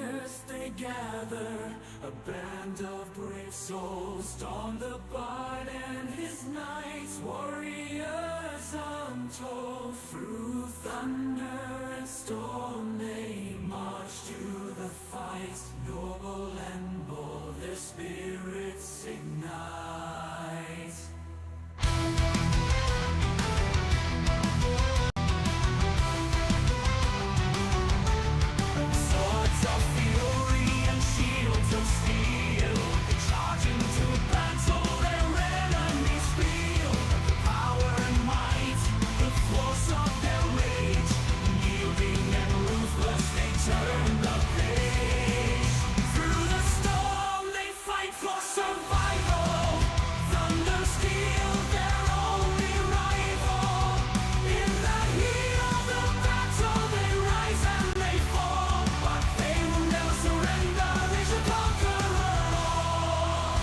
darkness they gather, a band of brave souls, Dawn the Bard and his knights, warriors untold. Through thunder and storm they march to the fight, noble and bold their spirits ignite. Swords of fury and shields of steel, they charge into battle, their enemies feel the power and might, the force of their rage. Yielding and ruthless, they turn the page. Through the storm, they fight for survival. Thunder, steel, their only rival. In the heat of the battle, they rise and they fall, but they will never surrender. They shall conquer all.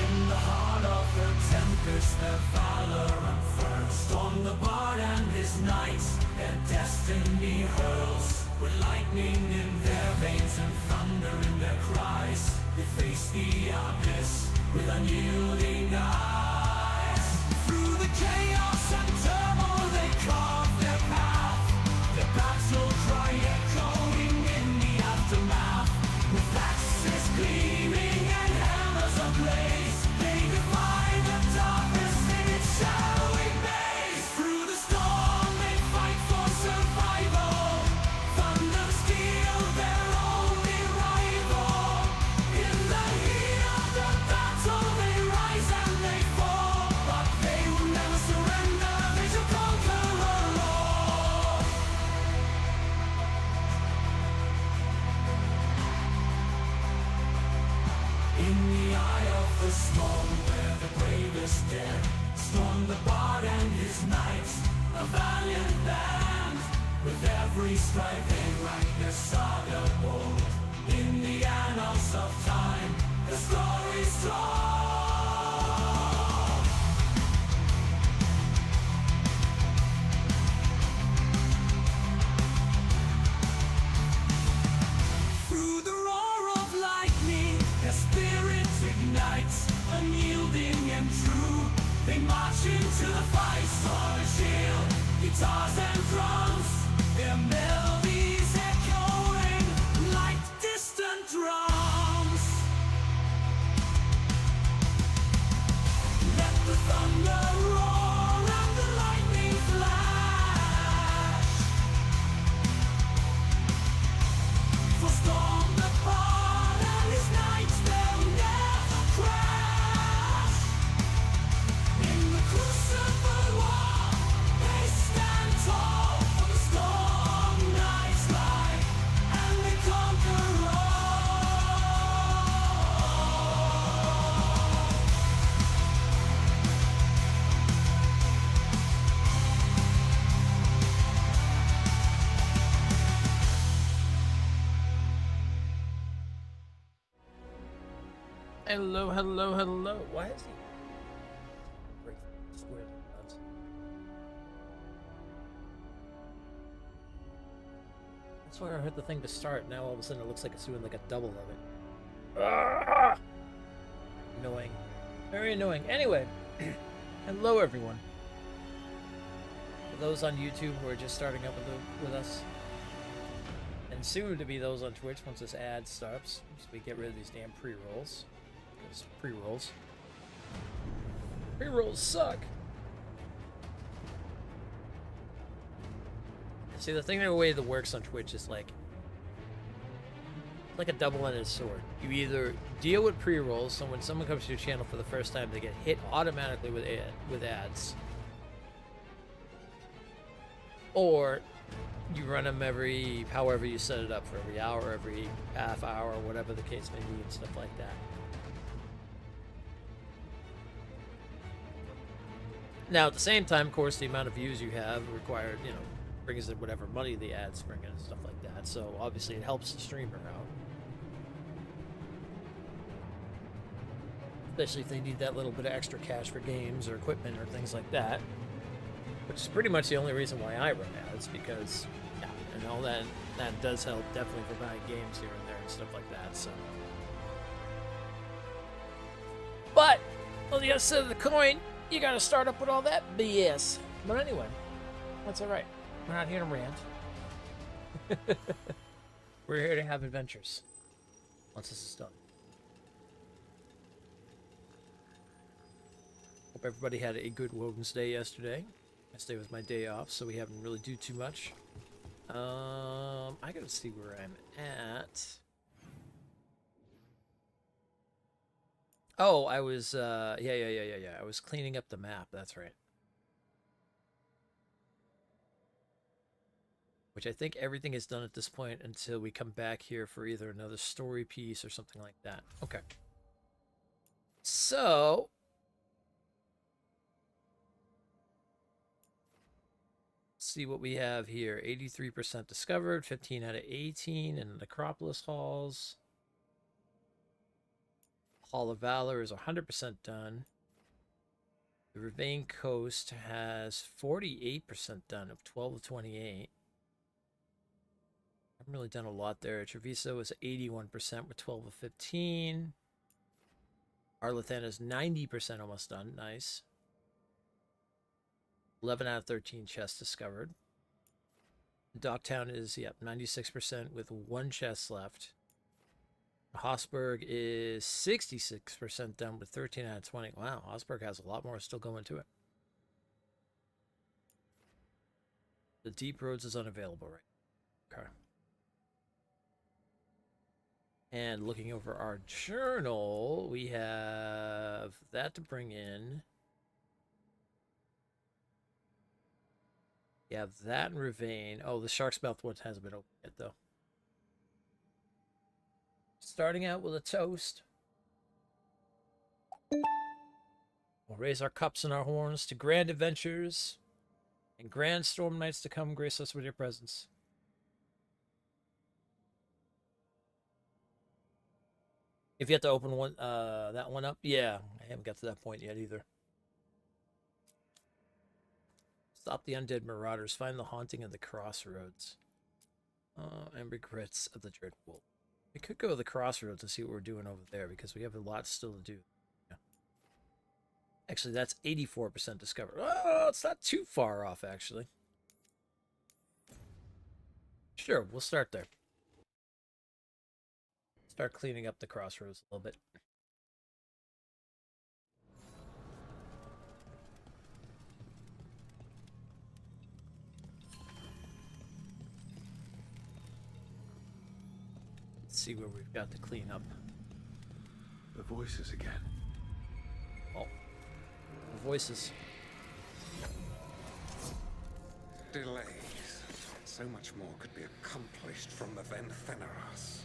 In the heart of the tempest, their valor unfurls. Storm the Bard and his knights, their destiny hurls. With lightning in their veins and thunder in their cries, they face the abyss with unyielding eyes. Through the chaos and turmoil they carve their path, their battle cry echoing in the aftermath. With axes gleaming and hammers ablaze, they defy the darkness in its shadowy maze. Through the storm they fight for survival. Thunder, steel, their only rival. In the heat of the battle they rise and they fall, but they will never surrender. They shall conquer all. In the eye of the storm, where the bravest dead, Storm the Bard and his knights, a valiant band. With every strike they write their saga bold. In the annals of time, the story's told. Through the roar of lightning, their spirits ignites, unyielding and true. They march into the fight, sword and shield, guitars and drums, their melodies echoing like distant drums. Let the thunder roar and the lightning flash. For Storm the Bard and his knights, they'll never crash. In the crucible war, they stand tall. For the storm nights lie, and they conquer all. Hello, hello, hello. Why is he break square nuts? That's where I heard the thing to start. Now all of a sudden it looks like it's doing like a double of it. Ah! Annoying. Very annoying. Anyway, hello everyone. For those on YouTube who are just starting up with us, and soon to be those on Twitch once this ad starts, so we get rid of these damn pre-rolls. Because pre-rolls suck. See, the thing the way that works on Twitch is like a double-ended sword. You either deal with pre-rolls, so when someone comes to your channel for the first time, they get hit automatically with ads, or you run them every, however you set it up, for every hour, every half hour, whatever the case may be, and stuff like that. Now, at the same time, of course, the amount of views you have required, you know, brings in whatever money the ads bring in and stuff like that. So, obviously, it helps the streamer out. Especially if they need that little bit of extra cash for games or equipment or things like that. Which is pretty much the only reason why I run ads, because, yeah, and all that does help definitely for buying games here and there and stuff like that, so. But, on the other side of the coin, you gotta start up with all that BS. But anyway, that's alright. We're not here to rant. We're here to have adventures. Once this is done. Hope everybody had a good Woden's Day yesterday. Yesterday was my day off, so we haven't really do too much. I gotta see where I'm at. Oh, I was, yeah. I was cleaning up the map, that's right. Which I think everything is done at this point until we come back here for either another story piece or something like that. Okay. So... see what we have here. 83% discovered, 15 out of 18 in the Necropolis halls. Hall of Valor is 100% done. The Ravine Coast has 48% done of 12 of 28. I haven't really done a lot there. Treviso is 81% with 12 of 15. Arlathan is 90% almost done. Nice. 11 out of 13 chests discovered. Docktown is, yep, 96% with 1 chest left. Hosberg is 66% done with 13 out of 20. Wow, Hosberg has a lot more still going to it. The Deep Roads is unavailable, right? Okay. And looking over our journal, we have that to bring in. Yeah, that and Ravine. Oh, the Shark's Mouth one hasn't been opened yet, though. Starting out with a toast. We'll raise our cups and our horns to grand adventures and grand storm nights to come. Grace us with your presence. If you have to open one, that one up, yeah, I haven't got to that point yet either. Stop the undead marauders. Find the haunting of the crossroads. And regrets of the Dread Wolf. We could go to the crossroads and see what we're doing over there because we have a lot still to do. Yeah. Actually, that's 84% discovered. Oh, it's not too far off, actually. Sure, we'll start there. Start cleaning up the crossroads a little bit. See where we've got to clean up. The voices again. Oh, the voices. Delays. So much more could be accomplished from the Ventheneras.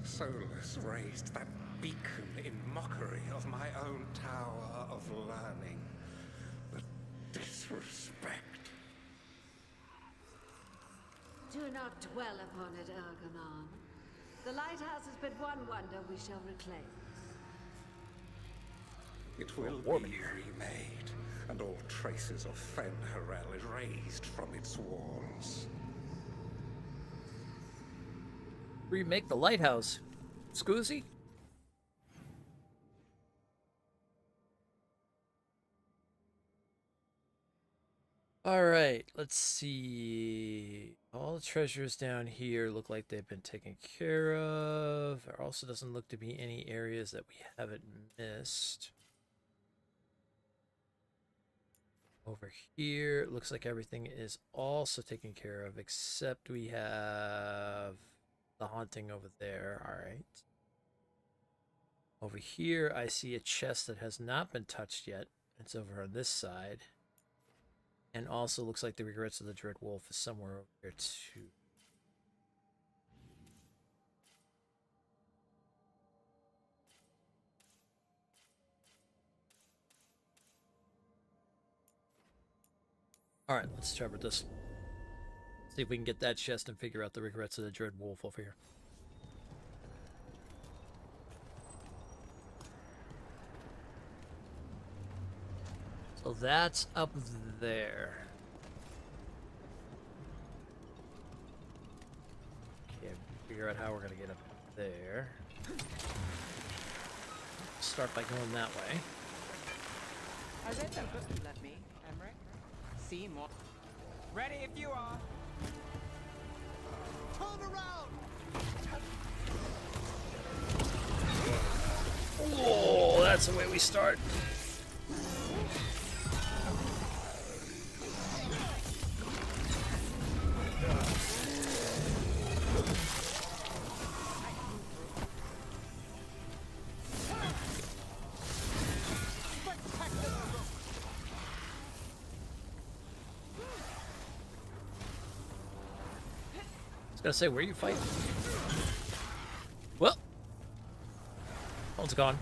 Solus raised that beacon in mockery of my own tower of learning. The disrespect. Do not dwell upon it, Ergonon. The lighthouse has been one wonder we shall reclaim. It will be remade, and all traces of Fen'Harel erased from its walls. Remake the lighthouse. Scoozy? Alright, let's see. All the treasures down here look like they've been taken care of. There also doesn't look to be any areas that we haven't missed. Over here, it looks like everything is also taken care of, except we have the haunting over there. Alright. Over here, I see a chest that has not been touched yet. It's over on this side. And also looks like the regrets of the Dread Wolf is somewhere over here too. Alright, let's try with this. See if we can get that chest and figure out the regrets of the Dread Wolf over here. So that's up there. Okay, figure out how we're gonna get up there. Start by going that way. I read that book you lent me, Emmerich. See more. Ready if you are. Turn around! Oh, that's the way we start. I was gonna say, where are you fighting? Well, oh, it's gone.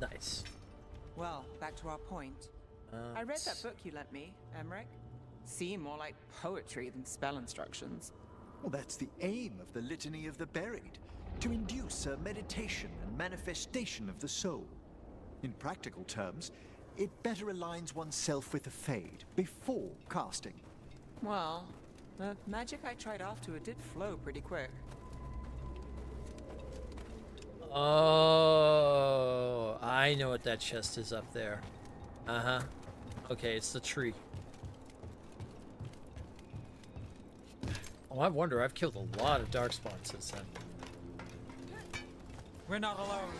Nice. Well, back to our point. I read that book you lent me, Emmerich. Seemed more like poetry than spell instructions. Well, that's the aim of the Litany of the Buried, to induce a meditation and manifestation of the soul. In practical terms, it better aligns oneself with the Fade before casting. Well, the magic I tried afterward did flow pretty quick. Oh, I know what that chest is up there. Uh-huh. Okay, it's the tree. Oh, I wonder, I've killed a lot of darkspawn since then. We're not alone.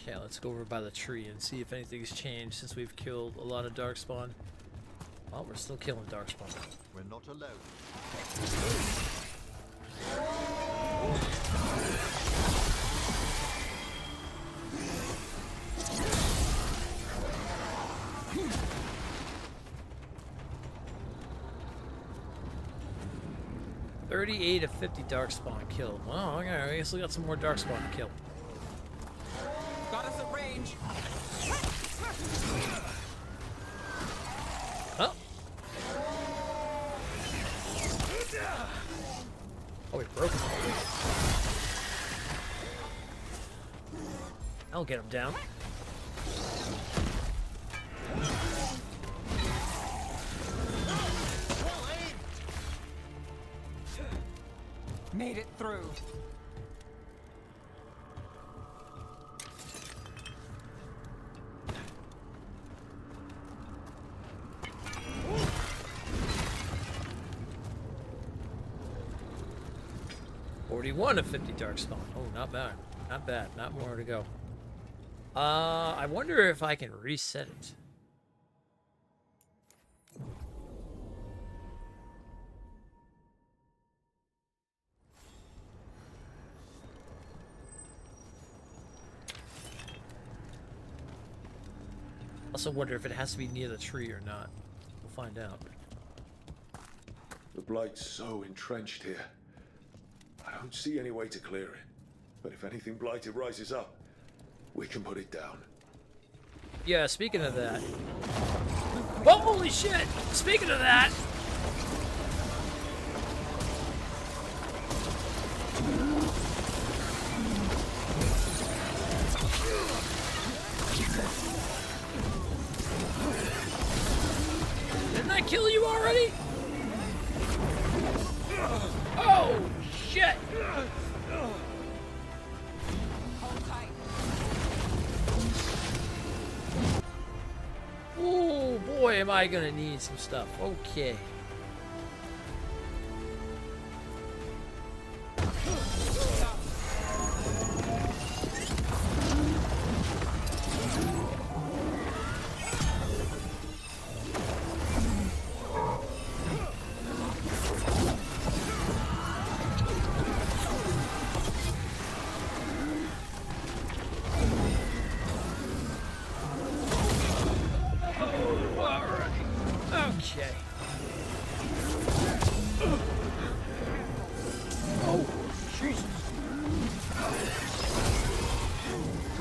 Okay, let's go over by the tree and see if anything's changed since we've killed a lot of darkspawn. Well, we're still killing darkspawn. We're not alone. 38 of 50 darkspawn killed. Well, okay, I guess we got some more darkspawn to kill. Got us at range. Oh. Oh, we broke him. I'll get him down. Made it through. One of 50 darkspawn. Oh, not bad. Not bad. Not more to go. I wonder if I can reset it. Also wonder if it has to be near the tree or not. We'll find out. The Blight's so entrenched here. I don't see any way to clear it. But if anything blighted rises up, we can put it down. Yeah, speaking of that. Oh, holy shit! Speaking of that. Didn't I kill you already? Oh, shit! Hold tight. Oh boy, am I gonna need some stuff. Okay. Jesus.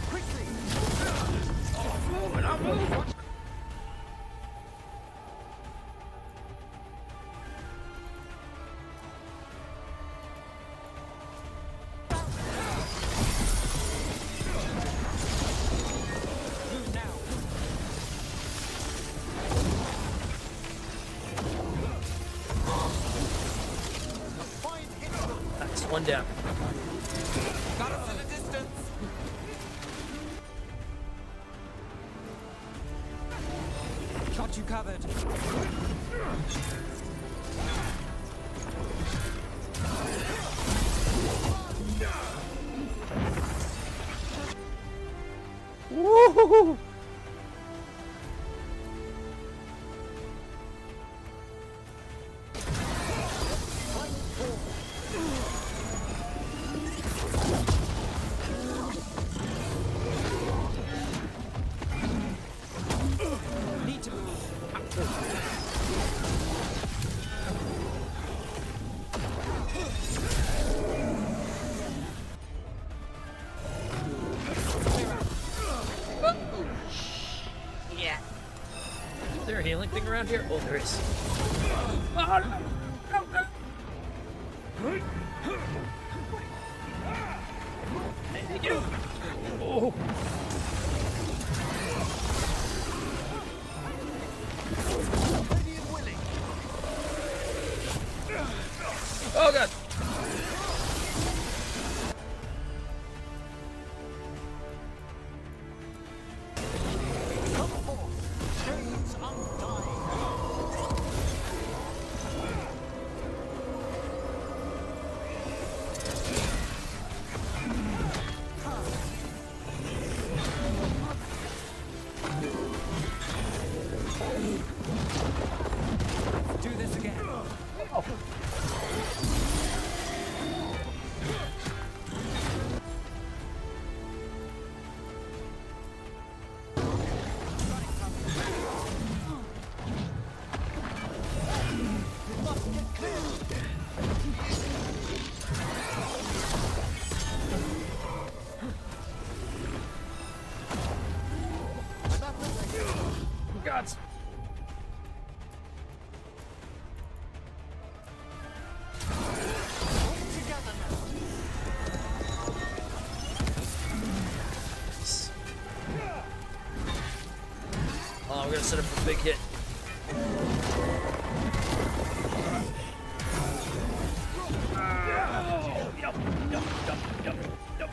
Quickly! I'm moving. Move now. That's one down. Got us in the distance. Got you covered. Woo! Need to move. Yeah. Is there a healing thing around here? Oh, there is. Oh, no. Thank you. Oh. Oh, God. Do this again. God. Oh, we're gonna set up a big hit. Yup, yup, yup, yup, yup.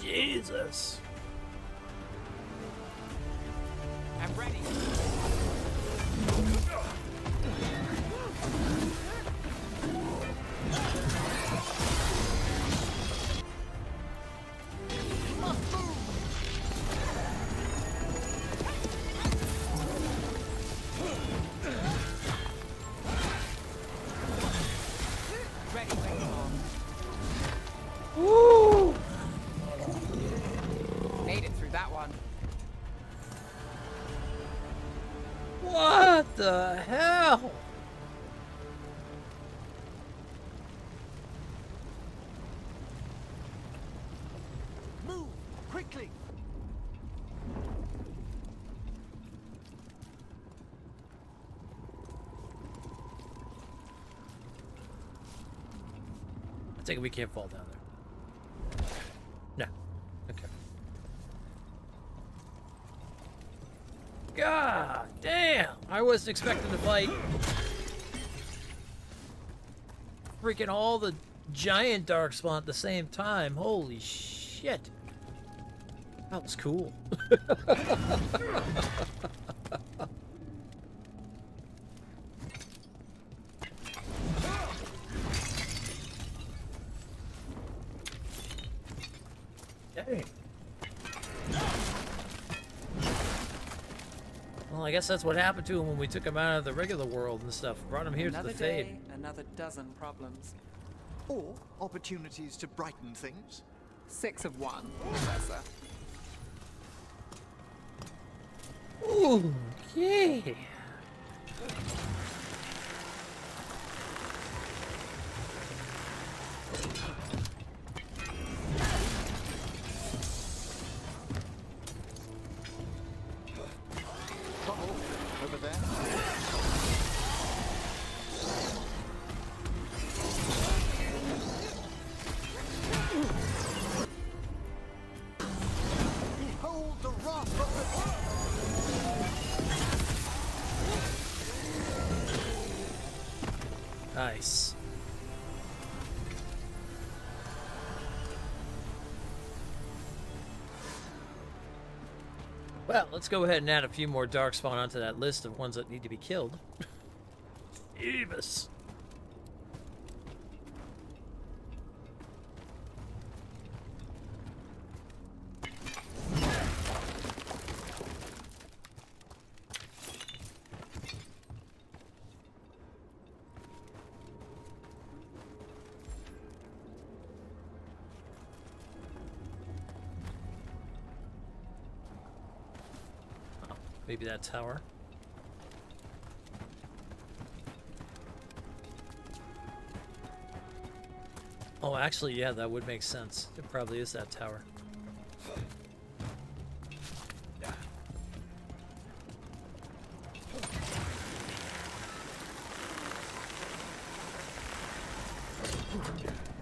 Jesus. I'm ready. Ready, wait on. Woo! Made it through that one. What the hell? Move! Quickly! I take it we can't fall down there. No. Okay. God damn! I wasn't expecting to fight freaking all the giant darkspawn at the same time. Holy shit. That was cool. Dang. Well, Well, I guess that's what happened to him when we took him out of the regular world and stuff. Brought him here Another to the Fade. day, another dozen problems. Or opportunities to brighten things. 6 of 1, Professor. Okay. Uh-oh, over there. Behold the wrath of the... Nice. Well, let's go ahead and add a few more Darkspawn onto that list of ones that need to be killed. Evis. Maybe that tower. Oh, actually, yeah, that would make sense. It probably is that tower.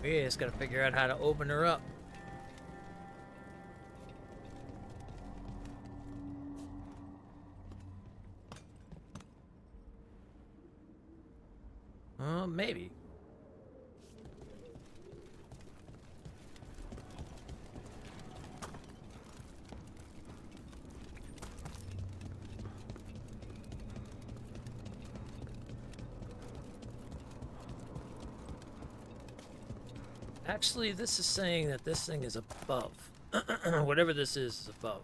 We just gotta figure out how to open her up. Maybe. Actually, this is saying that this thing is above. Whatever this is above.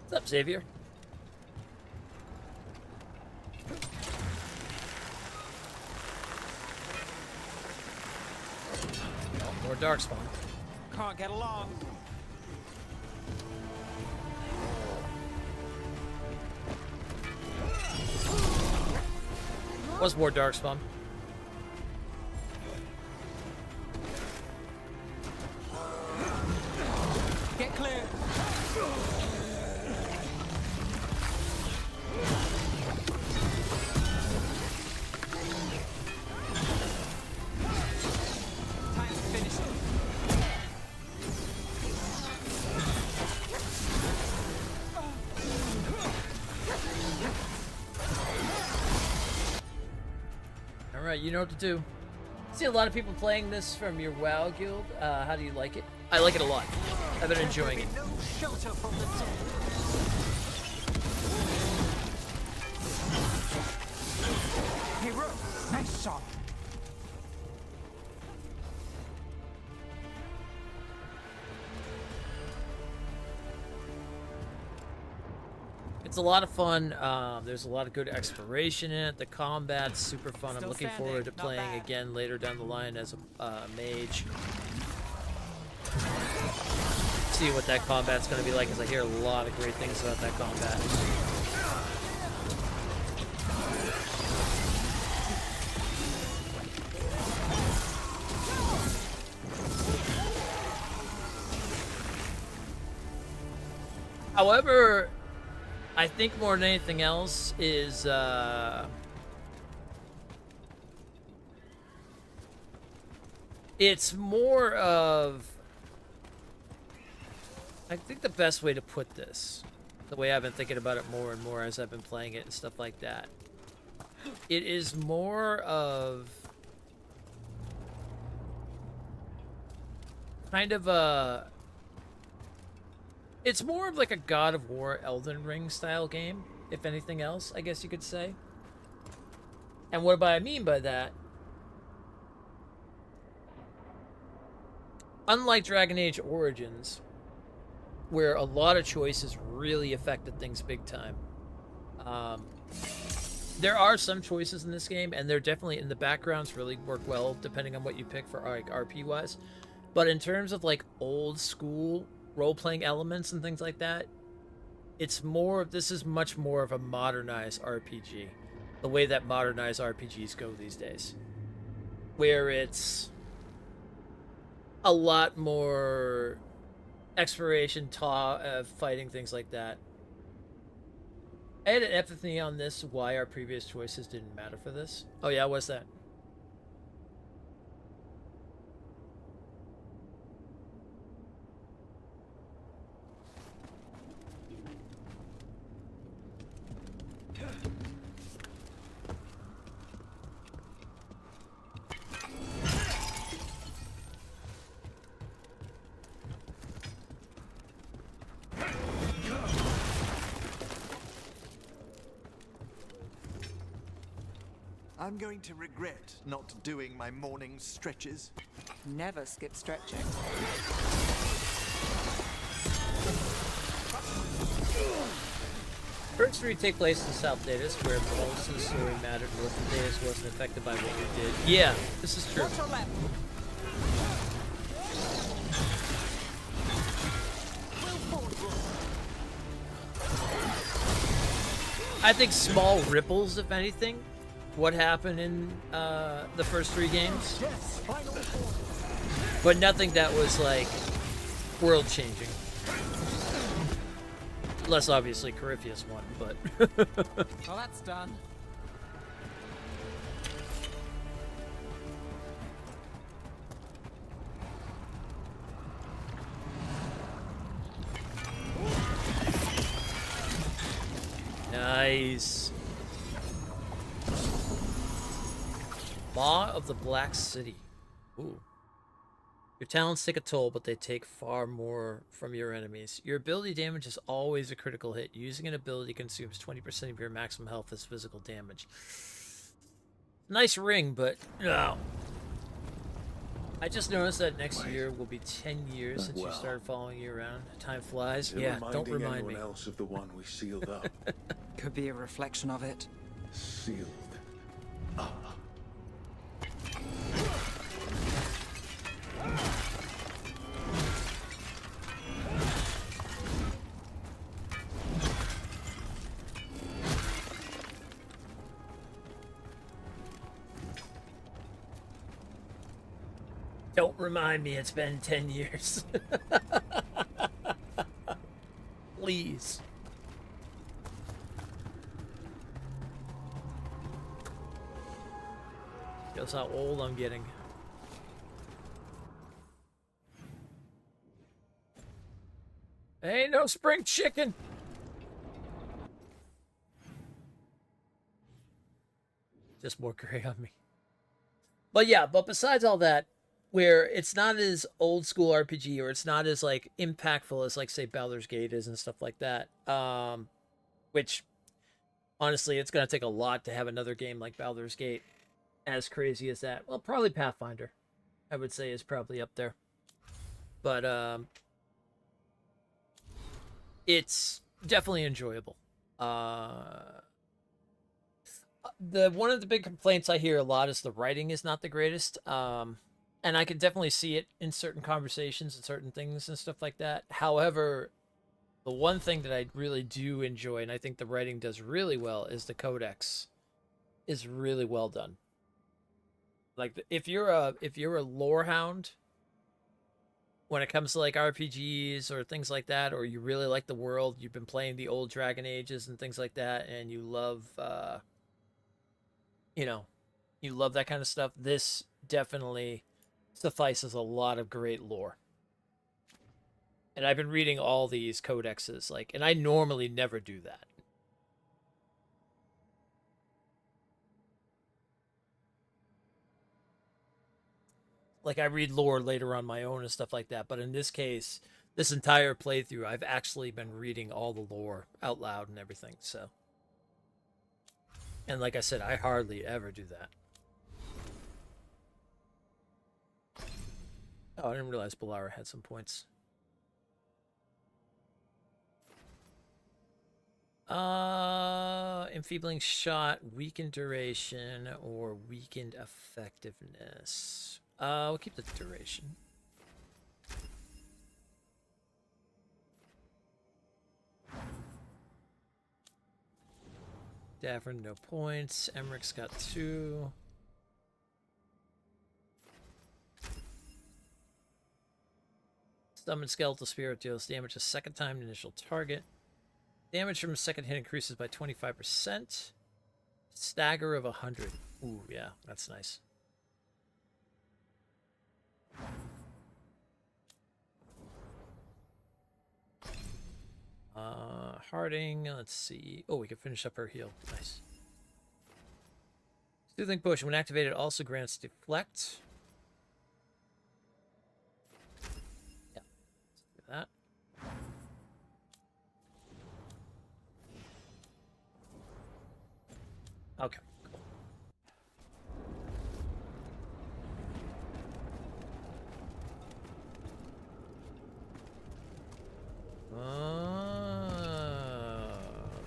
What's up, Xavier? Oh, more Darkspawn. Can't get along. Was more Darkspawn. Get clear. Time to finish it. Alright, you know what to do. I see a lot of people playing this from your WoW guild. How do you like it? I like it a lot. I've been enjoying it. No shelter from the dead. Hero, nice shot. It's a lot of fun. There's a lot of good exploration in it. The combat's super fun. I'm Still looking standing, forward to not playing bad. again later down the line as a mage. See what that combat's going to be like, because I hear a lot of great things about that combat. However, I think more than anything else is it's more of, I think the best way to put this, the way I've been thinking about it more and more as I've been playing it and stuff like that, it is more of kind of a It's more of like a God of War Elden Ring style game, if anything else, I guess you could say. And what do I mean by that? Unlike Dragon Age Origins, where a lot of choices really affected things big time, there are some choices in this game, and they're definitely in the backgrounds really work well depending on what you pick for like RP wise. But in terms of like old school role-playing elements and things like that, this is much more of a modernized RPG, the way that modernized RPGs go these days, where it's a lot more exploration, fighting, things like that. I had an epiphany on this, why our previous choices didn't matter for this. Oh yeah, what's that? I'm going to regret not doing my morning stretches. Never skip stretching. First three take place in South Datus, where most of the story mattered. North of Datus wasn't affected by what you did. Yeah, this is true. Watch your left. I think small ripples, if anything, what happened in the first three games, but nothing that was like world-changing. Less obviously Corypheus one, but Well, that's done. nice. Maw of the Black City. Ooh. Your talents take a toll, but they take far more from your enemies. Your ability damage is always a critical hit. Using an ability consumes 20% of your maximum health as physical damage. Nice ring, but no. I just noticed that next year will be 10 years since you started following you around. Time flies. Yeah, don't remind me. Anyone else of the one we sealed up. Could be a reflection of it. Sealed up. Don't remind me, it's been 10 years. Please. Shows how old I'm getting. Ain't no spring chicken. Just more gray on me. But yeah, but besides all that, where it's not as old school RPG, or it's not as like impactful as like say Baldur's Gate is and stuff like that. Which honestly, it's gonna take a lot to have another game like Baldur's Gate as crazy as that. Well, probably Pathfinder, I would say, is probably up there. But it's definitely enjoyable. One of the big complaints I hear a lot is the writing is not the greatest. And I can definitely see it in certain conversations and certain things and stuff like that. However, the one thing that I really do enjoy, and I think the writing does really well, is the codex is really well done. Like if you're a lore hound when it comes to like RPGs or things like that, or you really like the world, you've been playing the old Dragon Ages and things like that, and you love you love that kind of stuff, this definitely suffices a lot of great lore. And I've been reading all these codexes, like, and I normally never do that. Like, I read lore later on my own and stuff like that, but in this case, this entire playthrough, I've actually been reading all the lore out loud and everything, so. And like I said, I hardly ever do that. Oh, I didn't realize Balara had some points. Enfeebling shot, weakened duration, or weakened effectiveness. We'll keep the duration. Davern, no points. Emmerich's got 2. Summon Skeletal Spirit deals damage a second time to initial target. Damage from a second hit increases by 25%. Stagger of 100. Ooh, yeah, that's nice. Harding, let's see. Oh, we can finish up her heal. Nice. Soothing Push, when activated, also grants Deflect. Yeah, let's do that. Okay, cool.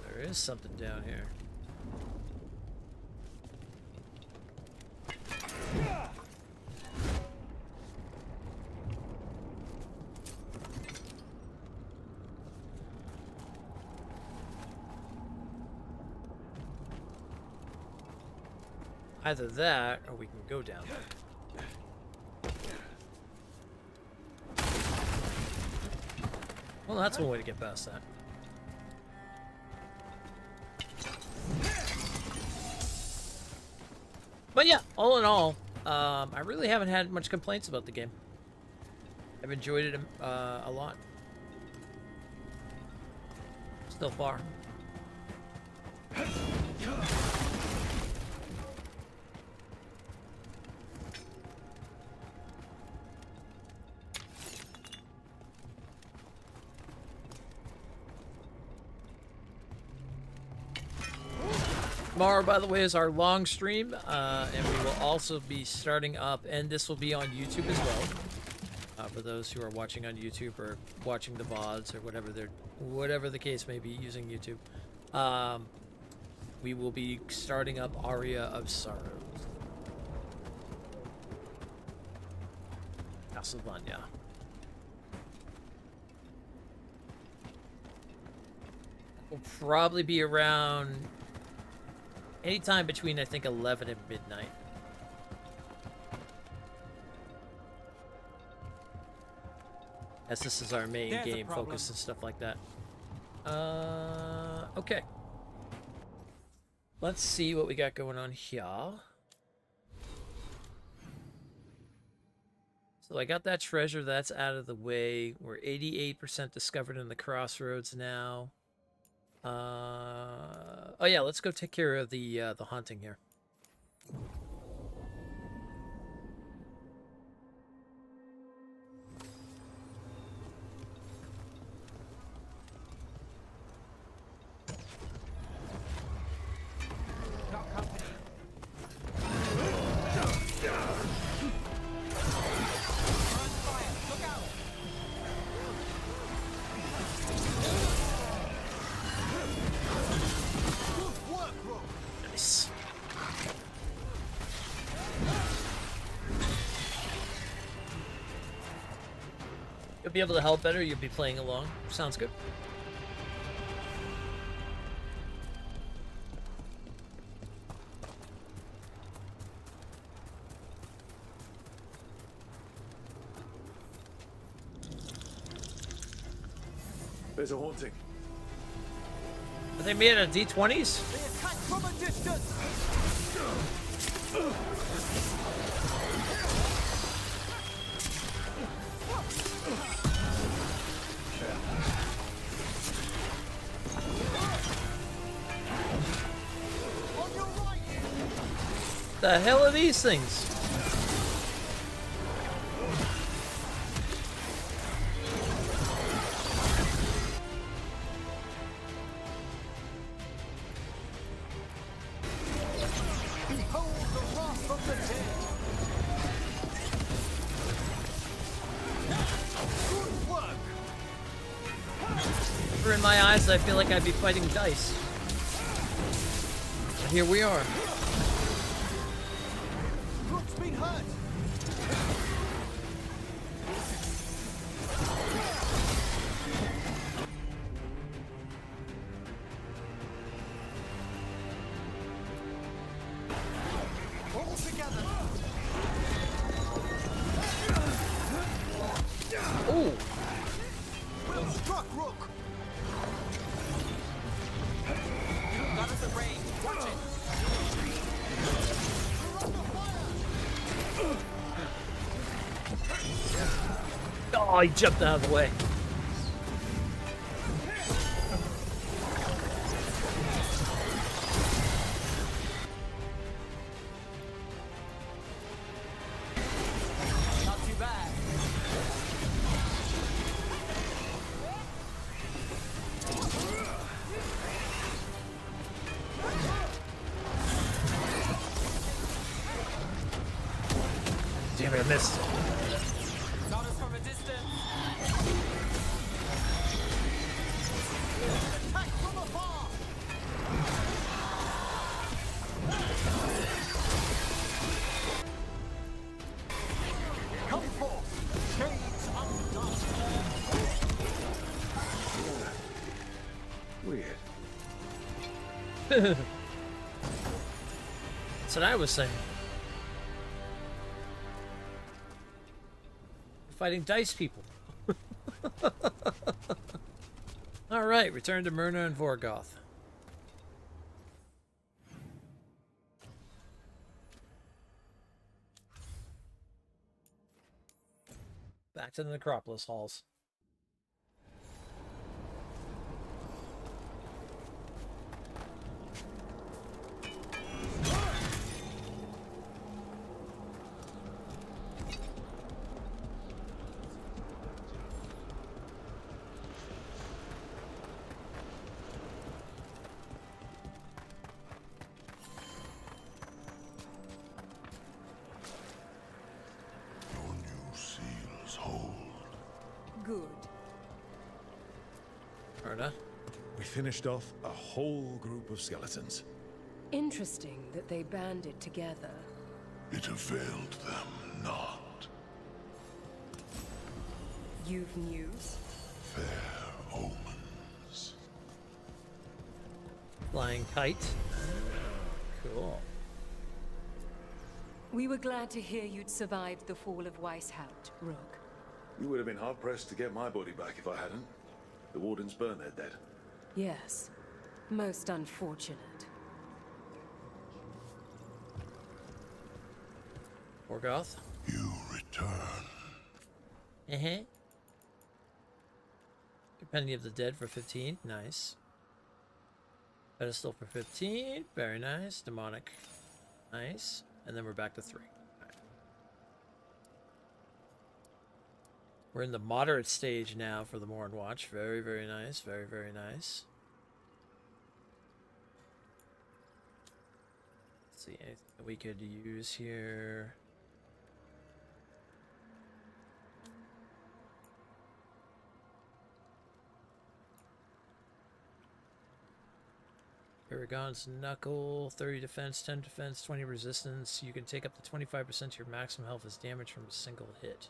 There is something down here. Either that, or we can go down there. Well, that's one way to get past that. But yeah, all in all, I really haven't had much complaints about the game. I've enjoyed it a lot. So far. Tomorrow, by the way, is our long stream, and we will also be starting up, and this will be on YouTube as well. For those who are watching on YouTube or watching the VODs or whatever the case may be, using YouTube, we will be starting up Aria of Sorrows. Castlevania. Will probably be around anytime between, I think, 11 and midnight. As this is our main game focus and stuff like that. Okay. Let's see what we got going on here. So I got that treasure, that's out of the way. We're 88% discovered in the crossroads now. Oh yeah, let's go take care of the haunting here. You'll be able to help better, you'll be playing along. Sounds good. There's a haunting. Are they made out of D20s? They attack from a distance! The hell are these things? in my eyes, I feel like I'd be fighting dice. But here we are. Rook's been hurt. All together. Ooh. Well struck, Rook. Got us a range. Watch it. Oh, he jumped out of the way. Not too bad. Damn it, I missed. Got us from a distance. Attack from afar. Come forth, shades undone. Weird. That's what I was saying. Fighting dice people. Alright, return to Myrna and Vorgoth. Back to the Necropolis halls. Your new seals hold. Good. Myrna. We finished off a whole group of skeletons. Interesting that they banded together. It availed them not. You've news? Fair omens. Flying kite. Cool. We were glad to hear you'd survived the fall of Weishaupt, Rook. You would have been hard-pressed to get my body back if I hadn't. The wardens burned their dead. Yes. Most unfortunate. Vorgoth. You return. Uh-huh. Companion of the Dead for 15. Nice. Pedestal for 15. Very nice. Demonic. Nice. And then we're back to 3. Alright. We're in the moderate stage now for the Mourn Watch. Very, very nice. Very, very nice. Let's see anything that we could use here. Paragon's Knuckle, 30 defense, 10 defense, 20 resistance. You can take up to 25% of your maximum health as damage from a single hit.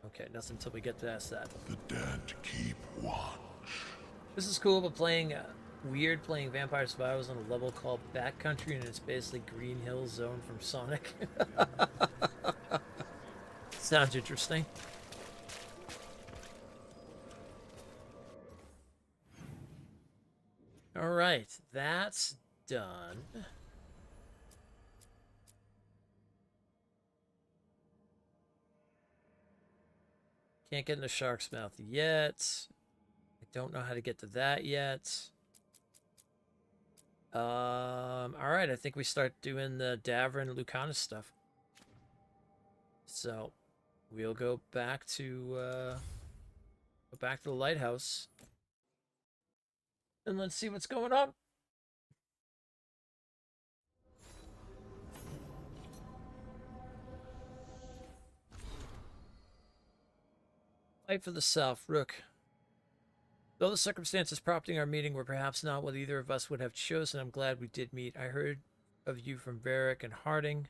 Okay, nothing until we get past that. The dead keep watch. This is cool, but playing weird playing Vampire Survivors on a level called Backcountry, and it's basically Green Hill Zone from Sonic. Sounds interesting. All right, that's done. Can't get into Shark's Mouth yet. I don't know how to get to that yet. All right, I think we start doing the Davrin Lucanus stuff. So we'll go back to the lighthouse, and let's see what's going on. Fight for the South, Rook. Though the circumstances prompting our meeting were perhaps not what either of us would have chosen, I'm glad we did meet. I heard of you from Varric and Harding.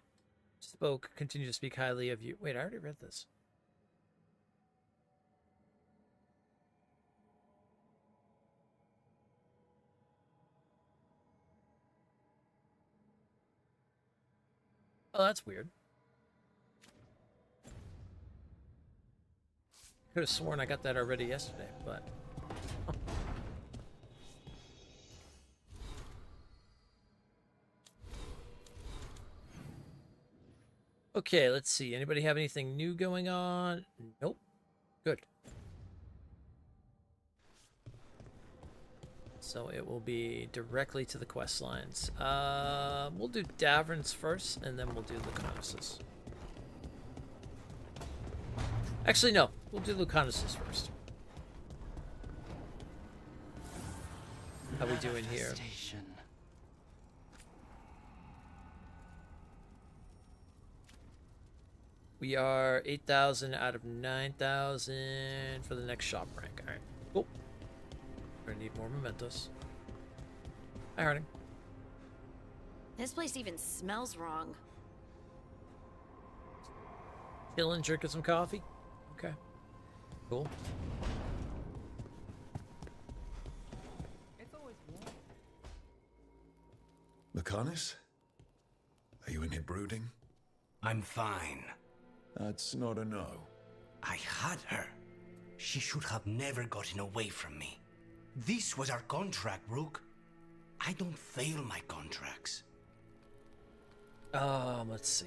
Continue to speak highly of you. Wait, I already read this. Oh, that's weird. Could have sworn I got that already yesterday, but... Oh. Okay, let's see. Anybody have anything new going on? Nope. Good. So it will be directly to the quest lines. We'll do Davern's first, and then we'll do Lucanus's. Actually, no. We'll do Lucanus's first. How we doing here? We are 8,000 out of 9,000 for the next shop rank. All right, cool. We're gonna need more mementos. Hi, Harding. This place even smells wrong. Chilling, drinking some coffee. Okay, cool. It's always warm. Lucanus? Are you in here brooding? I'm fine. That's not a no. I had her. She should have never gotten away from me. This was our contract, Rook. I don't fail my contracts. Let's see.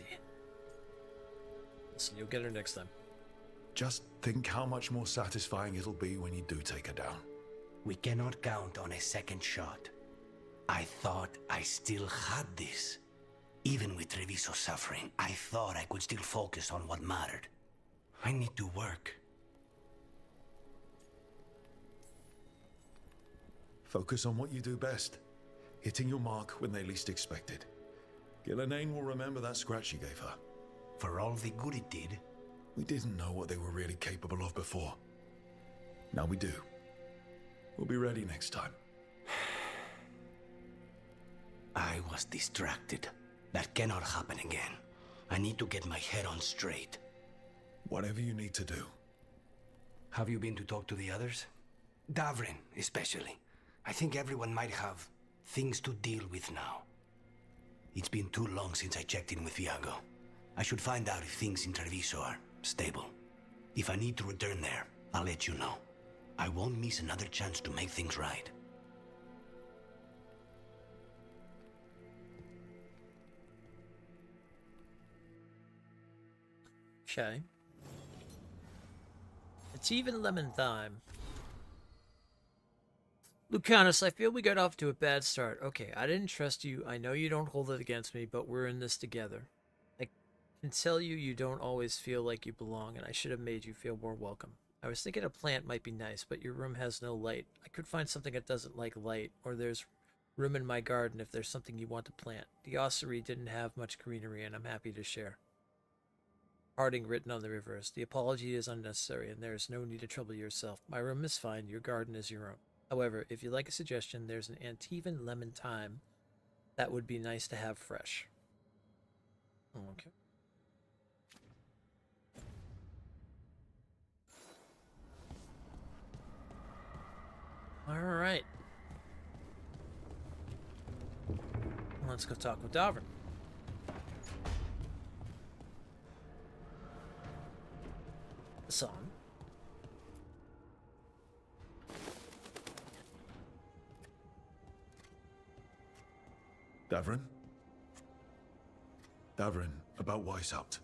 Listen, you'll get her next time. Just think how much more satisfying it'll be when you do take her down. We cannot count on a second shot. I thought I still had this. Even with Treviso's suffering, I thought I could still focus on what mattered. I need to work. Focus on what you do best. Hitting your mark when they least expect it. Gillenane will remember that scratch you gave her. For all the good it did. We didn't know what they were really capable of before. Now we do. We'll be ready next time. I was distracted. That cannot happen again. I need to get my head on straight. Whatever you need to do. Have you been to talk to the others? Davren, especially. I think everyone might have things to deal with now. It's been too long since I checked in with Viago. I should find out if things in Treviso are stable. If I need to return there, I'll let you know. I won't miss another chance to make things right. Okay. It's even lemon time. Lucanus, I feel we got off to a bad start. Okay, I didn't trust you. I know you don't hold it against me, but we're in this together. I can tell you you don't always feel like you belong, and I should have made you feel more welcome. I was thinking a plant might be nice, but your room has no light. I could find something that doesn't like light, or there's room in my garden if there's something you want to plant. The ossuary didn't have much greenery, and I'm happy to share. Harding written on the reverse. The apology is unnecessary, and there is no need to trouble yourself. My room is fine. Your garden is your own. However, if you like a suggestion, there's an Antivan lemon thyme that would be nice to have fresh. Okay. All right. Let's go talk with Dwarven. The song. Davren? Davren, about Weishaupt.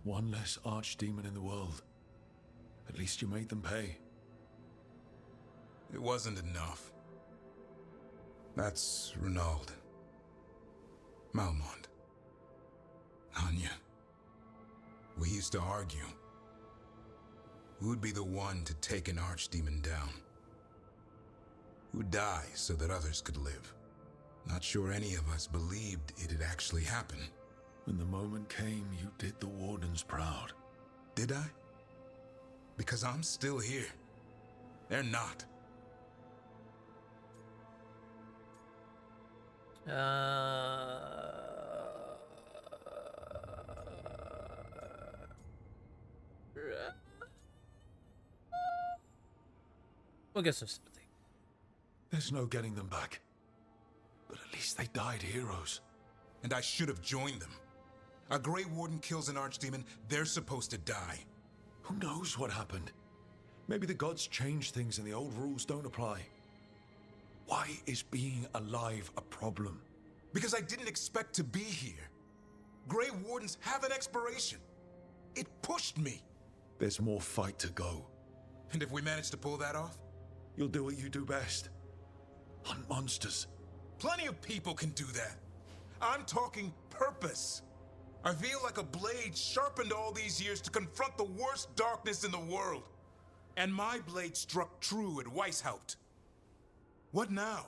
One less archdemon in the world. At least you made them pay. It wasn't enough. That's Renaud. Malmont. Anya. We used to argue. Who would be the one to take an archdemon down? Who'd die so that others could live? Not sure any of us believed it'd actually happen. When the moment came, you did the Wardens proud. Did I? Because I'm still here. They're not. We'll get some sympathy. There's no getting them back. But at least they died heroes. And I should have joined them. A Grey Warden kills an Archdemon, they're supposed to die. Who knows what happened? Maybe the gods changed things and the old rules don't apply. Why is being alive a problem? Because I didn't expect to be here. Grey Wardens have an expiration. It pushed me. There's more fight to go. And if we manage to pull that off? You'll do what you do best. Hunt monsters. Plenty of people can do that. I'm talking purpose. I feel like a blade sharpened all these years to confront the worst darkness in the world. And my blade struck true at Weishaupt. What now?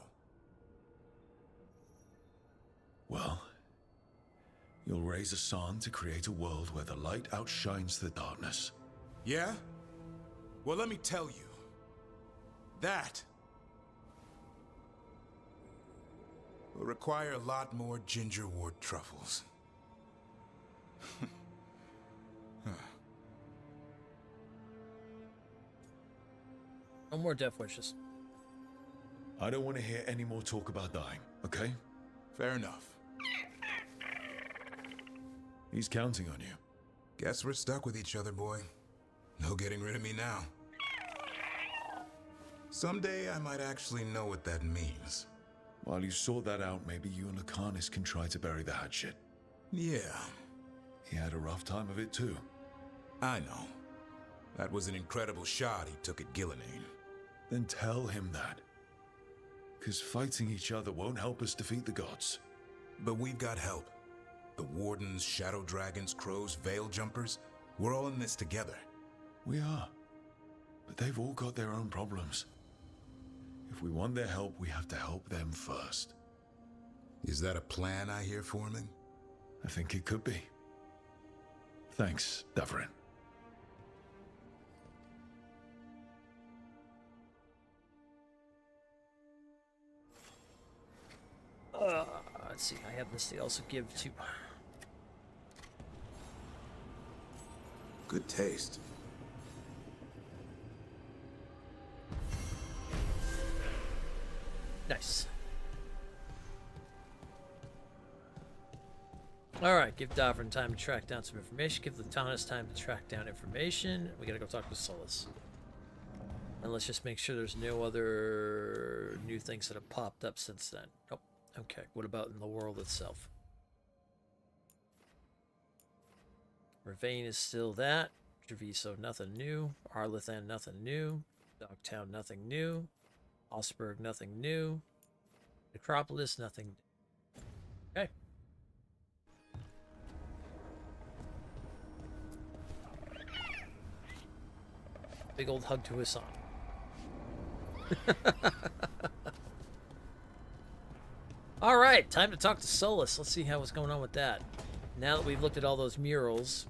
Well, you'll raise a San to create a world where the light outshines the darkness. Yeah? Well, let me tell you. That will require a lot more gingerwort truffles. No more death wishes. I don't want to hear any more talk about dying, okay? Fair enough. He's counting on you. Guess we're stuck with each other, boy. No getting rid of me now. Someday I might actually know what that means. While you sort that out, maybe you and Lucanus can try to bury the hatchet. Yeah. He had a rough time of it too. I know. That was an incredible shot he took at Gillenane. Then tell him that. Because fighting each other won't help us defeat the gods. But we've got help. The Wardens, Shadow Dragons, Crows, Veil Jumpers, we're all in this together. We are. But they've all got their own problems. If we want their help, we have to help them first. Is that a plan I hear forming? I think it could be. Thanks, Dwarven. Let's see, I have this to also give to... Good taste. Nice. Alright, give Dwarven time to track down some information. Give Lucanus time to track down information. We gotta go talk to Solus. And let's just make sure there's no other new things that have popped up since then. Nope. Okay, what about in the world itself? Ravane is still that. Treviso, nothing new. Arlethan, nothing new. Dogtown, nothing new. Osberg, nothing new. Necropolis, nothing new. Okay. Big old hug to Hassan. All right, time to talk to Solus. Let's see what's going on with that. Now that we've looked at all those murals,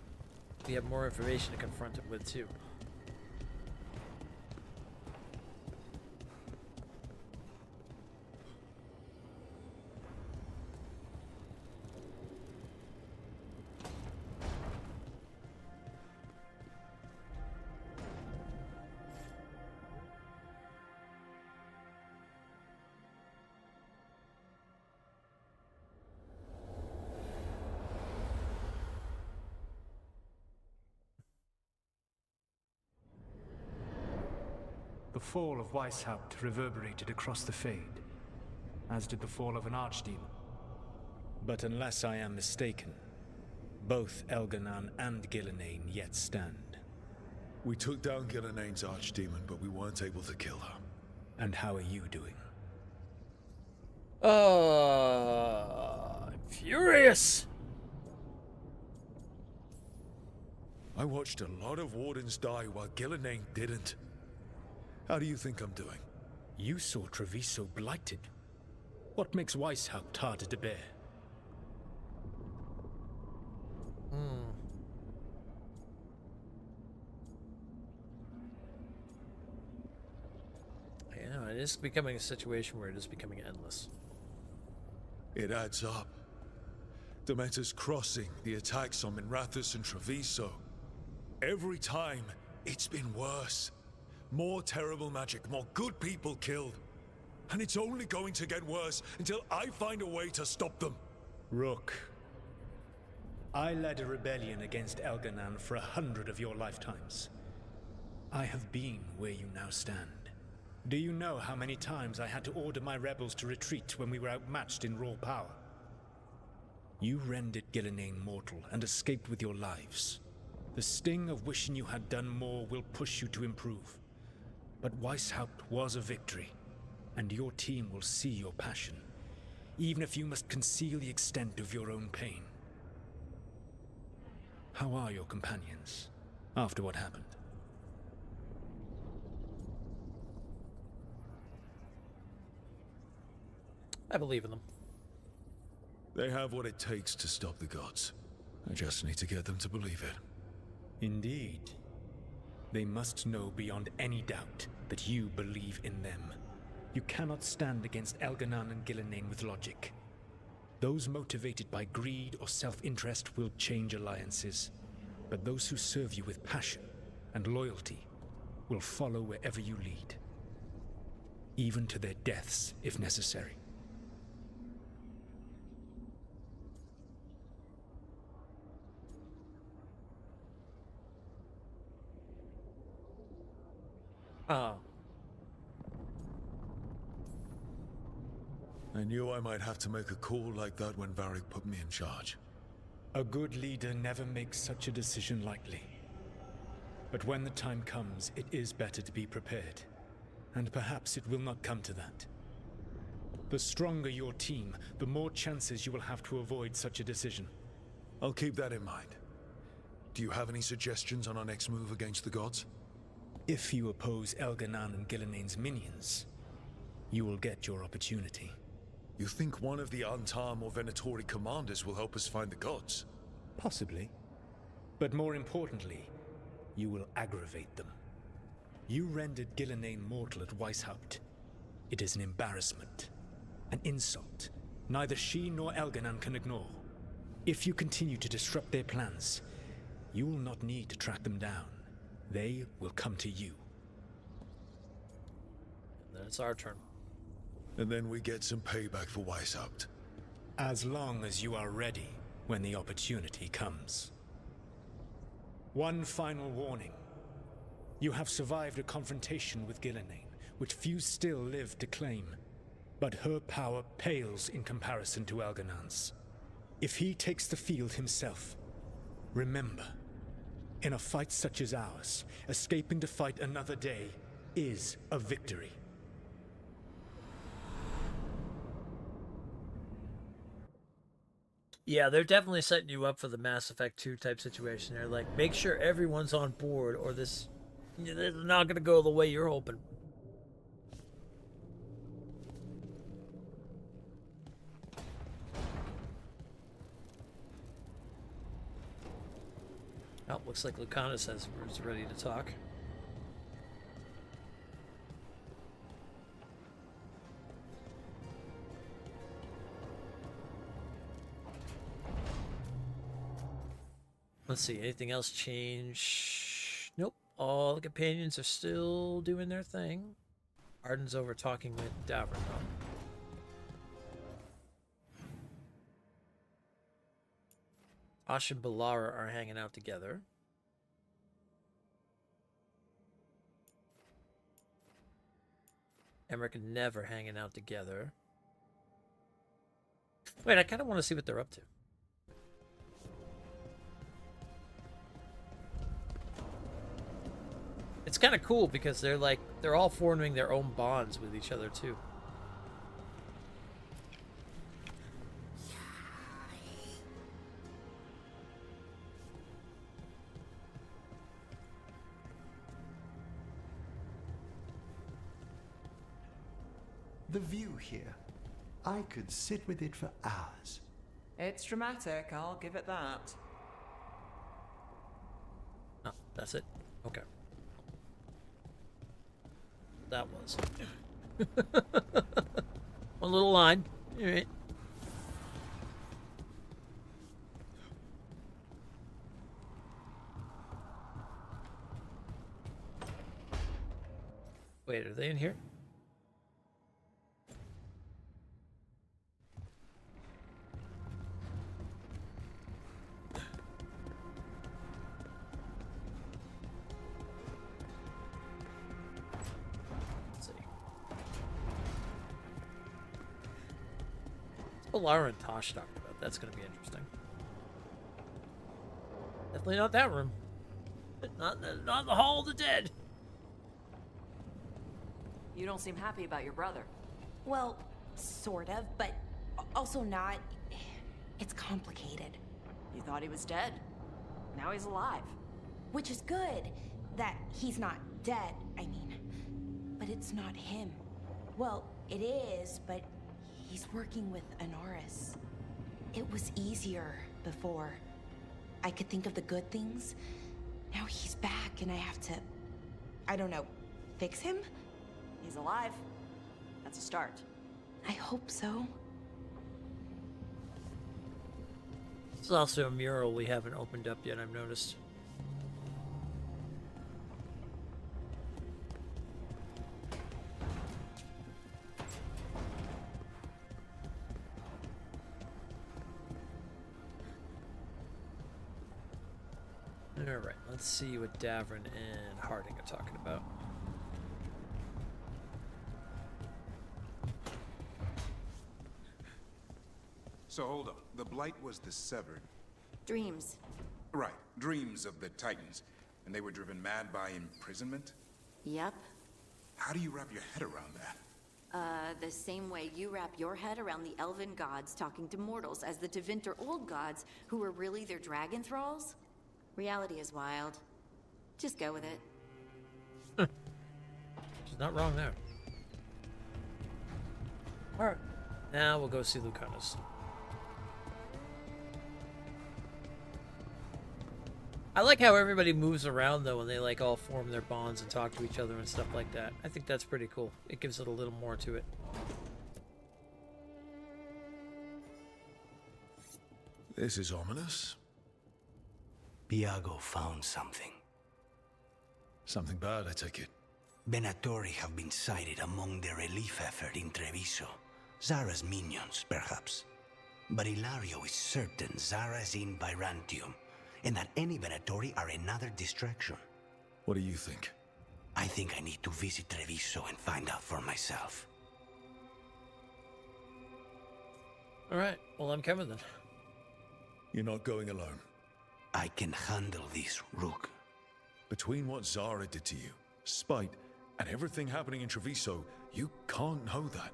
we have more information to confront it with too. The fall of Weishaupt reverberated across the Fade, as did the fall of an archdemon. But unless I am mistaken, both Elganan and Gillenane yet stand. We took down Gillenane's archdemon, but we weren't able to kill her. And how are you doing? I'm furious! I watched a lot of Wardens die while Gillenane didn't. How do you think I'm doing? You saw Treviso blighted. What makes Weishaupt harder to bear? I know, it is becoming a situation where it is becoming endless. It adds up. Demeter's Crossing, the attacks on Minrathous and Treviso. Every time, it's been worse. More terrible magic, more good people killed. And it's only going to get worse until I find a way to stop them. Rook, I led a rebellion against Elganan for 100 of your lifetimes. I have been where you now stand. Do you know how many times I had to order my rebels to retreat when we were outmatched in raw power? You rendered Gillenane mortal and escaped with your lives. The sting of wishing you had done more will push you to improve. But Weishaupt was a victory, and your team will see your passion, even if you must conceal the extent of your own pain. How are your companions, after what happened? I believe in them. They have what it takes to stop the gods. I just need to get them to believe it. Indeed. They must know beyond any doubt that you believe in them. You cannot stand against Elganan and Gillenane with logic. Those motivated by greed or self-interest will change alliances, but those who serve you with passion and loyalty will follow wherever you lead, even to their deaths if necessary. I knew I might have to make a call like that when Varric put me in charge. A good leader never makes such a decision lightly. But when the time comes, it is better to be prepared. And perhaps it will not come to that. The stronger your team, the more chances you will have to avoid such a decision. I'll keep that in mind. Do you have any suggestions on our next move against the gods? If you oppose Elganan and Gillenane's minions, you will get your opportunity. You think one of the Antam or Venatori commanders will help us find the gods? Possibly. But more importantly, you will aggravate them. You rendered Gillenane mortal at Weishaupt. It is an embarrassment, an insult. Neither she nor Elganan can ignore. If you continue to disrupt their plans, you will not need to track them down. They will come to you. And then it's our turn. And then we get some payback for Weishaupt. As long as you are ready when the opportunity comes. One final warning. You have survived a confrontation with Gillenane, which few still live to claim. But her power pales in comparison to Elganan's. If he takes the field himself, remember, in a fight such as ours, escaping to fight another day is a victory. Yeah, they're definitely setting you up for the Mass Effect 2 type situation. They're like, make sure everyone's on board or this is not going to go the way you're hoping. Oh, looks like Lucanus is ready to talk. Let's see, anything else change? Nope, all the companions are still doing their thing. Arden's over talking with Dwarven. Ash and Balara are hanging out together. Emmerich and Nev are hanging out together. Wait, I kind of want to see what they're up to. It's kind of cool because they're all forming their own bonds with each other too. The view here. I could sit with it for hours. It's dramatic, I'll give it that. Oh, that's it? Okay. That was. One little line. All right. Wait, are they in here? Let's see. What's Lara and Tosh talking about? That's going to be interesting. Definitely not that room. Not the Hall of the Dead. You don't seem happy about your brother. Well, sort of, but also not. It's complicated. You thought he was dead. Now he's alive. Which is good. That he's not dead, I mean. But it's not him. Well, it is, but he's working with Anaris. It was easier before. I could think of the good things. Now he's back and I have to, I don't know, fix him? He's alive. That's a start. I hope so. There's also a mural we haven't opened up yet, I've noticed. Alright, let's see what Davrin and Harding are talking about. So hold on. The Blight was the Severed. Dreams. Right. Dreams of the Titans. And they were driven mad by imprisonment? Yep. How do you wrap your head around that? The same way you wrap your head around the elven gods talking to mortals as the Tevinter old gods who were really their dragon thralls? Reality is wild. Just go with it. She's not wrong there. Alright. Now we'll go see Lucanus. I like how everybody moves around though when they like all form their bonds and talk to each other and stuff like that. I think that's pretty cool. It gives it a little more to it. This is ominous. Biago found something. Something bad, I take it. Venatori have been sighted among the relief effort in Treviso. Zara's minions, perhaps. But Ilario is certain Zara is in Byrantium, and that any Venatori are another distraction. What do you think? I think I need to visit Treviso and find out for myself. Alright, well I'm coming then. You're not going alone. I can handle this, Rook. Between what Zara did to you, spite, and everything happening in Treviso, you can't know that.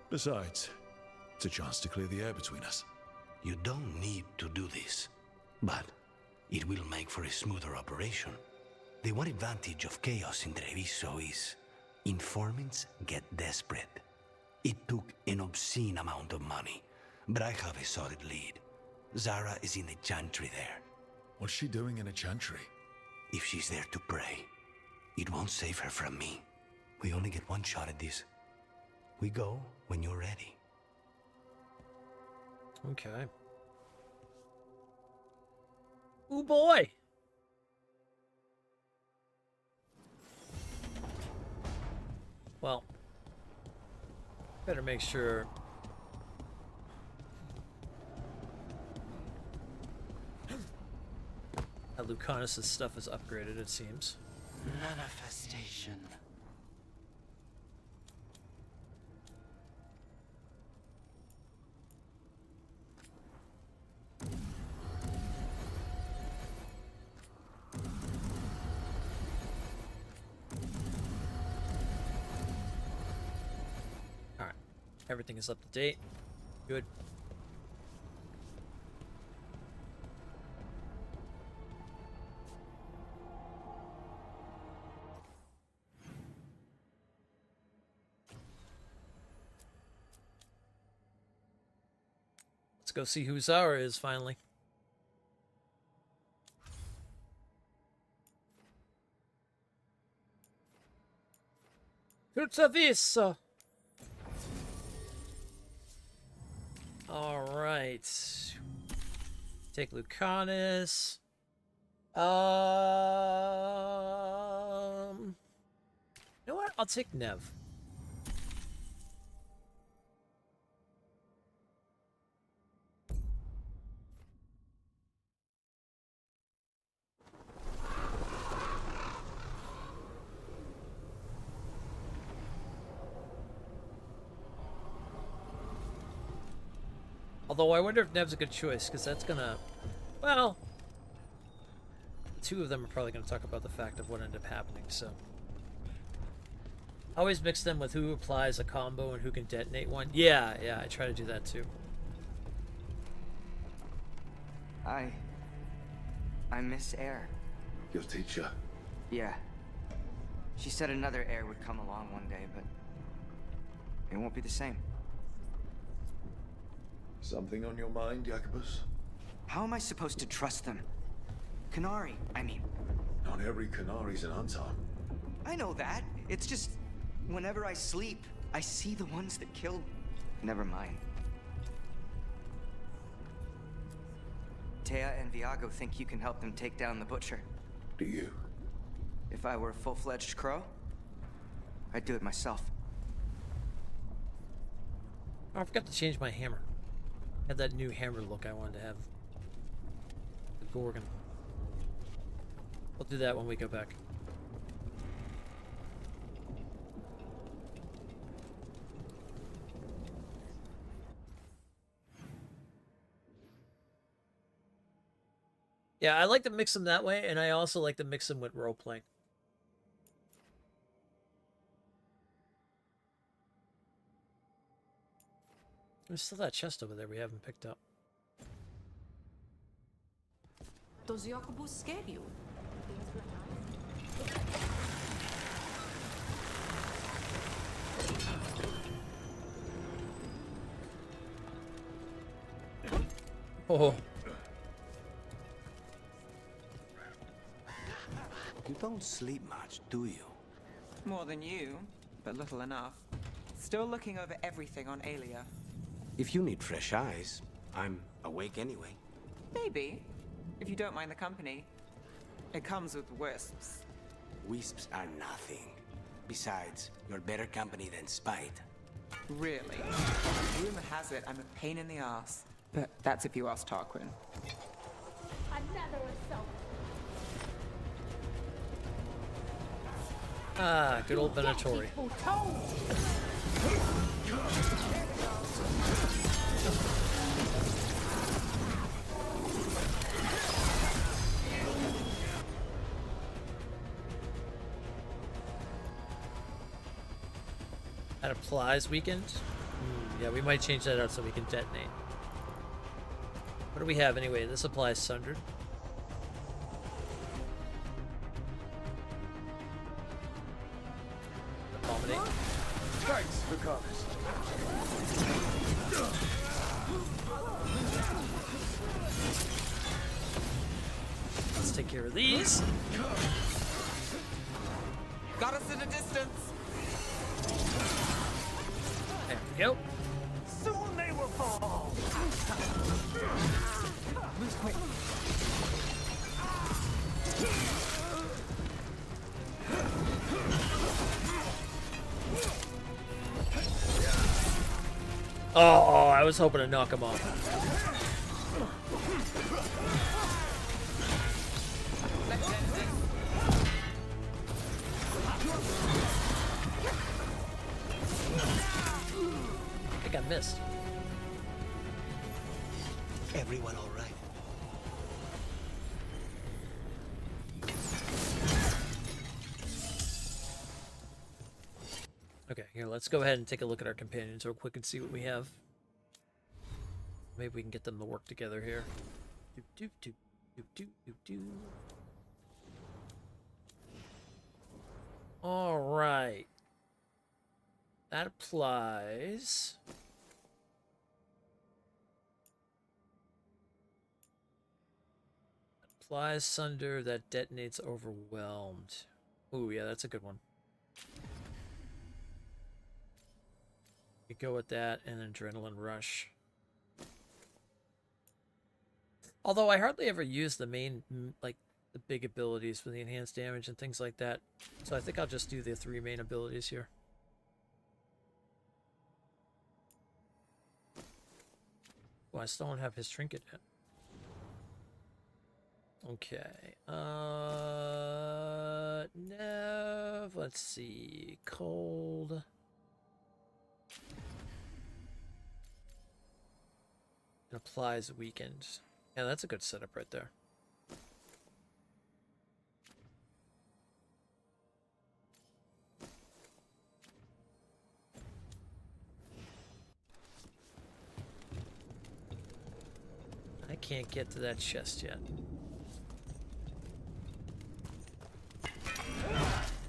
Besides, it's a chance to clear the air between us. You don't need to do this, but it will make for a smoother operation. The one advantage of chaos in Treviso is informants get desperate. It took an obscene amount of money, but I have a solid lead. Zara is in the chantry there. What's she doing in a chantry? If she's there to pray, it won't save her from me. We only get one shot at this. We go when you're ready. Okay. Ooh boy! Well, better make sure that Lucanus' stuff is upgraded, it seems. Manifestation. Alright. Everything is up to date. Good. Let's go see who Zara is finally. Kurtavisa. All right. Take Lucanus. You know what? I'll take Nev. Although I wonder if Nev's a good choice, because that's gonna, well, the two of them are probably gonna talk about the fact of what ended up happening, so. Always mix them with who applies a combo and who can detonate one. Yeah, I try to do that too. I miss Air. Your teacher? Yeah. She said another Air would come along one day, but it won't be the same. Something on your mind, Jacobus? How am I supposed to trust them? Canary, I mean. Not every Canari's an hunter. I know that. It's just, whenever I sleep, I see the ones that killed. Never mind. Tea and Viago think you can help them take down the Butcher. Do you? If I were a full-fledged crow, I'd do it myself. Oh, I forgot to change my hammer. Had that new hammer look I wanted to have. The Gorgon. We'll do that when we go back. Yeah, I like to mix them that way, and I also like to mix them with role-playing. There's still that chest over there we haven't picked up. Does Jacobus scare you? Oh. You don't sleep much, do you? More than you, but little enough. Still looking over everything on Aelia. If you need fresh eyes, I'm awake anyway. Maybe, if you don't mind the company. It comes with wisps. Wisps are nothing. Besides, you're better company than Spite. Really? Rumor has it I'm a pain in the ass. But that's if you ask Tarquin. Another assault. Ah, good old Venatori. That applies weakened? Yeah, we might change that out so we can detonate. What do we have anyway? This applies sundered. Abominate. Thanks for coming. Let's take care of these. Got us at a distance. There we go. Soon they will fall. Move quick. Oh, I was hoping to knock him off. I think I missed. Everyone all right? Okay, here, let's go ahead and take a look at our companions real quick and see what we have. Maybe we can get them to work together here. Doop, doop, doop, doop, doop, doop, doop. All right. That applies. Flies sunder that detonates overwhelmed. Ooh, yeah, that's a good one. You go with that and adrenaline rush. Although I hardly ever use the main, like, the big abilities for the enhanced damage and things like that. So I think I'll just do the 3 main abilities here. Well, I still don't have his trinket yet. Okay. Nev, let's see. Cold. And applies weakened. Yeah, that's a good setup right there. I can't get to that chest yet.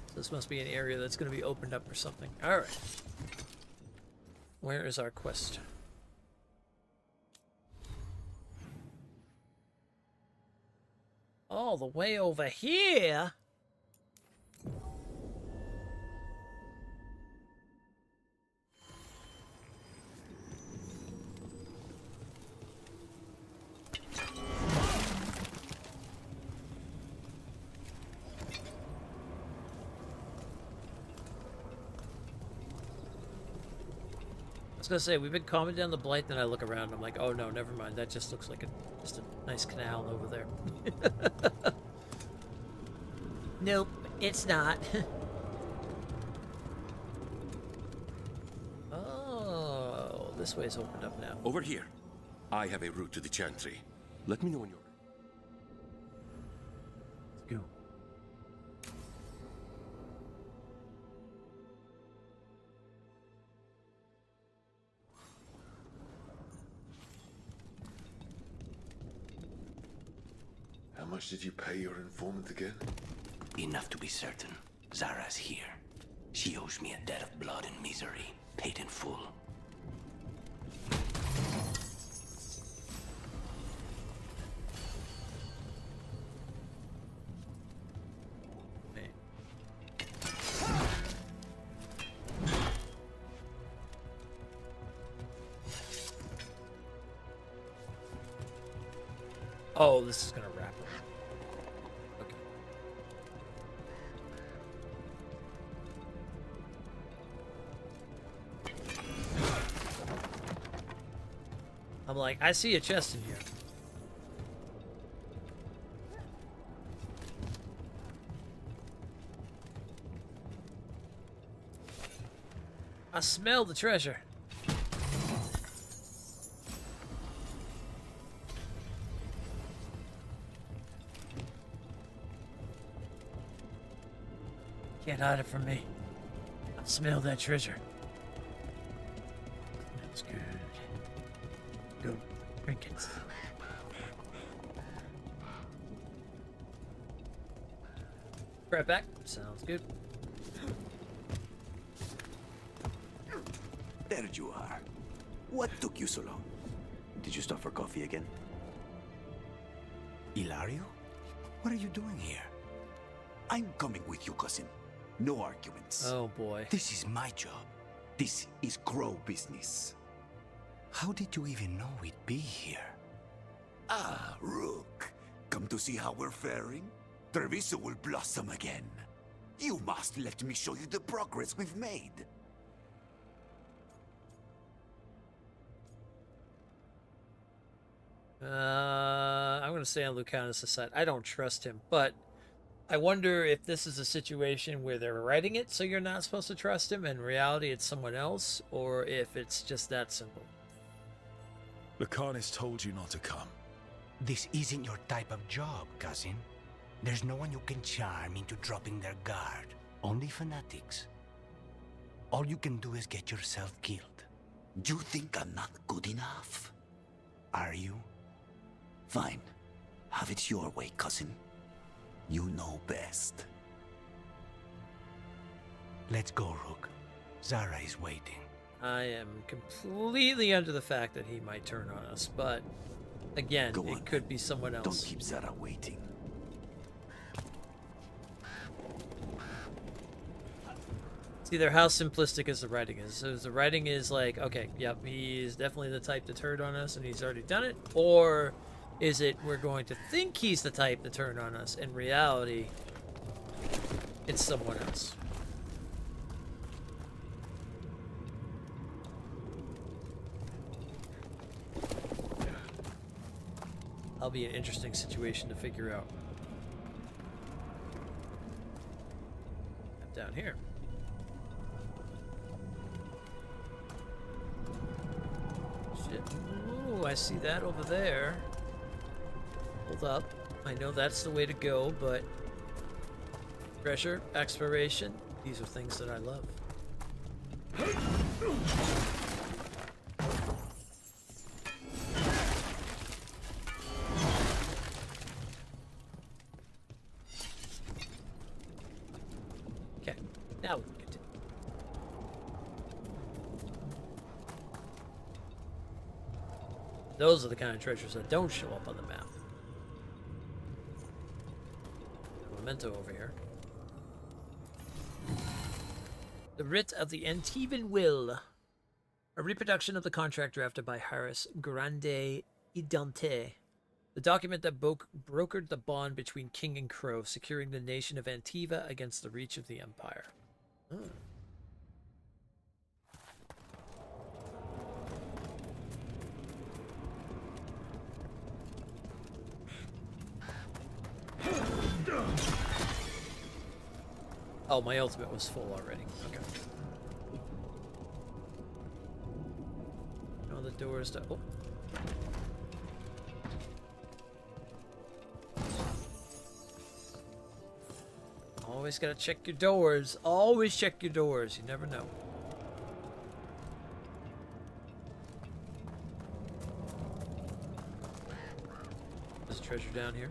So this must be an area that's going to be opened up or something. Alright. Where is our quest? All the way over here? I was gonna say, we've been calming down the blight, then I look around, I'm like, oh no, never mind, that just looks like just a nice canal over there. Nope, it's not. Oh, this way's opened up now. Over here. I have a route to the Chantry. Let me know when you're ready. Let's go. How much did you pay your informant again? Enough to be certain. Zara's here. She owes me a debt of blood and misery, paid in full. Oh, this is gonna wrap it. Okay. I'm like, I see a chest in here. I smell the treasure. Can't hide it from me. I smell that treasure. Smells good. Go, trinkets. Right back. Sounds good. There you are. What took you so long? Did you stop for coffee again? Ilario? What are you doing here? I'm coming with you, cousin. No arguments. Oh boy. This is my job. This is Crow business. How did you even know we'd be here? Ah, Rook. Come to see how we're faring? Treviso will blossom again. You must let me show you the progress we've made. I'm gonna stay on Lucanus' side. I don't trust him, but I wonder if this is a situation where they're writing it so you're not supposed to trust him, and in reality it's someone else, or if it's just that simple. Lucanus told you not to come. This isn't your type of job, cousin. There's no one you can charm into dropping their guard. Only fanatics. All you can do is get yourself killed. You think I'm not good enough? Are you? Fine. Have it your way, cousin. You know best. Let's go, Rook. Zara is waiting. I am completely under the fact that he might turn on us, but again, it could be someone else. Don't keep Zara waiting. It's either how simplistic as the writing is. So the writing is like, okay, yep, he's definitely the type to turn on us and he's already done it, or is it we're going to think he's the type to turn on us, in reality it's someone else. That'll be an interesting situation to figure out. Down here. Shit. Ooh, I see that over there. Hold up. I know that's the way to go, but treasure, exploration, these are things that I love. Okay, now we can continue. Those are the kind of treasures that don't show up on the map. Memento over here. The Writ of the Antivan Will. A reproduction of the contract drafted by Harris Grande Idante. The document that brokered the bond between King and Crow, securing the nation of Antiva against the reach of the Empire. Oh. Oh, my ultimate was full already. Okay. All the doors to... Oh. Always gotta check your doors. Always check your doors. You never know. There's a treasure down here.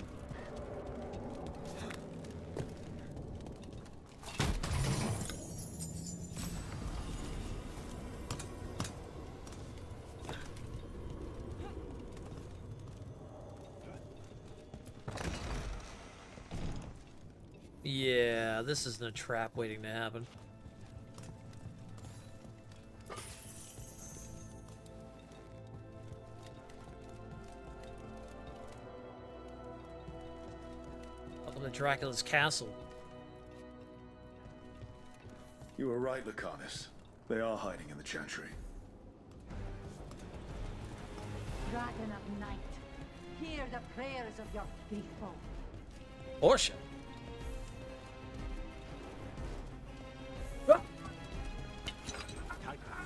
Yeah, this isn't a trap waiting to happen. Welcome to Dracula's castle. You were right, Lucanus. They are hiding in the Chantry. Dragon of Night, hear the prayers of your faithful. Portia.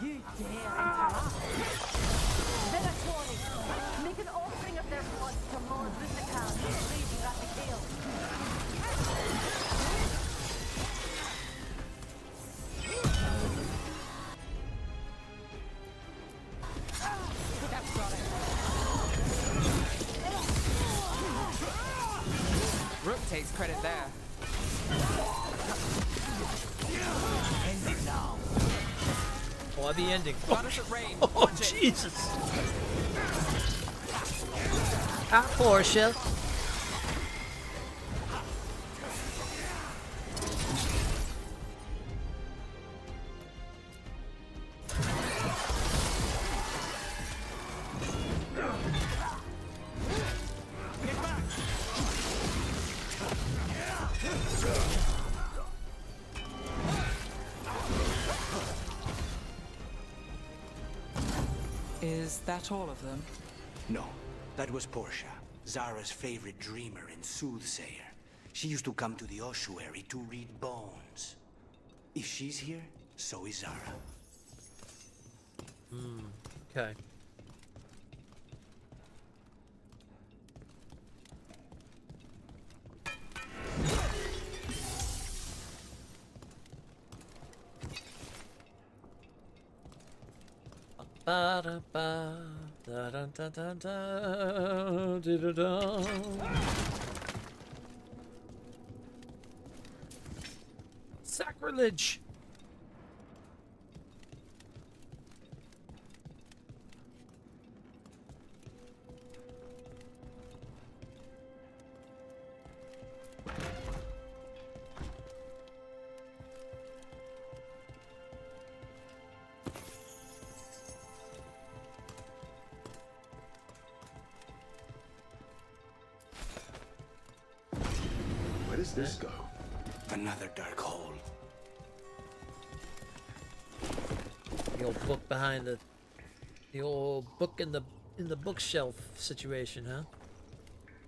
You dare interact. Venatori, make an offering of their blood to Lord Rusical, Lady Raphael. Rook takes credit there. End it now. Oh, I'll be ending. Oh, Jesus. Ah, Portia. Is that all of them? No, that was Portia, Zara's favorite dreamer and soothsayer. She used to come to the ossuary to read bones. If she's here, so is Zara. Okay. Ba da ba da da da da da da da. Sacrilege. this go? Another dark hole. The old book behind the old book in the bookshelf situation, huh?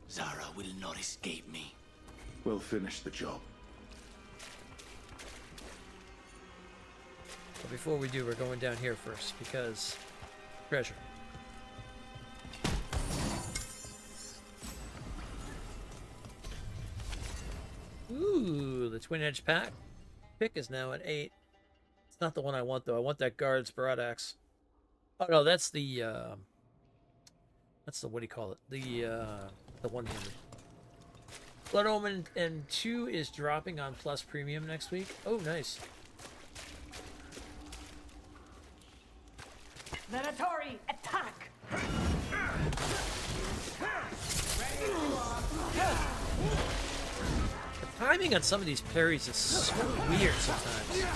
Zara will not escape me. We'll finish the job. But before we do, we're going down here first because treasure. Ooh, the twin edge pack pick is now at 8. It's not the one I want though. I want that guard's broadaxe. Oh no, that's the what do you call it? The one-handed. Blood Omen and 2 is dropping on Plus Premium next week. Oh, nice. Venatori, attack! The timing on some of these parries is so weird sometimes.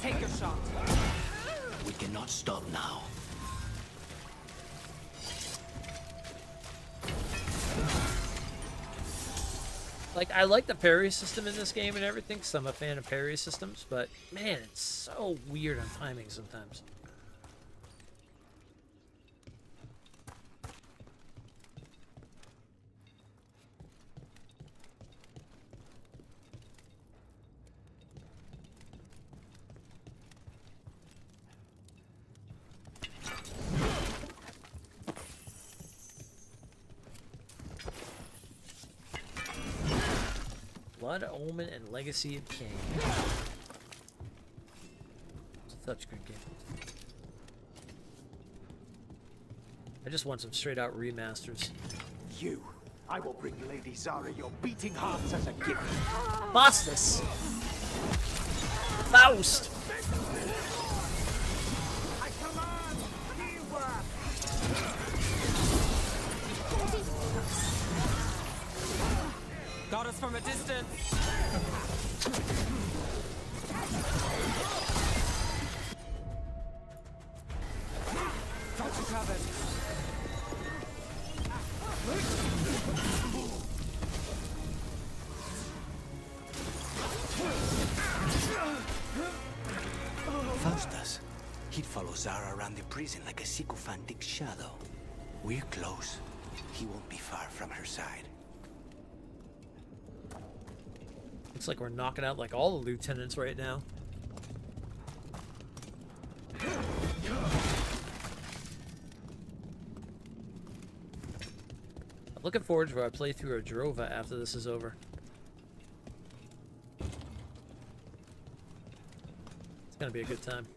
Take your shot. We cannot stop now. Like, I like the parry system in this game and everything, because I'm a fan of parry systems, but man, it's so weird on timing sometimes. Blood Omen and Legacy of Kain. Such good game. I just want some straight out remasters. You, I will bring Lady Zara your beating hearts as a gift. Bastus! Faust! I command teamwork! Got us from a distance. Got you covered. Faustus. He'd follow Zara around the prison like a sycophantic shadow. We're close. He won't be far from her side. Looks like we're knocking out like all the lieutenants right now. I'm looking forward to our playthrough of Drova after this is over. It's gonna be a good time.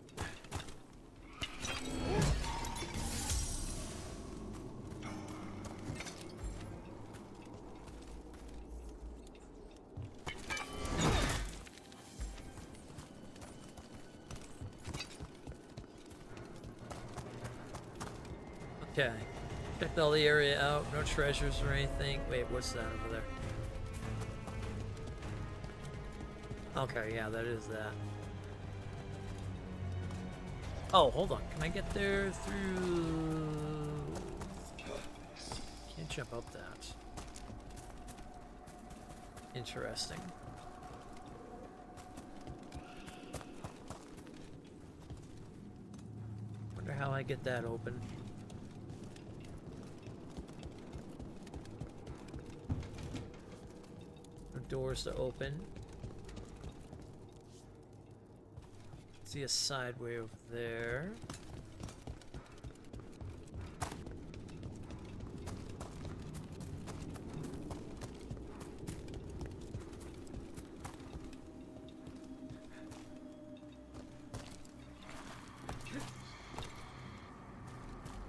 Okay. Checked all the area out. No treasures or anything. Wait, what's that over there? Okay, yeah, that is that. Oh, hold on. Can I get there through... Can't jump up that. Interesting. Wonder how I get that open. No doors to open. See a sideway over there.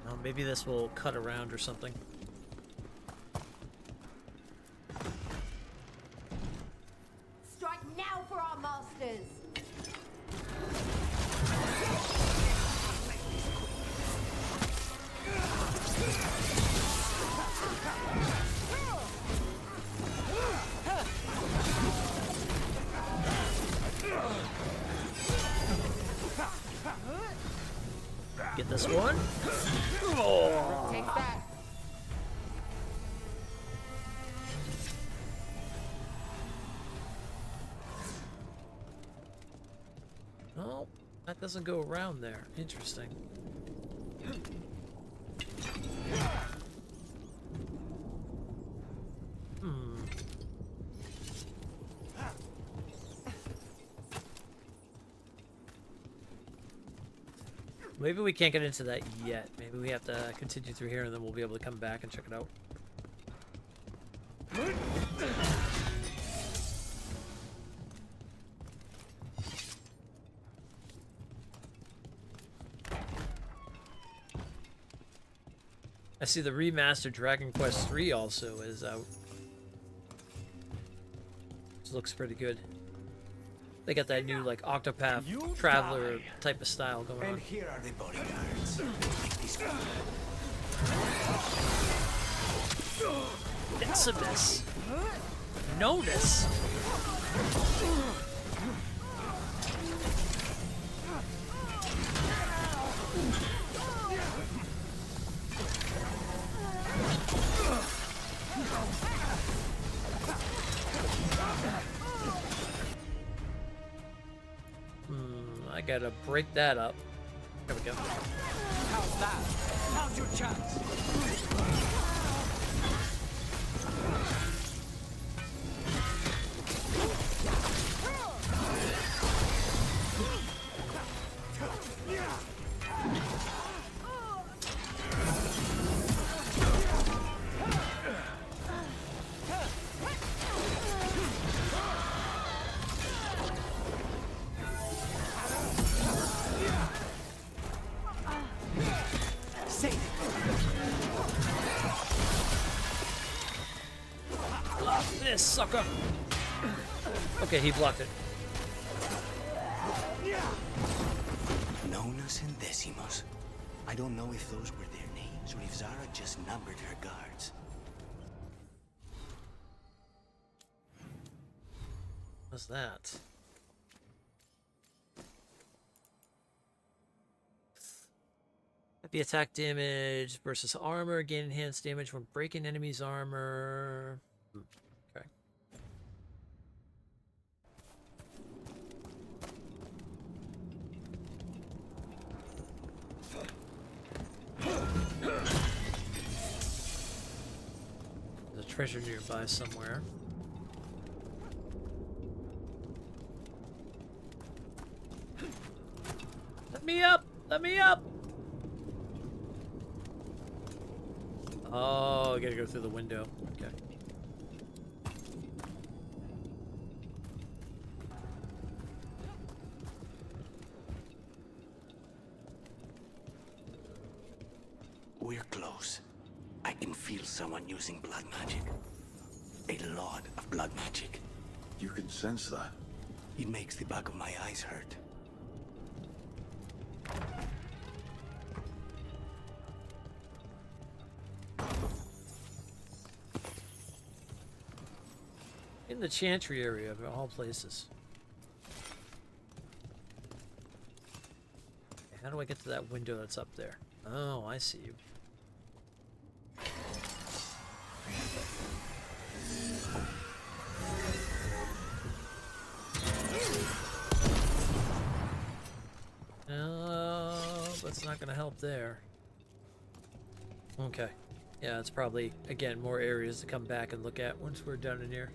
Oh, maybe this will cut around or something. Strike now for our masters! Get this one. Oh. Take that. Oh, that doesn't go around there. Interesting. Maybe we can't get into that yet. Maybe we have to continue through here and then we'll be able to come back and check it out. I see the remastered Dragon Quest III also is out. This looks pretty good. They got that new like Octopath Traveler type of style going on. And here are the bodyguards. Decimus. Notice. I gotta break that up. There we go. How's that? Now's your chance. This sucker. Okay, he blocked it. Nonus and Decimos. I don't know if those were their names or if Zara just numbered her guards. What's that? Heavy attack damage versus armor. Gain enhanced damage when breaking enemies' armor. Okay. There's a treasure nearby somewhere. Let me up! Let me up! Oh, I gotta go through the window. Okay. We're close. I can feel someone using blood magic. A lot of blood magic. You can sense that. It makes the back of my eyes hurt. In the Chantry area of all places. Okay, how do I get to that window that's up there? Oh, I see you. No, but it's not gonna help there. Okay. Yeah, it's probably, again, more areas to come back and look at once we're done in here.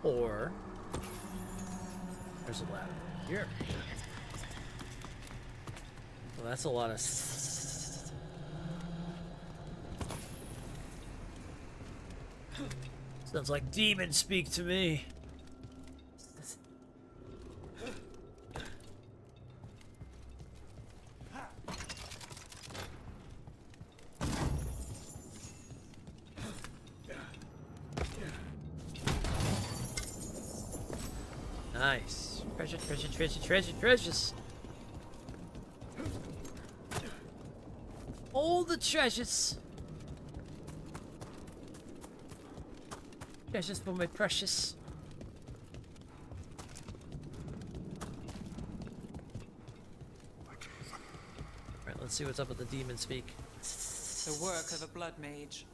Or there's a ladder here. Well, that's a lot of. Sounds like demons speak to me. Nice. Treasure, treasure, treasure, treasure, treasures. All the treasures. Treasures for my precious. see what's up with the demon speak. The work of a blood mage.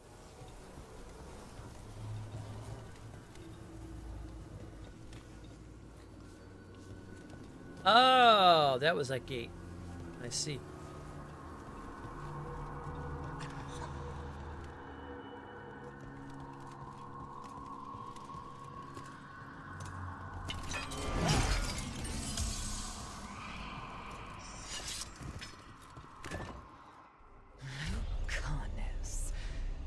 Oh, that was that gate. I see.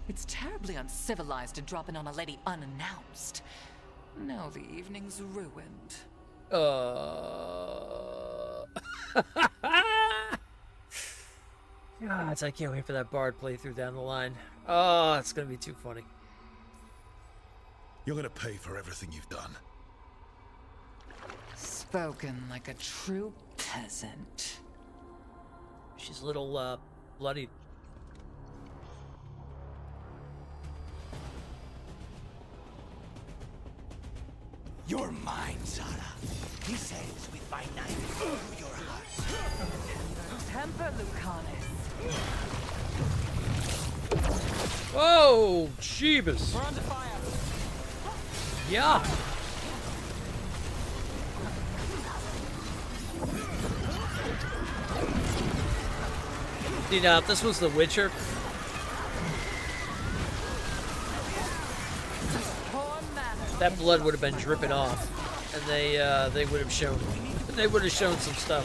It's terribly uncivilized to drop in on a lady unannounced. Now the evening's ruined. God, I can't wait for that Bard playthrough down the line. Oh, it's gonna be too funny. You're gonna pay for everything you've done. Spoken like a true peasant. She's a little, bloodied. You're mine, Zara. This ends with my knife through your heart. Temper, Lucanus. Whoa, Jeebus. We're under fire. Yeah. See, now, if this was The Witcher, that blood would have been dripping off, and they would have shown some stuff.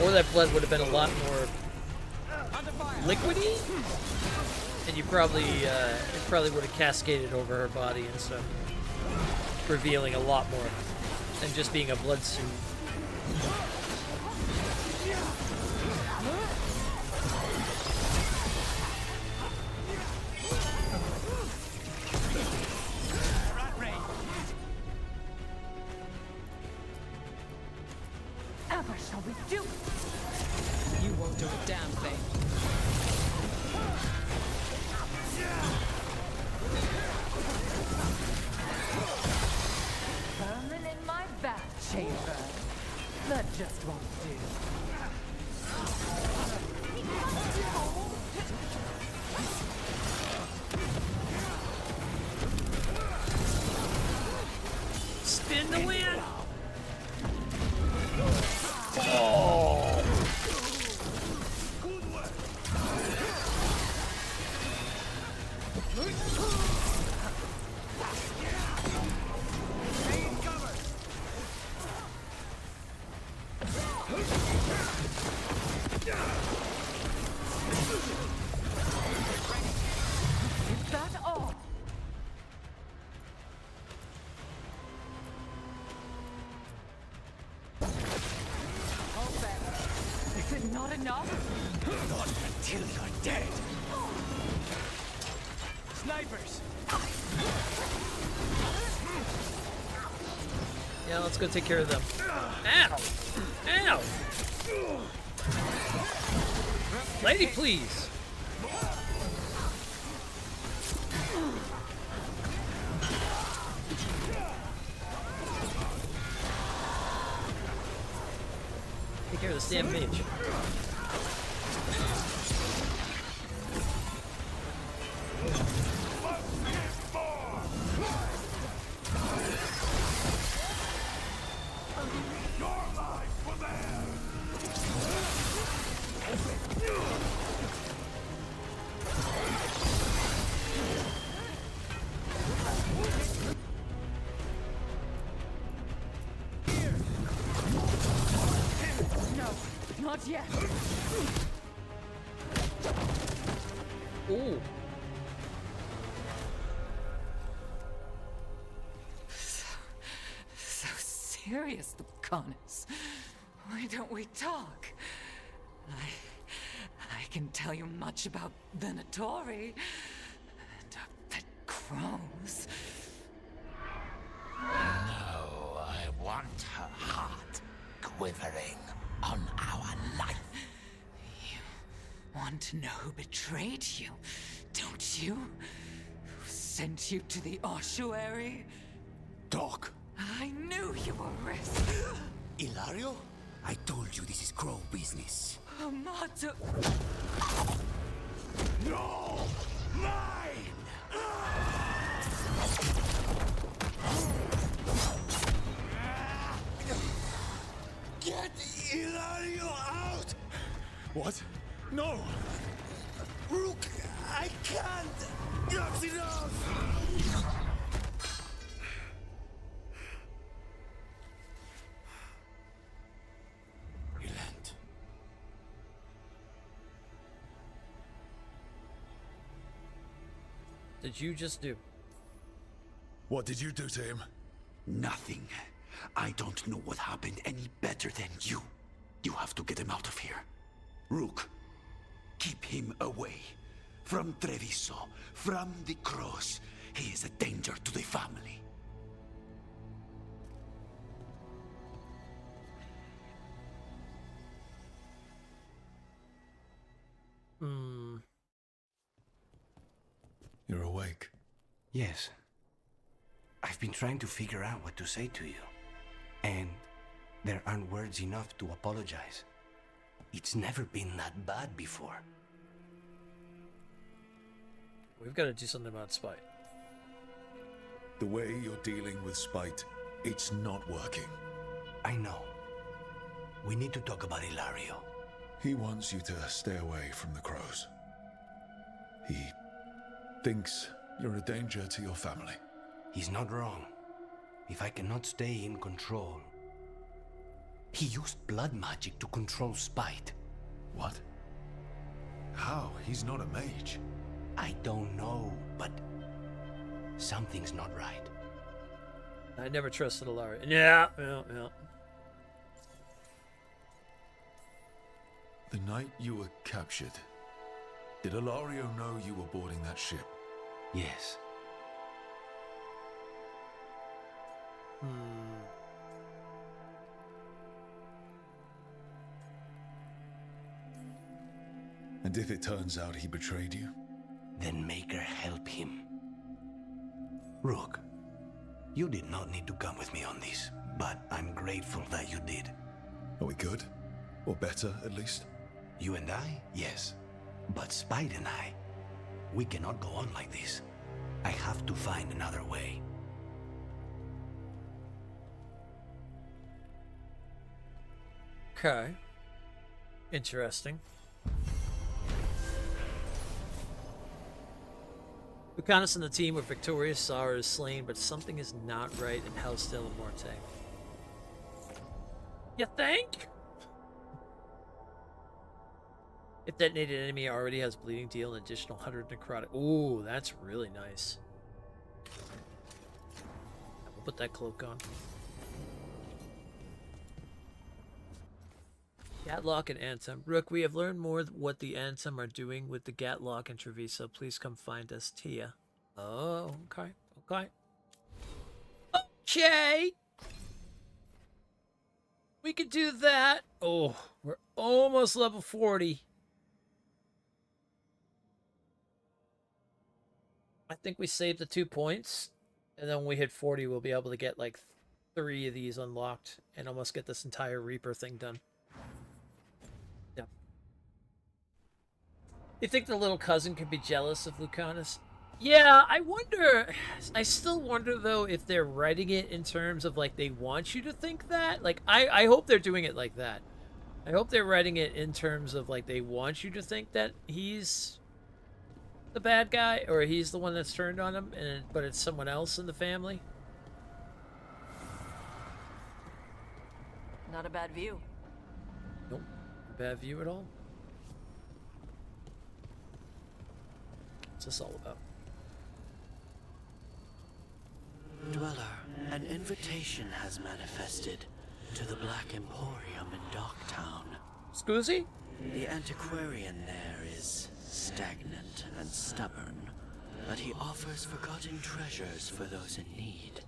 Or that blood would have been a lot more liquidy, and you probably it would have cascaded over her body and stuff, revealing a lot more than just being a blood suit. Ever shall we do it? You won't do a damn thing. Vermin in my bat chamber. That just won't do. Spin the wheel. Oh. Is that all? Is it not enough? Not until you're dead. Snipers! Yeah, let's go take care of them. Ow! Ow! Lady, please! Take care of this damn mage. Not yet. Ooh. So serious, Lucanus. Why don't we talk? I can tell you much about Venatori and our pet crows. No, want her heart quivering on our life. Want to know who betrayed you, don't you? Who sent you to the ossuary? Doc. I knew you were risk. Ilario? I told you this is Crow business. Amato. No! Mine! Get Ilario out! What? No! Rook, I can't! That's enough! Relent. Did you just do? What did you do to him? Nothing. I don't know what happened any better than you. You have to get him out of here. Rook, keep him away. From Treviso, from the cross. He is a danger to the family. You're awake. Yes. I've been trying to figure out what to say to you. And there aren't words enough to apologize. It's never been that bad before. We've got to do something about spite. The way you're dealing with spite, it's not working. I know. We need to talk about Ilario. He wants you to stay away from the crows. He thinks you're a danger to your family. He's not wrong. If I cannot stay in control... He used blood magic to control spite. What? How? He's not a mage. I don't know, but something's not right. I never trusted Ilario. Yeah. The night you were captured, did Ilario know you were boarding that ship? Yes. And if it turns out he betrayed you? Then make her help him. Rook, you did not need to come with me on this, but I'm grateful that you did. Are we good? Or better, at least? You and I? Yes. But Spite and I, we cannot go on like this. I have to find another way. Okay. Interesting. Lucanus and the team were victorious, Sara is slain, but something is not right in House de la Morte. You think? If detonated enemy already has bleeding, deal an additional 100 necrotic. Ooh, that's really nice. We'll put that cloak on. Gatlock and Ansem. Rook, we have learned more what the Ansem are doing with the Gatlock and Treviso. Please come find us, Tia. Oh, okay. Okay. Okay! We could do that. Oh, we're almost level 40. I think we saved the 2 points. And then when we hit 40, we'll be able to get like 3 of these unlocked and almost get this entire Reaper thing done. Yeah. You think the little cousin could be jealous of Lucanus? Yeah, I wonder. I still wonder, though, if they're writing it in terms of, like, they want you to think that. Like, I hope they're doing it like that. I hope they're writing it in terms of, like, they want you to think that he's the bad guy, or he's the one that's turned on him, but it's someone else in the family. Not a bad view. Nope. Bad view at all. What's this all about? Dweller, an invitation has manifested to the Black Emporium in Docktown. Scusi? The antiquarian there is stagnant and stubborn, but he offers forgotten treasures for those in need.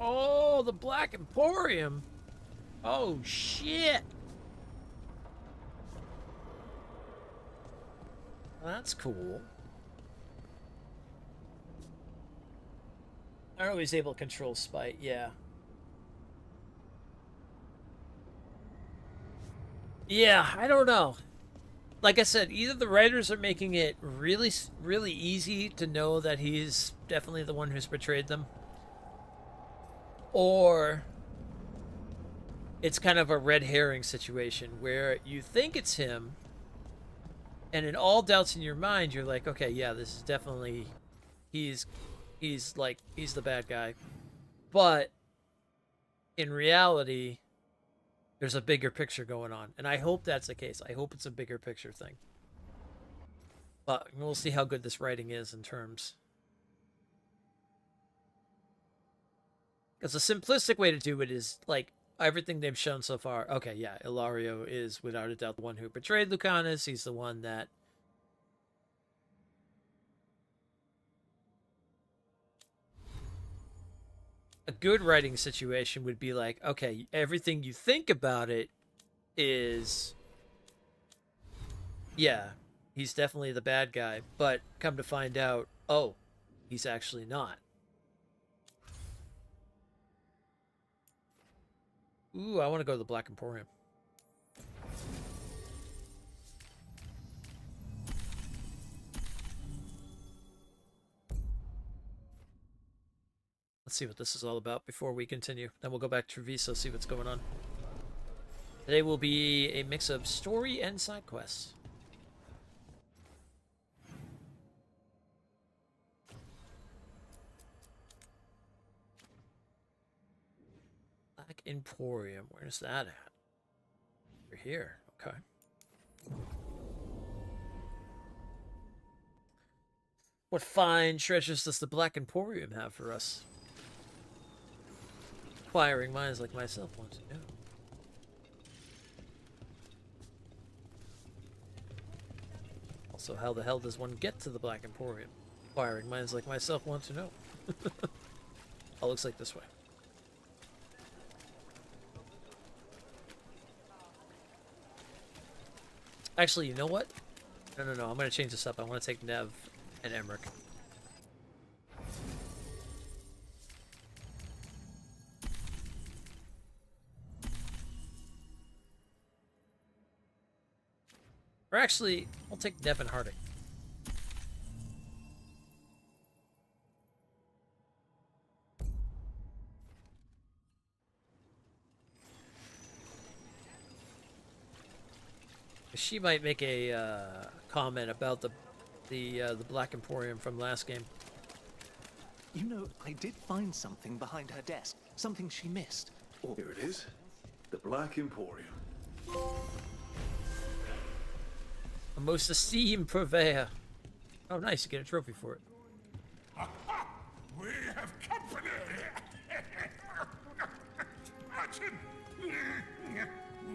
Oh, the Black Emporium. Oh, shit. That's cool. I don't know if he's able to control Spite, yeah. Yeah, I don't know. Like I said, either the writers are making it really, really easy to know that he's definitely the one who's betrayed them, or it's kind of a red herring situation where you think it's him, and in all doubts in your mind, you're like, okay, yeah, this is definitely, he's the bad guy. But in reality, there's a bigger picture going on. And I hope that's the case. I hope it's a bigger picture thing. But we'll see how good this writing is in terms. Because the simplistic way to do it is, like, everything they've shown so far. Okay, yeah, Ilario is without a doubt the one who betrayed Lucanus. He's the one that... A good writing situation would be like, okay, everything you think about it is... Yeah, he's definitely the bad guy, but come to find out, oh, he's actually not. Ooh, I want to go to the Black Emporium. Let's see what this is all about before we continue. Then we'll go back to Treviso, see what's going on. Today will be a mix of story and side quests. Black Emporium, where's that at? We're here, okay. What fine treasures does the Black Emporium have for us? Inquiring minds like myself want to know. Also, how the hell does one get to the Black Emporium? Inquiring minds like myself want to know. Oh, looks like this way. Actually, you know what? No, I'm going to change this up. I want to take Nev and Emmerich. Or actually, I'll take Nev and Harding. She might make a comment about the Black Emporium from last game. You know, I did find something behind her desk. Something she missed. Here it is. The Black Emporium. A most esteemed purveyor. Oh, nice. You get a trophy for it. We have company! Urchin!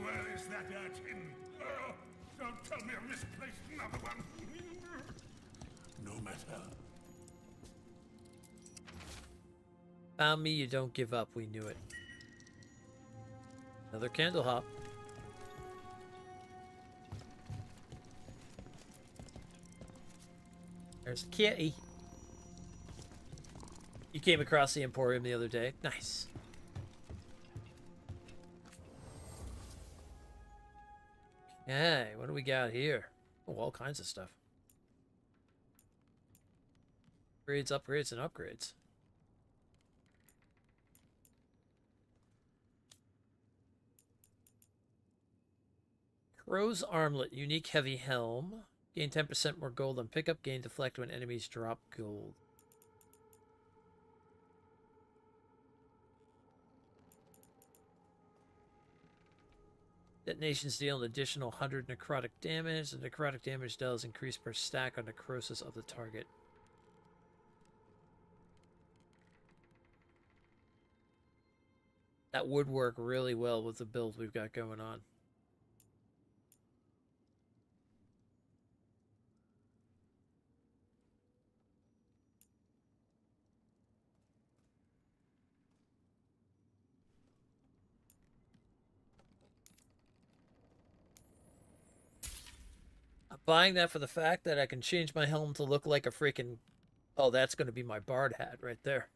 Where is that urchin? Oh, don't tell me I misplaced another one. No matter. Found me, you don't give up. We knew it. Another candle hop. There's Kitty. You came across the Emporium the other day. Nice. Okay, what do we got here? Oh, all kinds of stuff. Upgrades, upgrades, and upgrades. Crow's Armlet, unique heavy helm. Gain 10% more gold on pickup. Gain deflect when enemies drop gold. Detonations deal an additional 100 necrotic damage. The necrotic damage does increase per stack on necrosis of the target. That would work really well with the build we've got going on. buying that for the fact that I can change my helm to look like a freaking... Oh, that's going to be my bard hat right there.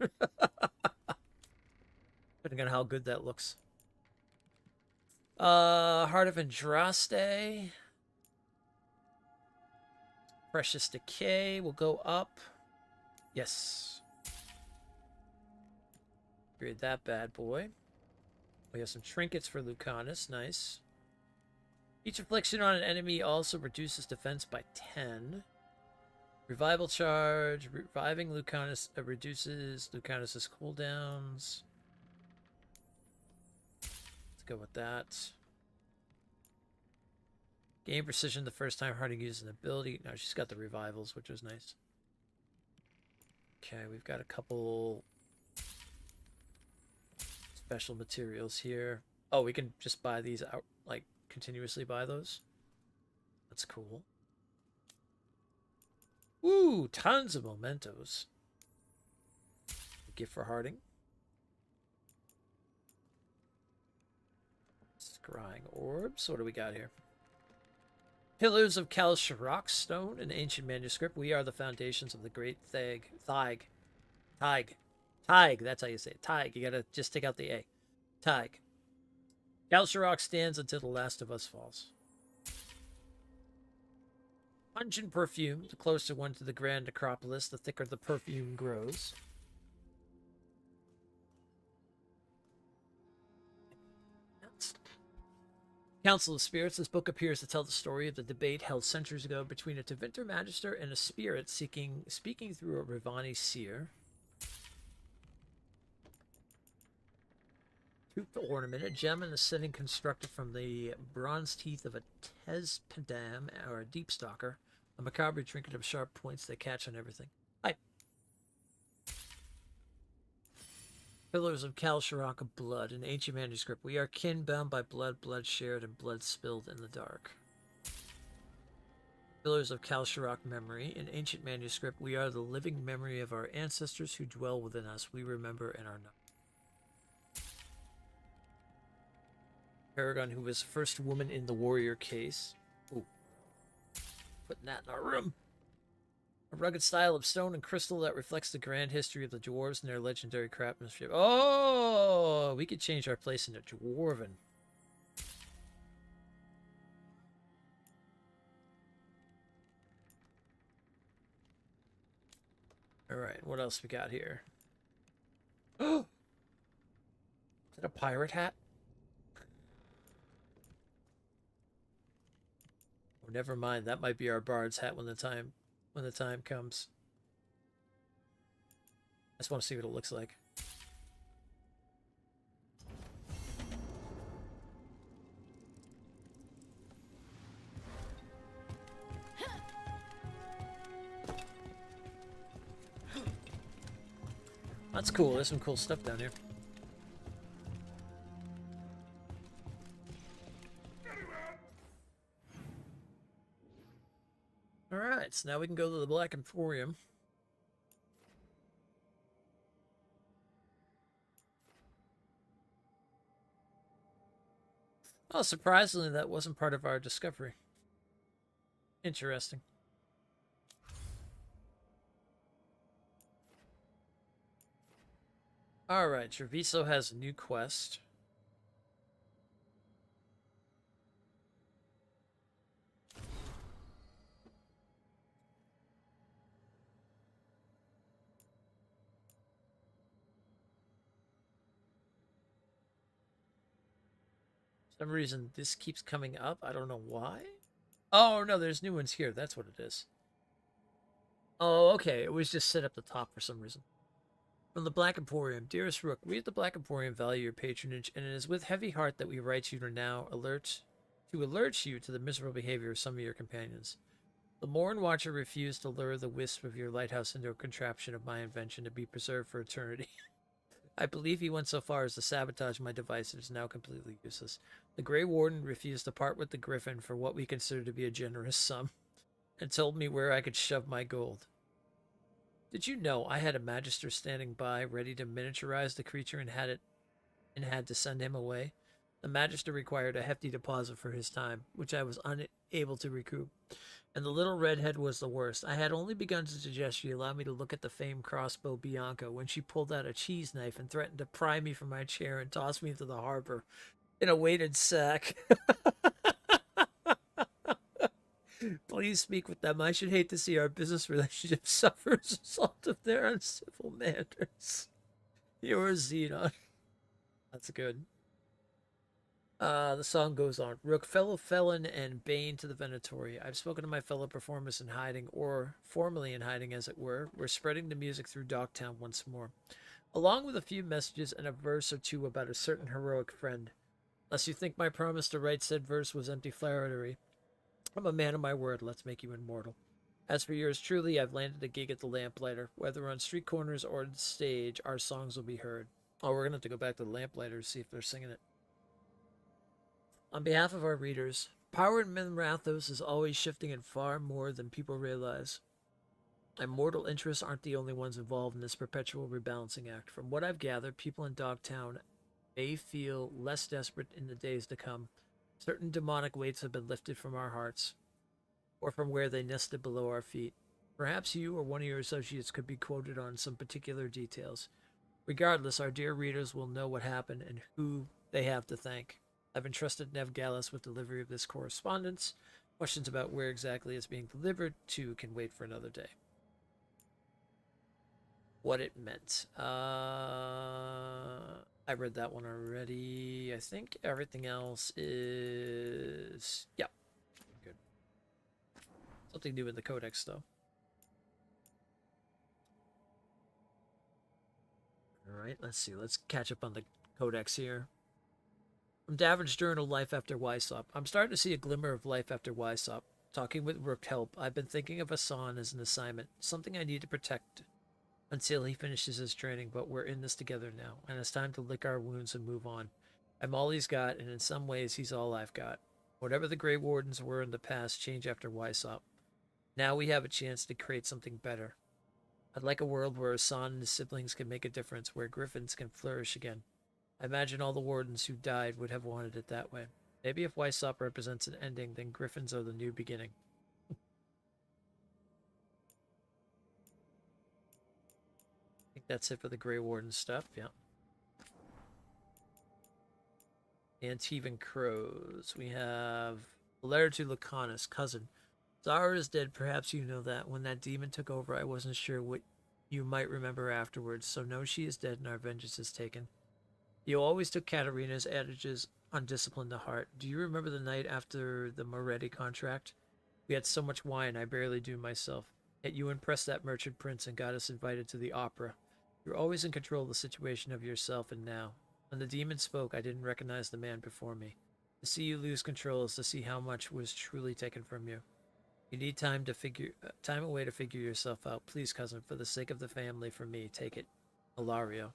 Depending on how good that looks. Heart of Andraste. Precious Decay will go up. Yes. Upgrade that bad boy. We have some trinkets for Lucanus. Nice. Each affliction on an enemy also reduces defense by 10. Revival charge. Reviving Lucanus reduces Lucanus's cooldowns. Let's go with that. Gain precision the first time Harding uses an ability. No, she's got the revivals, which was nice. Okay, we've got a couple special materials here. Oh, we can just buy these out, like continuously buy those. That's cool. Woo, tons of mementos. A gift for Harding. Scrying orbs. What do we got here? Pillars of Kal Sharok stone, an ancient manuscript. We are the foundations of the great Thaig. That's how you say it. Thaig. You gotta just take out the A. Thaig. Kal Sharok stands until the last of us falls. Pungent perfume. The closer one to the grand necropolis, the thicker the perfume grows. Council of Spirits. This book appears to tell the story of the debate held centuries ago between a Tevinter Magister and a spirit speaking through a Rivani seer. Tooth ornament, a gem in the setting constructed from the bronze teeth of a Tezpidam, or a deep stalker, a macabre trinket of sharp points that catch on everything. Hi. Pillars of Kal Sharok of blood, an ancient manuscript. We are kin bound by blood, blood shared, and blood spilled in the dark. Pillars of Kal Sharok memory, an ancient manuscript. We are the living memory of our ancestors who dwell within us. We remember and are not. Paragon, who was first woman in the warrior case. Ooh. Putting that in our room. A rugged style of stone and crystal that reflects the grand history of the dwarves and their legendary craftsmanship. Oh, we could change our place into Dwarven. Alright, what else we got here? Oh! Is that a pirate hat? Oh, never mind. That might be our bard's hat when the time comes. I just want to see what it looks like. That's cool. There's some cool stuff down here. Alright, so now we can go to the Black Emporium. Oh, surprisingly, that wasn't part of our discovery. Interesting. Alright, Treviso has a new quest. For some reason, this keeps coming up. I don't know why. Oh, no, there's new ones here. That's what it is. Oh, okay. It was just set up the top for some reason. From the Black Emporium. Dearest Rook, we at the Black Emporium value your patronage, and it is with heavy heart that we write you to now alert you to the miserable behavior of some of your companions. The Mourn Watcher refused to lure the wisp of your lighthouse into a contraption of my invention to be preserved for eternity. I believe he went so far as to sabotage my device that is now completely useless. The Grey Warden refused to part with the Griffin for what we consider to be a generous sum, and told me where I could shove my gold. Did you know I had a Magister standing by, ready to miniaturize the creature and had to send him away? The Magister required a hefty deposit for his time, which I was able to recoup. And the little redhead was the worst. I had only begun to suggest she allow me to look at the famed crossbow Bianca when she pulled out a cheese knife and threatened to pry me from my chair and toss me into the harbor in a weighted sack. Please speak with them. I should hate to see our business relationship suffer as a result of their uncivil manners. Yours, Xenon. That's good. The song goes on. Rook, fellow felon and bane to the Venatori. I've spoken to my fellow performers in hiding, or formerly in hiding as it were. We're spreading the music through Dogtown once more, along with a few messages and a verse or two about a certain heroic friend. Unless you think my promise to write said verse was empty flattery, I'm a man of my word. Let's make you immortal. As for yours truly, I've landed a gig at the Lamplighter. Whether on street corners or on stage, our songs will be heard. Oh, we're going to have to go back to the Lamplighter to see if they're singing it. On behalf of our readers, power in Minrathos is always shifting in far more than people realize. And mortal interests aren't the only ones involved in this perpetual rebalancing act. From what I've gathered, people in Dogtown may feel less desperate in the days to come. Certain demonic weights have been lifted from our hearts, or from where they nested below our feet. Perhaps you or one of your associates could be quoted on some particular details. Regardless, our dear readers will know what happened and who they have to thank. I've entrusted Nev Gallus with delivery of this correspondence. Questions about where exactly it's being delivered to can wait for another day. What it meant. I read that one already. I think everything else is... Yep. Good. Something new in the codex, though. Alright, let's see. Let's catch up on the codex here. From Davern's journal, Life After Wysop. I'm starting to see a glimmer of life after Wysop. Talking with Rook help, I've been thinking of Hassan as an assignment, something I need to protect until he finishes his training, but we're in this together now, and it's time to lick our wounds and move on. I'm all he's got, and in some ways, he's all I've got. Whatever the Grey Wardens were in the past, change after Wysop. Now we have a chance to create something better. I'd like a world where Hassan and his siblings can make a difference, where Griffins can flourish again. I imagine all the Wardens who died would have wanted it that way. Maybe if Wysop represents an ending, then Griffins are the new beginning. I think that's it for the Grey Warden stuff, yeah. Antivan Crows. We have a letter to Lucanus, cousin. Zara is dead, perhaps you know that. When that demon took over, I wasn't sure what you might remember afterwards, so know she is dead and our vengeance is taken. You always took Katarina's adages on discipline to heart. Do you remember the night after the Moretti contract? We had so much wine, I barely do myself. Yet you impressed that merchant prince and got us invited to the opera. You're always in control of the situation of yourself and now. When the demon spoke, I didn't recognize the man before me. To see you lose control is to see how much was truly taken from you. You need time away to figure yourself out. Please, cousin, for the sake of the family, for me, take it. Ilario.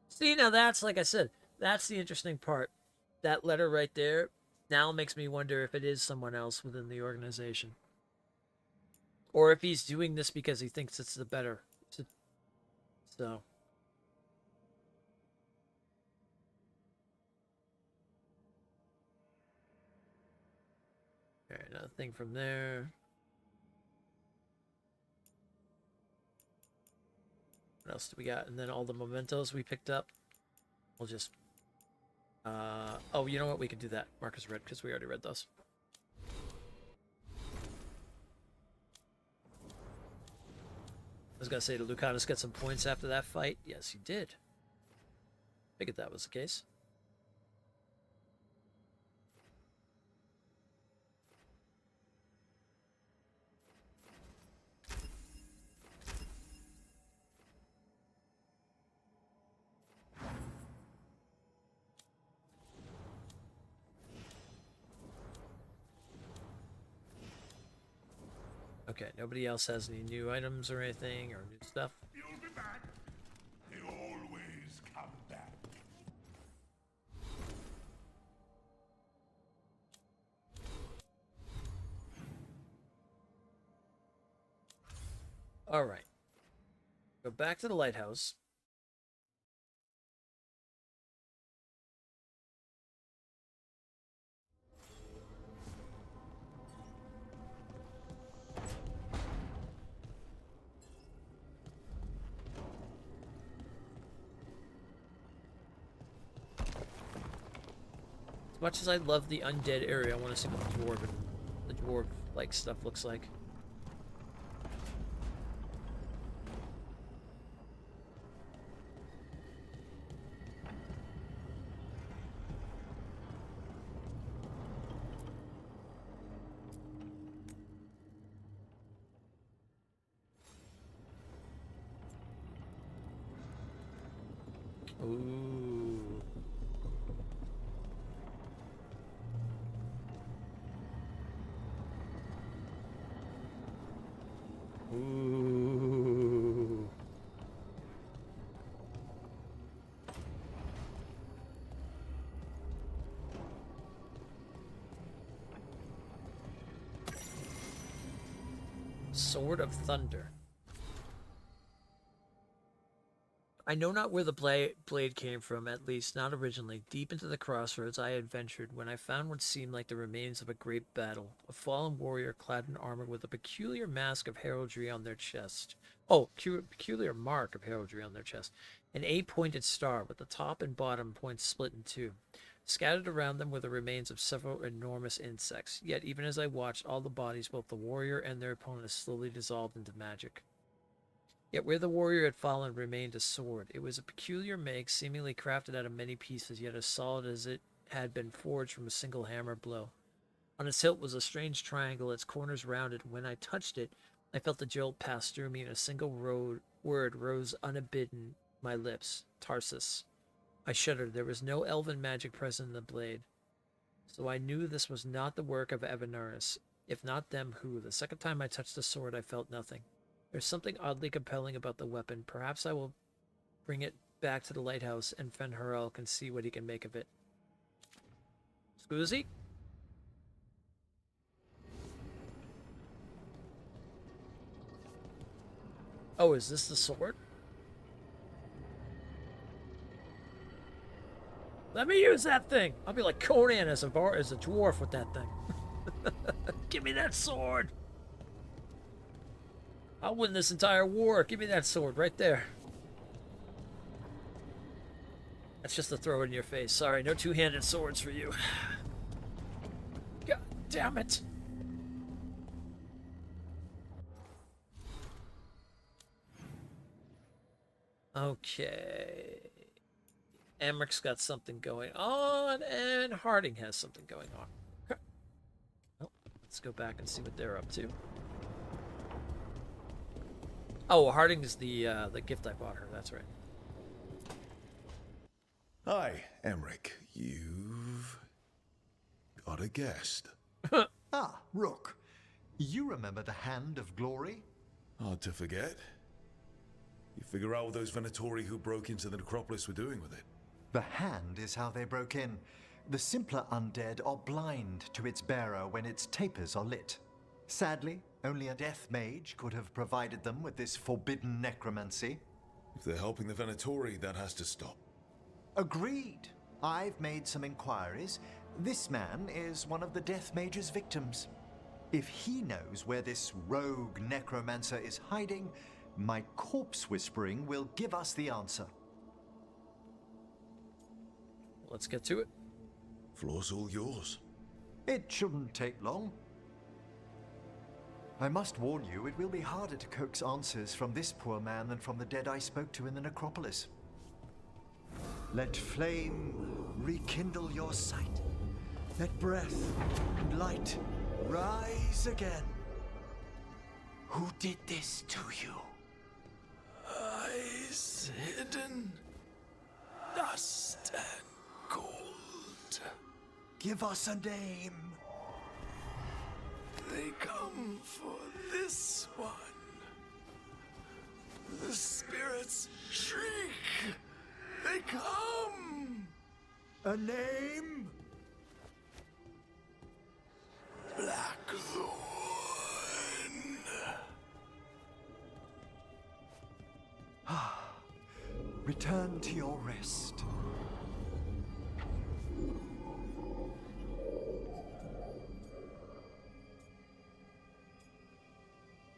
See, now that's, like I said, that's the interesting part. That letter right there now makes me wonder if it is someone else within the organization. Or if he's doing this because he thinks it's the better. So. Alright, another thing from there. What else do we got? And then all the mementos we picked up. We'll just... oh, you know what? We can do that. Marcus read, because we already read those. I was going to say, did Lucanus get some points after that fight? Yes, he did. Figured that was the case. Okay, nobody else has any new items or anything, or new stuff? You'll be back. They always come back. Alright. Go back to the lighthouse. As much as I love the undead area, I want to see what the dwarf-like stuff looks like. Ooh. Ooh. Sword of Thunder. I know not where the blade came from, at least not originally. Deep into the crossroads I had ventured when I found what seemed like the remains of a great battle. A fallen warrior clad in armor with a peculiar mask of heraldry on their chest. Oh, peculiar mark of heraldry on their chest. An 8-pointed star with the top and bottom points split in two. Scattered around them were the remains of several enormous insects. Yet even as I watched, all the bodies, both the warrior and their opponents, slowly dissolved into magic. Yet where the warrior had fallen remained a sword. It was a peculiar make, seemingly crafted out of many pieces, yet as solid as it had been forged from a single hammer blow. On its hilt was a strange triangle, its corners rounded, and when I touched it, I felt the jolt pass through me, and a single word rose unbidden my lips. Tarsus. I shuddered. There was no elven magic present in the blade. So I knew this was not the work of Evenaris. If not them, who? The second time I touched the sword, I felt nothing. There's something oddly compelling about the weapon. Perhaps I will bring it back to the lighthouse and Fen'Harel can see what he can make of it. Scusi? Oh, is this the sword? Let me use that thing. I'll be like Conan as a dwarf with that thing. Give me that sword. I'll win this entire war. Give me that sword right there. That's just to throw it in your face. Sorry, no two-handed swords for you. God damn it. Okay. Emmerich got something going on, and Harding has something going on. Okay. Well, let's go back and see what they're up to. Oh, Harding is the gift I bought her. That's right. Hi, Emmerich. You've got a guest. Ah, Rook. You remember the Hand of Glory? Hard to forget. You figure out what those Venatori who broke into the necropolis were doing with it? The Hand is how they broke in. The simpler undead are blind to its bearer when its tapers are lit. Sadly, only a death mage could have provided them with this forbidden necromancy. If they're helping the Venatori, that has to stop. Agreed. I've made some inquiries. This man is one of the death mage's victims. If he knows where this rogue necromancer is hiding, my corpse whispering will give us the answer. Let's get to it. Floor's all yours. It shouldn't take long. I must warn you, it will be harder to coax answers from this poor man than from the dead I spoke to in the necropolis. Let flame rekindle your sight. Let breath and light rise again. Who did this to you? Eyes hidden, dust and gold. Give us a name. They come for this one. The spirits shriek. They come. A name? Blackthorn. Return to your rest.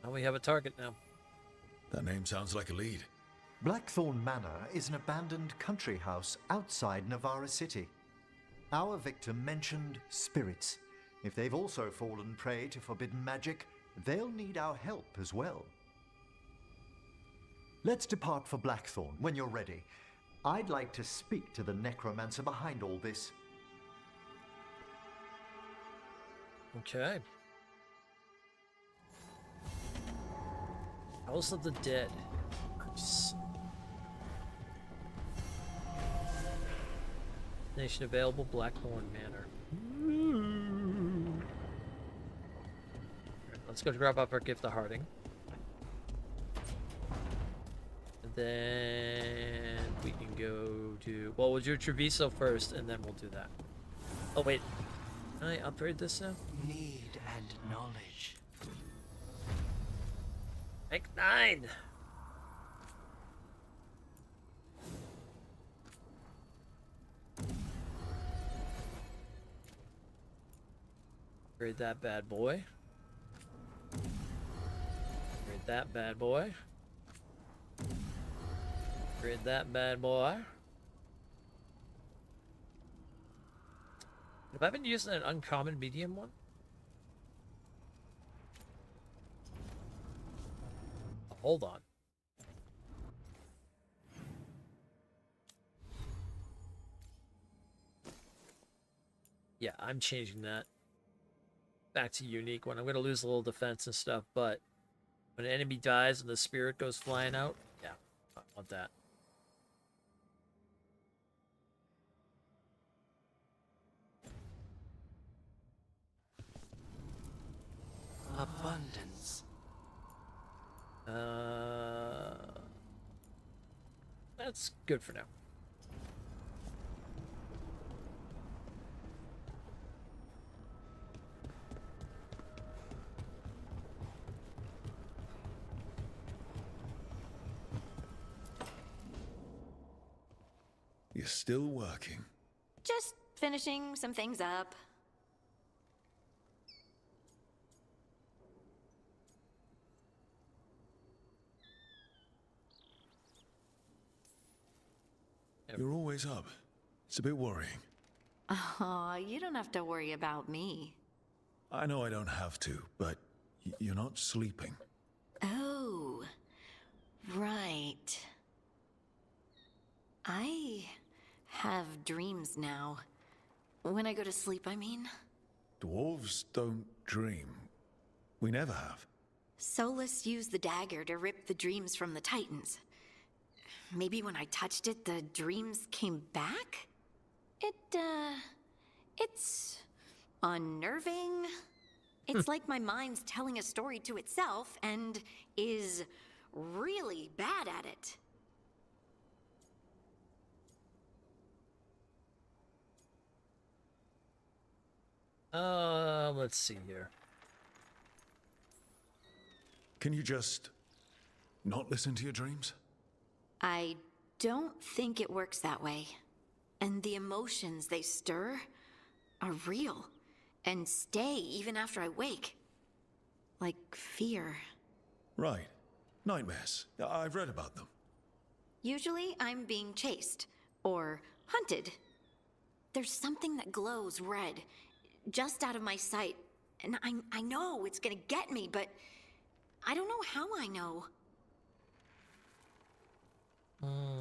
Now we have a target now. That name sounds like a lead. Blackthorn Manor is an abandoned country house outside Navarra City. Our victim mentioned spirits. If they've also fallen prey to forbidden magic, they'll need our help as well. Let's depart for Blackthorn when you're ready. I'd like to speak to the necromancer behind all this. Okay. House of the Dead. Nice. Nation available, Blackthorn Manor. Right, let's go grab up our gift of Harding. And then we can go to... Well, we'll do Treviso first, and then we'll do that. Oh, wait. Can I upgrade this now? Need and knowledge. Rank 9! Upgrade that bad boy. Upgrade that bad boy. Upgrade that bad boy. Have I been using an uncommon medium one? Hold on. Yeah, I'm changing that back to unique one. I'm going to lose a little defense and stuff, but when an enemy dies and the spirit goes flying out, yeah, I want that. Abundance. That's good for now. You're still working. Just finishing some things up. You're always up. It's a bit worrying. Aw, you don't have to worry about me. I know I don't have to, but you're not sleeping. Oh, right. I have dreams now. When I go to sleep, I mean. Dwarves don't dream. We never have. Solus used the dagger to rip the dreams from the Titans. Maybe when I touched it, the dreams came back? It's unnerving. It's like my mind's telling a story to itself and is really bad at it. Let's see here. Can you just not listen to your dreams? I don't think it works that way. And the emotions they stir are real and stay even after I wake. Like fear. Right. Nightmares. I've read about them. Usually I'm being chased or hunted. There's something that glows red, just out of my sight. And I know it's gonna get me, but I don't know how I know.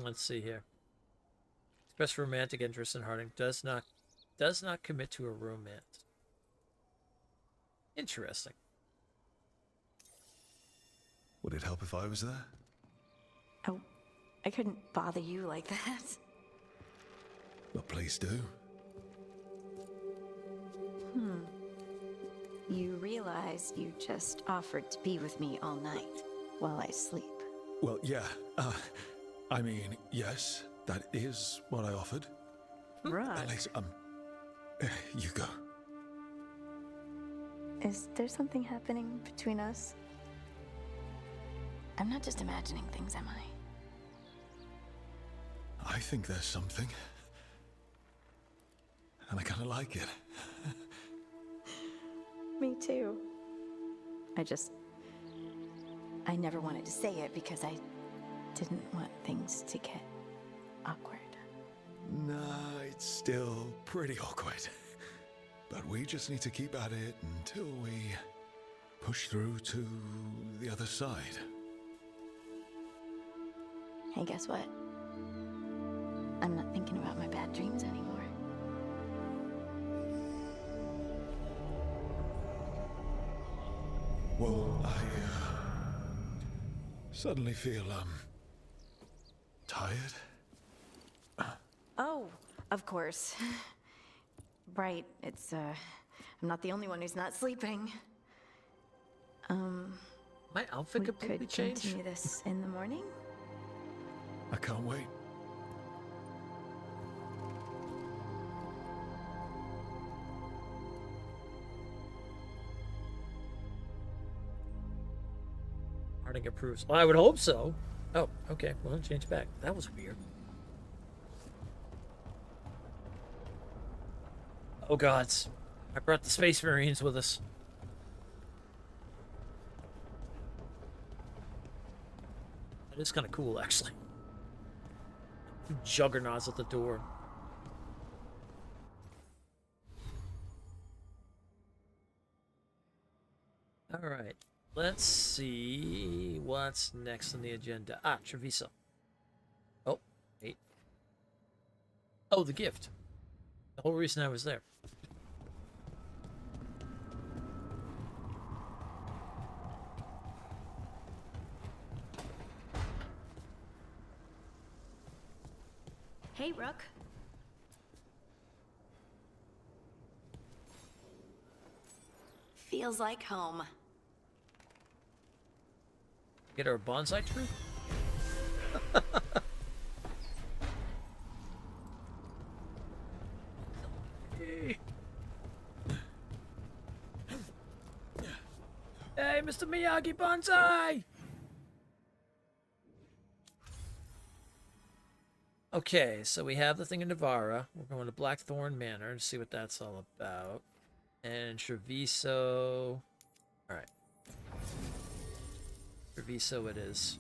Let's see here. Express romantic interest in Harding. Does not commit to a romance. Interesting. Would it help if I was there? Oh, I couldn't bother you like that. Well, please do. You realize you just offered to be with me all night while I sleep. Well, yeah. I mean, yes, that is what I offered. Right. Alex, you go. Is there something happening between us? I'm not just imagining things, am I? I think there's something. And I kind of like it. Me too. I never wanted to say it because I didn't want things to get awkward. Nah, it's still pretty awkward. But we just need to keep at it until we push through to the other side. Hey, guess what? I'm not thinking about my bad dreams anymore. Well, I suddenly feel tired. Oh, of course. Right, it's I'm not the only one who's not sleeping. My outfit completely could changed. continue this in the morning. I can't wait. Harding approves. Well, I would hope so. Oh, okay. Well, change back. That was weird. Oh gods. I brought the Space Marines with us. That is kind of cool, actually. Two juggernauts at the door. Alright. Let's see what's next on the agenda. Ah, Treviso. Oh, wait. Oh, the gift. The whole reason I was there. Hey, Rook. Feels like home. Get our bonsai tree? Hey, Mr. Miyagi Bonsai! Okay, so we have the thing in Navarra. We're going to Blackthorn Manor to see what that's all about. And Treviso... Alright. Treviso it is.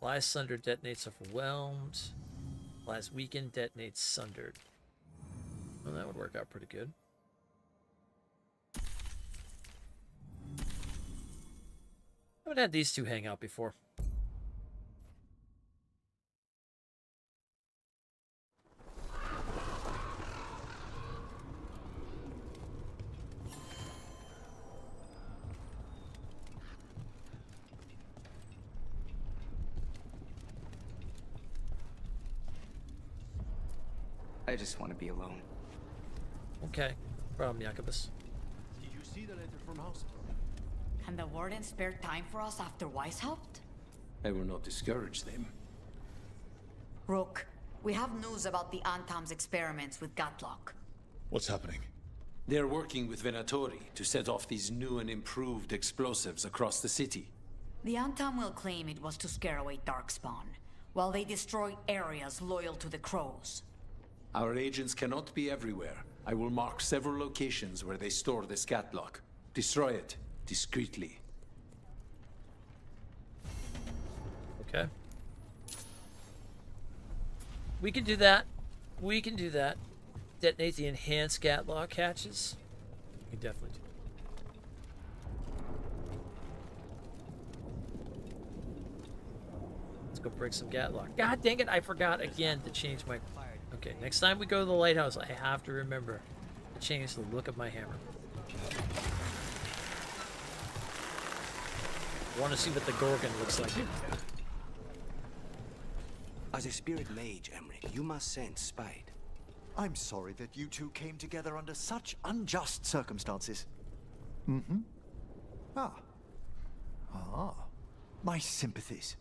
Flies sundered, detonates overwhelmed. Flies weakened, detonates sundered. Well, that would work out pretty good. I haven't had these two hang out before. I just want to be alone. Okay. No problem, Jacobus. Did you see the letter from House? Can the Warden spare time for us after Weishaupt? I will not discourage them. Rook, we have news about the Antam's experiments with Gatlock. What's happening? They're working with Venatori to set off these new and improved explosives across the city. The Antam will claim it was to scare away Darkspawn, while they destroy areas loyal to the Crows. Our agents cannot be everywhere. I will mark several locations where they store this Gatlock. Destroy it discreetly. Okay. We can do that. We can do that. Detonate the enhanced Gatlock hatches. We can definitely do that. Let's go break some Gatlock. God dang it, I forgot again to change my... Okay, next time we go to the lighthouse, I have to remember to change the look of my hammer. I want to see what the Gorgon looks like. As a spirit mage, Emmerich, you must sense spite. I'm sorry that you two came together under such unjust circumstances. Mm-hmm. My sympathies.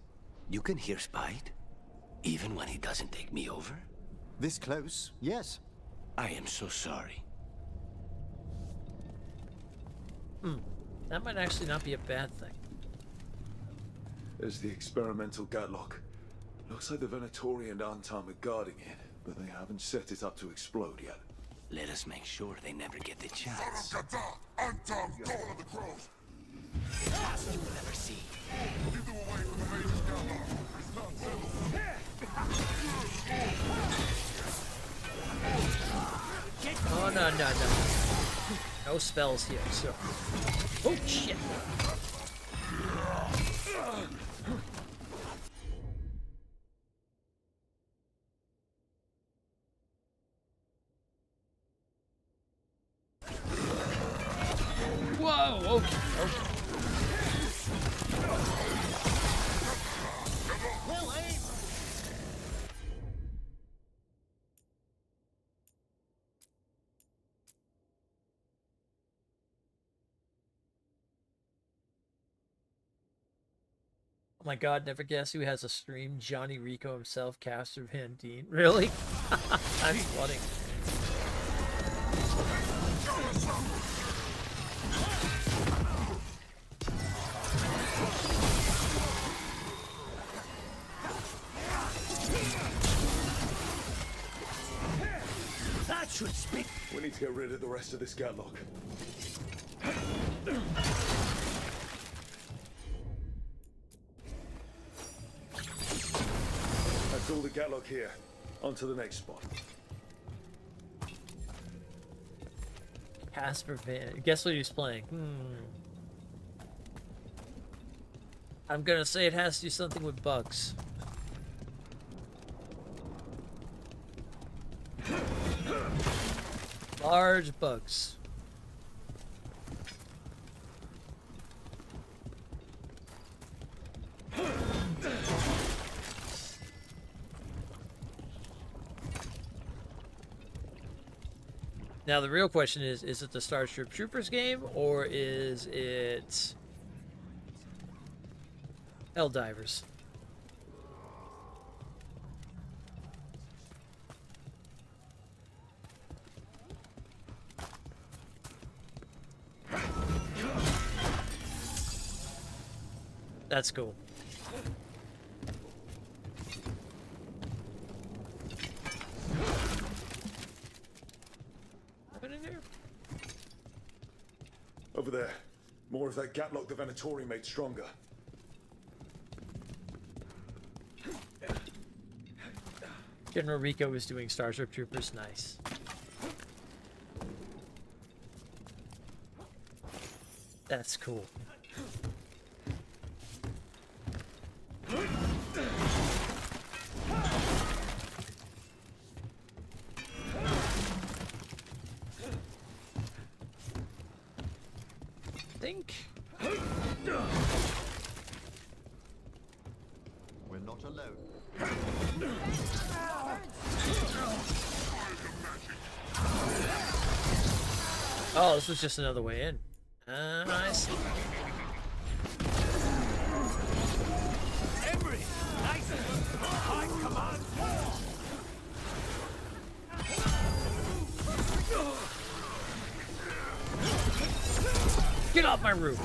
You can hear spite? Even when he doesn't take me over? This close, yes. I am so sorry. That might actually not be a bad thing. There's the experimental Gatlock. Looks like the Venatori and Antam are guarding it, but they haven't set it up to explode yet. Let us make sure they never get the chance. Antam, Dawn of the Crows. You will never see. You do away Oh, no, no, no. No spells here, so. Oh, shit. Whoa, okay, okay. Oh my god, never guess who has a stream. Johnny Rico himself, Caster Van Dien. Really? I'm flooding. That should speak. We need to get rid of the rest of this Gatlock. That's all the Gatlock here. On to the next spot. Casper Van. Guess what he's playing? I'm gonna say it has to do something with bugs. Large bugs. Now the real question is it the Starship Troopers game or is it Helldivers? That's cool. What in there? Over there. More of that Gatlock the Venatori made stronger. General Rico is doing Starship Troopers. Nice. That's cool. Think. We're not alone. Oh, this was just another way in. I see. Get off my roof!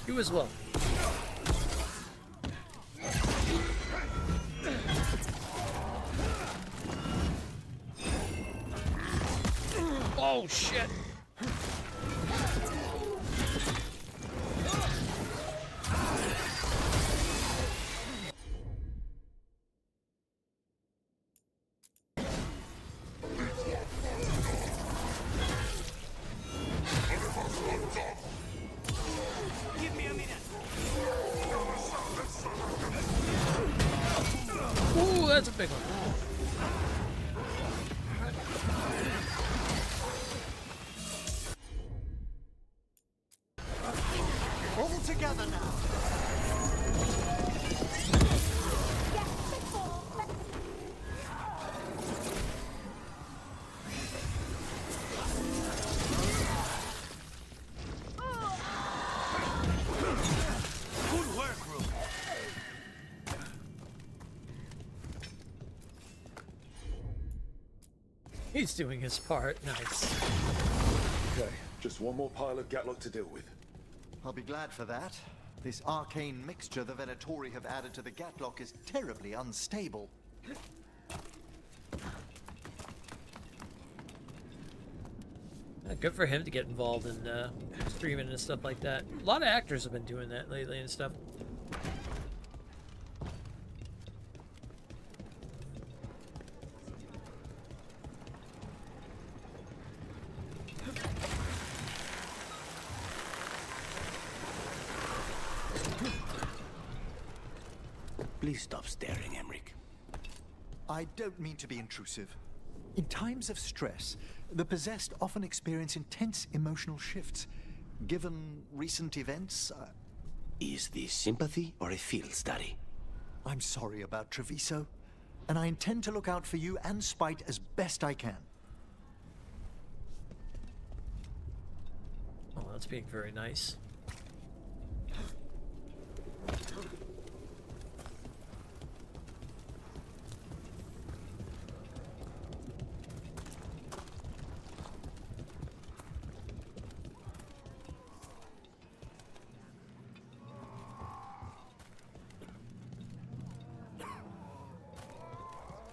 You as well. Oh shit! Ooh, that's a big one. All together now. Good work, Rook. He's doing his part. Nice. Okay, just one more pile of Gatlock to deal with. I'll be glad for that. This arcane mixture the Venatori have added to the Gatlock is terribly unstable. Good for him to get involved in streaming and stuff like that. A lot of actors have been doing that lately and stuff. Please stop staring, Emric. I don't mean to be intrusive. In times of stress, the possessed often experience intense emotional shifts. Given recent events, Is this sympathy or a field study? I'm sorry about Treviso, and I intend to look out for you and Spite as best I can. Oh, that's being very nice.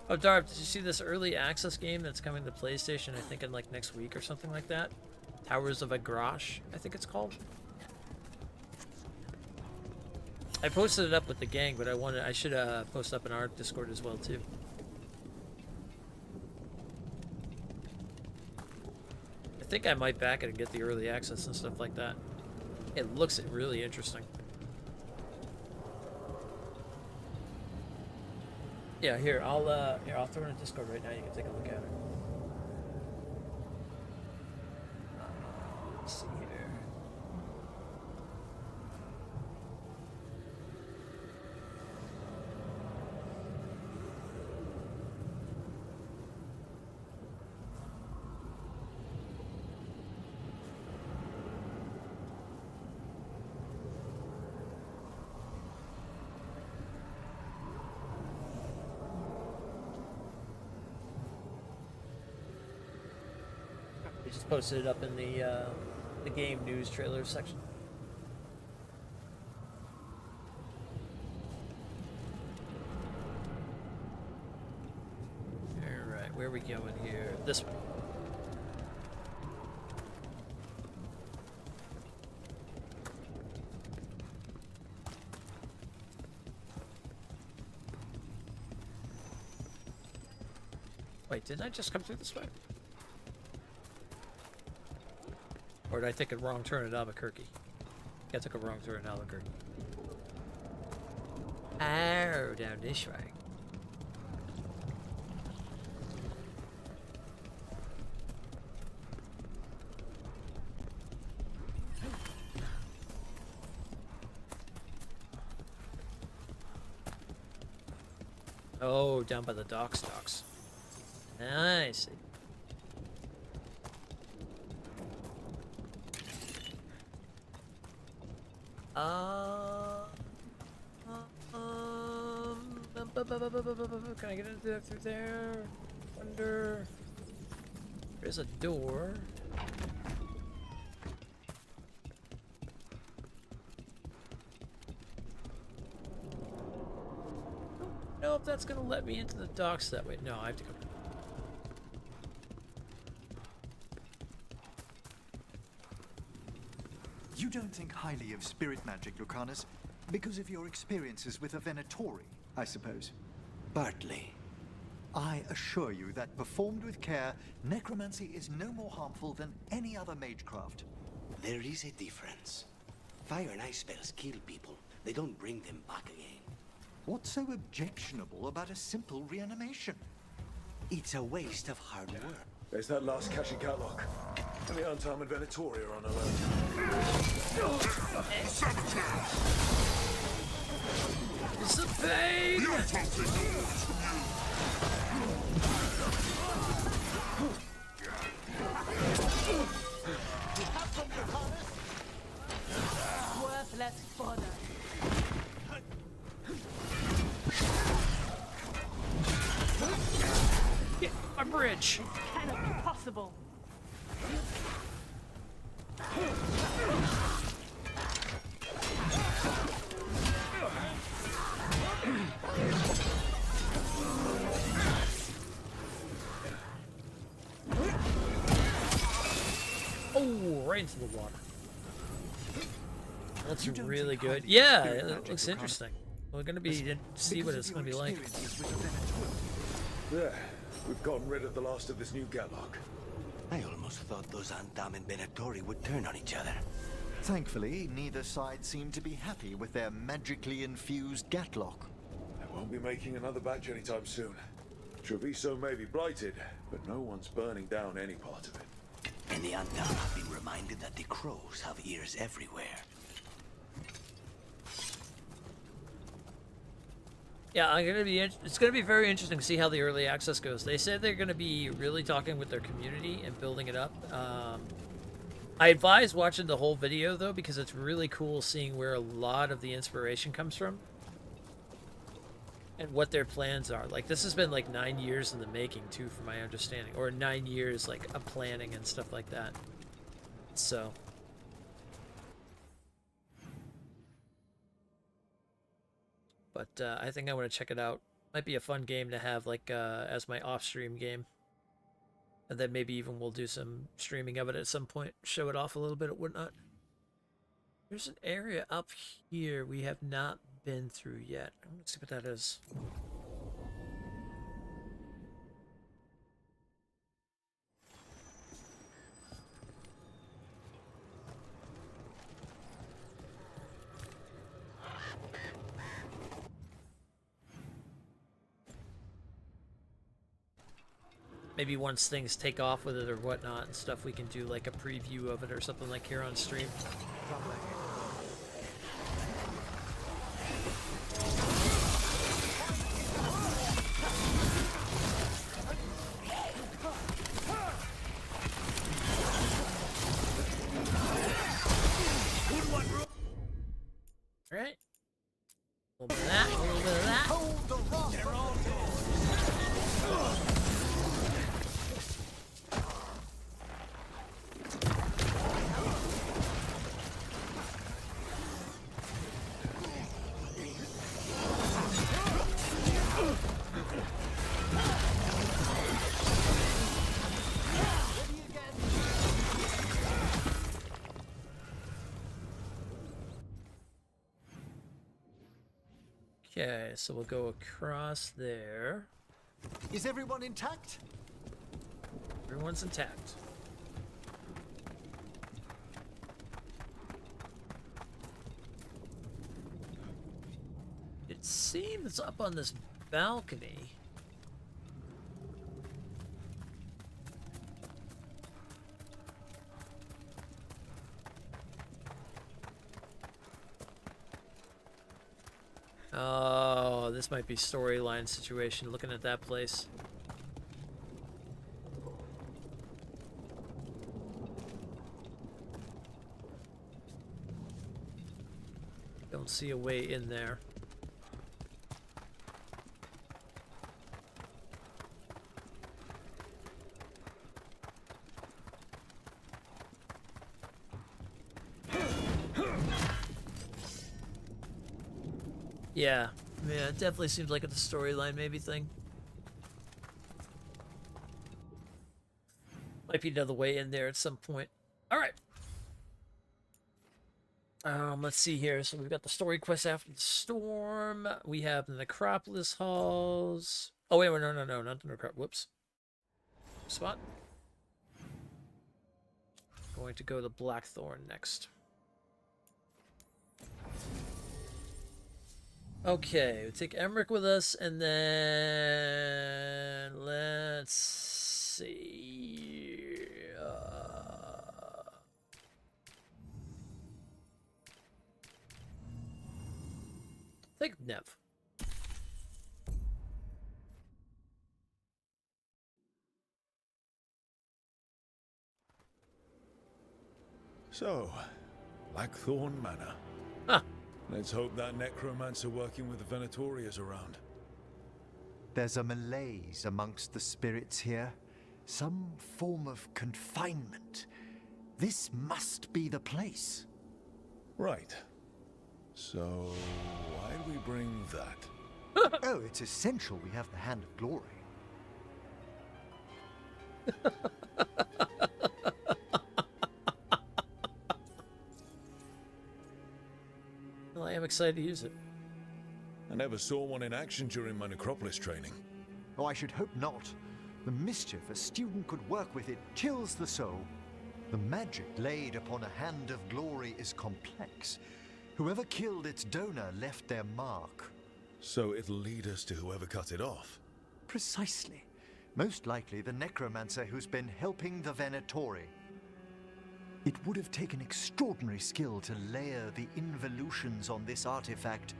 Oh, Darb, did you see this early access game that's coming to PlayStation, I think in like next week or something like that? Towers of Agrash, I think it's called. I posted it up with the gang, but I should post up in our Discord as well too. I think I might back it and get the early access and stuff like that. It looks really interesting. Yeah, here I'll throw it in Discord right now. You can take a look at it. Let's see here. Just posted it up in the game news trailer section. All right, where are we going here? This way. Wait, didn't I just come through this way? Or did I take a wrong turn at Albuquerque? I took a wrong turn in Albuquerque. Oh, down this way. Oh, down by the docks. I see. Can I get into through there? Under. There's a door. I don't know if that's gonna let me into the docks that way. No, I have to go. You don't think highly of spirit magic, Lucanus, because of your experiences with a Venatori, I suppose? Partly. I assure you that performed with care, necromancy is no more harmful than any other magecraft. There is a difference. Fire and ice spells kill people. They don't bring them back again. What's so objectionable about a simple reanimation? It's a waste of hard work. There's that last catchy catlock. And the untimely Venatori are on alert. It's a pain! Worthless fodder. Get my bridge! Cannot be possible. into the water. That's really good. Yeah, it looks interesting. We're gonna be see what it's gonna be like. There, we've gotten rid of the last of this new Gatlock. I almost thought those undammit Venatori would turn on each other. Thankfully, neither side seemed to be happy with their magically infused Gatlock. They won't be making another batch anytime soon. Treviso may be blighted, but no one's burning down any part of it. And the undone have been reminded that the crows have ears everywhere. Yeah, it's gonna be very interesting to see how the early access goes. They said they're gonna be really talking with their community and building it up. I advise watching the whole video though, because it's really cool seeing where a lot of the inspiration comes from and what their plans are. Like, this has been like 9 years in the making too, from my understanding, or 9 years like of planning and stuff like that. So. But I think I want to check it out. Might be a fun game to have like as my off-stream game. And then maybe even we'll do some streaming of it at some point. Show it off a little bit or whatnot. There's an area up here we have not been through yet. Let's see what that is. Maybe once things take off with it or whatnot and stuff, we can do like a preview of it or something like here on stream. All right. A little bit of that, a little bit of that. Okay, so we'll go across there. Is everyone intact? Everyone's intact. It seems up on this balcony. Oh, this might be storyline situation, looking at that place. Don't see a way in there. Yeah, it definitely seems like it's a storyline maybe thing. Might be another way in there at some point. All right. Let's see here. So we've got the story quest after the storm. We have the Necropolis halls. Oh wait, no, not the Necropolis. Whoops. Spot. Going to go to Blackthorn next. Okay, we take Emmerich with us, and then let's see. Take Nev. So, Blackthorn Manor. Huh. Let's hope that necromancer working with the Venatori is around. There's a malaise amongst the spirits here. Some form of confinement. This must be the place. Right. So, why do we bring that? Oh, it's essential we have the Hand of Glory. excited to use it. I never saw one in action during my Necropolis training. Oh, I should hope not. The mischief a student could work with it chills the soul. The magic laid upon a hand of glory is complex. Whoever killed its donor left their mark. So it'll lead us to whoever cut it off? Precisely. Most likely the necromancer who's been helping the Venatori. It would have taken extraordinary skill to layer the involutions on this artifact.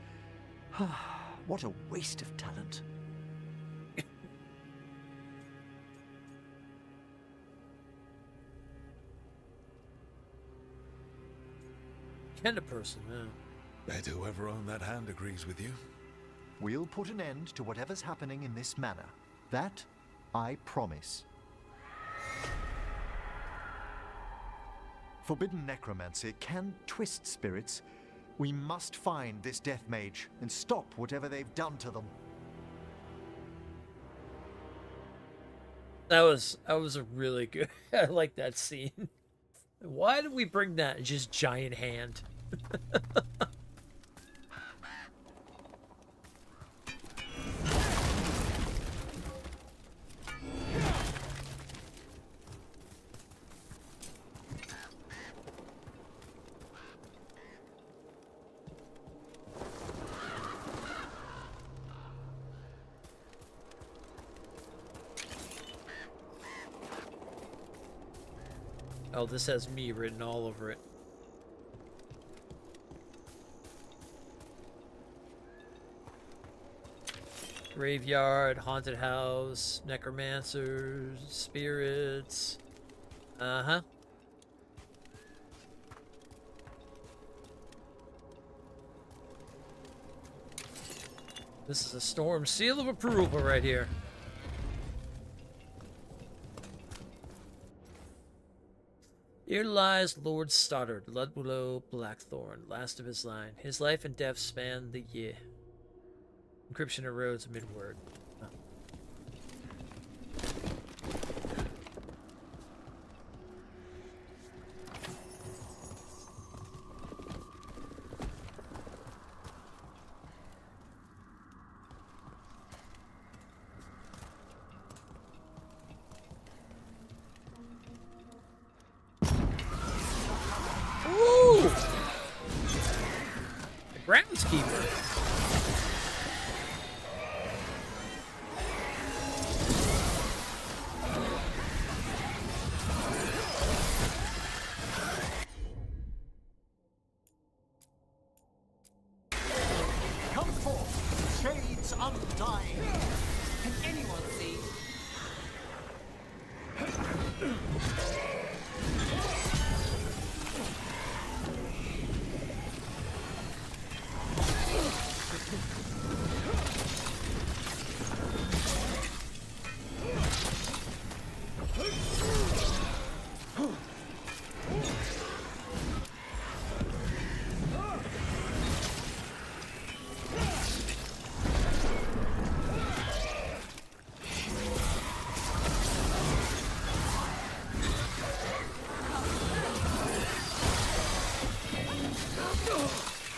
What a waste of talent. Kind of person, yeah. Bet whoever owned that hand agrees with you. We'll put an end to whatever's happening in this manor. That, I promise. Forbidden necromancy can twist spirits. We must find this death mage and stop whatever they've done to them. That was a really good. I like that scene. Why did we bring that just giant hand? Oh, this has me written all over it. Graveyard, haunted house, necromancers, spirits. Uh-huh. This is a storm seal of approval right here. Here lies Lord Stoddard, Ludwillow Blackthorn, last of his line. His life and death spanned the year. Encryption erodes mid-word. Oh. Ooh! The groundskeeper. Come forth, shades undying. Can anyone see?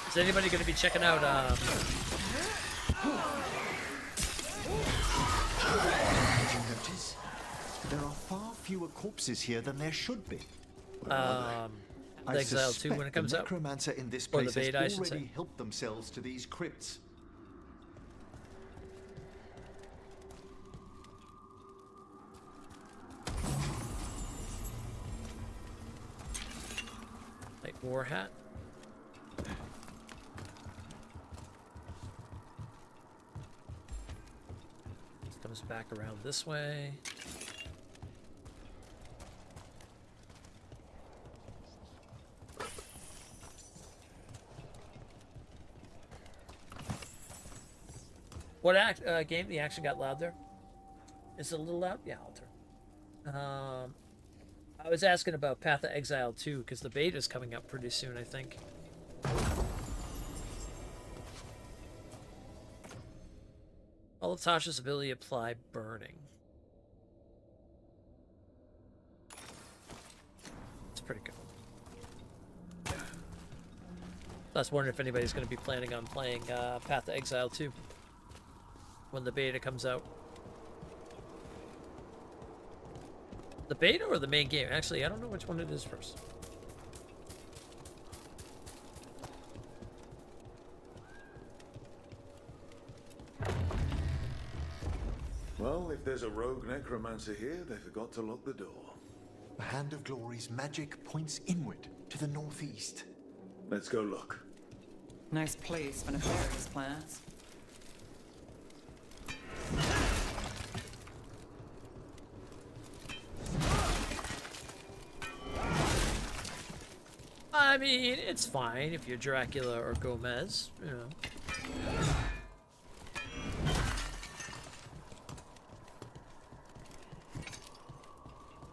Is anybody going to be checking out, Did you notice? There are far fewer corpses here than there should be. The I Exile 2 when it suspect comes the out? necromancer in this Or the place beta, I has should already say. helped themselves to these crypts. like, war hat? This comes back around this way. What game? The action got loud there? Is it a little loud? Yeah, I'll turn. I was asking about Path of Exile 2 because the beta is coming up pretty soon, I think. All of Tasha's ability apply burning. It's pretty good. I was wondering if anybody's going to be planning on playing Path to Exile 2 when the beta comes out. The beta or the main game? Actually, I don't know which one it is first. Well, if there's a rogue necromancer here, they forgot to lock the door. The Hand of Glory's magic points inward to the northeast. Let's go look. Nice place for nefarious plans. I mean, it's fine if you're Dracula or Gomez, you know.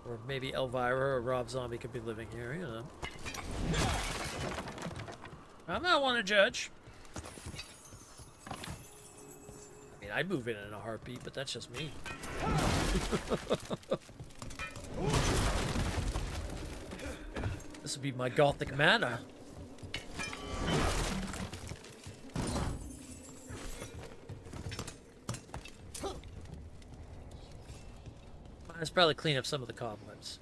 Or maybe Elvira or Rob Zombie could be living here, you know. I'm not one to judge. I mean, I'd move in a heartbeat, but that's just me. This would be my gothic manor. Let's probably clean up some of the cobwebs.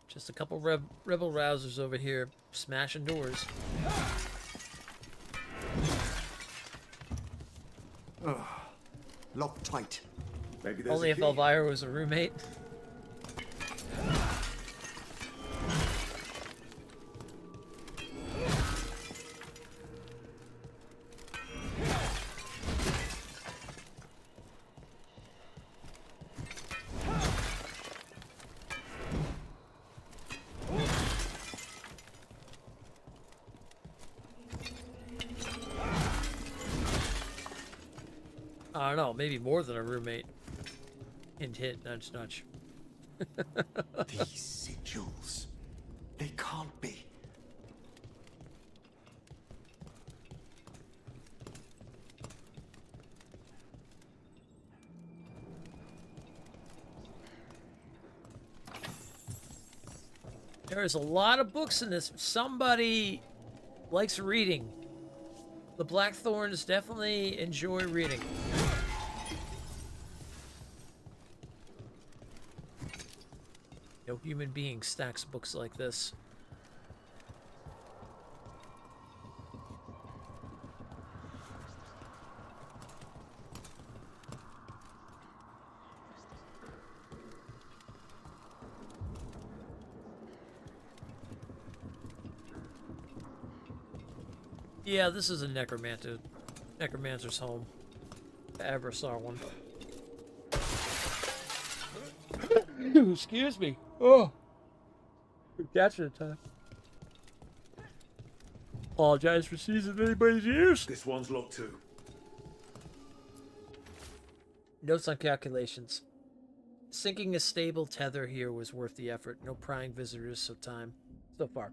Just a couple rebel rousers over here smashing doors. Locked tight. Maybe there's Only if Elvira was a roommate. I don't know, maybe more than a roommate. Hint, hint, nudge, nudge. These sigils. They can't be. There's a lot of books in this. Somebody likes reading. The Blackthorns definitely enjoy reading. No human being stacks books like this. Yeah, this is a necromancer's home. If I ever saw one. Excuse me. Oh, that's an attack. Apologize for seizing anybody's ears. This one's locked too. Notes on calculations. Sinking a stable tether here was worth the effort. No prying visitors, so time. So far.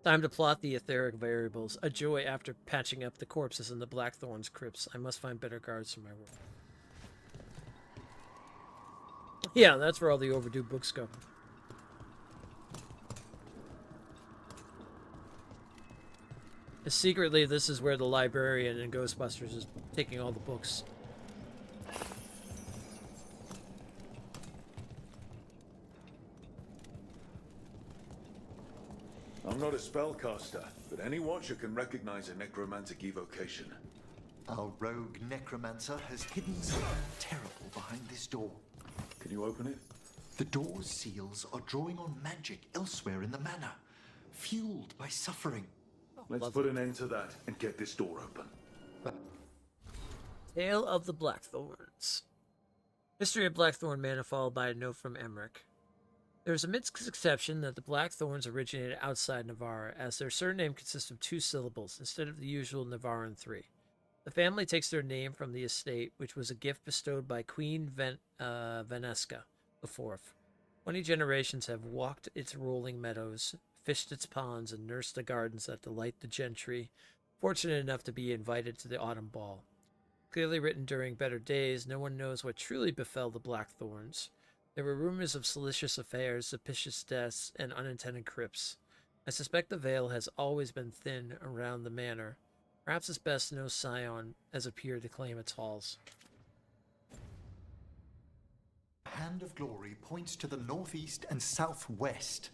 Time to plot the etheric variables. A joy after patching up the corpses in the Blackthorn's crypts. I must find better guards for my work. Yeah, that's where all the overdue books go. Secretly, this is where the librarian in Ghostbusters is taking all the books. I'm not a spellcaster, but any watcher can recognize a necromantic evocation. Our rogue necromancer has hidden something terrible behind this door. Can you open it? The door's seals are drawing on magic elsewhere in the manor, fueled by suffering. Let's put an end to that and get this door open. Tale of the Blackthorns. History of Blackthorn Manor followed by a note from Emmerich. There is a misconception that the Blackthorns originated outside Navarra, as their surname consists of 2 syllables instead of the usual Navarran 3. The family takes their name from the estate, which was a gift bestowed by Queen Venesca IV. 20 generations have walked its rolling meadows, fished its ponds, and nursed the gardens that delight the gentry, fortunate enough to be invited to the autumn ball. Clearly written during better days, no one knows what truly befell the Blackthorns. There were rumors of salacious affairs, suspicious deaths, and unintended crypts. I suspect the veil has always been thin around the manor. Perhaps it's best no scion has appeared to claim its halls. Hand of Glory points to the northeast and southwest.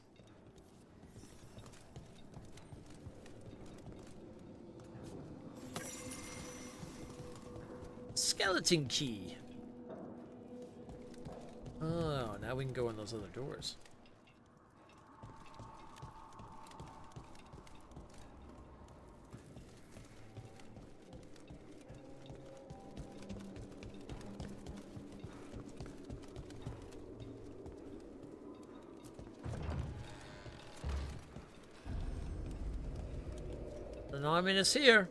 Skeleton key. Oh, now we can go in those other doors. The Norman is here.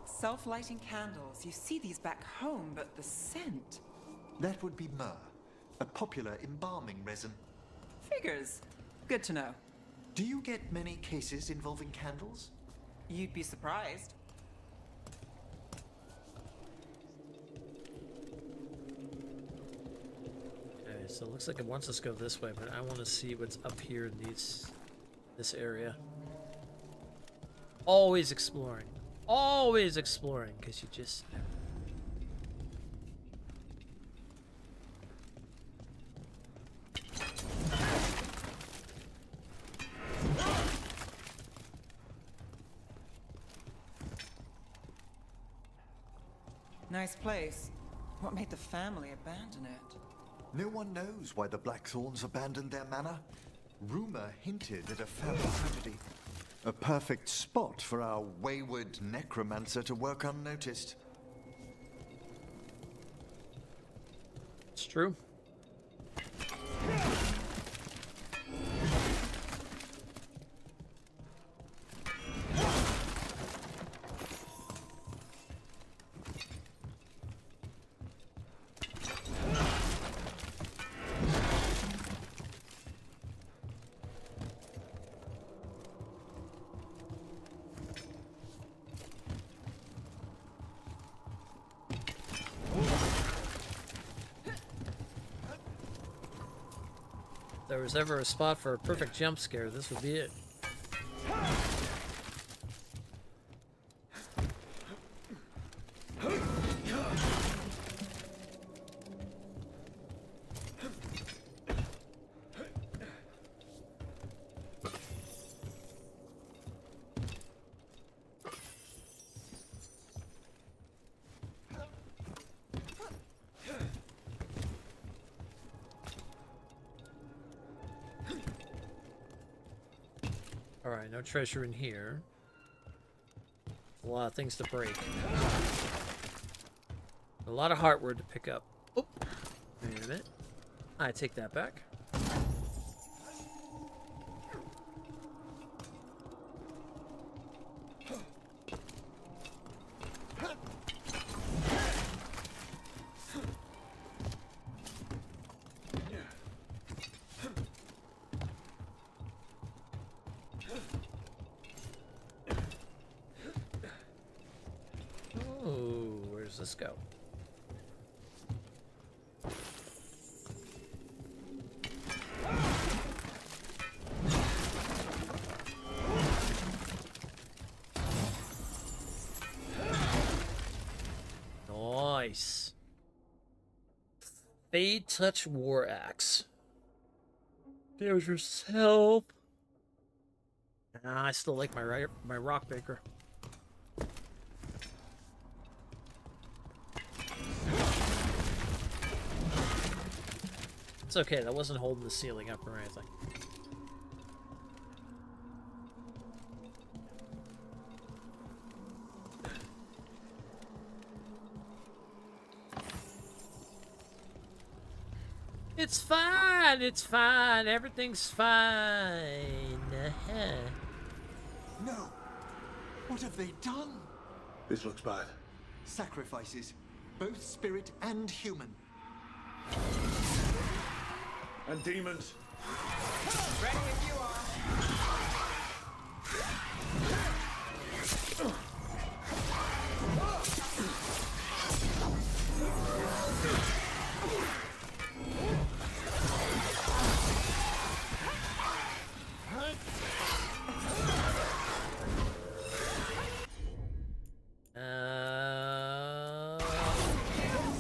Self-lighting candles. You see these back home, but the scent. That would be myrrh, a popular embalming resin. Figures. Good to know. Do you get many cases involving candles? You'd be surprised. Okay, so it looks like it wants us to go this way, but I want to see what's up here in this area. Always exploring. Always exploring, because you just... Nice place. What made the family abandon it? No one knows why the Blackthorns abandoned their manor. Rumor hinted at a family tragedy. A perfect spot for our wayward necromancer to work unnoticed. It's true. If there was ever a spot for a perfect jump scare, this would be it. Alright, no treasure in here. A lot of things to break. A lot of heartwood to pick up. Oh, wait a minute. I take that back. Let's go. Nice. Fade Touch War Axe. Damage yourself. Nah, I still like my rock baker. It's okay, that wasn't holding the ceiling up or anything. It's fine. It's fine. Everything's fine. No. What have they done? This looks bad. Sacrifices, both spirit and human. And demons. Ready if you are.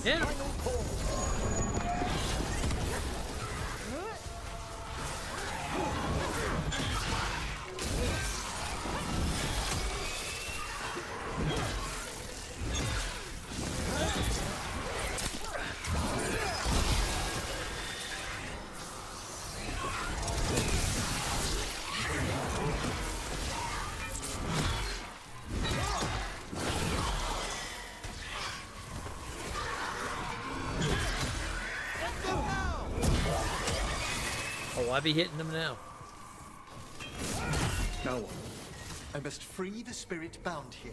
Yeah. Oh, I be hitting them now. Now what? I must free the spirit bound here.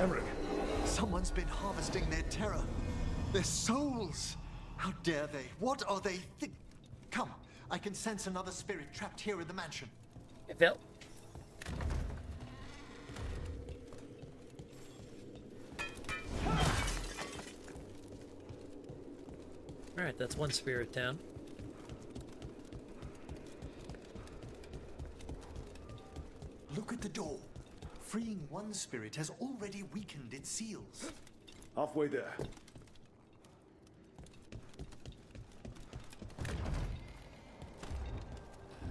Emmerich. Someone's been harvesting their terror. Their souls. How dare they? What are they Come, I can sense another spirit trapped here in the mansion. Hey, Phil. Alright, that's one spirit down. Look at the door. Freeing one spirit has already weakened its seals. Halfway there.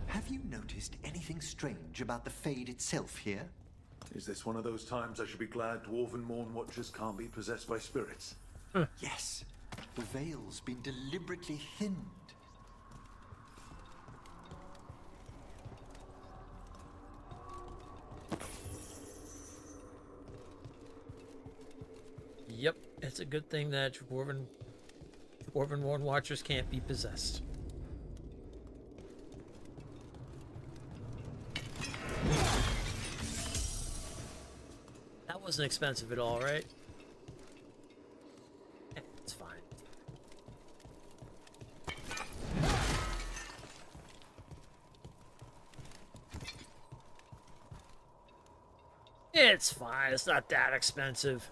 Have you noticed anything strange about the Fade itself here? Is this one of those times I should be glad Dwarven Mourn Watchers can't be possessed by spirits? Yes. The veil's been deliberately thinned. Yep, it's a good thing that Dwarven Mourn Watchers can't be possessed. That wasn't expensive at all, right? It's fine. It's fine. It's not that expensive.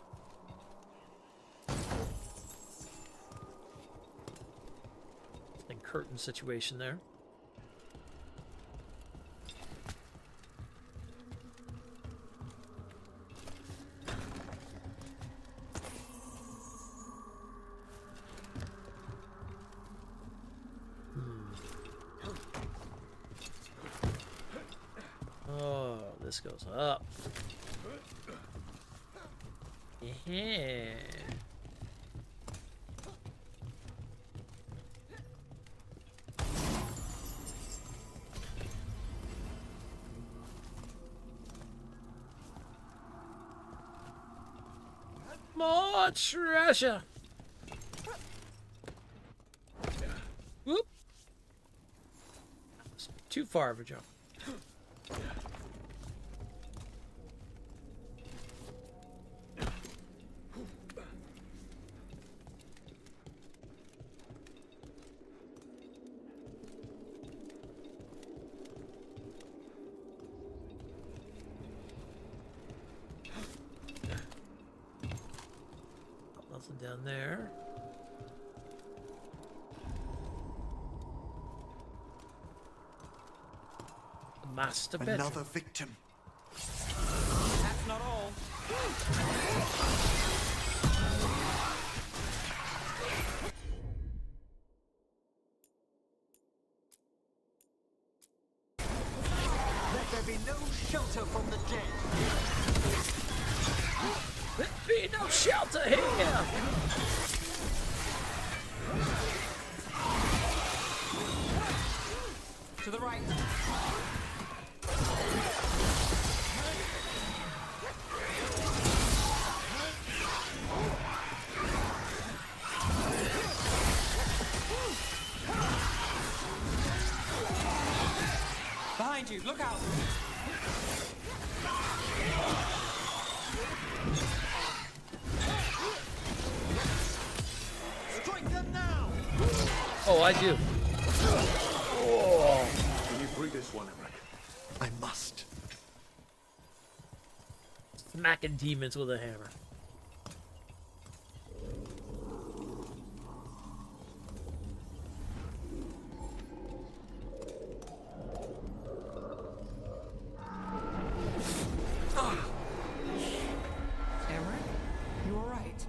And curtain situation there. Oh, this goes up. Yeah. More treasure. Whoop. That was too far of a jump. Nothing down there. Master bedroom. Another victim. That's not all. Let there be no shelter from the dead. There be no shelter here. To the right. you! Look out! Strike them now! Oh, I do. Oh. Can you free this one, Emmerich? I must. Smacking demons with a hammer. Emmerich, you all right?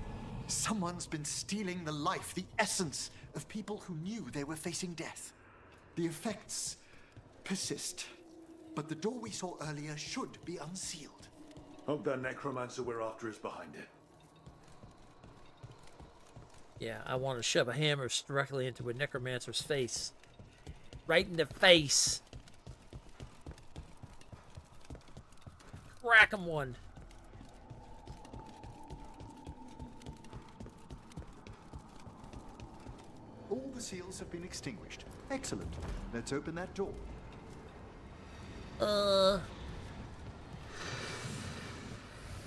Someone's been stealing the life, the essence of people who knew they were facing death. The effects persist, but the door we saw earlier should be unsealed. Hope that necromancer we're after is behind it. Yeah, I want to shove a hammer directly into a necromancer's face. Right in the face. Crack him one. All the seals have been extinguished. Excellent. Let's open that door.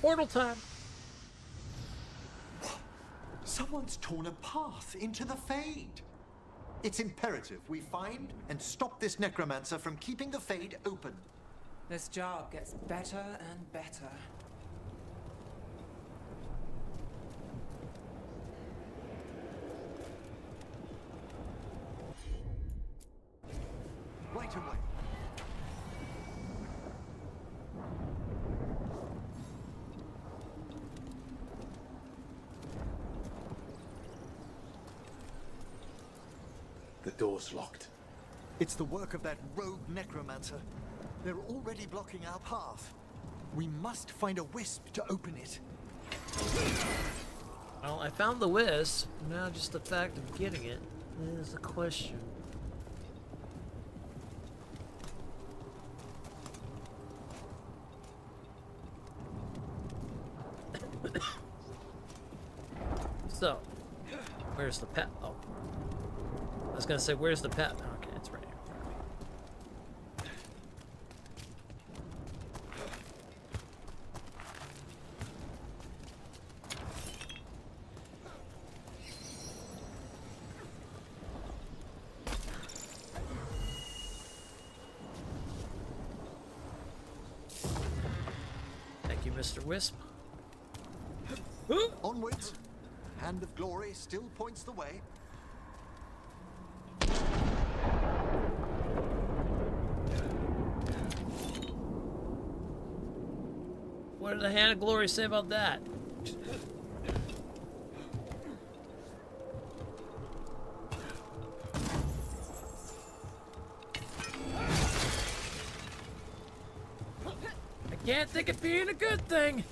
Portal time. Someone's torn a path into the Fade. It's imperative we find and stop this necromancer from keeping the Fade open. This job gets better and better. Right away. The door's locked. It's the work of that rogue necromancer. They're already blocking our path. We must find a wisp to open it. Well, I found the wisp. Now just the fact of getting it is the question. So, where's the pet? Oh. I was gonna say, where's the pet? Okay, it's right here. Thank you, Mr. Wisp. Onwards. Hand of Glory still points the way. What did the Hand of Glory say about that? I can't think it being a good thing.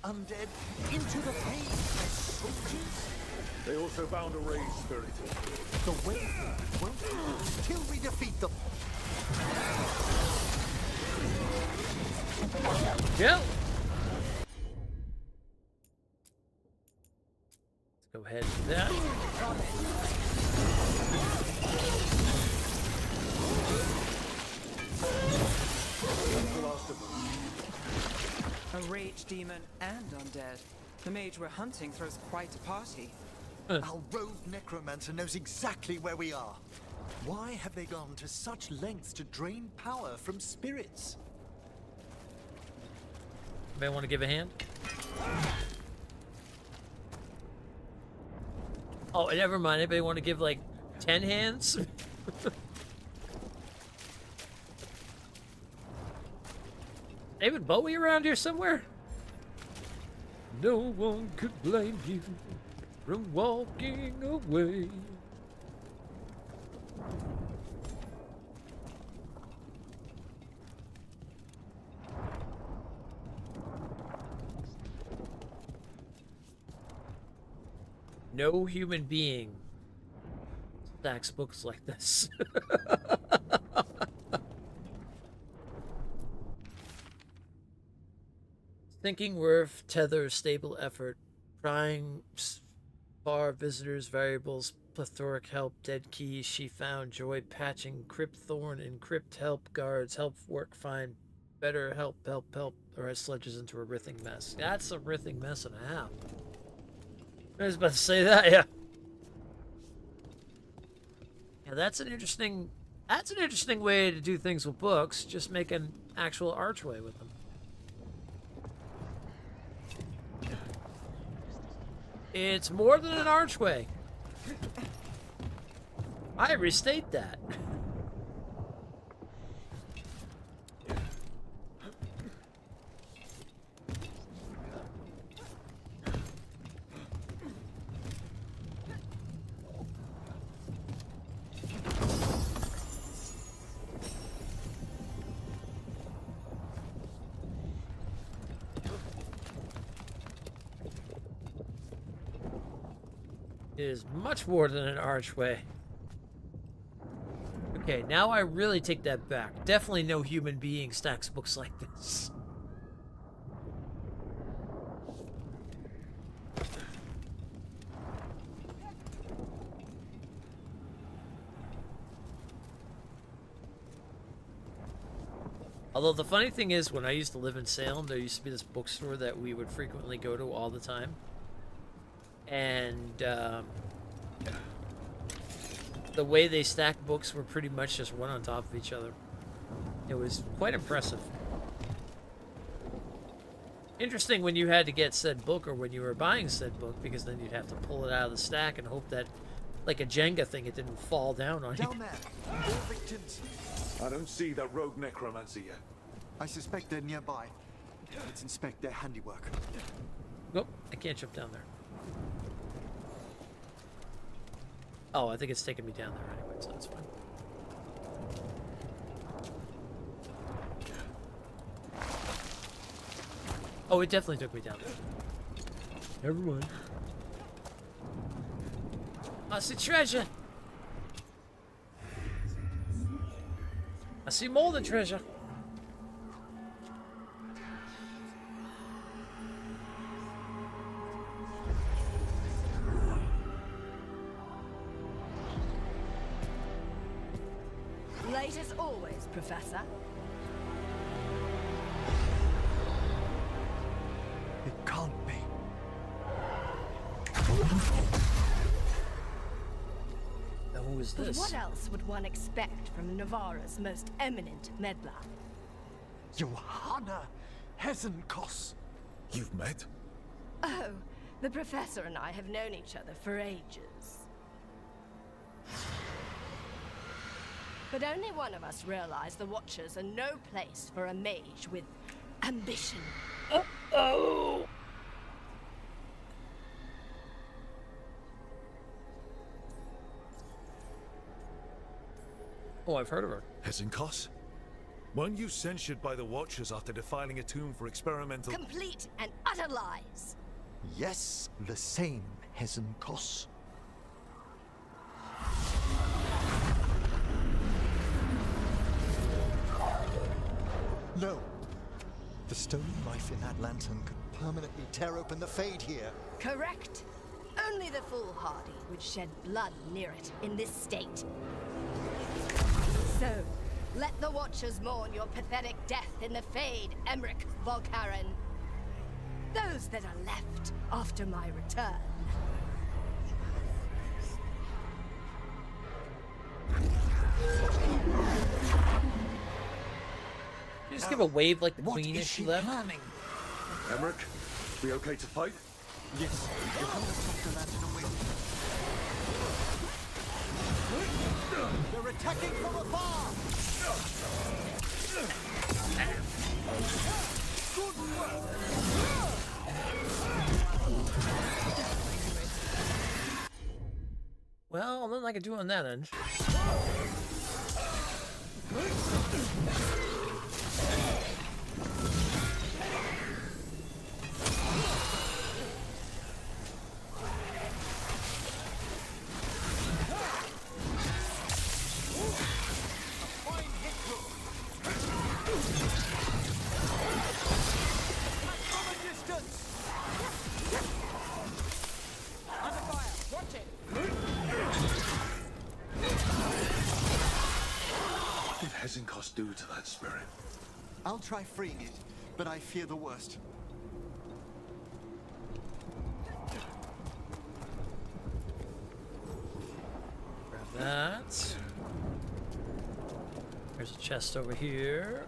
Undead into the Fade as soldiers? They also bound a rage spirit. The way won't end till we defeat them. Yeah. Let's go ahead and do that. A rage demon and undead. The mage we're hunting throws quite a party. Our rogue necromancer knows exactly where we are. Why have they gone to such lengths to drain power from spirits? May want to give a hand? Oh, never mind. Anybody want to give like 10 hands? David Bowie around here somewhere? No one could blame you from walking away. No human being stacks books like this. Thinking worth tether stable effort, prying far visitors variables plethoric help dead keys she found joy patching crypt thorn and crypt help guards help work find better help or else sledges into a writhing mess. That's a writhing mess and a half. I was about to say that, yeah. Yeah, that's an interesting way to do things with books, just make an actual archway with them. It's more than an archway. I restate that. It is much more than an archway. Okay, now I really take that back. Definitely no human being stacks books like this. Although the funny thing is, when I used to live in Salem, there used to be this bookstore that we would frequently go to all the time. And the way they stacked books were pretty much just one on top of each other. It was quite impressive. Interesting when you had to get said book or when you were buying said book, because then you'd have to pull it out of the stack and hope that, like a Jenga thing, it didn't fall down on you. Down there, more victims. I don't see that rogue necromancer yet. I suspect they're nearby. Let's inspect their handiwork. Nope, I can't jump down there. Oh, I think it's taking me down there anyway, so that's fine. Oh, it definitely took me down there. Never mind. I see treasure! I see more than treasure. Late as always, Professor. It can't be. Now, who is But this? what else would one expect from Navarra's most eminent meddler? Johanna Hesenkos. You've met? Oh, the Professor and I have known each other for ages. But only one of us realized the Watchers are no place for a mage with ambition. Oh! Oh, I've heard of her. Hesenkos? Weren't you censured by the Watchers after defiling a tomb for experimental... Complete and utter lies. Yes, the same Hesenkos. No. The stolen knife in that lantern could permanently tear open the Fade here. Correct. Only the foolhardy would shed blood near it in this state. So, let the Watchers mourn your pathetic death in the Fade, Emmerich Volkaren. Those that are left after my return. You just give a wave like the queen as she left. Emmerich, we okay to fight? Yes. Johanna stopped the lantern and waited. They're attacking from afar! Good work! Well, nothing I can do on that end. Hezenkos do to that spirit? I'll try freeing it, but I fear the worst. Grab that. There's a chest over here.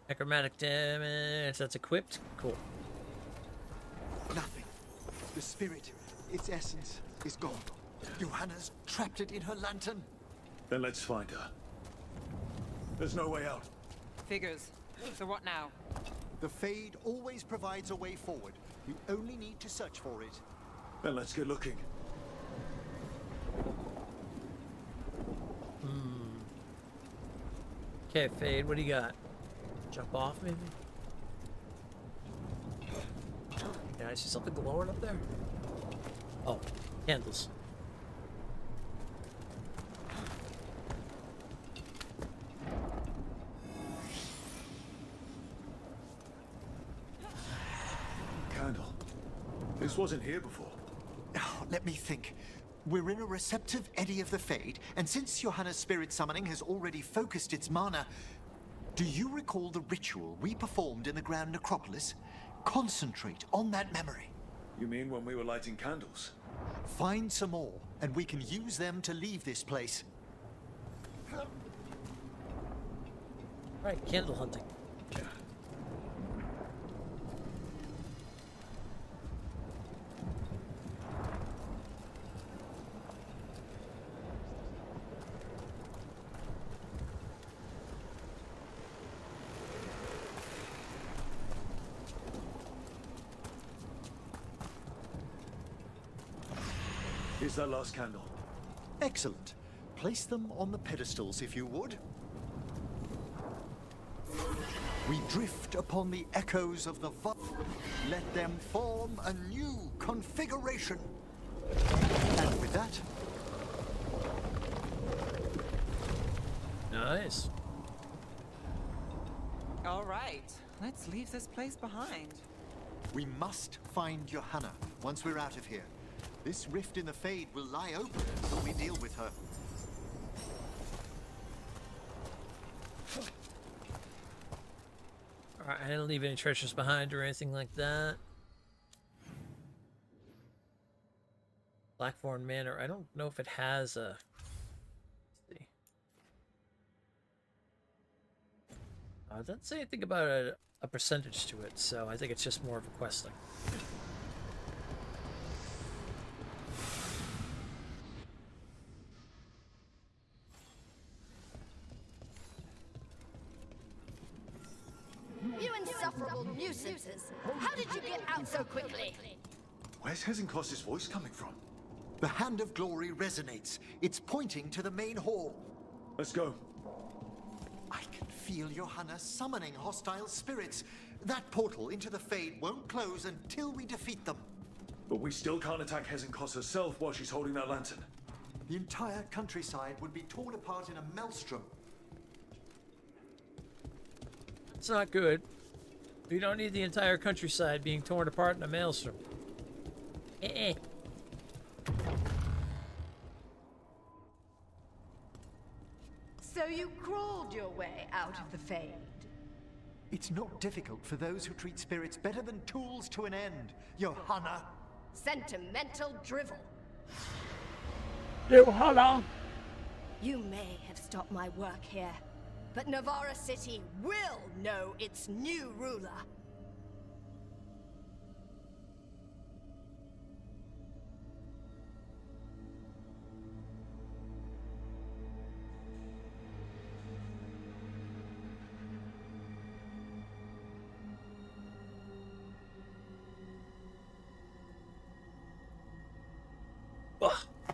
Necromantic damage, that's equipped? Cool. Nothing. The spirit, its essence, is gone. Johanna's trapped it in her lantern. Then let's find her. There's no way out. Figures. So what now? The Fade always provides a way forward. You only need to search for it. Then let's get looking. Okay, Fade, what do you got? Jump off, maybe? Yeah, I see something glowing up there. Oh, candles. Candle. This wasn't here before. Oh, let me think. We're in a receptive eddy of the Fade, and since Johanna's spirit summoning has already focused its mana, do you recall the ritual we performed in the Grand Necropolis? Concentrate on that memory. You mean when we were lighting candles? Find some more, and we can use them to leave this place. Alright, candle hunting. Here's that last candle. Excellent. Place them on the pedestals, if you would. We drift upon the echoes of the Let them form a new configuration. And with that... Nice. All right. Let's leave this place behind. We must find Johanna once we're out of here. This rift in the Fade will lie open until we deal with her. Alright, I didn't leave any treasures behind or anything like that. Blackthorn Manor, I don't know if it has a... Let's see. It doesn't say anything about a percentage to it, so I think it's just more of a quest thing. You insufferable nuisances! How did you get out so quickly? Where's Hezenkos' voice coming from? The Hand of Glory resonates. It's pointing to the main hall. Let's go. I can feel Johanna summoning hostile spirits. That portal into the Fade won't close until we defeat them. But we still can't attack Hezenkos herself while she's holding that lantern. The entire countryside would be torn apart in a maelstrom. It's not good. We don't need the entire countryside being torn apart in a maelstrom. So you crawled your way out of the Fade? It's not difficult for those who treat spirits better than tools to an end, Johanna. Sentimental drivel. Johanna! You may have stopped my work here, but Navarra City will know its new ruler. Ugh. I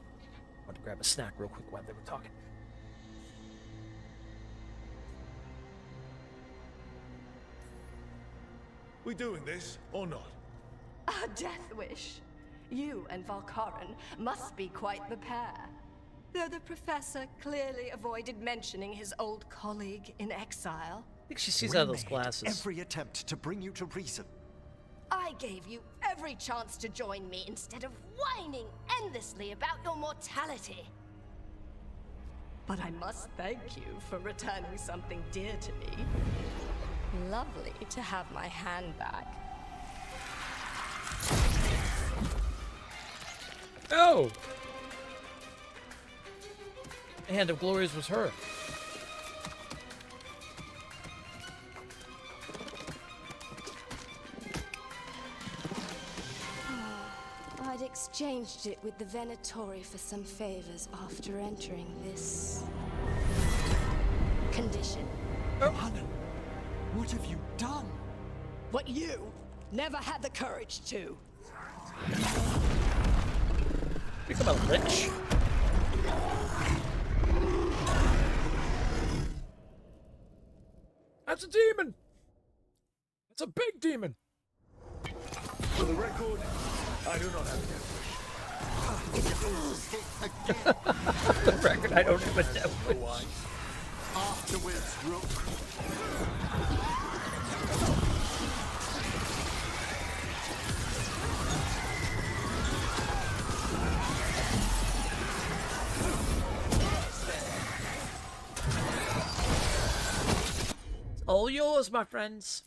want to grab a snack real quick while they were talking. We doing this or not? A death wish. You and Valkaran must be quite the pair. Though the professor clearly avoided mentioning his old colleague in exile. I think she sees out of those glasses. Every attempt to bring you to reason. I gave you every chance to join me instead of whining endlessly about your mortality. But I must thank you for returning something dear to me. Lovely to have my hand back. Oh! Hand of Glories was her. I'd exchanged it with the Venatori for some favors after entering this condition. Johanna, what have you done? What you never had the courage to. Become a lich? That's a demon! That's a big demon! For the record, I do not have a For the record, I don't have a death wish. Afterwards, Rook. All yours, my friends.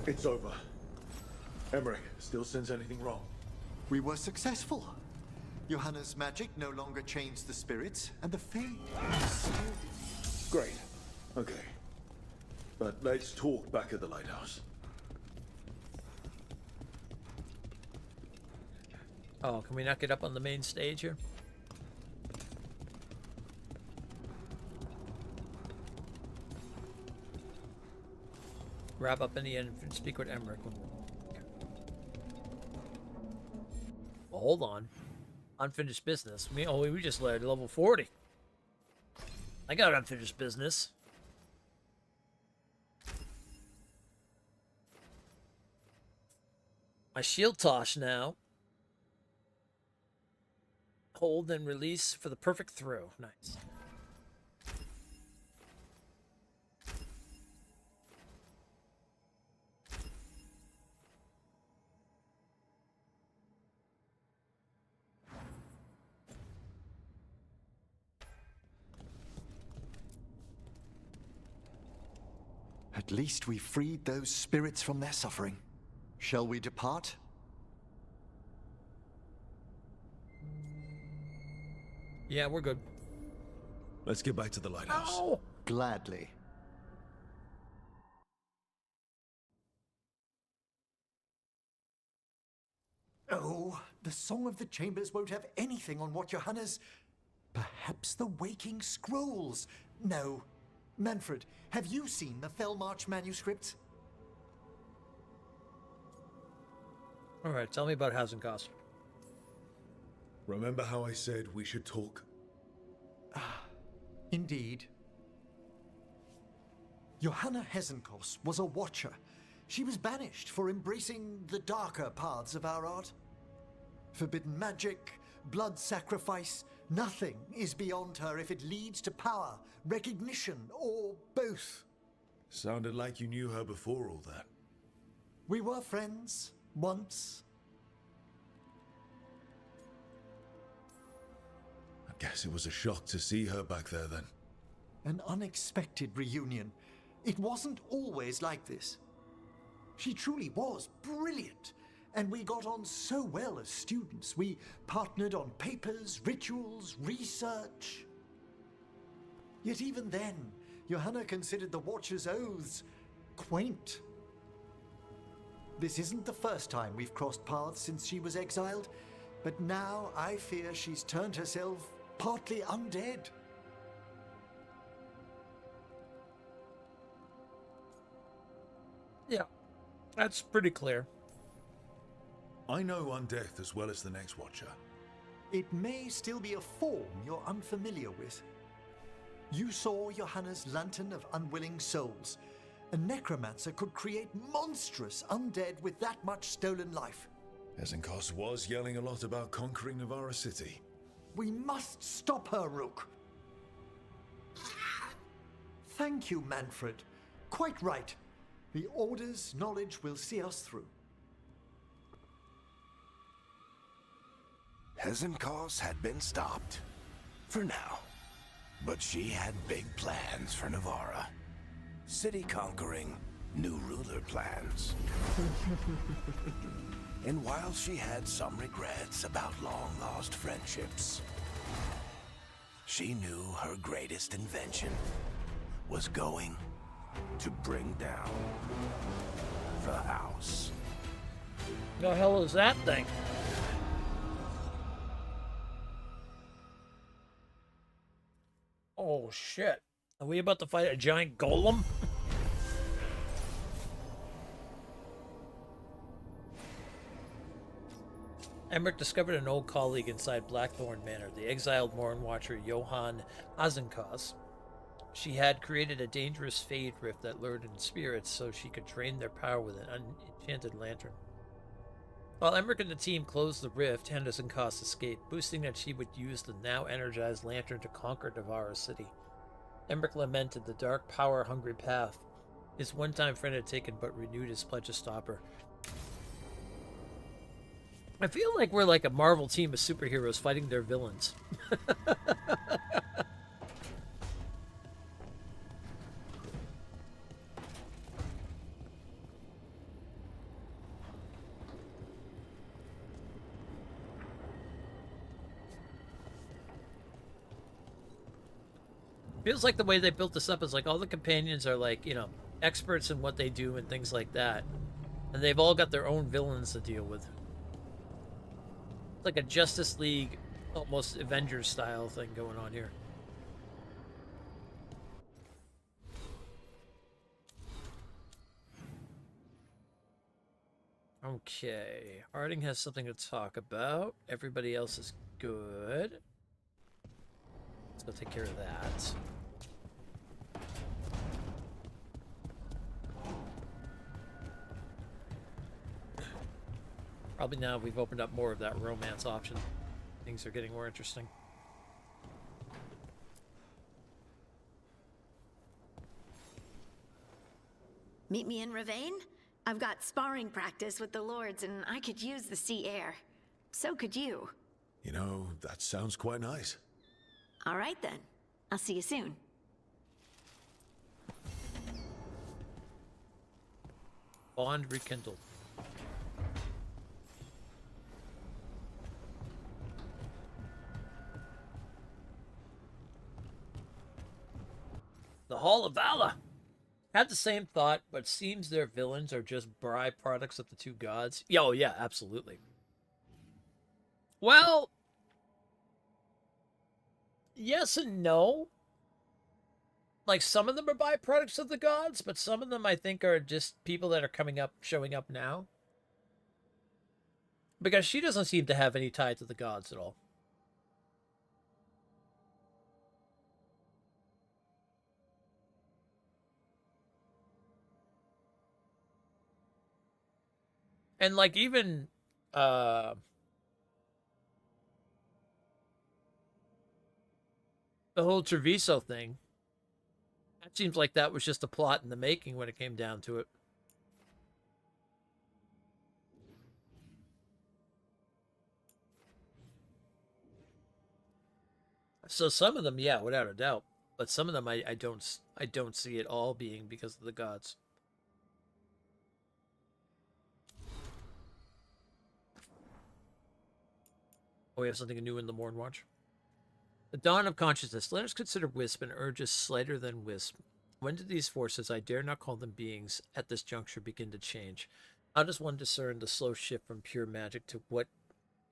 It's over. Emmerich, still sense anything wrong? We were successful. Johanna's magic no longer changed the spirits, and the Fade is still... Great. Okay. But let's talk back at the lighthouse. Oh, can we not get up on the main stage here? Wrap up in the end and speak with Emmerich. Well, hold on. Unfinished business. We just led level 40. I got unfinished business. My shield toss now. Hold and release for the perfect throw. Nice. At least we freed those spirits from their suffering. Shall we depart? Yeah, we're good. Let's get back to the lighthouse. Ow! Gladly. Oh, the Song of the Chambers won't have anything on what Johanna's... Perhaps the Waking Scrolls? No. Manfred, have you seen the Fellmarch manuscripts? Alright, tell me about Hazenkost. Remember how I said we should talk? Indeed. Johanna Hazenkost was a watcher. She was banished for embracing the darker paths of our art. Forbidden magic, blood sacrifice, nothing is beyond her if it leads to power, recognition, or both. Sounded like you knew her before all that. We were friends, once. I guess it was a shock to see her back there then. An unexpected reunion. It wasn't always like this. She truly was brilliant, and we got on so well as students. We partnered on papers, rituals, research. Yet even then, Johanna considered the Watcher's oaths quaint. This isn't the first time we've crossed paths since she was exiled, but now I fear she's turned herself partly undead. Yeah, that's pretty clear. I know undeath as well as the next Watcher. It may still be a form you're unfamiliar with. You saw Johanna's Lantern of Unwilling Souls. A necromancer could create monstrous undead with that much stolen life. Hezenkos was yelling a lot about conquering Navarra City. We must stop her, Rook. Thank you, Manfred. Quite right. The Order's knowledge will see us through. Hezenkos had been stopped. For now. But she had big plans for Navarra. City conquering, new ruler plans. And while she had some regrets about long-lost friendships, she knew her greatest invention was going to bring down the house. The hell is that thing? Oh shit. Are we about to fight a giant golem? Emmerich discovered an old colleague inside Blackthorn Manor, the exiled Mourn watcher Johann Hazenkos. She had created a dangerous fade rift that lured in spirits so she could drain their power with an enchanted lantern. While Emmerich and the team closed the rift, Hazenkos escaped, boasting that she would use the now energized lantern to conquer Navarra City. Emmerich lamented the dark, power-hungry path his one-time friend had taken, but renewed his pledge to stop her. I feel like we're like a Marvel team of superheroes fighting their villains. Feels like the way they built this up is like all the companions are like, you know, experts in what they do and things like that. And they've all got their own villains to deal with. It's like a Justice League, almost Avengers style thing going on here. Okay, Harding has something to talk about. Everybody else is good. Let's go take care of that. Probably now we've opened up more of that romance option. Things are getting more interesting. Meet me in Ravane? I've got sparring practice with the lords and I could use the sea air. So could you. You know, that sounds quite nice. All right then. I'll see you soon. Bond rekindled. The Hall of Valor. Had the same thought, but seems their villains are just byproducts of the two gods. Oh, yeah, absolutely. Well, yes and no. Like, some of them are byproducts of the gods, but some of them I think are just people that are showing up now. Because she doesn't seem to have any tie to the gods at all. And like even the whole Treviso thing, that seems like that was just a plot in the making when it came down to it. So some of them, yeah, without a doubt, but some of them I don't see it all being because of the gods. Oh, we have something new in the Mourn Watch. The dawn of consciousness. Let us consider Wisp and urges slighter than Wisp. When did these forces, I dare not call them beings, at this juncture begin to change? How does one discern the slow shift from pure magic to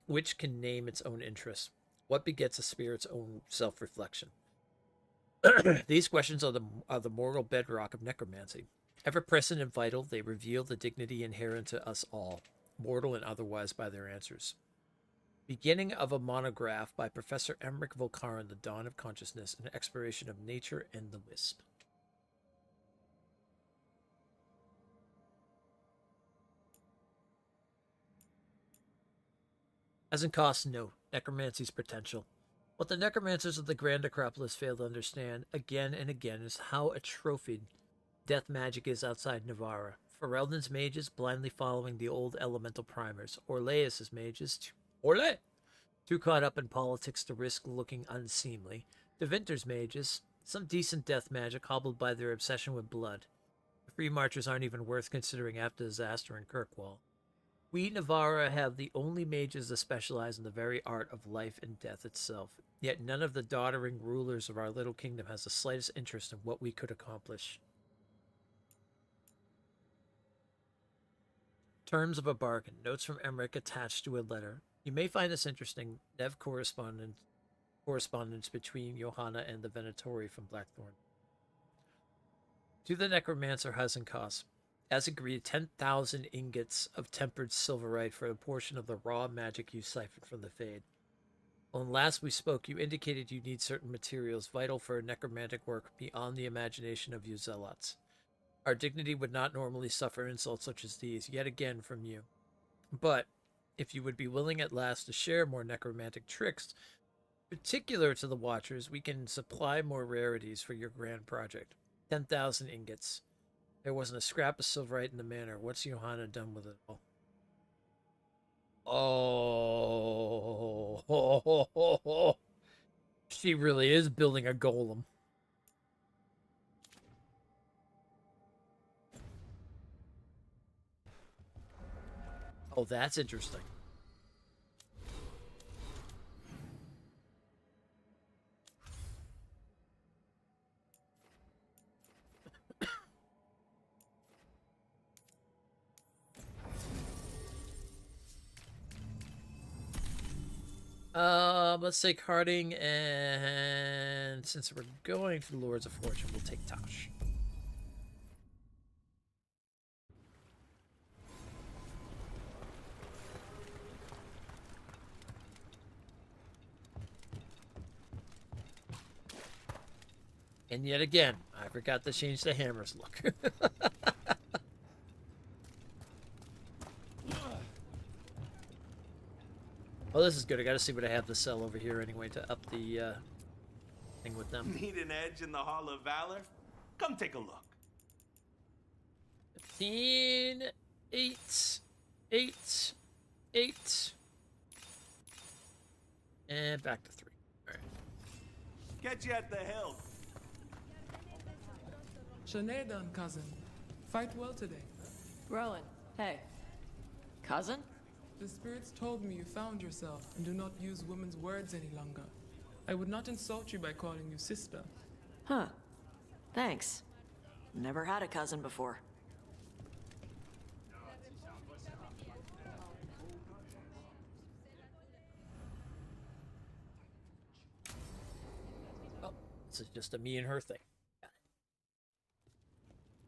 which can name its own interests? What begets a spirit's own self-reflection? These questions are the moral bedrock of necromancy. Ever present and vital, they reveal the dignity inherent to us all, mortal and otherwise, by their answers. Beginning of a monograph by Professor Emmerich Volkaren, The Dawn of Consciousness, an exploration of nature and the Wisp. Hasn't cost no necromancy's potential. What the necromancers of the Grand Acropolis fail to understand again and again is how atrophied death magic is outside Navarra. Ferelden's mages blindly following the old elemental primers. Orleus's mages, too caught up in politics to risk looking unseemly. De Winter's mages, some decent death magic hobbled by their obsession with blood. The free marchers aren't even worth considering after the disaster in Kirkwall. We, Navarra, have the only mages that specialize in the very art of life and death itself. Yet none of the doddering rulers of our little kingdom has the slightest interest in what we could accomplish. Terms of a bargain. Notes from Emmerich attached to a letter. You may find this interesting. Nev correspondence between Johanna and the Venatori from Blackthorn. To the necromancer Huzzah, as agreed, 10,000 ingots of tempered silverite for a portion of the raw magic you siphoned from the Fade. When last we spoke, you indicated you need certain materials vital for necromantic work beyond the imagination of you zealots. Our dignity would not normally suffer insults such as these, yet again from you. But, if you would be willing at last to share more necromantic tricks, particular to the Watchers, we can supply more rarities for your grand project. 10,000 ingots. There wasn't a scrap of silverite in the manor. What's Johanna done with it all? Oh, she really is building a golem. Oh, that's interesting. Let's take Harding, and since we're going to the Lords of Fortune, we'll take Tosh. And yet again, I forgot to change the hammer's look. Well, this is good. I gotta see what I have to sell over here anyway to up the thing with them. Need an edge in the Hall of Valor? Come take a look. 15, 8, 8, 8, and back to 3. All right. Catch you at the hill. Shanedan, cousin. Fight well today. Rowan, hey. Cousin? The spirits told me you found yourself and do not use women's words any longer. I would not insult you by calling you sister. Huh. Thanks. Never had a cousin before. Oh, this is just a me and her thing.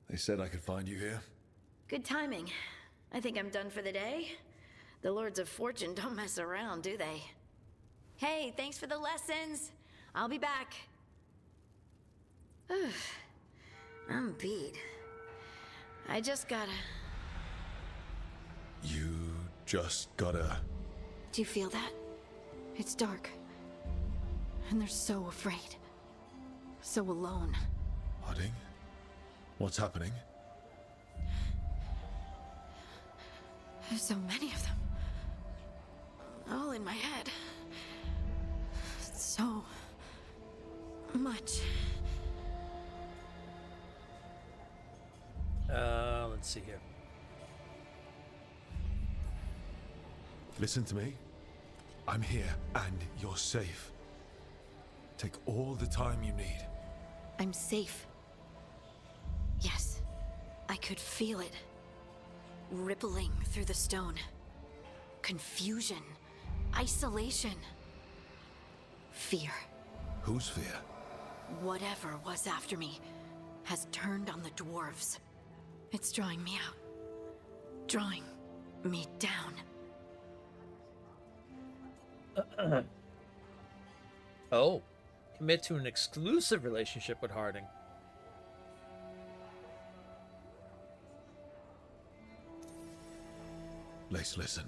They said I could find you here. Good timing. I think I'm done for the day. The Lords of Fortune don't mess around, do they? Hey, thanks for the lessons. I'll be back. I'm beat. I just gotta... You just gotta... Do you feel that? It's dark. And they're so afraid. So alone. Harding? What's happening? There's so many of them. All in my head. So much. Let's see here. Listen to me. I'm here, and you're safe. Take all the time you need. I'm safe. Yes. I could feel it. Rippling through the stone. Confusion. Isolation. Fear. Whose fear? Whatever was after me has turned on the dwarves. It's drawing me out. Drawing me down. Oh. Commit to an exclusive relationship with Harding. Lace, listen.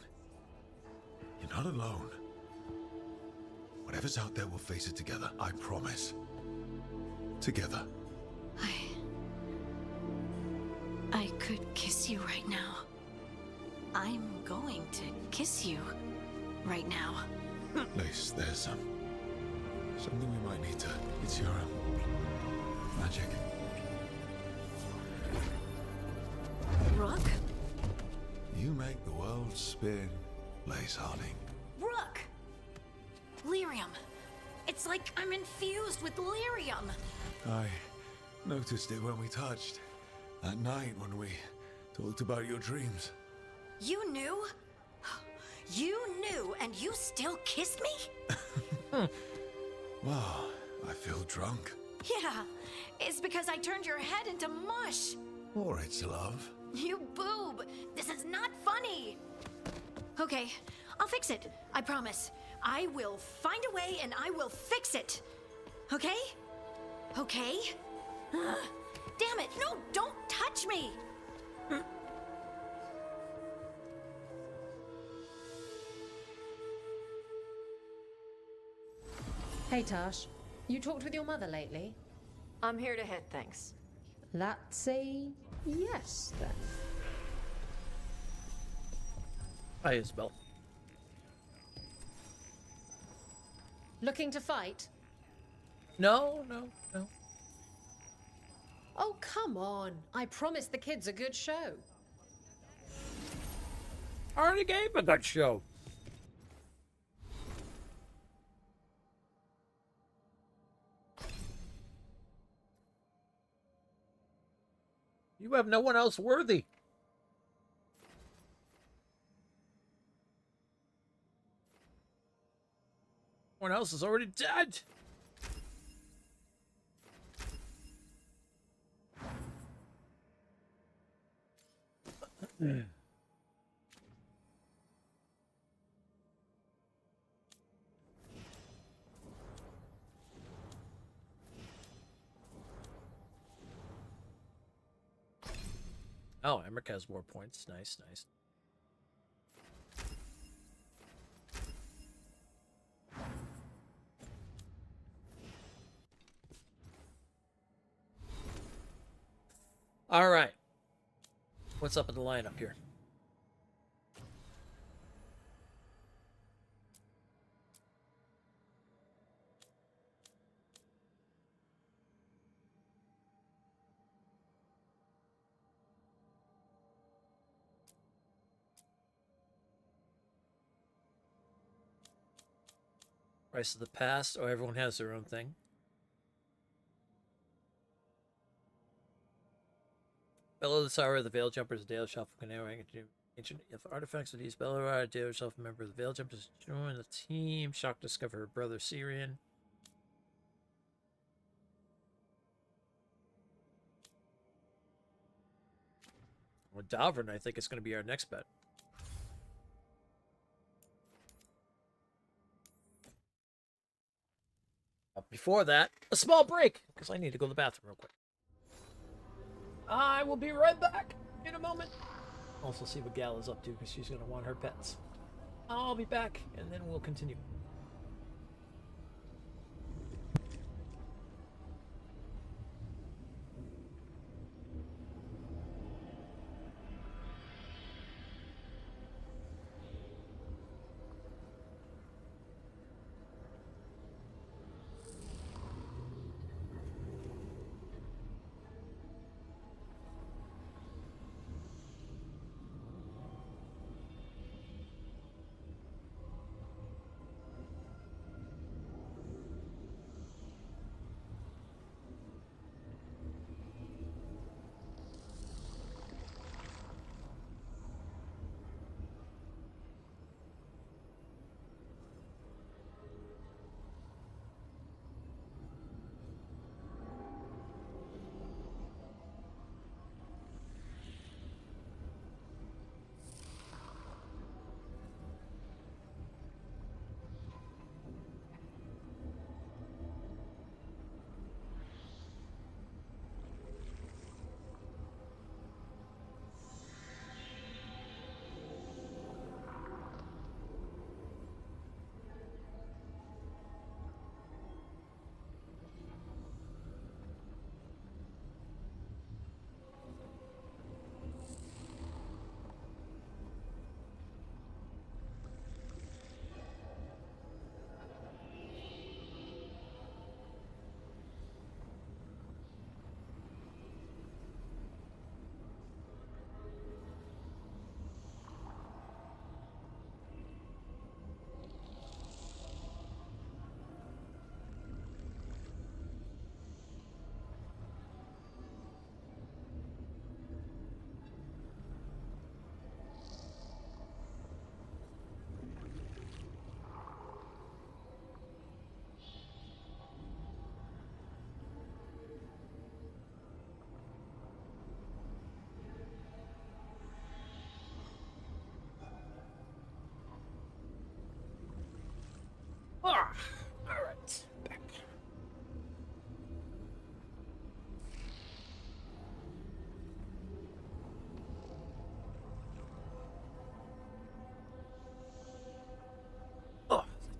You not alone. Whatever's out there, we'll face it together. I promise. Together. I could kiss you right now. I'm going to kiss you right now. Lace, there's something we might need to. It's your magic. Rook? You make the world spin, Lace Harding. Rook! Lyrium. It's like I'm infused with lyrium. I noticed it when we touched. That night when we talked about your dreams. You knew? You knew, and you still kissed me? Wow, I feel drunk. Yeah, it's because I turned your head into mush. Or it's love. You boob! This is not funny! Okay, I'll fix it. I promise. I will find a way and I will fix it. Okay? Okay? Damn it! No, don't touch me! Hey Tash, you talked with your mother lately? I'm here to hit things. That's a yes then. Hi, Isabel. Looking to fight? No. Oh, come on. I promised the kids a good show. Already gave a good show. You have no one else worthy. One else is already dead. Oh, Emmerich has more points. Nice. All right. What's up in the lineup here? Rise of the Past. Oh, everyone has their own thing. Bellow the Tower of the Veil Jumpers, Dale Shuffle, Canoeing, ancient artifacts of these Bellow, Dale Shuffle, member of the Veil Jumpers, join the team. Shock to discover her brother Syrian. Well, Dwarven, I think, is going to be our next bet. But before that, a small break, because I need to go to the bathroom real quick. I will be right back in a moment. Also see what Gal is up to, because she's going to want her pets. I'll be back, and then we'll continue.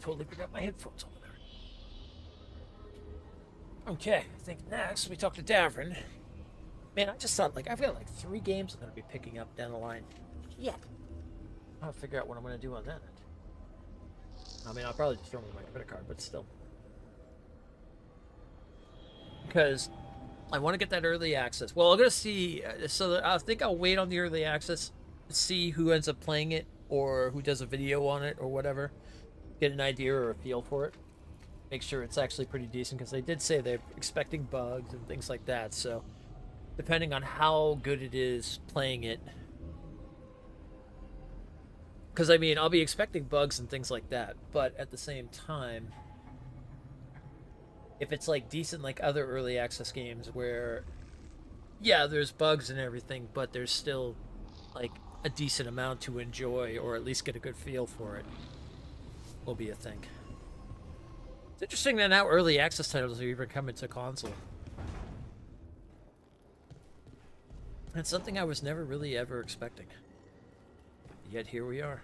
totally forgot my headphones over there. Okay, I think next we talk to Davrin. Man, I just thought, like, I've got like 3 games I'm going to be picking up down the line. Yeah. I'll figure out what I'm going to do on that end. I mean, I'll probably just throw them in my credit card, but still. Because I want to get that early access. Well, I'm going to see, so I think I'll wait on the early access, see who ends up playing it, or who does a video on it, or whatever. Get an idea or a feel for it. Make sure it's actually pretty decent, because they did say they're expecting bugs and things like that, so depending on how good it is playing it. Because, I mean, I'll be expecting bugs and things like that, but at the same time, if it's, like, decent like other early access games where, yeah, there's bugs and everything, but there's still, like, a decent amount to enjoy, or at least get a good feel for it, will be a thing. It's interesting that now early access titles are even coming to console. It's something I was never really ever expecting. Yet here we are.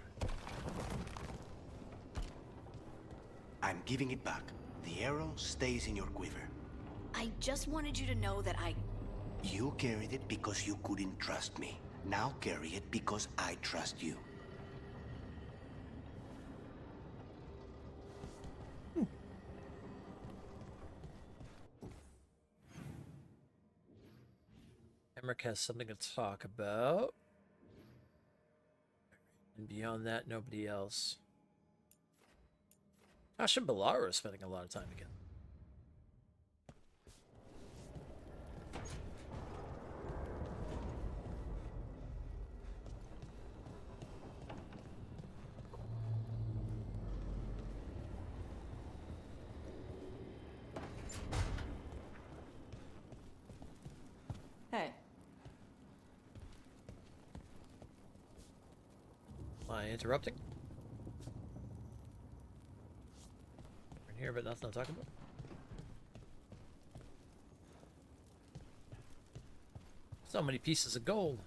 I'm giving it back. The arrow stays in your quiver. I just wanted you to know that You carried it because you couldn't trust me. Now carry it because I trust you. Emmerich has something to talk about. And beyond that, nobody else. Ash and Balara are spending a lot of time again. Hey. Am I interrupting? We're in here, but nothing to talk about. So many pieces of gold.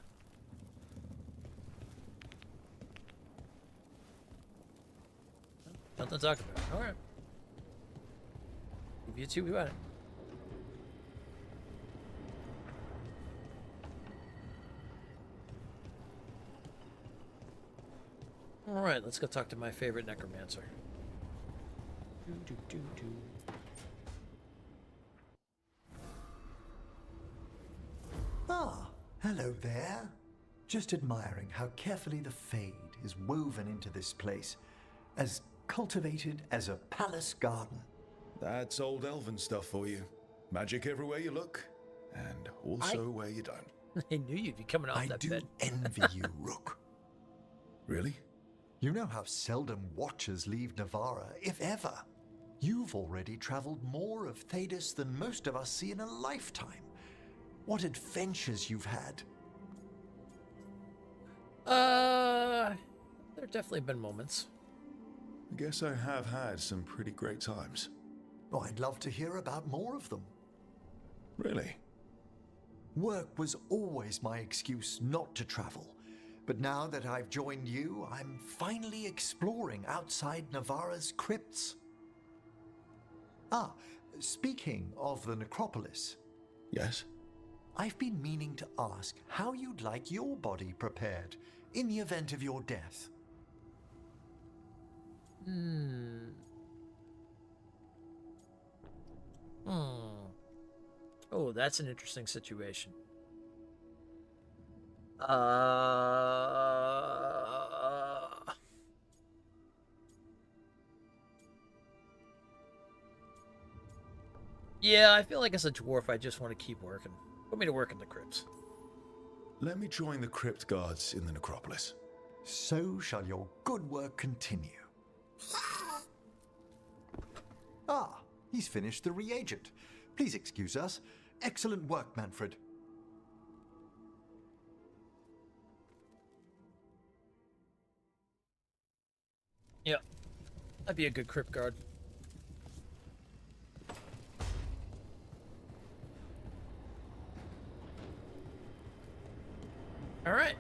Nothing to talk about. All right. Leave you two about it. All right, let's go talk to my favorite necromancer. Ah, hello there. Just admiring how carefully the Fade is woven into this place, as cultivated as a palace garden. That's old elven stuff for you. Magic everywhere you look, and also where you don't. I knew you'd be coming off that bed. I do envy you, Rook. Really? You know how seldom watchers leave Navarra, if ever. You've already traveled more of Thedas than most of us see in a lifetime. What adventures you've had. There have definitely been moments. I guess I have had some pretty great times. Oh, I'd love to hear about more of them. Really? Work was always my excuse not to travel. But now that I've joined you, I'm finally exploring outside Navarra's crypts. Ah, speaking of the necropolis. Yes? I've been meaning to ask how you'd like your body prepared in the event of your death. Oh, that's an interesting situation. Yeah, I feel like as a dwarf, I just want to keep working. Put me to work in the crypts. Let me join the crypt guards in the necropolis. So shall your good work continue. Ah, he's finished the reagent. Please excuse us. Excellent work, Manfred. Yeah, that'd be a good crypt guard. All right.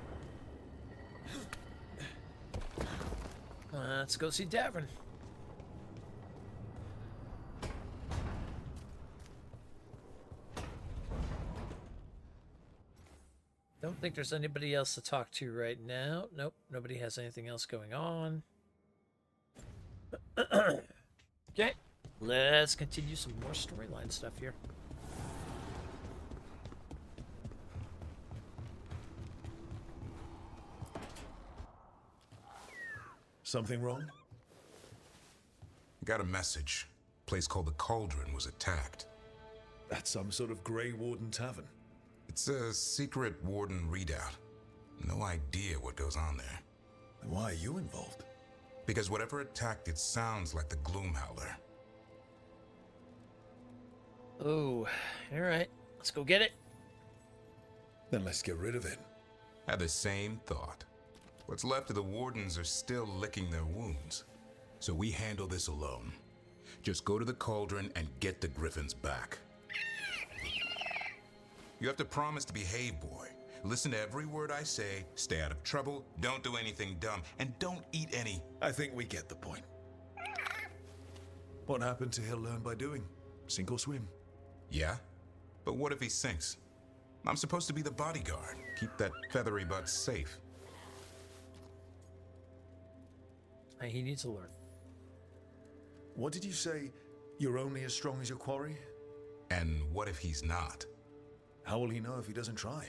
Let's go see Davrin. think there's anybody else to talk to right now. Nope, nobody has anything else going on. Okay, let's continue some more storyline stuff here. Something wrong? Got a message. A place called the Cauldron was attacked. That's some sort of Grey Warden tavern. It's a secret Warden readout. No idea what goes on there. Then why are you involved? Because whatever attacked it sounds like the Gloomhowler. Oh, alright. Let's go get it. Then let's get rid of it. Had the same thought. What's left of the Wardens are still licking their wounds. So we handle this alone. Just go to the Cauldron and get the Griffins back. You have to promise to behave, boy. Listen to every word I say, stay out of trouble, don't do anything dumb, and don't eat any. I think we get the point. What happened to he'll learn by doing? Sink or swim? Yeah? But what if he sinks? I'm supposed to be the bodyguard. Keep that feathery butt safe. He needs to learn. What did you say? You're only as strong as your quarry? And what if he's not? How will he know if he doesn't try?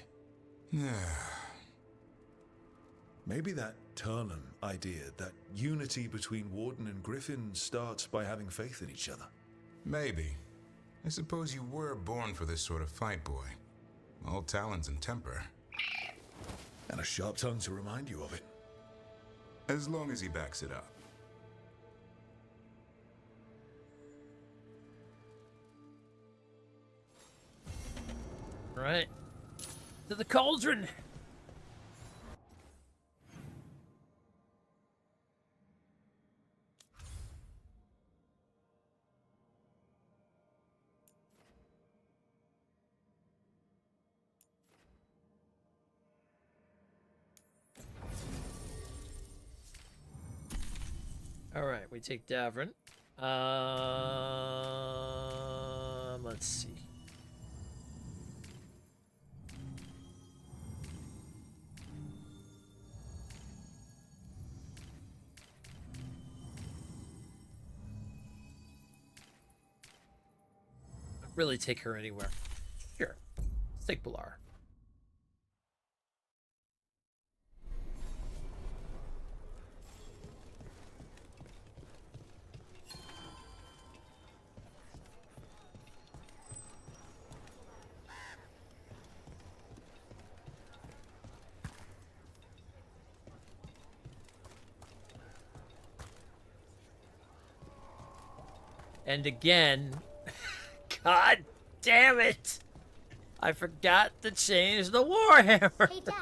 Maybe that Turnham idea, that unity between Warden and Griffin starts by having faith in each other. Maybe. I suppose you were born for this sort of fight, boy. All talons and temper. And a sharp tongue to remind you of it. As long as he backs it up. Right. To the Cauldron! Alright, we take Davrin. Let's see. Really take her anywhere. Sure. Let's take Pilar. And again, God damn it! I forgot to change the Warhammer. Hey Dad,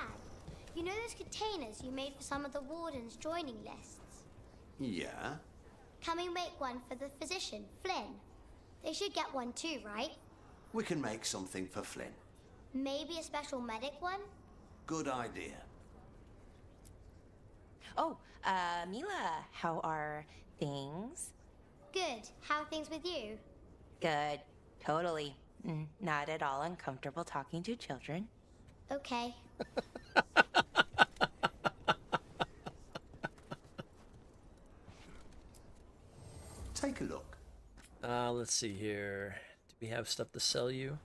you know those containers you made for some of the Warden's joining lists? Yeah? Can we make one for the physician, Flynn? They should get one too, right? We can make something for Flynn. Maybe a special medic one? Good idea. Oh, Mila, how are things? Good. How are things with you? Good. Totally. Not at all uncomfortable talking to children. Okay. Take a look. Let's see here. Do we have stuff to sell you?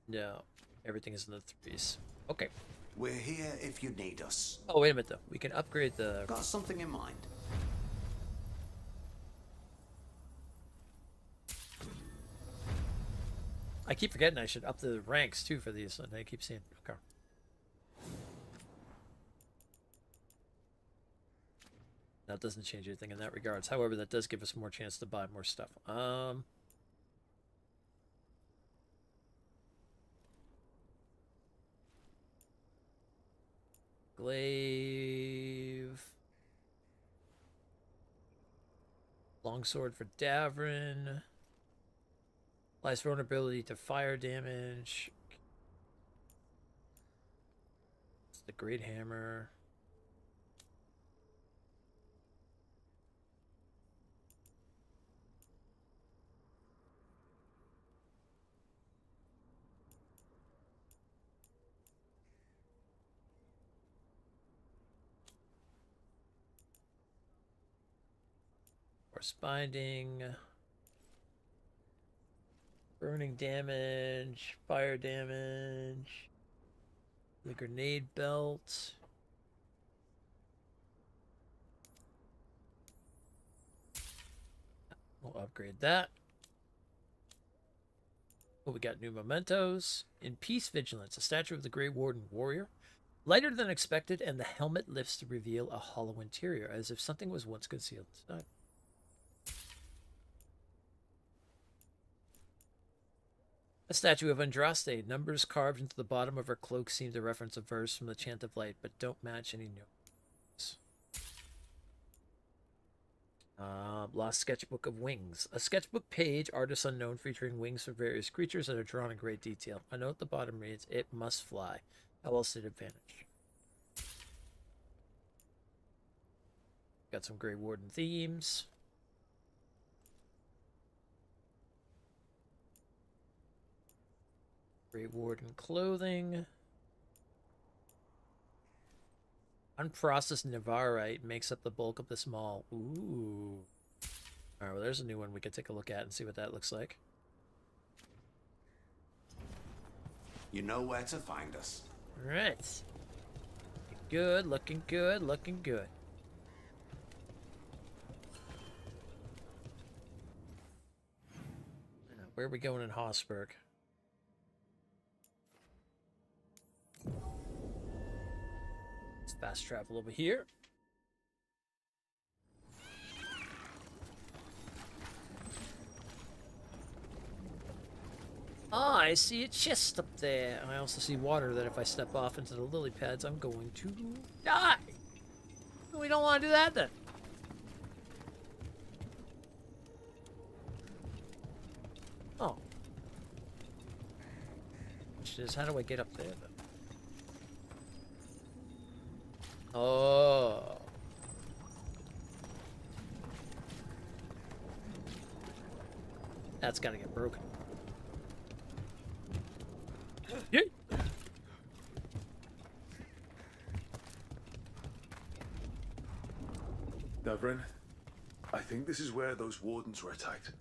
No. Everything is in the threes. Okay. We're here if you need us. Oh, wait a minute, though. We can upgrade the... Got something in mind? I keep forgetting I should up the ranks, too, for these, and I keep seeing... Okay. That doesn't change anything in that regards. However, that does give us more chance to buy more stuff. Glaive. Longsword for Davrin. Applies vulnerability to fire damage. It's the Great Hammer. Force binding. Burning damage. Fire damage. The grenade belt. We'll upgrade that. Oh, we got new mementos. In Peace Vigilance, a statue of the Grey Warden warrior. Lighter than expected, and the helmet lifts to reveal a hollow interior, as if something was once concealed inside. A statue of Andraste. Numbers carved into the bottom of her cloak seem to reference a verse from the Chant of Light, but don't match any notes. Lost Sketchbook of Wings. A sketchbook page, artist unknown, featuring wings for various creatures that are drawn in great detail. A note at the bottom reads, "It must fly. How else did it vanish?" Got some Grey Warden themes. Grey Warden clothing. Unprocessed Navarrite makes up the bulk of this mall. Ooh. Alright, well there's a new one we could take a look at and see what that looks like. You know where to find us. Alright. Good, looking good, looking good. Where are we going in Hossberg? Let's fast travel over here. Ah, I see a chest up there. I also see water that if I step off into the lily pads, I'm going to die. We don't want to do that then. Oh. Which is, how do I get up there then? Oh. That's gotta get broken. Yeah. Davrin, I think this is where those wardens were attacked.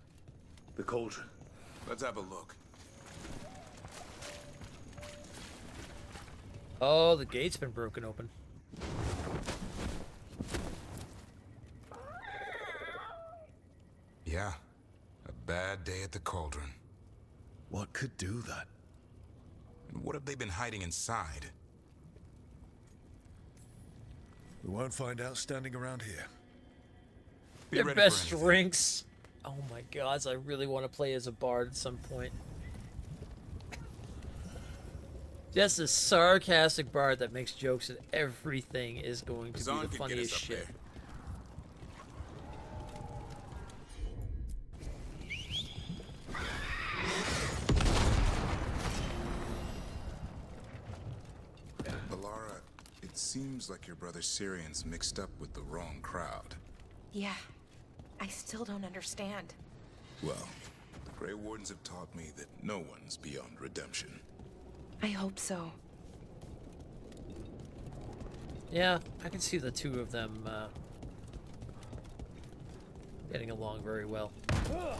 The cauldron. Let's have a look. Oh, the gate's been broken open. Yeah, a bad day at the cauldron. What could do that? And what have they been hiding inside? We won't find out standing around here. Their best drinks. Oh my gods, I really want to play as a bard at some point. Just a sarcastic bard that makes jokes and everything is going to be the funniest shit. Valara, it seems like your brother Syrian's mixed up with the wrong crowd. Yeah, I still don't understand. Well, the Grey Wardens have taught me that no one's beyond redemption. I hope so. Yeah, I can see the two of them getting along very well. Drop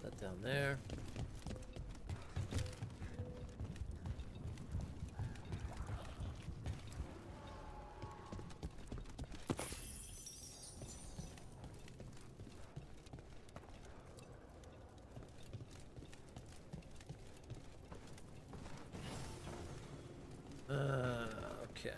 that down there. Okay.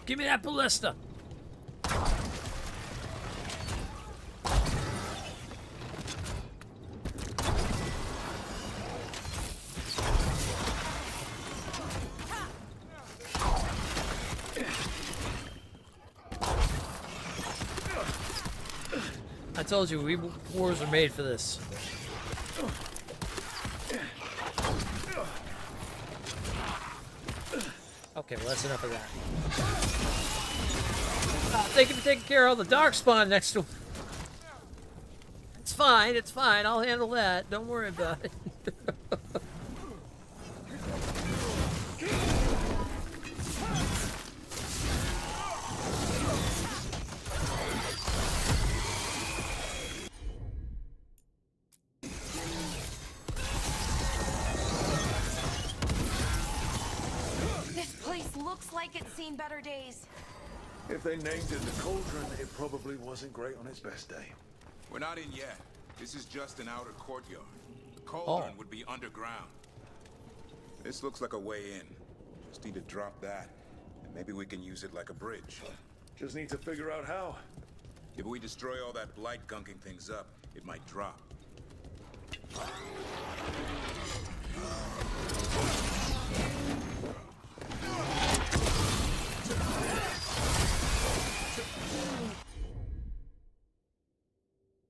Give me that ballista. I told you, we wars are made for this. Okay, well that's enough of that. Thank you for taking care of all the darkspawn next to him. It's fine, it's fine. I'll handle that. Don't worry about it. This place looks like it's seen better days. If they named it the Cauldron, it probably wasn't great on its best day. We're not in yet. This is just an outer courtyard. The cauldron would be underground. This looks like a way in. Just need to drop that, and maybe we can use it like a bridge. Just need to figure out how. If we destroy all that blight gunking things up, it might drop.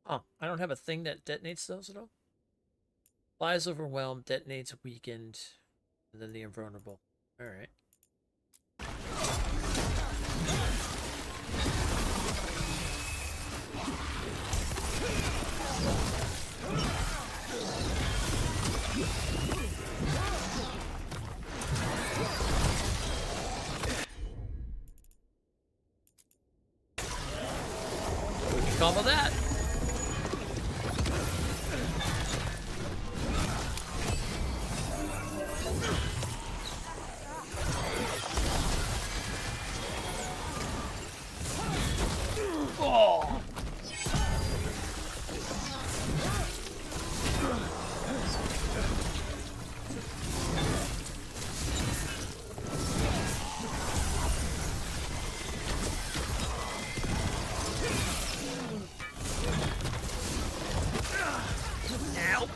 Oh, I don't have a thing that detonates those at all? Flies overwhelmed, detonates weakened, and then the invulnerable. Alright. We can combo that. Oh. Ow.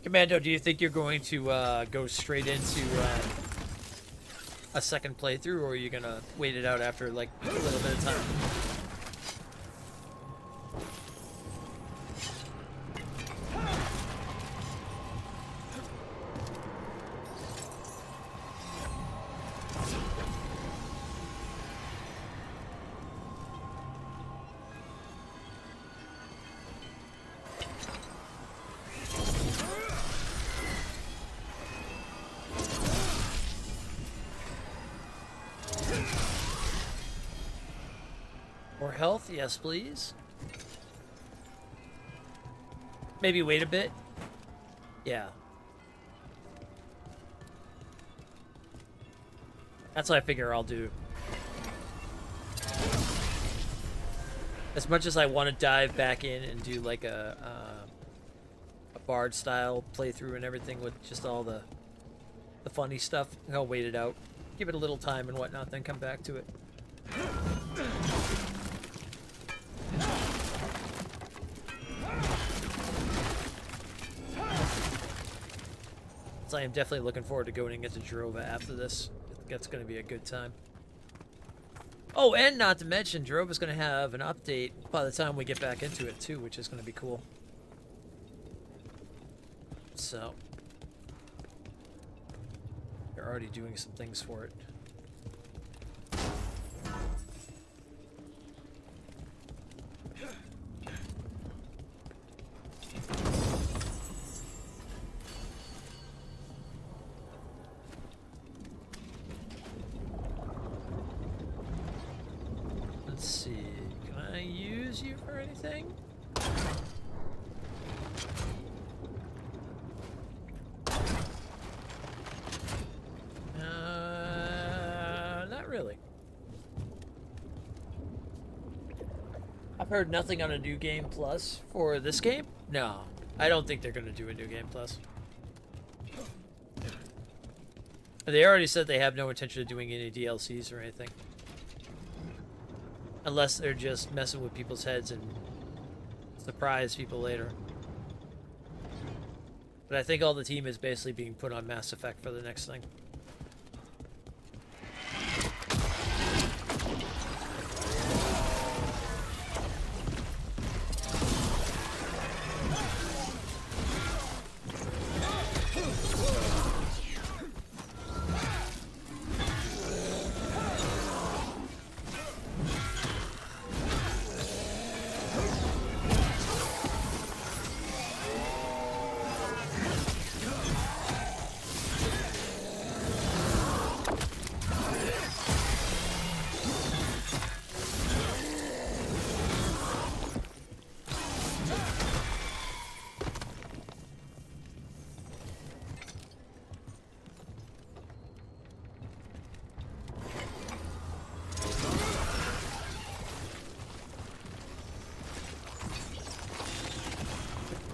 Commando, do you think you're going to go straight into a second playthrough, or are you gonna wait it out after like a little bit of time? More health? Yes, please. Maybe wait a bit. Yeah. That's what I figure I'll do. As much as I want to dive back in and do like a bard style playthrough and everything with just all the funny stuff, I'll wait it out. Give it a little time and whatnot, then come back to it. So I am definitely looking forward to going into Drova after this. That's going to be a good time. Oh, and not to mention, Drova's going to have an update by the time we get back into it too, which is going to be cool. So, they're already doing some things for it. Let's see, can I use you for anything? Not really. I've heard nothing on a New Game Plus for this game. No, I don't think they're going to do a New Game Plus. They already said they have no intention of doing any DLCs or anything. Unless they're just messing with people's heads and surprise people later. But I think all the team is basically being put on Mass Effect for the next thing.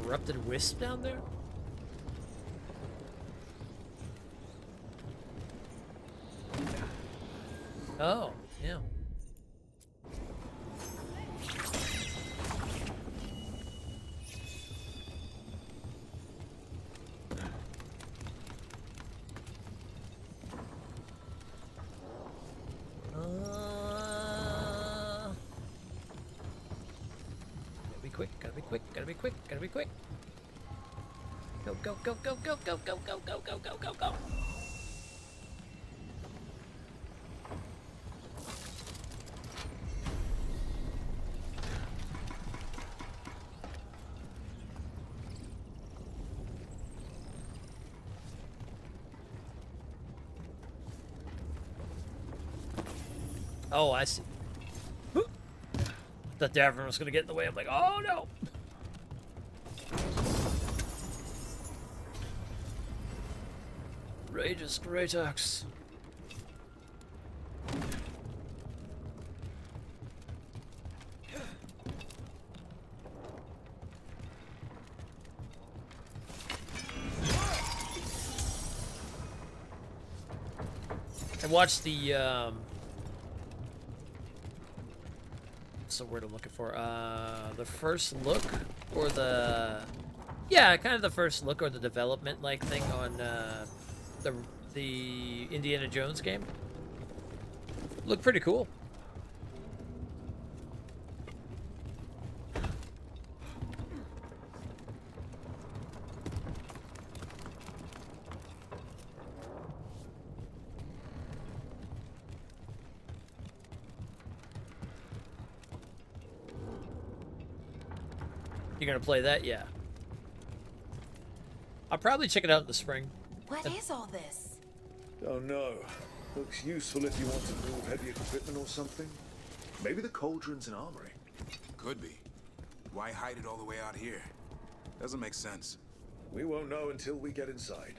Corrupted wisp down there? Oh, yeah. Gotta be quick. Go. Oh, I see. Thought Dwarven was gonna get in the way. I'm like, oh no! Rageous Great Axe. I watched the what's the word I'm looking for? The first look or the kind of the first look or the development like thing on the Indiana Jones game. Looked pretty cool. You gonna play that? Yeah. I'll probably check it out in the spring. What is all this? Don't know. Looks useful if you want to move heavy equipment or something. Maybe the cauldron's an armory. Could be. Why hide it all the way out here? Doesn't make sense. We won't know until we get inside.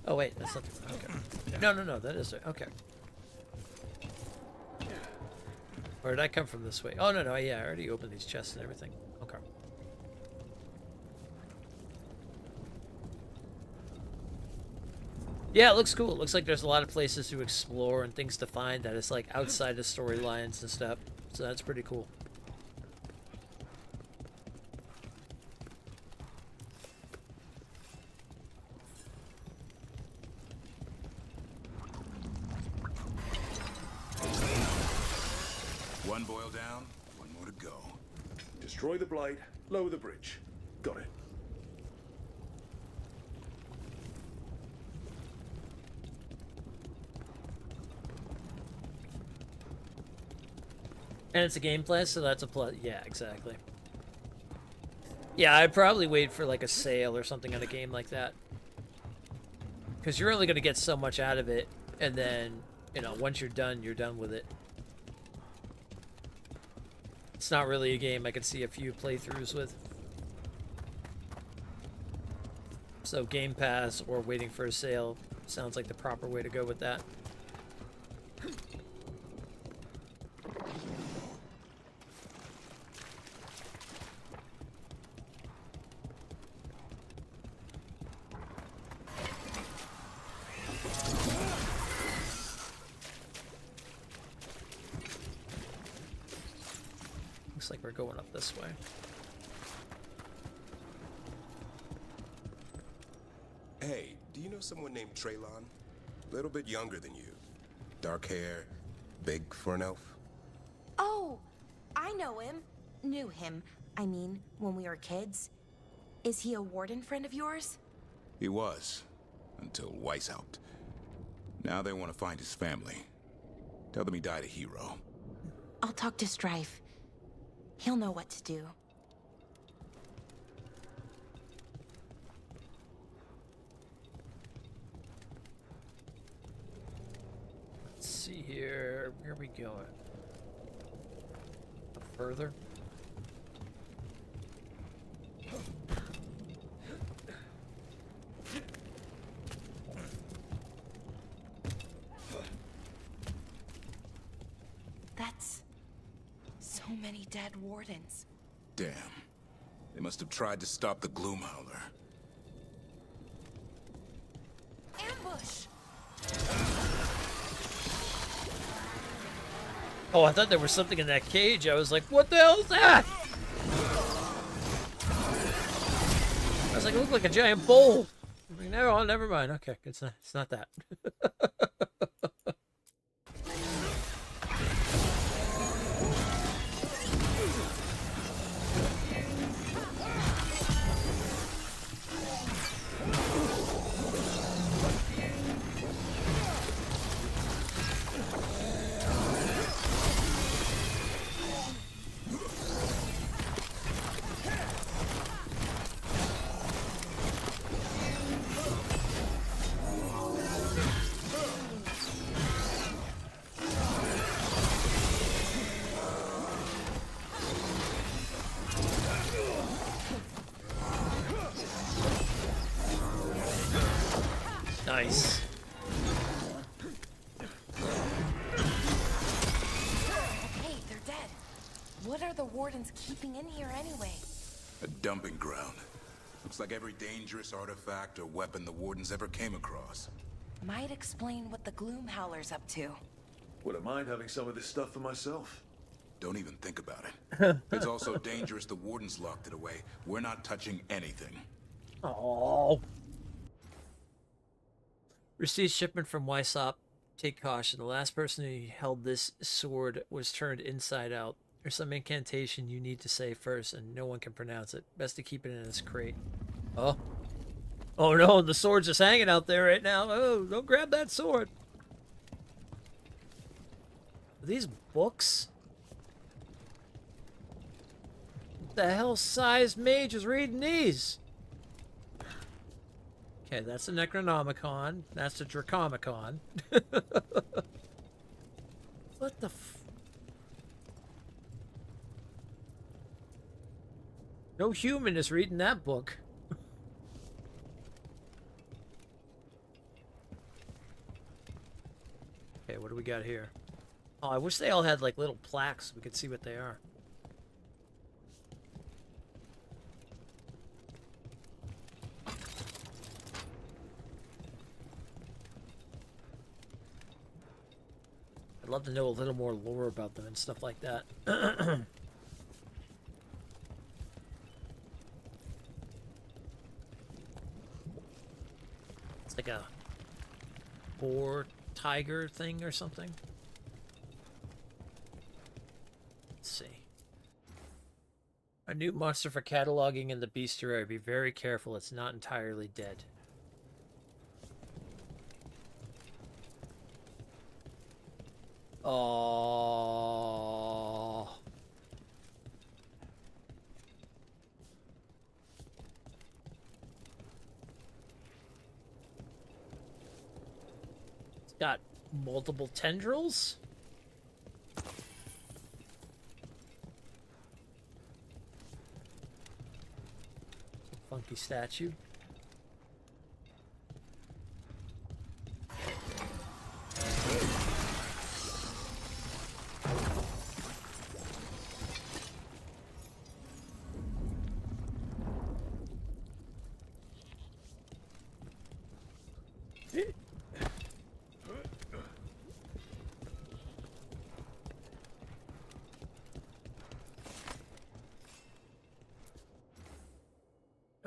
Oh wait, that's not. Okay. No, that is it. Okay. Or did I come from this way? Oh no, yeah, I already opened these chests and everything. Okay. Yeah, it looks cool. It looks like there's a lot of places to explore and things to find that is like outside the storylines and stuff. So that's pretty cool. One boil down, one more to go. Destroy the blight, lower the bridge. Got it. And it's a game plus, so that's a plus. Yeah, exactly. Yeah, I'd probably wait for like a sale or something on a game like that. Because you're only going to get so much out of it, and then, you know, once you're done with it. It's not really a game I could see a few playthroughs with. So Game Pass or waiting for a sale sounds like the proper way to go with that. Looks like we're going up this way. Hey, do you know someone named Traylon? Little bit younger than you. Dark hair, big for an elf. Oh, I know him. Knew him. I mean, when we were kids. Is he a warden friend of yours? He was, until Weiss helped. Now they want to find his family. Tell them he died a hero. I'll talk to Strife. He'll know what to do. Let's see here. Where are we going? Up further? That's so many dead wardens. Damn. They must have tried to stop the Gloomhowler. Ambush! Oh, I thought there was something in that cage. I was like, what the hell is that? I was like, it looked like a giant bowl. I'm like, no, never mind. Okay, it's not that. Nice. Okay, they're dead. What are the wardens keeping in here anyway? A dumping ground. Looks like every dangerous artifact or weapon the Wardens ever came across. Might explain what the Gloomhowler's up to. Wouldn't mind having some of this stuff for myself. Don't even think about it. It's also dangerous the Wardens locked it away. We're not touching anything. Oh. Received shipment from Wysop. Take caution. The last person who held this sword was turned inside out. There's some incantation you need to say first, and no one can pronounce it. Best to keep it in its crate. Oh. Oh no, the sword's just hanging out there right now. Oh, don't grab that sword. Are these books? What the hell size mage is reading these? Okay, that's the Necronomicon. That's the Dracomicon. What the f... No human is reading that book. Okay, what do we got here? Oh, I wish they all had like little plaques so we could see what they are. I'd love to know a little more lore about them and stuff like that. It's like a boar tiger thing or something. Let's see. A new monster for cataloging in the bestiary. Be very careful, it's not entirely dead. Oh. It's got multiple tendrils. Funky statue.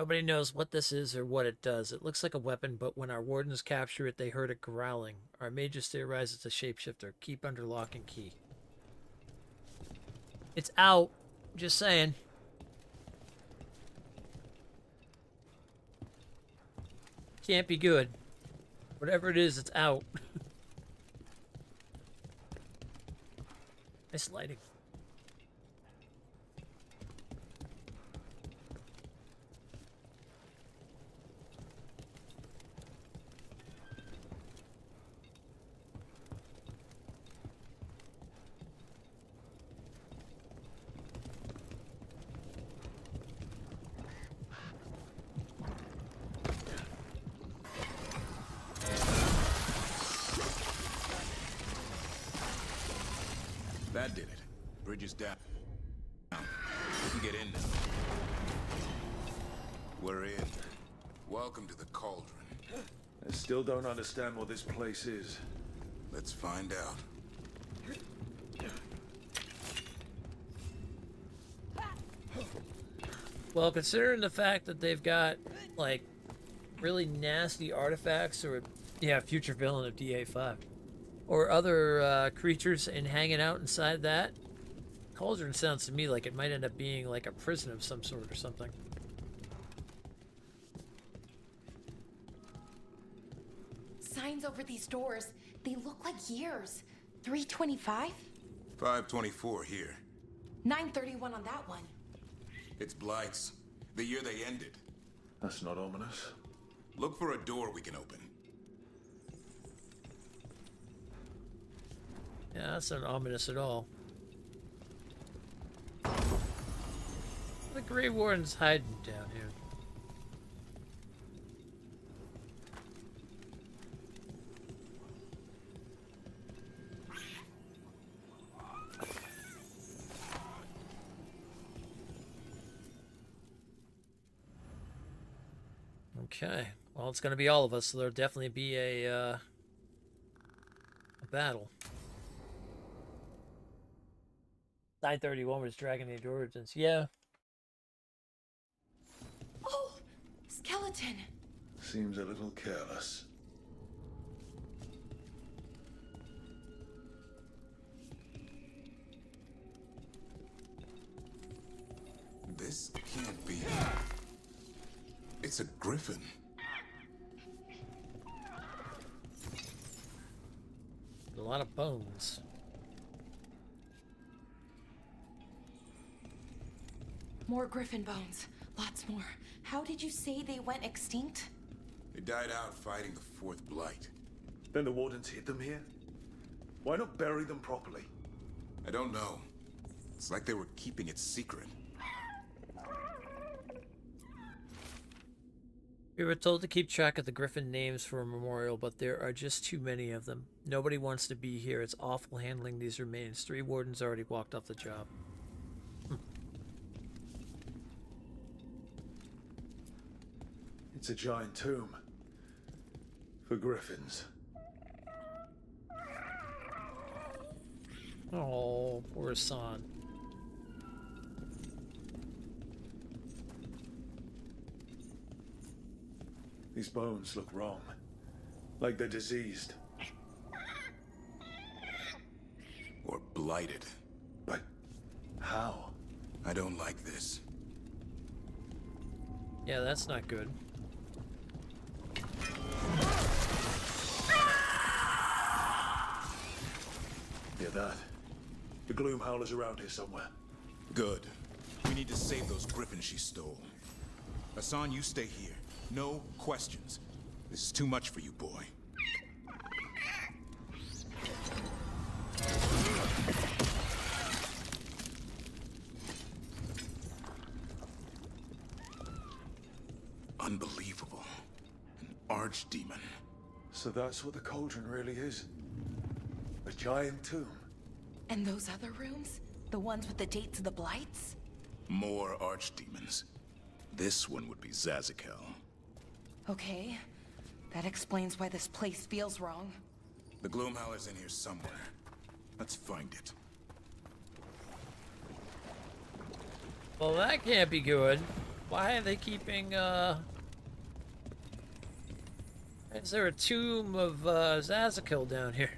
Nobody knows what this is or what it does. It looks like a weapon, but when our wardens capture it, they heard it growling. Our mages theorize it's a shapeshifter. Keep under lock and key. It's out. Just saying. Can't be good. Whatever it is, it's out. Nice lighting. That did it. Bridge is down. We can get in now. We're in. Welcome to the Cauldron. I still don't understand what this place is. Let's find out. Well, considering the fact that they've got, like, really nasty artifacts, or, yeah, future villain of DA5, or other creatures and hanging out inside that, Cauldron sounds to me like it might end up being like a prison of some sort or something. Signs over these doors, they look like years. 325? 524 here. 931 on that one. It's Blight's. The year they ended. That's not ominous. Look for a door we can open. Yeah, that's not ominous at all. The Grey Warden's hiding down here. Okay, well, it's going to be all of us, so there'll definitely be a battle. 931 was Dragon Age Origins, yeah. Oh, skeleton. Seems a little careless. This can't be. It's a griffin. A lot of bones. More griffin bones. Lots more. How did you say they went extinct? They died out fighting the Fourth Blight. Then the Wardens hid them here? Why not bury them properly? I don't know. It's like they were keeping it secret. We were told to keep track of the griffin names for a memorial, but there are just too many of them. Nobody wants to be here. It's awful handling these remains. 3 wardens already walked off the job. It's a giant tomb. For griffins. Oh, poor Hassan. These bones look wrong. Like they're diseased. Or blighted. But how? I don't like this. Yeah, that's not good. Hear that? The Gloom Howler's around here somewhere. Good. We need to save those griffins she stole. Hassan, you stay here. No questions. This is too much for you, boy. Unbelievable. An archdemon. So that's what the Cauldron really is? A giant tomb? And those other rooms? The ones with the dates of the blights? More archdemons. This one would be Zazakel. Okay. That explains why this place feels wrong. The Gloomhowler's in here somewhere. Let's find it. Well, that can't be good. Why are they keeping, is there a tomb of, Zazakil down here?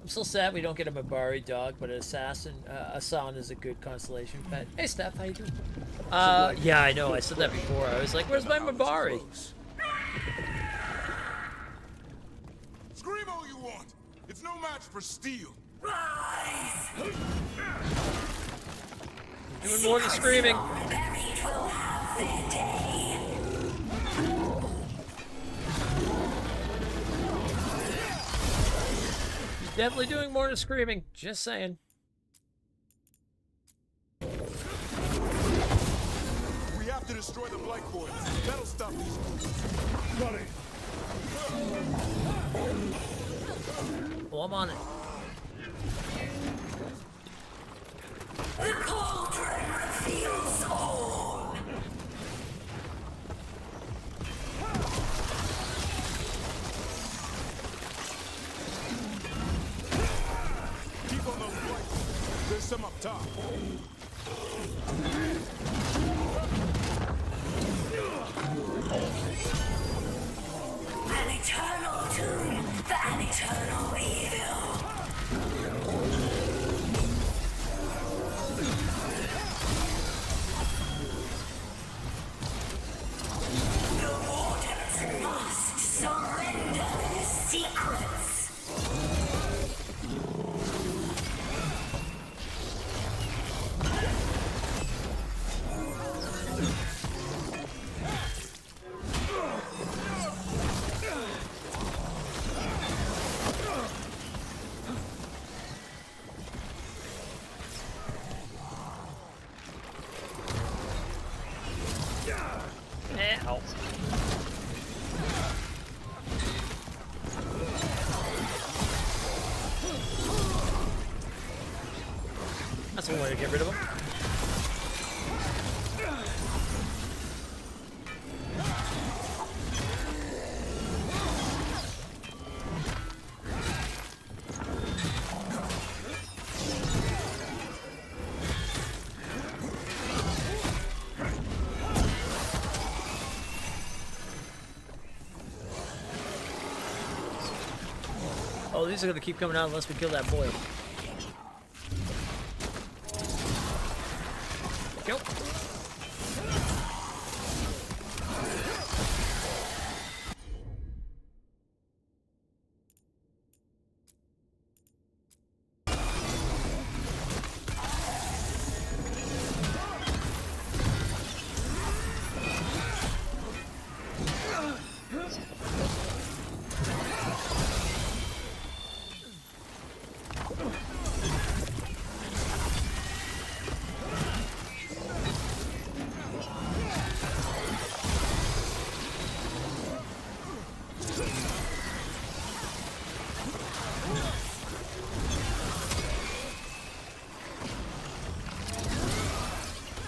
I'm still sad we don't get a Mabari dog, but an assassin, Asan is a good constellation pet. Hey, Steph, how you doing? Yeah, I know, I said that before. I was like, where's my Mabari? Scream all you want. It's no match for steel. Rise! Doing more than screaming. Buried will have their day. He's definitely doing more than screaming. Just saying. We have to destroy the Blight Boys. That'll stop these. Got it. Well, I'm on it. The cauldron reveals all. Keep on those Blights. There's some up top. An eternal doom for an eternal evil. The Wardens must surrender their secrets. Ow. That's one way to get rid of him. Oh, these are gonna keep coming out unless we kill that boy. Go.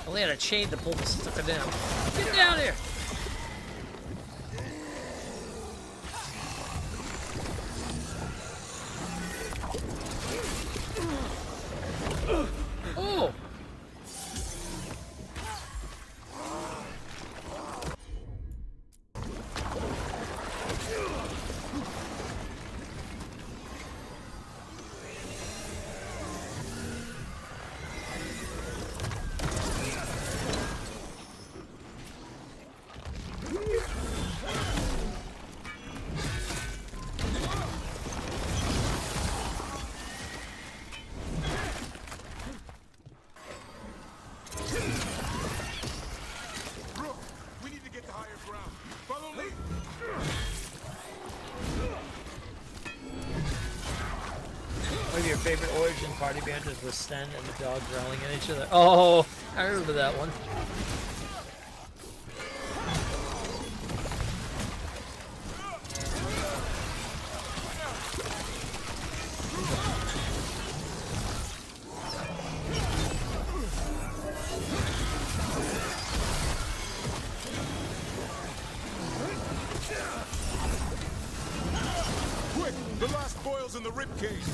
Only had a chain to pull the sucker down. Get down here! Oh! We need to get to higher ground. Follow me. One of your favorite Origin party banters was Sten and the dog growling at each other. Oh, I remember that one. Quick, the last boil's in the ribcage.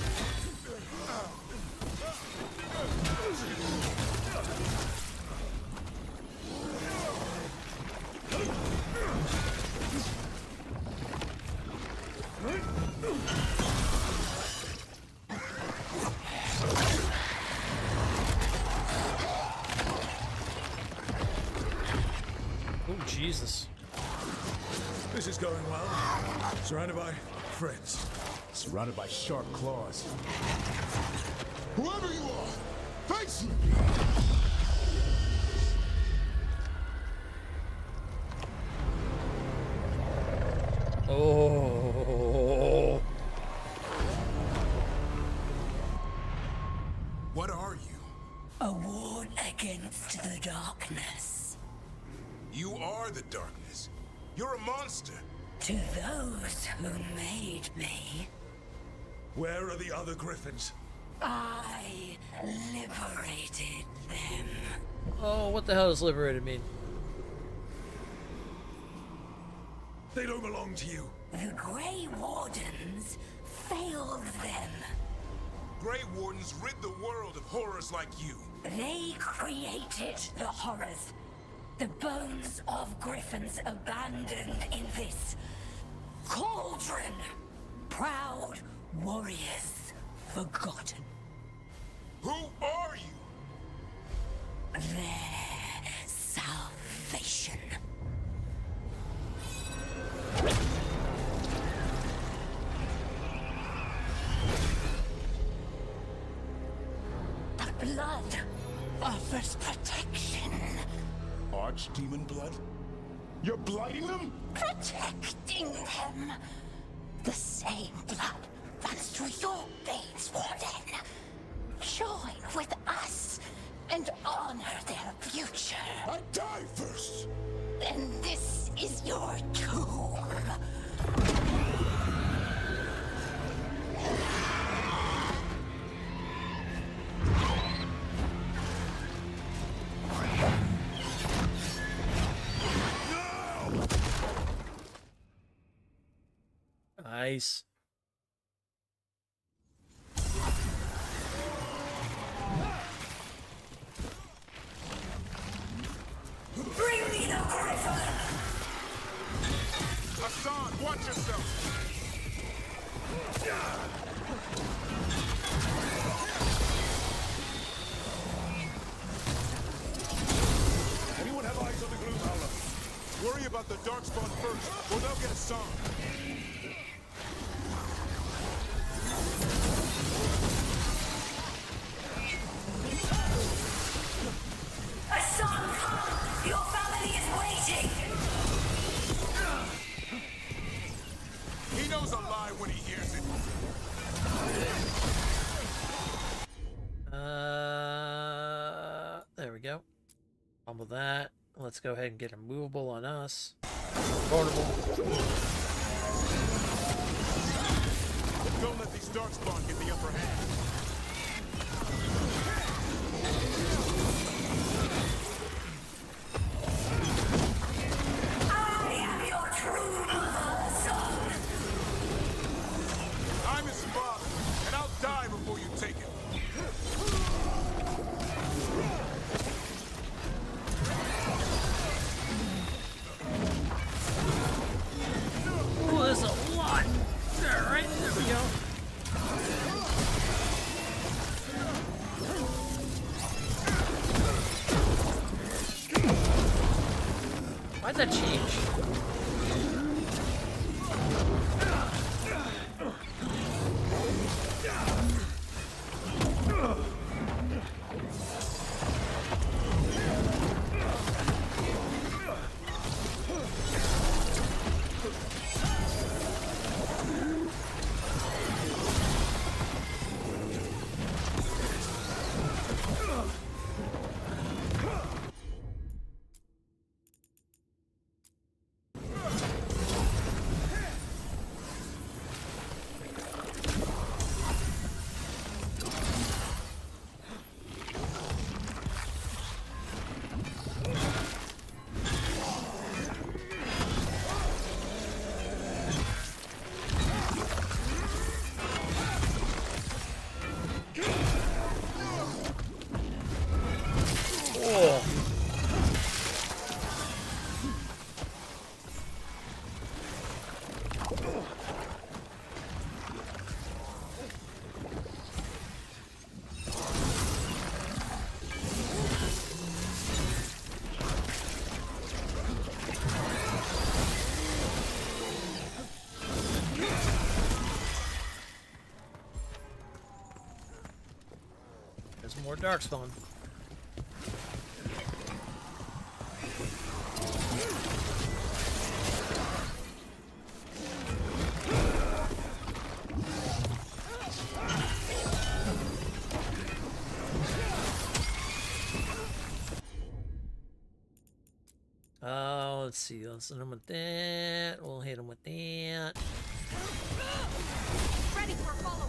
Jesus. This is going well. Surrounded by friends. Surrounded by sharp claws. Whoever you are, face me! Oh. What are you? A ward against the darkness. You are the darkness. You're a monster. To those who made me, Where are the other griffins? I liberated them. Oh, what the hell does liberated mean? They don't belong to you. The Grey Wardens failed them. Grey Wardens rid the world of horrors like you. They created the horrors. The bones of griffins abandoned in this cauldron. Proud warriors forgotten. Who are you? Their salvation. The blood offers protection. Archdemon blood? You're blighting them? Protecting them. The same blood runs through your veins, Warden. Join with us and honor their future. I die first! Then this is your tomb. Nice. Bring me the griffin! Hassan, watch yourself! Anyone have eyes on the gloom howler? Worry about the darkspawn first, or they'll get Hassan. Hassan, come! Your family is waiting! He knows a lie when he hears it. There we go. Fumble that. Let's go ahead and get a movable on us. Vulnerable. Don't let these darkspawn get the upper hand. I am your true mother, son! I'm his father, and I'll die before you take it. Oh, there's a lot. Alright, there we go. Why'd that change? More darkspawn. Let's see. Let's hit him with that. We'll hit him with that. Ready for follow.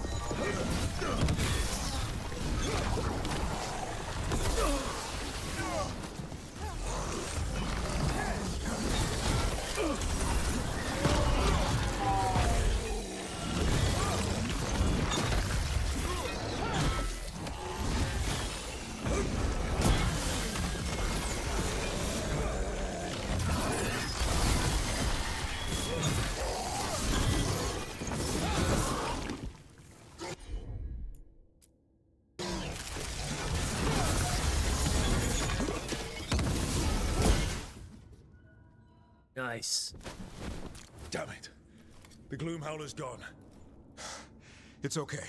Nice. Damn it. The Gloomhowler's gone. It's okay.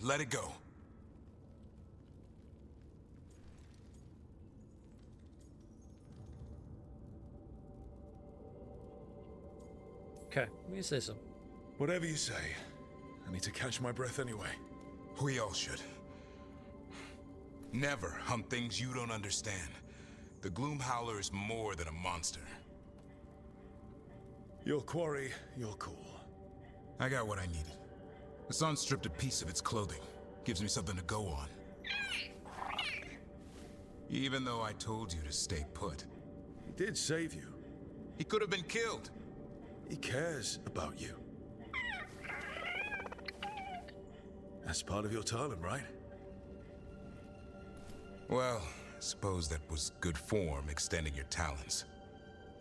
Let it go. Okay, you say so. Whatever you say. I need to catch my breath anyway. We all should. Never hunt things you don't understand. The Gloomhowler is more than a monster. Your quarry, your call. I got what I needed. The sun stripped a piece of its clothing. Gives me something to go on. Even though I told you to stay put. He did save you. He could have been killed. He cares about you. That's part of your talent, right? Well, I suppose that was good form, extending your talons.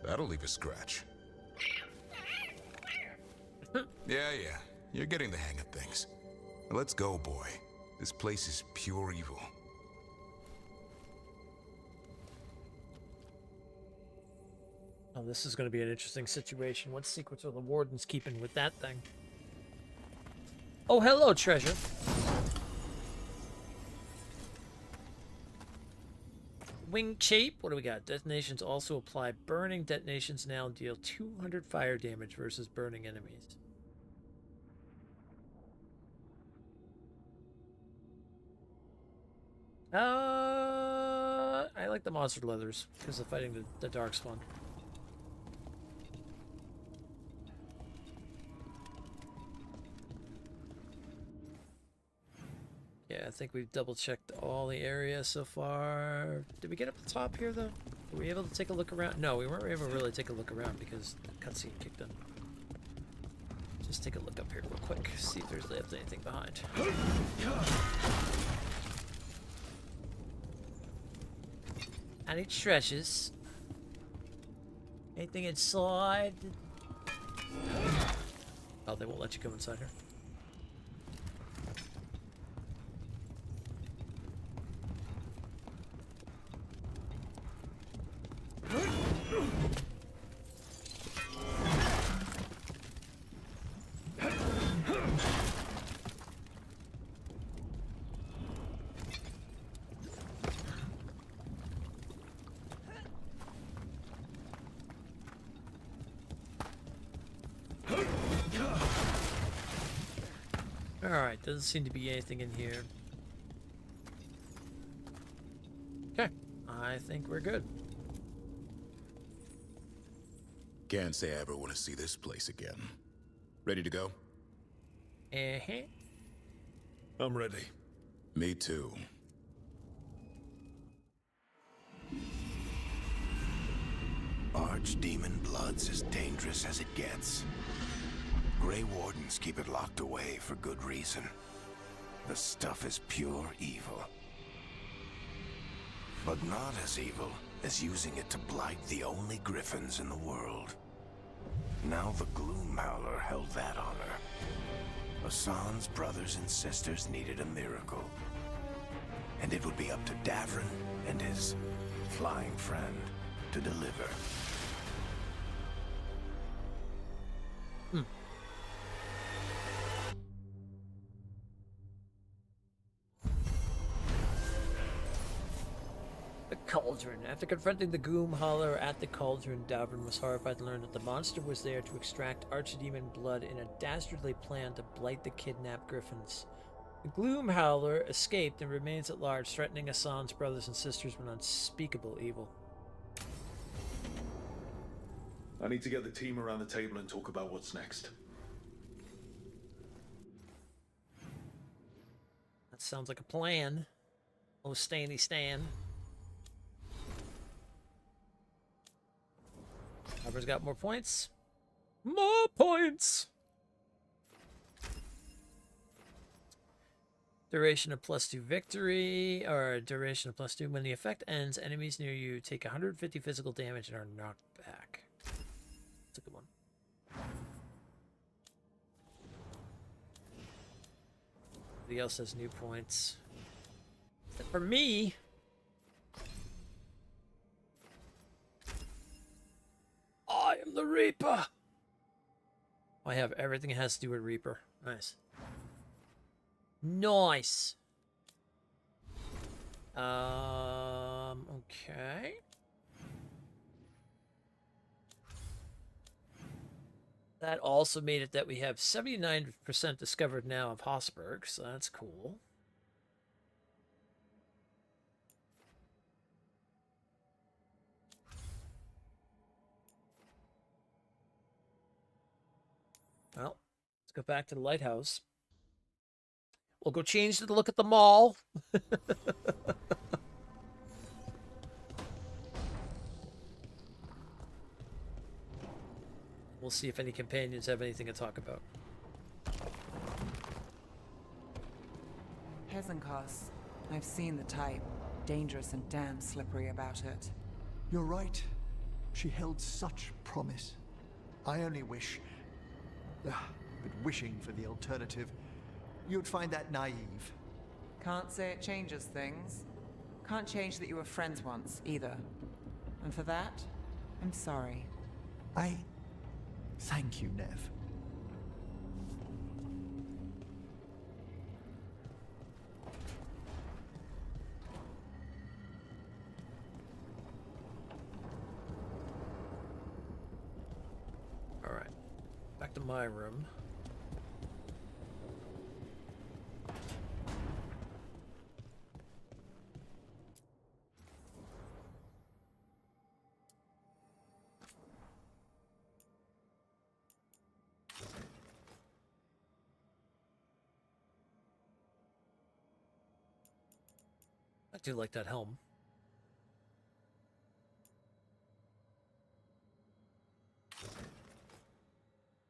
That'll leave a scratch. Yeah. You're getting the hang of things. Let's go, boy. This place is pure evil. Oh, this is going to be an interesting situation. What secrets are the wardens keeping with that thing? Oh, hello, treasure. Wing Chape. What do we got? Detonations also apply. Burning detonations now deal 200 fire damage versus burning enemies. I like the monster leathers because of fighting the darkspawn. Yeah, I think we've double-checked all the areas so far. Did we get up the top here, though? Were we able to take a look around? No, we weren't able to really take a look around because the cutscene kicked in. Just take a look up here real quick, see if there's left anything behind. Any treasures? Anything inside? Oh, they won't let you go inside here. Alright, doesn't seem to be anything in here. Okay, I think we're good. Can't say I ever want to see this place again. Ready to go? Uh-huh. I'm ready. Me too. Archdemon blood's as dangerous as it gets. Grey Wardens keep it locked away for good reason. The stuff is pure evil. But not as evil as using it to blight the only griffins in the world. Now the Gloomhowler held that honor. Hassan's brothers and sisters needed a miracle. And it would be up to Davrin and his flying friend to deliver. The Cauldron. After confronting the Goom Holler at the Cauldron, Dwarven was horrified to learn that the monster was there to extract Archdemon blood in a dastardly plan to blight the kidnapped griffins. The Gloom Howler escaped and remains at large, threatening Hassan's brothers and sisters with unspeakable evil. I need to get the team around the table and talk about what's next. That sounds like a plan. Oh, Stanny Stan. Harper's got more points. More points! Duration of +2 victory, or duration of +2. When the effect ends, enemies near you take 150 physical damage and are knocked back. That's a good one. Everybody else has new points. Except for me. I am the Reaper. I have everything that has to do with Reaper. Nice. Nice. Okay. That also made it that we have 79% discovered now of Hosberg, so that's cool. Well, let's go back to the lighthouse. We'll go change to look at the mall. We'll see if any companions have anything to talk about. Hezenkos. I've seen the type. Dangerous and damn slippery about it. You're right. She held such promise. I only wish... but wishing for the alternative, you'd find that naive. Can't say it changes things. Can't change that you were friends once, either. And for that, I'm sorry. Thank you, Nev. All right, back to my room. I do like that helm.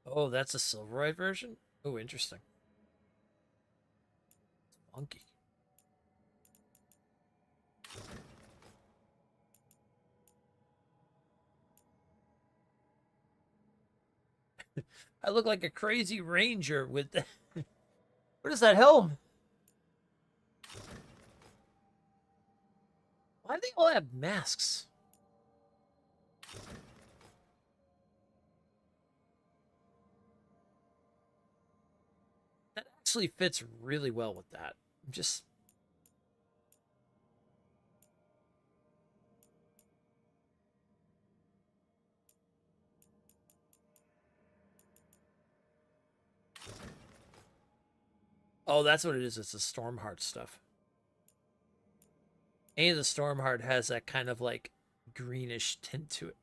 Oh, that's a Silverite version? Oh, interesting. Funky. I look like a crazy ranger with the... What is that helm? Why do they all have masks? That actually fits really well with that. I'm just... Oh, that's what it is. It's the Stormheart stuff. And the Stormheart has that kind of like greenish tint to it.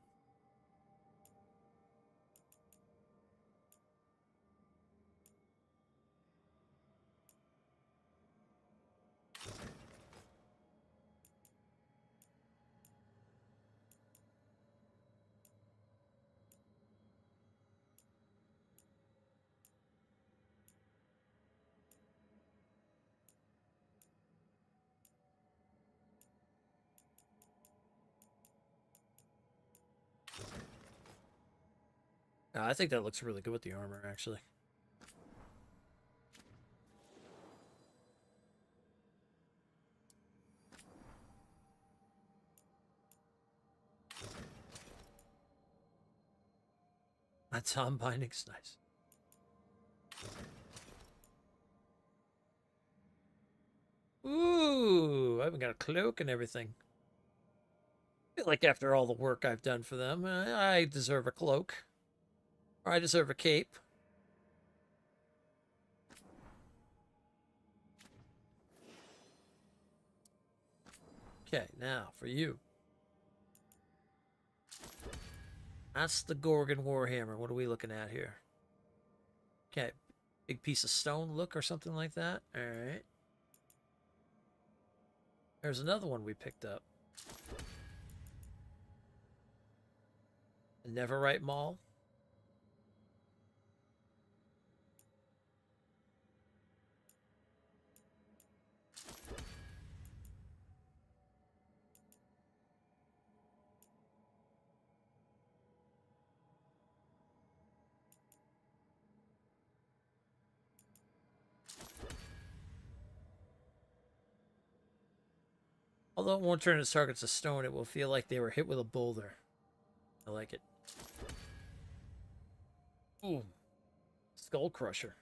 I think that looks really good with the armor, actually. That Tom binding's nice. Ooh, I even got a cloak and everything. feel like after all the work I've done for them, I deserve a cloak. Or I deserve a cape. Okay, now for you. That's the Gorgon Warhammer. What are we looking at here? Okay, big piece of stone look or something like that. All right. There's another one we picked up. The Neverite Mall. Although it won't turn its targets to stone, it will feel like they were hit with a boulder. I like it. Boom. Skull Crusher.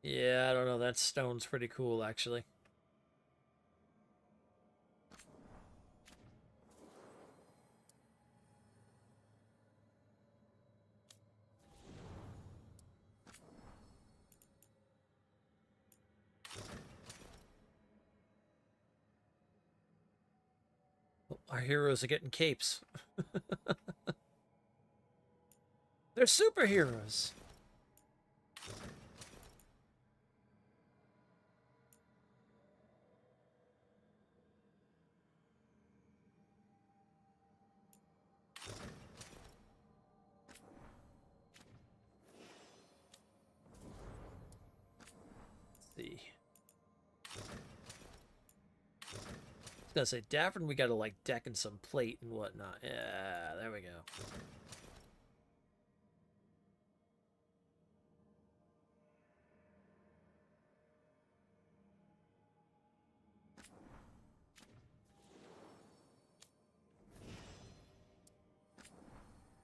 Yeah, I don't know. That stone's pretty cool, actually. Our heroes are getting capes. They're superheroes. See. I was gonna say, Dwarven, we gotta like deck in some plate and whatnot. Yeah, there we go.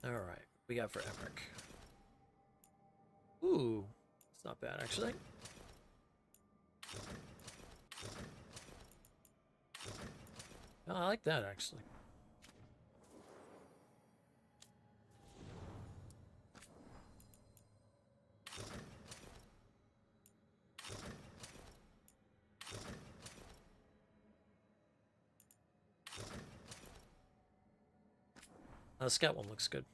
All right, we got for Emmerich. Ooh, it's not bad actually. Oh, I like that actually. The scout one looks good.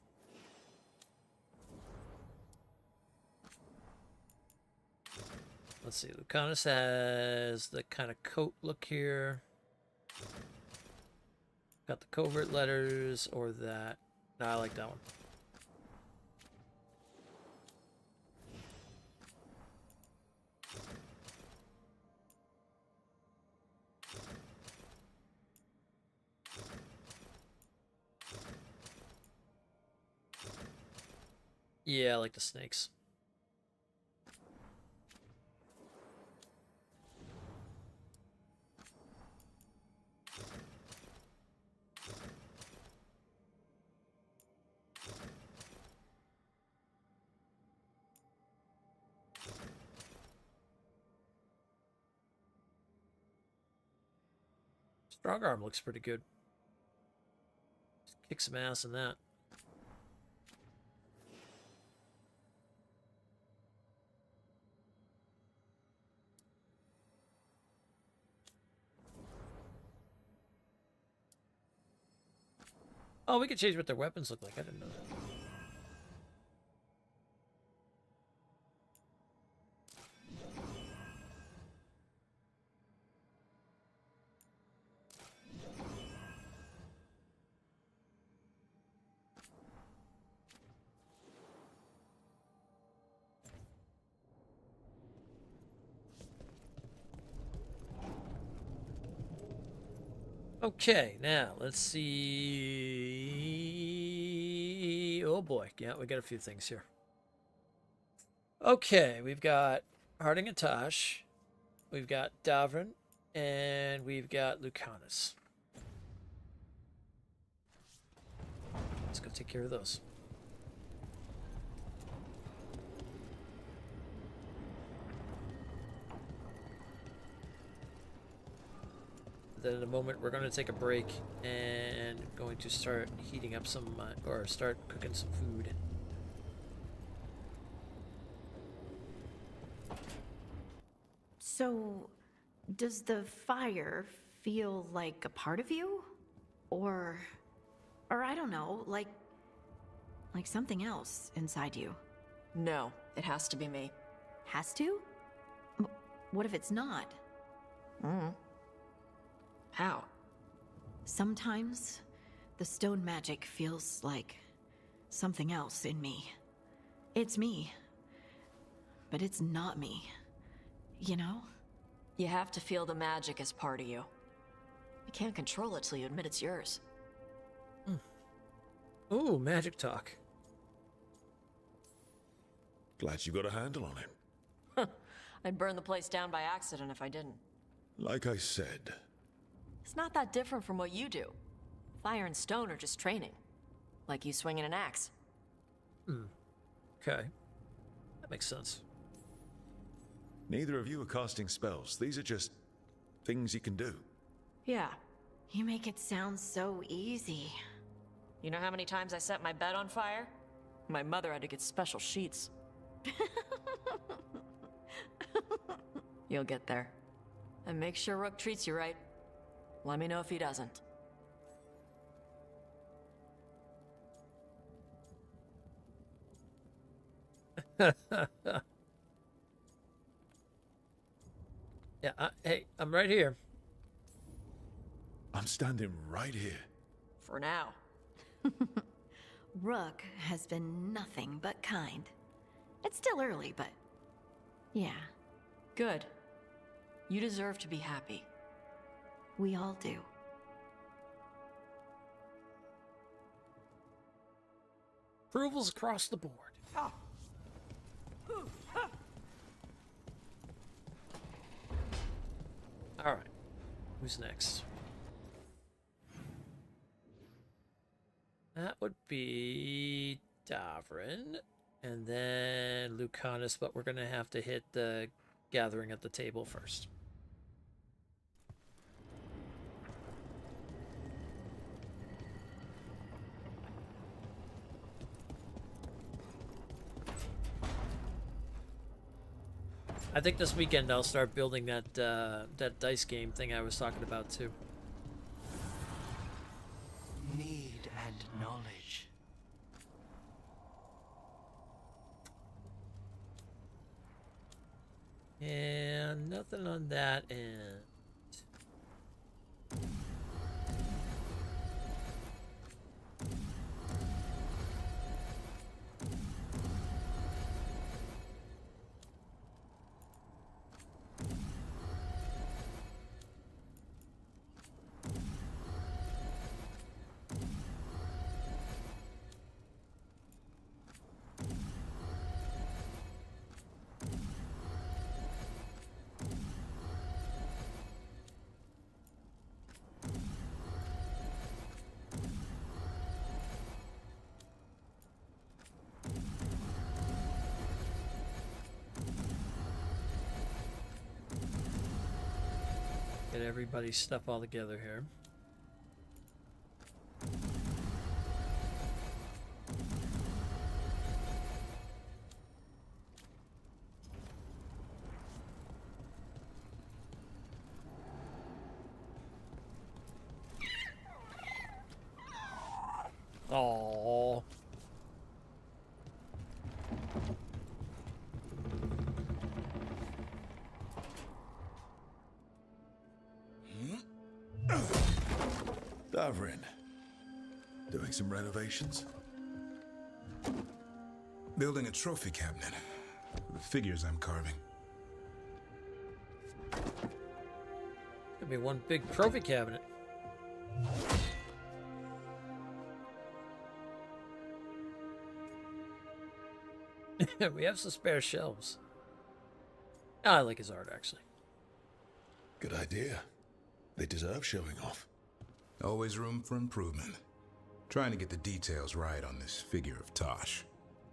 Let's see, Lucanus has the kind of coat look here. Got the covert letters or that. No, I like that one. Yeah, I like the snakes. Strong arm looks pretty good. Just kick some ass in that. Oh, we could change what their weapons look like. I didn't know that. Okay, now let's see. Oh boy, yeah, we got a few things here. Okay, we've got Harding and Tosh, we've got Dwarven, and we've got Lucanus. Let's go take care of those. Then in a moment we're going to take a break and going to start heating up some, or start cooking some food. So, does the fire feel like a part of you? Or I don't know, like something else inside you? No, it has to be me. Has to? What if it's not? How? Sometimes the stone magic feels like something else in me. It's me, but it's not me. You know? You have to feel the magic as part of you. You can't control it till you admit it's yours. Ooh, magic talk. Glad you got a handle on it. I'd burn the place down by accident if I didn't. Like I said. It's not that different from what you do. Fire and stone are just training. Like you swinging an axe. Okay. That makes sense. Neither of you are casting spells. These are just things you can do. Yeah. You make it sound so easy. You know how many times I set my bed on fire? My mother had to get special sheets. You'll get there. And make sure Rook treats you right. Let me know if he doesn't. Yeah, hey, I'm right here. I'm standing right here. For now. Rook has been nothing but kind. It's still early, but yeah. Good. You deserve to be happy. We all do. Approvals across the board. All right. Who's next? That would be Dwarven, and then Lucanus, but we're going to have to hit the gathering at the table first. I think this weekend I'll start building that that dice game thing I was talking about too. Need and knowledge. And nothing on that end. Get everybody's stuff all together here. Oh. Dwarven. Doing some renovations? Building a trophy cabinet for the figures I'm carving. Gonna be one big trophy cabinet. We have some spare shelves. I like his art, actually. Good idea. They deserve showing off. Always room for improvement. Trying to get the details right on this figure of Tosh.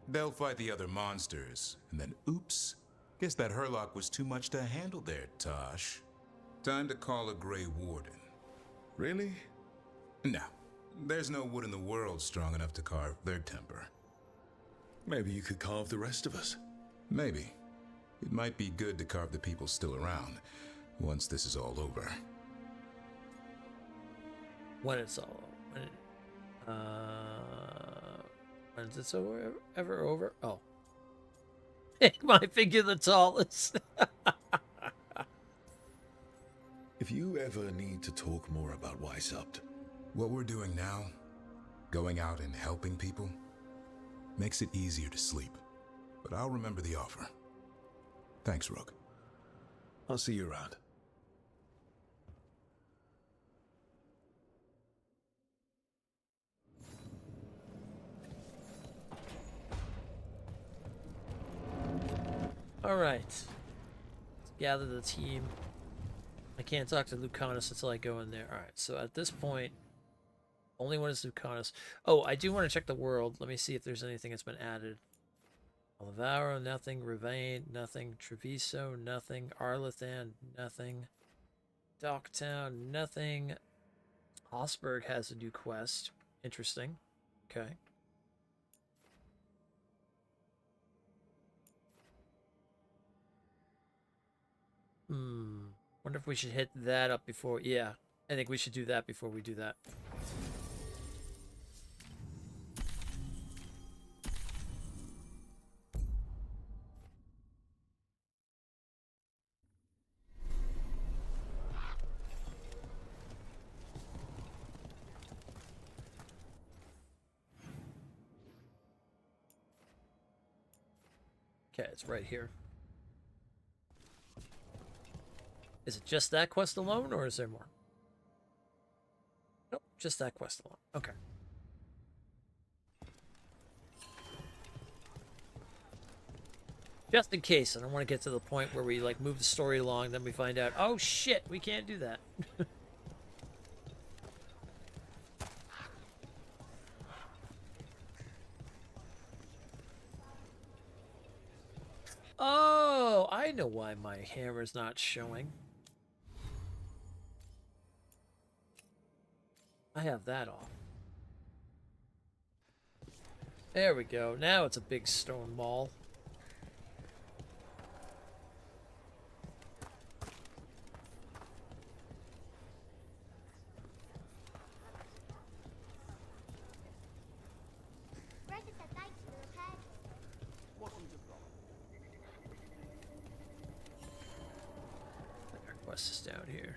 They'll fight the other monsters, and then oops. Guess that Hurlock was too much to handle there, Tosh. Time to call a Grey Warden. Really? No. There's no wood in the world strong enough to carve their temper. Maybe you could carve the rest of us. Maybe. It might be good to carve the people still around, once this is all over. When it's all when is it ever over? Oh. Make my figure the tallest. If you ever need to talk more about Weishaupt. What we're doing now, going out and helping people, makes it easier to sleep. But I'll remember the offer. Thanks, Rook. I'll see you around. All right. Let's gather the team. I can't talk to Lucanus until I go in there. All right, so at this point, only one is Lucanus. Oh, I do want to check the world. Let me see if there's anything that's been added. Olivaro, nothing. Ravane, nothing. Treviso, nothing. Arlathan, nothing. Docktown, nothing. Osberg has a new quest. Interesting. Okay. Wonder if we should hit that up before... Yeah, I think we should do that before we do that. Okay, it's right here. Is it just that quest alone, or is there more? Nope, just that quest alone. Okay. Just in case, I don't want to get to the point where we, like, move the story along, then we find out, oh shit, we can't do that. Oh, I know why my hammer's not showing. I have that off. There we go. Now it's a big stone mall. Our quest is down here.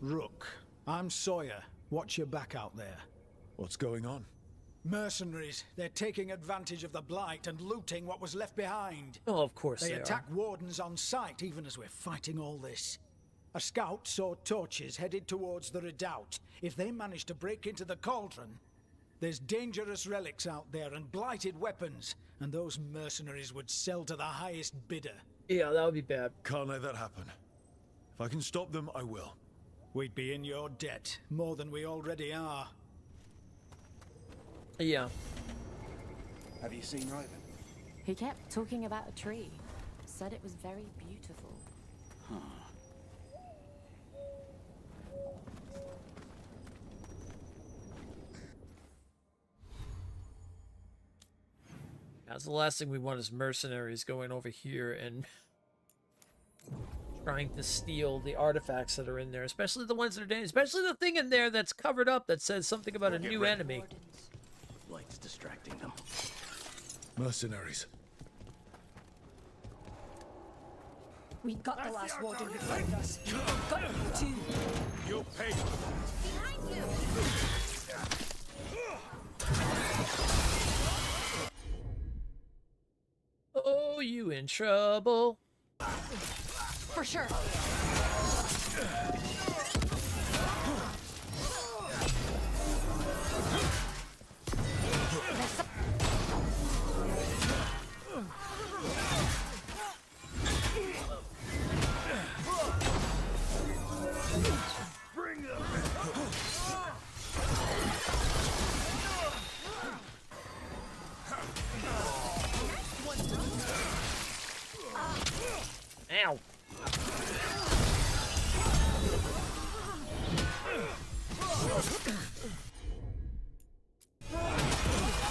Rook, I'm Sawyer. Watch your back out there. What's going on? Mercenaries. They're taking advantage of the Blight and looting what was left behind. Oh, of course they attack wardens on sight, even as we're fighting all this. A scout saw torches headed towards the redoubt. If they manage to break into the cauldron, there's dangerous relics out there and blighted weapons, and those mercenaries would sell to the highest bidder. Yeah, that would be bad. Can't let that happen. If I can stop them, I will. We'd be in your debt, more than we already are. Yeah. Have you seen Raven? He kept talking about a tree. Said it was very beautiful. Huh. That's the last thing we want is mercenaries going over here and trying to steal the artifacts that are in there, especially the ones that are dangerous, especially the thing in there that's covered up that says something about a new enemy. Light's distracting them. Mercenaries. We got the last warden who found us. We've got you too. You'll pay. Behind you. Oh, you in trouble? For sure.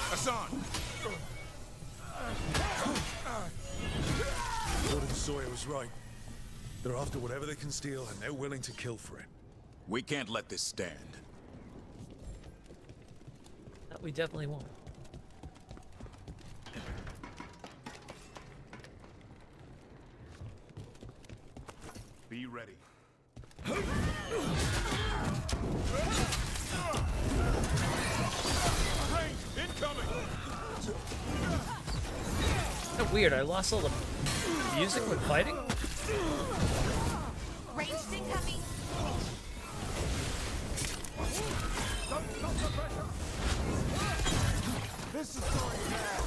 Hassan! Warden Sawyer was right. They're after whatever they can steal, and they're willing to kill for it. We can't let this stand. That we definitely won't. Be ready. Incoming! Kind of weird. I lost all the music when fighting. Ranged incoming. This is going bad.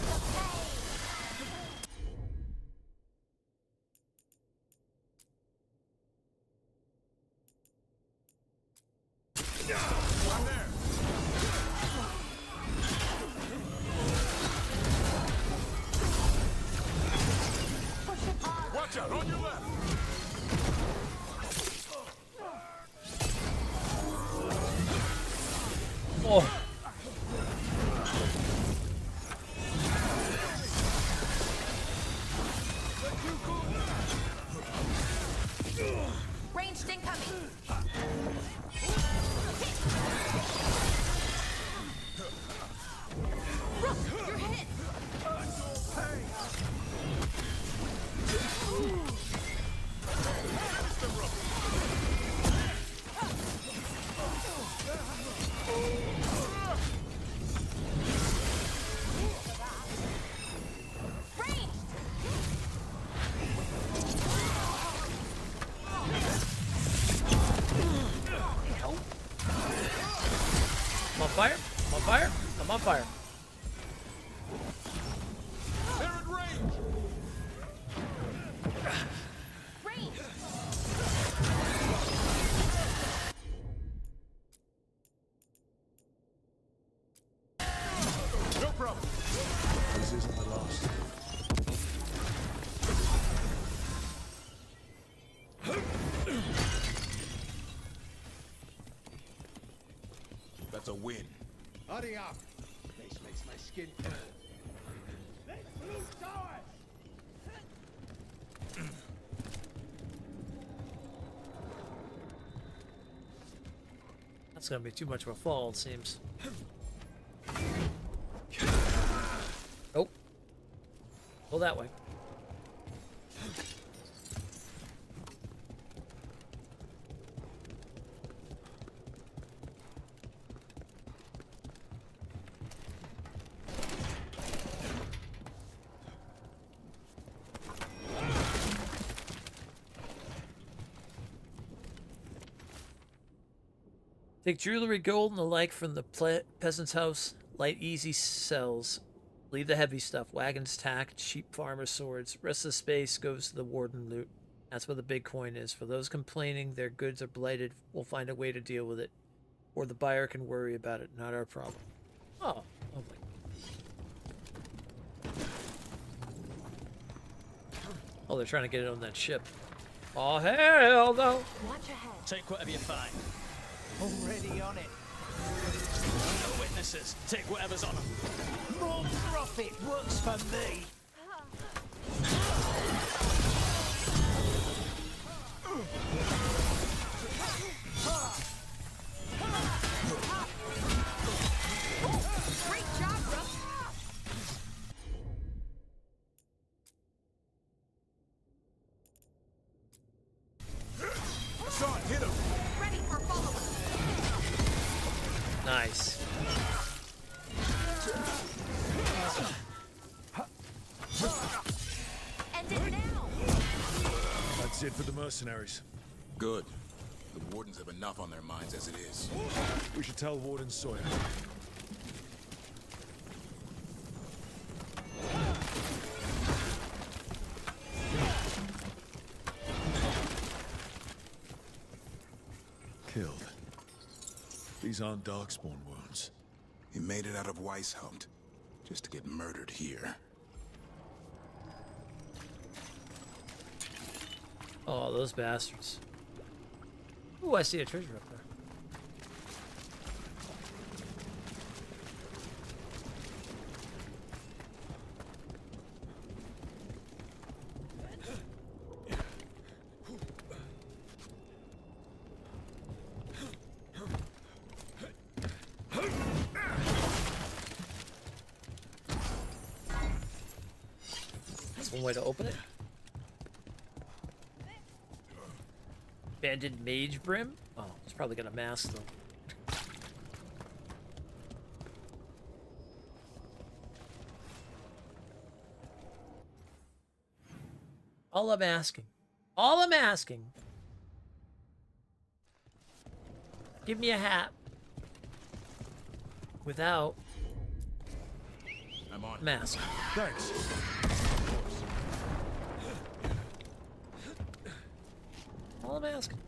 I'm there! Watch out, on your left! Oh. Ranged incoming. Rook, you're hit. I'm on fire. I'm on fire. I'm on fire. They're at range! No problem. This isn't the last. That's a win. Hurry up. This makes my skin burn. Let's blue tower! That's gonna be too much of a fall, it seems. Oh. Go that way. Take jewelry, gold, and the like from the peasant's house. Light, easy sells. Leave the heavy stuff. Wagons, tack, cheap farmer swords. Rest of the space goes to the warden loot. That's where the big coin is. For those complaining their goods are blighted, we'll find a way to deal with it. Or the buyer can worry about it. Not our problem. Oh, lovely. Oh, they're trying to get it on that ship. Oh, hell no! Watch ahead. Take whatever you find. Already on it. No witnesses. Take whatever's on them. More profit works for me. Great job, Rook. Hassan, hit him! Ready for follow-up. Nice. End it now. That's it for the mercenaries. Good. The wardens have enough on their minds as it is. We should tell Warden Sawyer. Killed. These aren't Darkspawn wounds. He made it out of Weishaupt, just to get murdered here. Oh, those bastards. Ooh, I see a treasure up there. way to open it. Abandoned mage brim? Oh, it's probably got a mask though. All I'm asking, give me a hat without mask. Thanks. All I'm asking.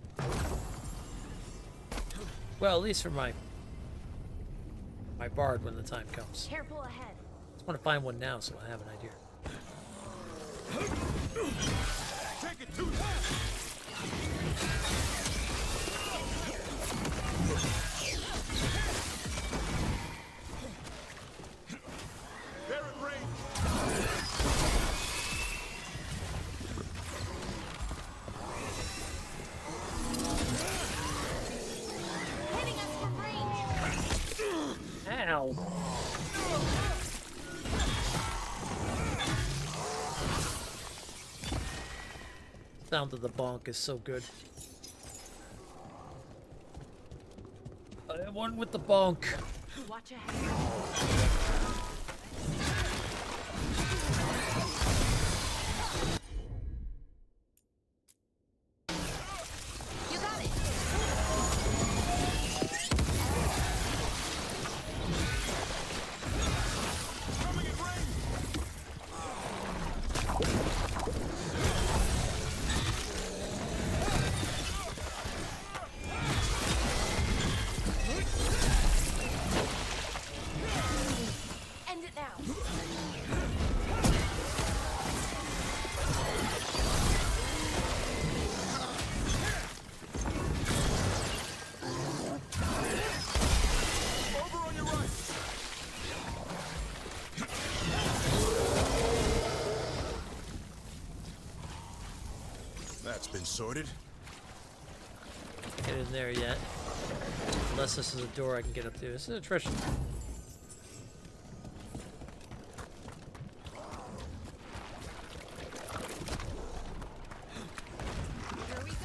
Well, at least for my bard when the time comes. Careful ahead. I just want to find one now so I have an idea. Take it to them. They're at range. Hitting us from range. Ow. Sound of the bonk is so good. I have one with the bonk. Watch ahead. You got it. Coming in range. End it now. Over on your right. That's been sorted. Get in there yet. Unless this is a door I can get up to. This is a treasure. Here we go.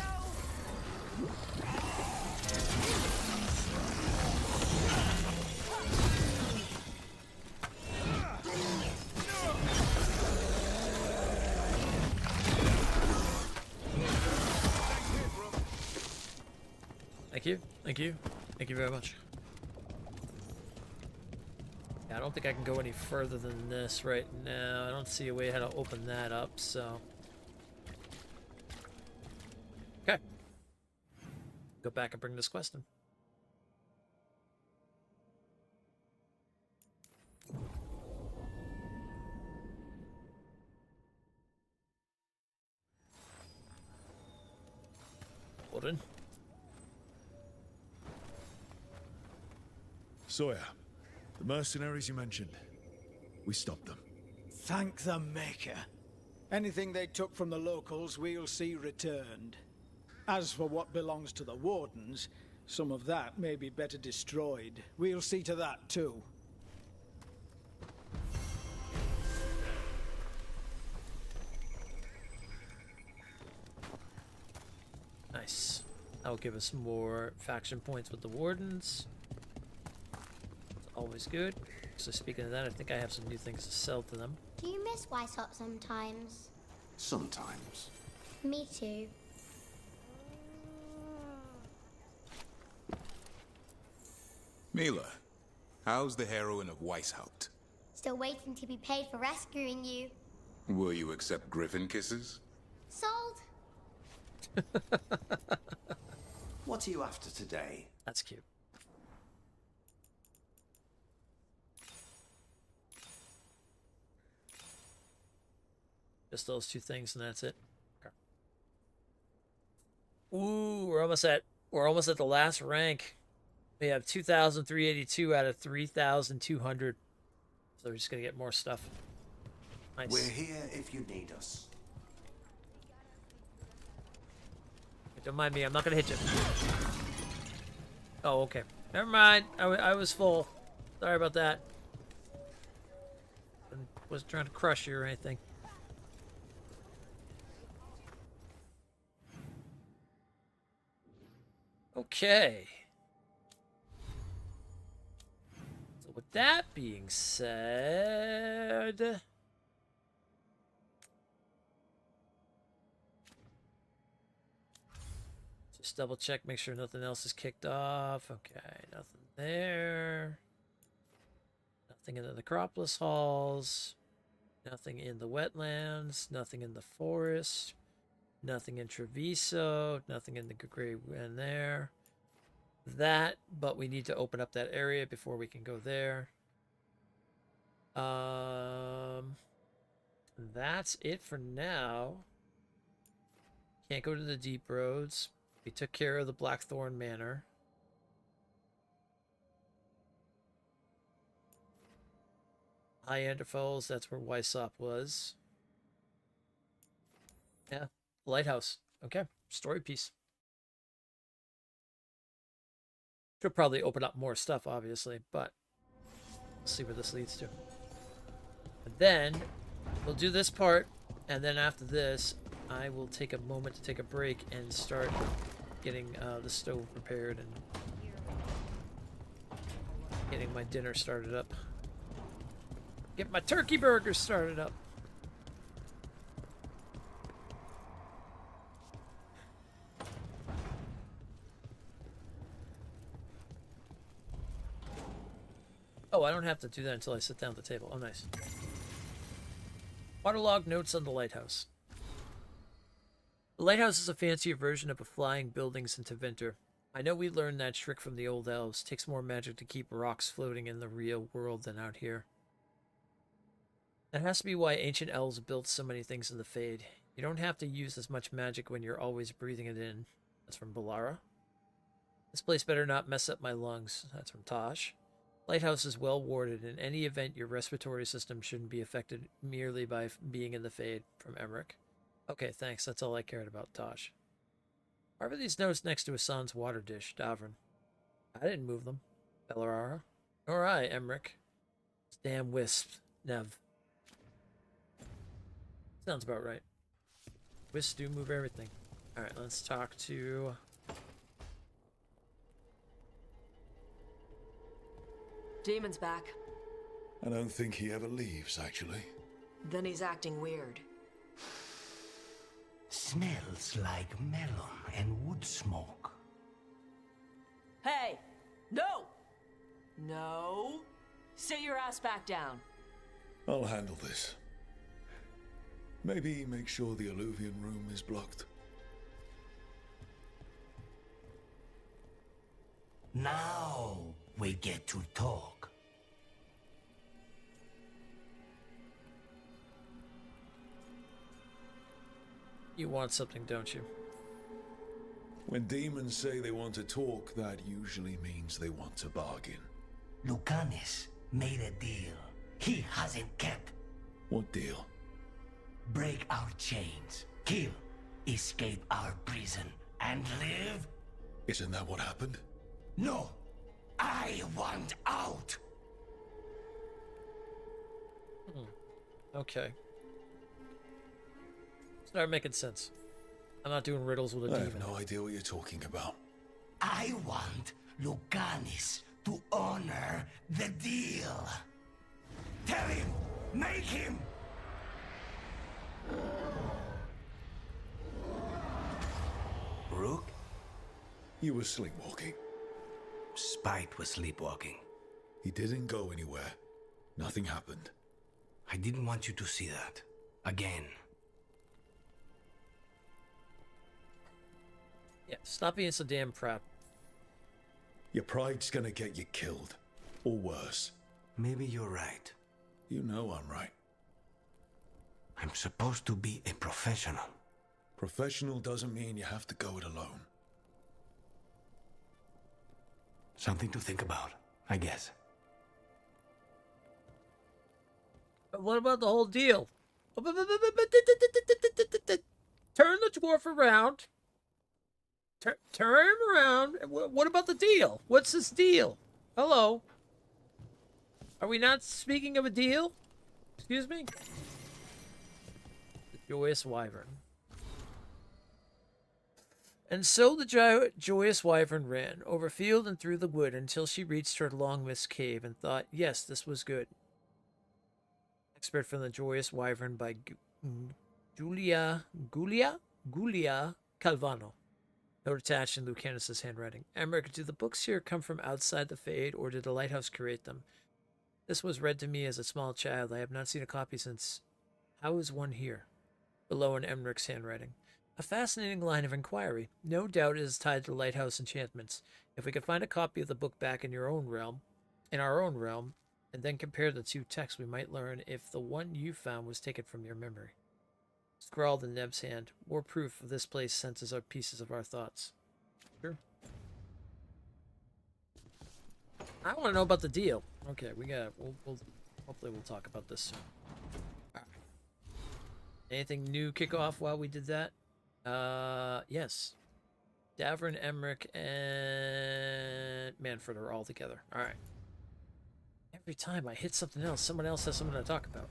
Thank you. Thank you. Thank you very much. Yeah, I don't think I can go any further than this right now. I don't see a way how to open that up, so... Okay. Go back and bring this quest in. Warden. Sawyer, the mercenaries you mentioned, we stopped them. Thank the Maker. Anything they took from the locals, we'll see returned. As for what belongs to the Wardens, some of that may be better destroyed. We'll see to that too. Nice. That'll give us more faction points with the Wardens. Always good. So speaking of that, I think I have some new things to sell to them. Do you miss Weishaupt sometimes? Sometimes. Me too. Mila, how's the heroine of Weishaupt? Still waiting to be paid for rescuing you. Will you accept griffin kisses? Sold. What are you after today? That's cute. Just those two things and that's it. Okay. Ooh, we're almost at the last rank. We have 2,382 out of 3,200. So we're just gonna get more stuff. Nice. We're here if you need us. Don't mind me, I'm not gonna hit you. Oh, okay. Never mind. I was full. Sorry about that. Wasn't trying to crush you or anything. Okay. So with that being said, just double check, make sure nothing else is kicked off. Okay, nothing there. Nothing in the necropolis halls. Nothing in the wetlands. Nothing in the forest. Nothing in Treviso. Nothing in the Grey and there. That, but we need to open up that area before we can go there. That's it for now. Can't go to the deep roads. We took care of the Blackthorn Manor. High Enderfalls, that's where Wysop was. Yeah, lighthouse. Okay, story piece. Should probably open up more stuff, obviously, but we'll see where this leads to. And then we'll do this part, and then after this, I will take a moment to take a break and start getting the stove prepared and getting my dinner started up. Get my turkey burgers started up. Oh, I don't have to do that until I sit down at the table. Oh, nice. Waterlog notes on the lighthouse. The lighthouse is a fancier version of a flying buildings in Tevinter. I know we learned that trick from the old elves. Takes more magic to keep rocks floating in the real world than out here. That has to be why ancient elves built so many things in the Fade. You don't have to use as much magic when you're always breathing it in. That's from Balara. This place better not mess up my lungs. That's from Tosh. Lighthouse is well warded. In any event, your respiratory system shouldn't be affected merely by being in the Fade. From Emmerich. Okay, thanks. That's all I cared about, Tosh. Why are these notes next to Hassan's water dish, Dwarven? I didn't move them. Bellarara. Nor I, Emmerich. Damn wisps, Nev. Sounds about right. Wisps do move everything. Alright, let's talk to... Demon's back. I don't think he ever leaves, actually. Then he's acting weird. Smells like melon and wood smoke. Hey! No! No! Sit your ass back down. I'll handle this. Maybe make sure the alluvian room is blocked. Now we get to talk. You want something, don't you? When demons say they want to talk, that usually means they want to bargain. Lucanis made a deal he hasn't kept. What deal? Break our chains, kill, escape our prison, and live? Isn't that what happened? No! I want out! Okay. Start making sense. I'm not doing riddles with a demon. I have no idea what you're talking about. I want Lucanis to honor the deal. Tell him! Make him! Rook? You were sleepwalking. Spite was sleepwalking. He didn't go anywhere. Nothing happened. I didn't want you to see that. Again. Yeah, stop being so damn proud. Your pride's gonna get you killed. Or worse. Maybe you're right. You know I'm right. I'm supposed to be a professional. Professional doesn't mean you have to go it alone. Something to think about, I guess. But what about the whole deal? Turn the dwarf around. Turn him around. What about the deal? What's this deal? Hello? Are we not speaking of a deal? Excuse me? The joyous wyvern. And so the joyous wyvern ran, over field and through the wood, until she reached her long-missed cave, and thought, yes, this was good. Expert from the Joyous Wyvern by Giulia Calvano. Note attached in Lucanus's handwriting. Emmerich, do the books here come from outside the Fade, or did the lighthouse create them? This was read to me as a small child. I have not seen a copy since. How is one here? Below in Emmerich's handwriting. A fascinating line of inquiry. No doubt it is tied to lighthouse enchantments. If we could find a copy of the book back in our own realm, and then compare the two texts, we might learn if the one you found was taken from your memory. Scrawled in Neb's hand. More proof of this place senses our pieces of our thoughts. Sure. I want to know about the deal. Okay, we'll hopefully we'll talk about this soon. All right. Anything new kick off while we did that? Yes. Davrin, Emmerich, and Manfred are all together. All right. Every time I hit something else, someone else has something to talk about.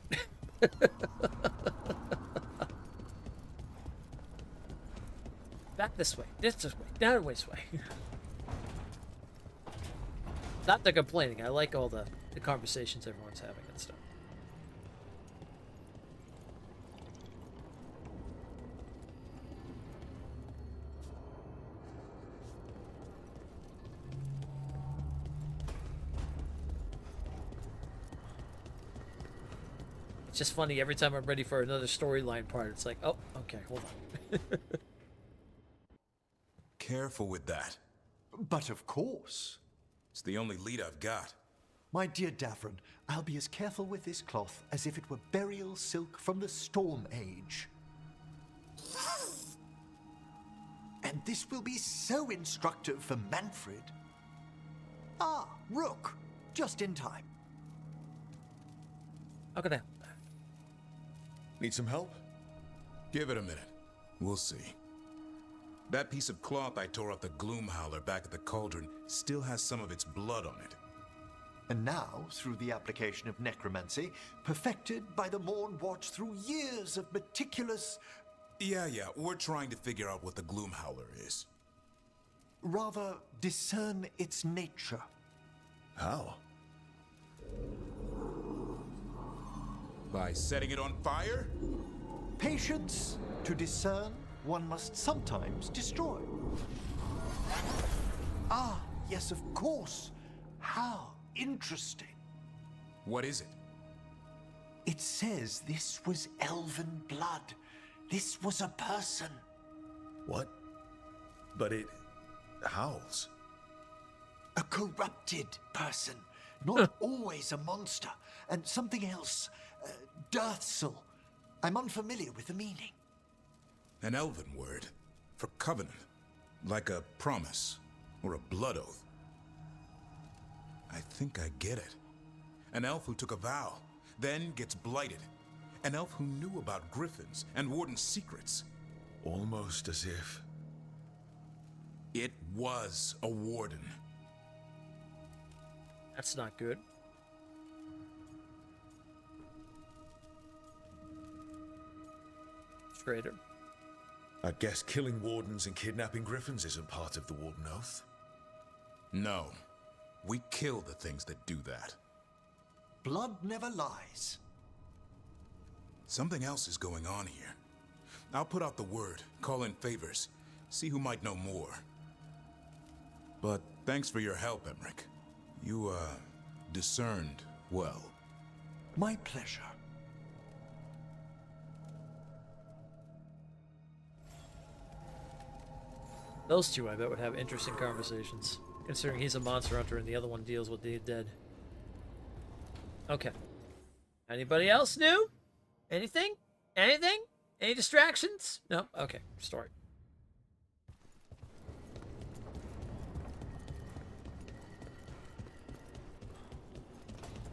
Back this way, this way, down this way. Not the complaining. I like all the conversations everyone's having and stuff. It's just funny, every time I'm ready for another storyline part, it's like, oh, okay, hold on. Careful with that. But of course. It's the only lead I've got. My dear Davrin, I'll be as careful with this cloth as if it were burial silk from the Storm Age. And this will be so instructive for Manfred. Ah, Rook, just in time. Okay. Need some help? Give it a minute. We'll see. That piece of cloth I tore off the Gloomhowler back at the cauldron still has some of its blood on it. And now, through the application of necromancy, perfected by the Mourn Watch through years of meticulous... Yeah, we're trying to figure out what the Gloomhowler is. Rather, discern its nature. How? By setting it on fire? Patience. To discern, one must sometimes destroy. Ah, yes, of course. How interesting. What is it? It says this was elven blood. This was a person. What? But it howls. A corrupted person. Not always a monster. And something else. Deathsel. I'm unfamiliar with the meaning. An elven word for covenant, like a promise or a blood oath. I think I get it. An elf who took a vow, then gets blighted. An elf who knew about griffins and Warden's secrets. Almost as if... It was a Warden. That's not good. Traitor. I guess killing wardens and kidnapping griffins isn't part of the Warden Oath. No. We kill the things that do that. Blood never lies. Something else is going on here. I'll put out the word, call in favors, see who might know more. But thanks for your help, Emmerich. You, discerned well. My pleasure. Those two, I bet, would have interesting conversations, considering he's a monster hunter and the other one deals with the dead. Okay. Anybody else new? Anything? Anything? Any distractions? No? Okay. Story.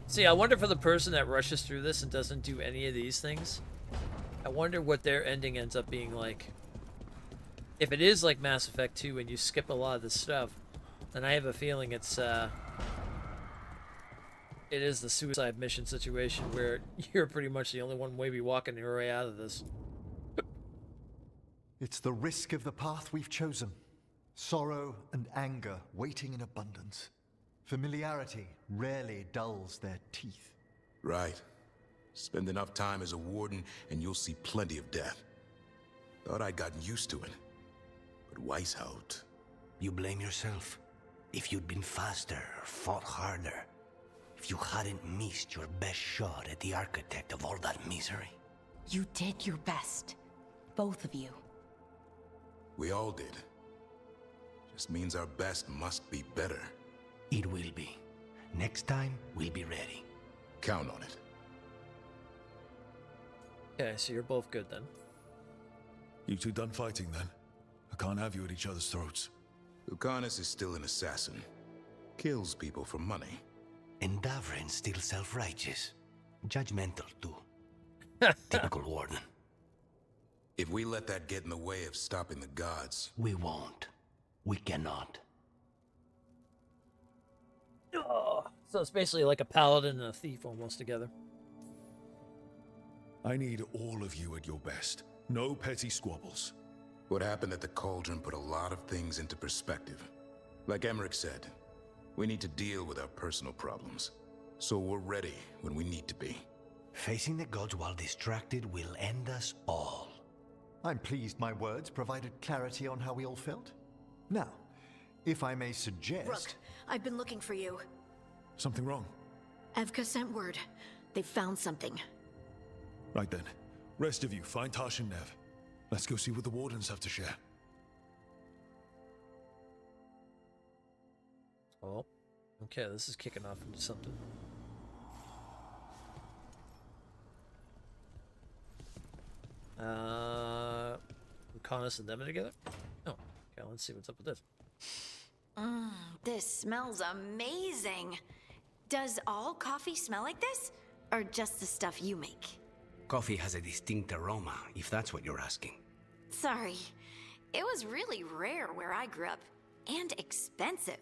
See, I wonder for the person that rushes through this and doesn't do any of these things, I wonder what their ending ends up being like. If it is like Mass Effect 2 and you skip a lot of this stuff, then I have a feeling it is the suicide mission situation where you're pretty much the only one maybe walking your way out of this. It's the risk of the path we've chosen. Sorrow and anger waiting in abundance. Familiarity rarely dulls their teeth. Right. Spend enough time as a warden and you'll see plenty of death. Thought I'd gotten used to it. But Weishaupt... You blame yourself. If you'd been faster or fought harder, if you hadn't missed your best shot at the architect of all that misery. You did your best. Both of you. We all did. Just means our best must be better. It will be. Next time, we'll be ready. Count on it. Okay, so you're both good then. You two done fighting then? I can't have you at each other's throats. Lucanus is still an assassin. Kills people for money. And Davrin's still self-righteous. Judgmental, too. Typical warden. If we let that get in the way of stopping the gods... We won't. We cannot. Oh, so it's basically like a paladin and a thief almost together. I need all of you at your best. No petty squabbles. What happened at the Cauldron put a lot of things into perspective. Like Emmerich said, we need to deal with our personal problems. So we're ready when we need to be. Facing the gods while distracted will end us all. I'm pleased my words provided clarity on how we all felt. Now, if I may suggest... Rook, I've been looking for you. Something wrong? Evka sent word. They found something. Right then. Rest of you, find Tash and Nev. Let's go see what the Wardens have to share. Oh, okay, this is kicking off into something. Lucanus and them together? Oh, okay, let's see what's up with this. This smells amazing. Does all coffee smell like this? Or just the stuff you make? Coffee has a distinct aroma, if that's what you're asking. Sorry. It was really rare where I grew up. And expensive.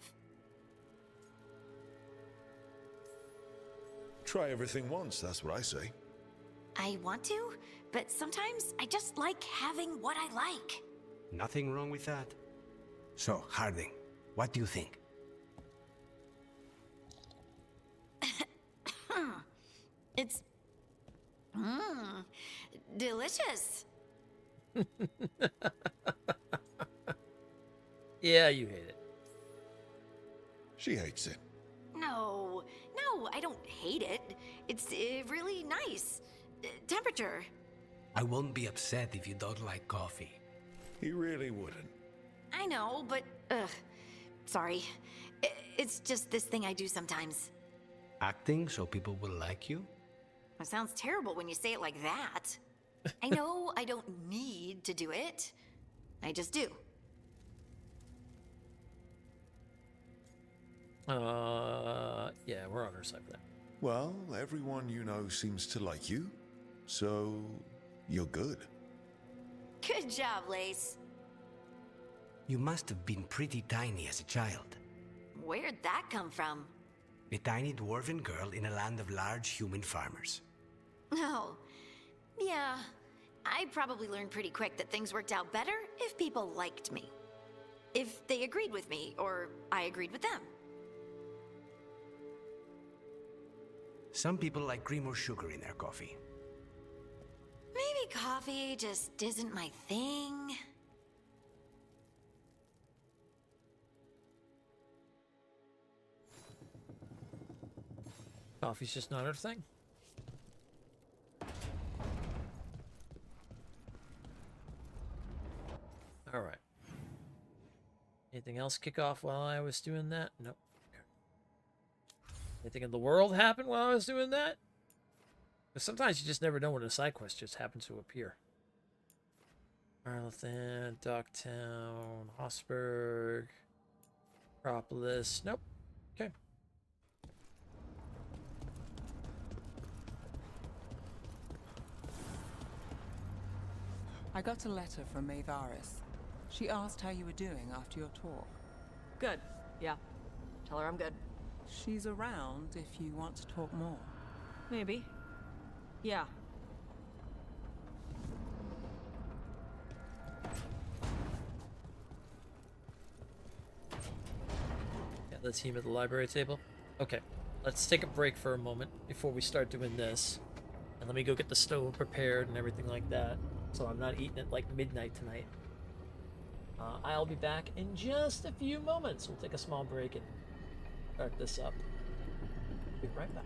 Try everything once, that's what I say. I want to, but sometimes I just like having what I like. Nothing wrong with that. So, Harding, what do you think? It's... delicious. Yeah, you hate it. She hates it. No, I don't hate it. It's really nice. Temperature. I won't be upset if you don't like coffee. He really wouldn't. I know, but... sorry. It's just this thing I do sometimes. Acting so people will like you? It sounds terrible when you say it like that. I know I don't need to do it. I just do. Yeah, we're on our side for that. Well, everyone you know seems to like you, so you're good. Good job, Lace. You must have been pretty tiny as a child. Where'd that come from? A tiny dwarven girl in a land of large human farmers. Oh, yeah. I probably learned pretty quick that things worked out better if people liked me. If they agreed with me, or I agreed with them. Some people like cream or sugar in their coffee. Maybe coffee just isn't my thing. Coffee's just not our thing. All right. Anything else kick off while I was doing that? Nope. Okay. Anything in the world happen while I was doing that? Because sometimes you just never know when a side quest just happens to appear. Arlethan, Docktown, Hossberg, Acropolis. Nope. Okay. I got a letter from Maevaris. She asked how you were doing after your talk. Good. Yeah. Tell her I'm good. She's around if you want to talk more. Maybe. Yeah. The team at the library table. Okay, let's take a break for a moment before we start doing this. And let me go get the stove prepared and everything like that, so I'm not eating at like midnight tonight. I'll be back in just a few moments. We'll take a small break and start this up. Be right back.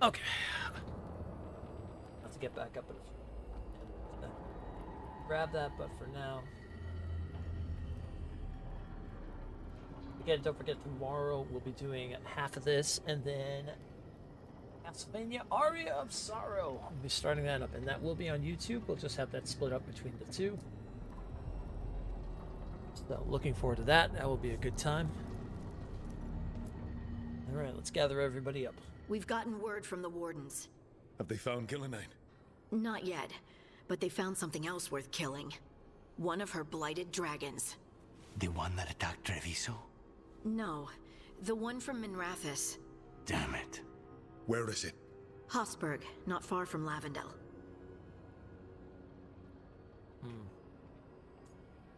Okay. Have to get back up and grab that, but for now. Again, don't forget tomorrow we'll be doing half of this, and then Castlevania Aria of Sorrow. We'll be starting that up, and that will be on YouTube. We'll just have that split up between the two. So looking forward to that. That will be a good time. All right, let's gather everybody up. We've gotten word from the Wardens. Have they found Gillenane? Not yet, but they found something else worth killing. One of her blighted dragons. The one that attacked Treviso? No, the one from Minrathous. Damn it. Where is it? Hossberg, not far from Lavendel.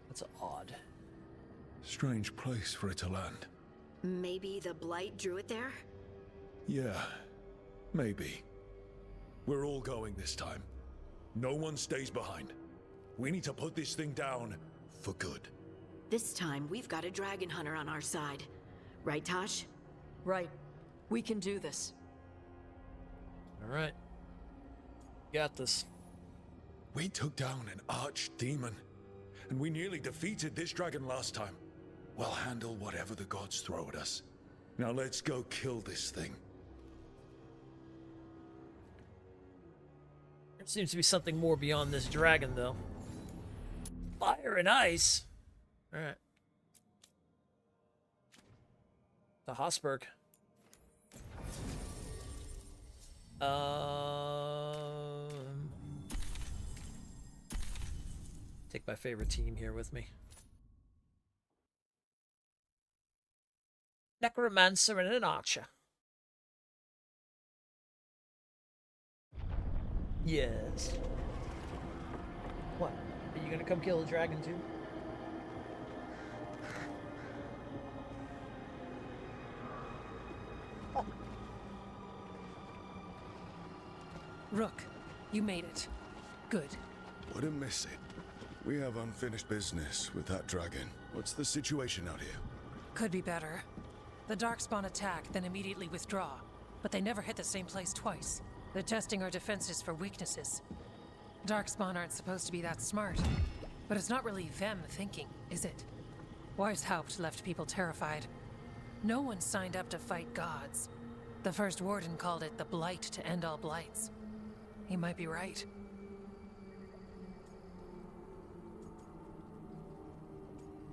That's odd. Strange place for it to land. Maybe the blight drew it there? Yeah, maybe. We're all going this time. No one stays behind. We need to put this thing down for good. This time, we've got a dragon hunter on our side. Right, Tosh? Right. We can do this. All right. Got this. We took down an archdemon, and we nearly defeated this dragon last time. We'll handle whatever the gods throw at us. Now let's go kill this thing. There seems to be something more beyond this dragon, though. Fire and ice? Alright. To Hossberg. Take my favorite team here with me. Necromancer and an archer. Yes. What? Are you gonna come kill a dragon too? Rook, you made it. Good. Wouldn't miss it. We have unfinished business with that dragon. What's the situation out here? Could be better. The Darkspawn attack, then immediately withdraw. But they never hit the same place twice. They're testing our defenses for weaknesses. Darkspawn aren't supposed to be that smart. But it's not really them thinking, is it? Weishaupt left people terrified. No one signed up to fight gods. The first warden called it the blight to end all blights. He might be right.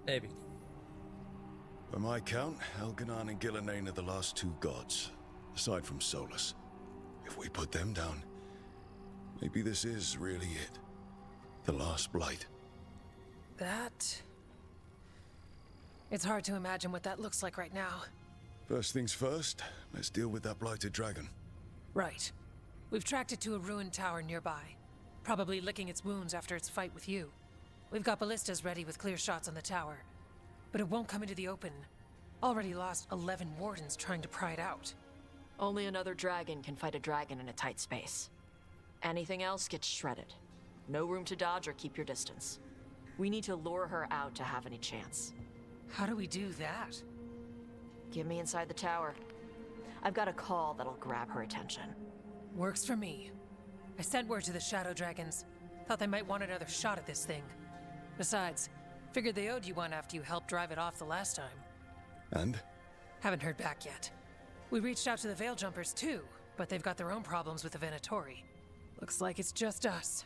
Maybe. By my count, Elganon and Gillenane are the last two gods, aside from Solus. If we put them down, maybe this is really it. The last blight. That... It's hard to imagine what that looks like right now. First things first, let's deal with that blighted dragon. Right. We've tracked it to a ruined tower nearby. Probably licking its wounds after its fight with you. We've got ballistas ready with clear shots on the tower. But it won't come into the open. Already lost 11 wardens trying to pry it out. Only another dragon can fight a dragon in a tight space. Anything else gets shredded. No room to dodge or keep your distance. We need to lure her out to have any chance. How do we do that? Get me inside the tower. I've got a call that'll grab her attention. Works for me. I sent word to the Shadow Dragons. Thought they might want another shot at this thing. Besides, figured they owed you one after you helped drive it off the last time. And? Haven't heard back yet. We reached out to the Veil Jumpers too, but they've got their own problems with the Venatori. Looks like it's just us.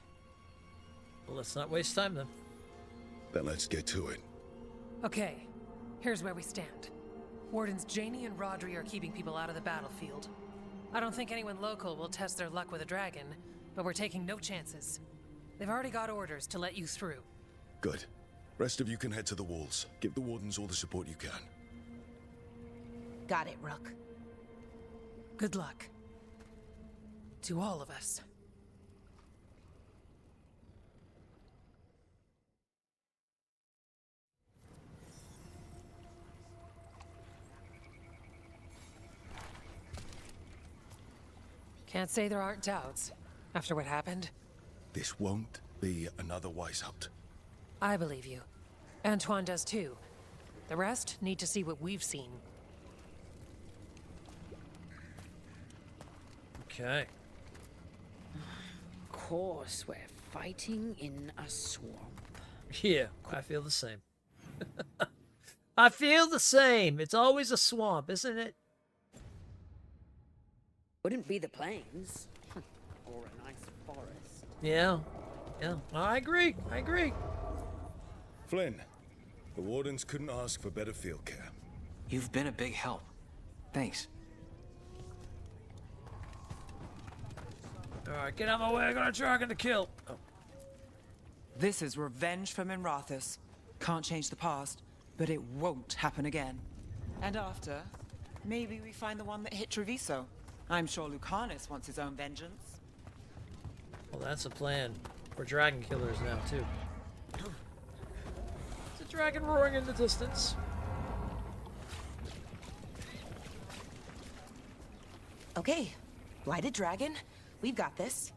Well, let's not waste time then. Then let's get to it. Okay, here's where we stand. Wardens Janie and Rodri are keeping people out of the battlefield. I don't think anyone local will test their luck with a dragon, but we're taking no chances. They've already got orders to let you through. Good. Rest of you can head to the walls. Give the wardens all the support you can. Got it, Rook. Good luck. To all of us. Can't say there aren't doubts, after what happened. This won't be another Weishaupt. I believe you. Antoine does too. The rest need to see what we've seen. Okay. Of course, we're fighting in a swamp. Yeah, I feel the same. I feel the same. It's always a swamp, isn't it? Wouldn't be the plains. Or a nice forest. Yeah. Yeah. I agree. I agree. Flynn, the Wardens couldn't ask for better field care. You've been a big help. Thanks. Alright, get out of my way. I got a dragon to kill. Oh. This is revenge for Minrathous. Can't change the past, but it won't happen again. And after, maybe we find the one that hit Treviso. I'm sure Lucanus wants his own vengeance. Well, that's a plan. We're dragon killers now, too. It's a dragon roaring in the distance. Okay, Lighted Dragon, we've got this.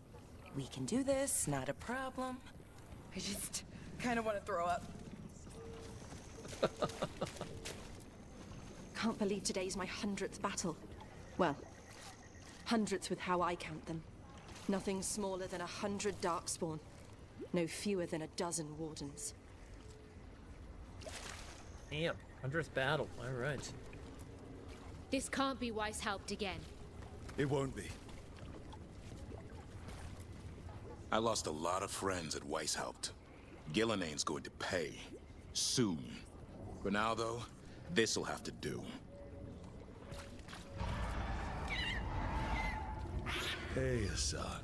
We can do this, not a problem. I just kind of want to throw up. Can't believe today's my 100th battle. Well, 100th with how I count them. Nothing smaller than 100 Darkspawn. No fewer than a dozen Wardens. Damn, 100th battle. All right. This can't be Weishaupt again. It won't be. I lost a lot of friends at Weishaupt. Gillenane's going to pay. Soon. For now, though, this'll have to do. Hey, Hassan.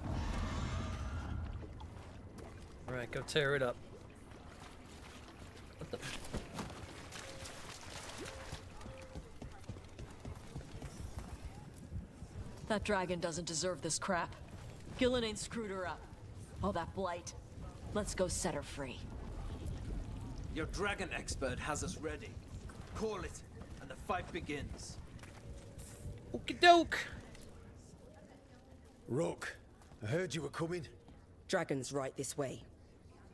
Alright, go tear it up. What the... That dragon doesn't deserve this crap. Gillenane screwed her up. Oh, that blight. Let's go set her free. Your dragon expert has us ready. Call it, and the fight begins. Okie doke. Rook, I heard you were coming. Dragon's right this way.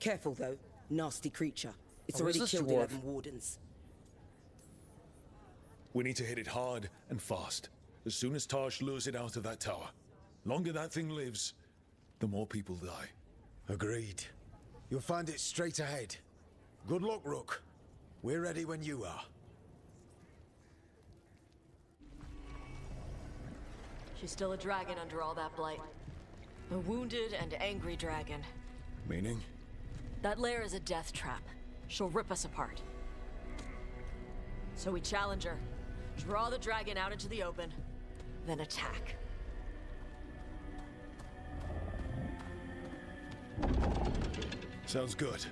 Careful though, nasty creature. It's Oh, already where's this killed dwarf? 11 wardens. We need to hit it hard and fast. As soon as Tarsh lures it out of that tower. Longer that thing lives, the more people die. Agreed. You'll find it straight ahead. Good luck, Rook. We're ready when you are. She's still a dragon under all that blight. A wounded and angry dragon. Meaning? That lair is a death trap. She'll rip us apart. So we challenge her, draw the dragon out into the open, then attack. Sounds good.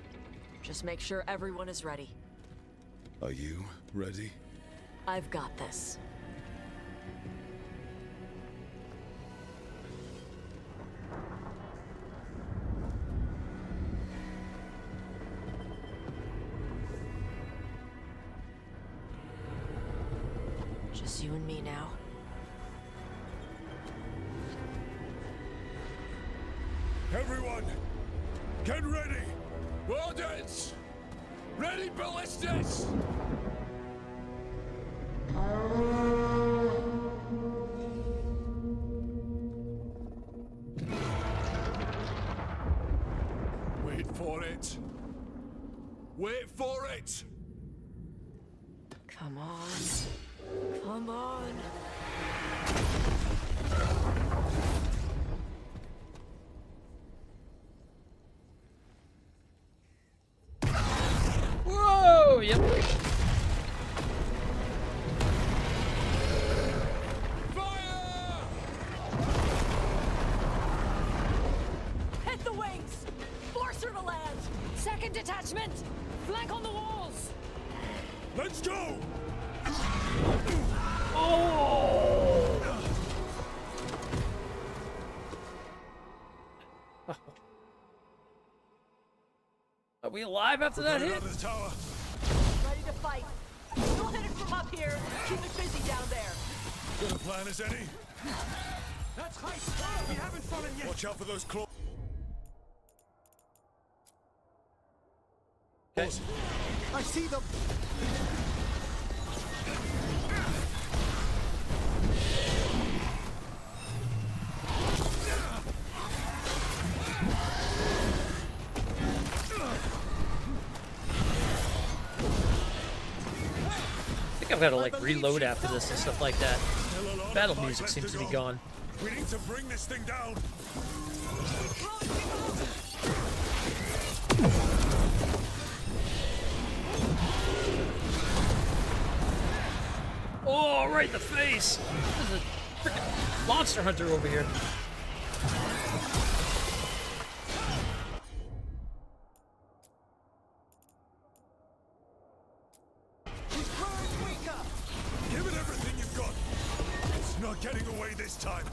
Just make sure everyone is ready. Are you ready? I've got this. Just you and me now. Everyone, get ready! Wardens! Ready ballistas! Wait for it! Wait for it! Come on. Come on. Whoa! Yep. Hit the wings! Force her to land! Second detachment! Flank on the walls! Let's go! Oh! Are we alive after that hit? Out of the tower. Ready to fight. We'll hit it from up here. Keep it busy down there. Good a plan as any. That's height! We haven't fallen yet! Watch out for those claws. I see them! I've got to like reload after this and stuff like that. Battle music seems to be gone. We need to bring this thing down. Oh, right in the face! There's a freaking monster hunter over here. Give it everything you've got. It's not getting away this time.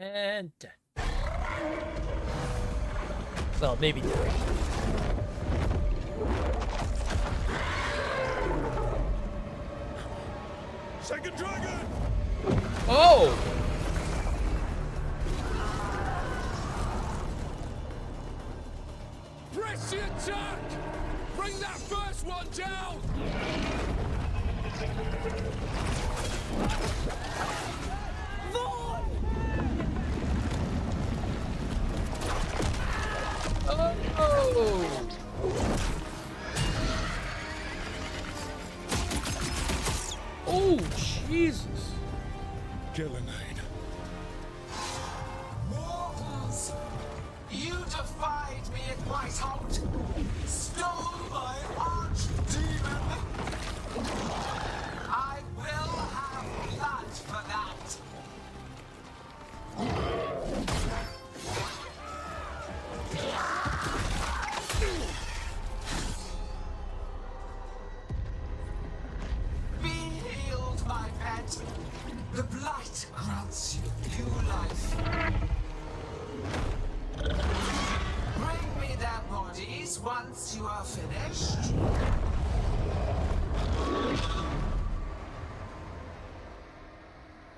And dead. Well, maybe dead. Second dragon! Oh! Press the attack! Bring that first one down! Oh! Oh, Jesus! Gillenade. Mortals! You defied me at Whitehout! Stole my archdemon! I will have blood for that! Be healed, my pet! The blight grants you new life. Bring me their bodies once you are finished.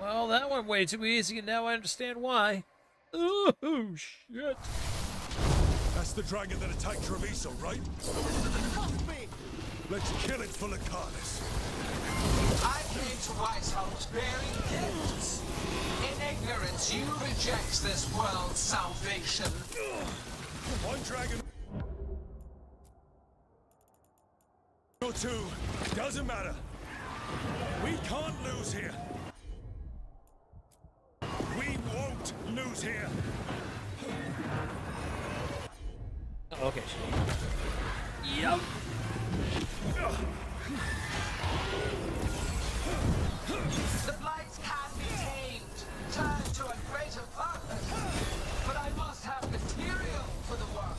Well, that went way too easy, and now I understand why. Oh, shit. That's the dragon that attacked Treviso, right? Let's kill it full of carnage. I came to Whitehouse bearing gifts. In ignorance, you reject this world's salvation. One dragon or two, doesn't matter. We can't lose here. We won't lose here. Oh, okay. Yep. The blights can be tamed, turned to a greater purpose. But I must have material for the work.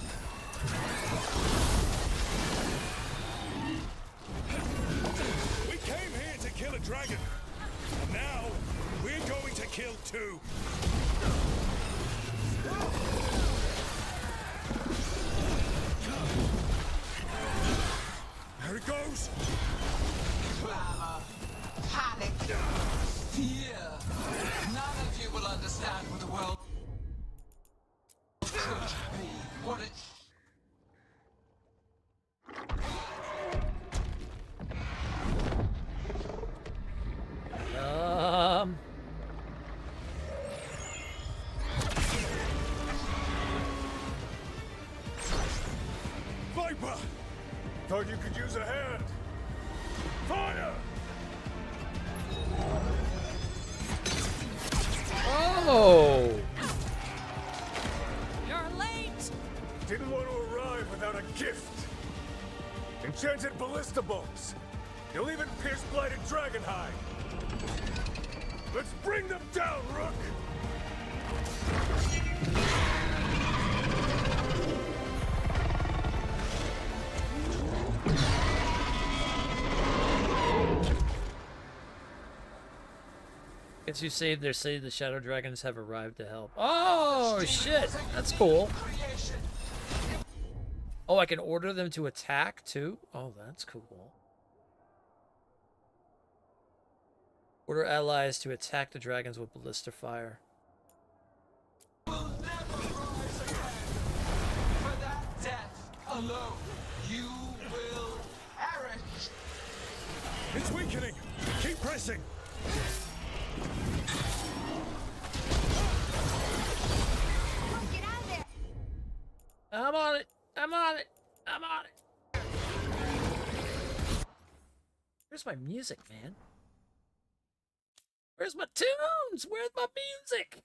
We came here to kill a dragon. And now, we're going to kill two. There it goes. Clamor, panic, fear. None of you will understand what the world could be. What it... Viper! Thought you could use a hand. Fire! Oh! You're late! Didn't want to arrive without a gift. Enchanted ballista bolts. You'll even pierce blighted dragon hide. Let's bring them down, Rook! Guess you saved their city. The Shadow Dragons have arrived to help. Oh, shit! That's cool. Oh, I can order them to attack, too? Oh, that's cool. Order allies to attack the dragons with ballista fire. Will never rise again. For that death alone, you will perish. It's weakening! Keep pressing! Get out of there! I'm on it! I'm on it! I'm on it! Where's my music, man? Where's my tunes? Where's my music?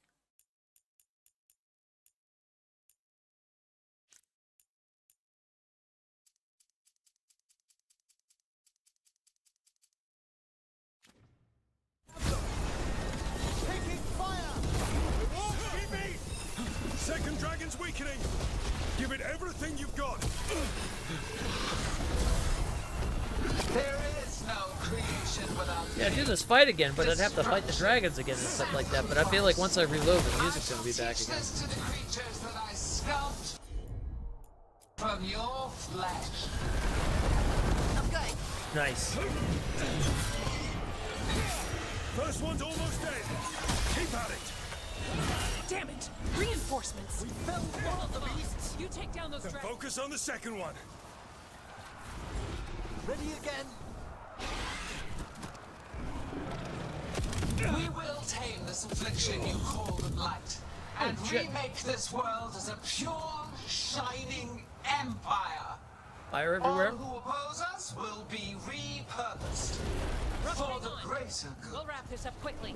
Taking fire! Keep me! Second dragon's weakening! Give it everything you've got! There is no creation without Yeah, do this fight again, but I'd have to fight the dragons again and stuff like that. But I feel like once I reload, the music's gonna be back again. this to the creatures that I sculpt from your flesh. I'm going. Nice. First one's almost dead! Keep at it! Damn it! Reinforcements! We felled one of the beasts! You take down those dragons. Focus on the second one! Ready again? We will tame this affliction you call the light, and remake this world as a pure, shining empire. Fire everywhere. All who oppose us will be repurposed for the greater good. We'll wrap this up quickly.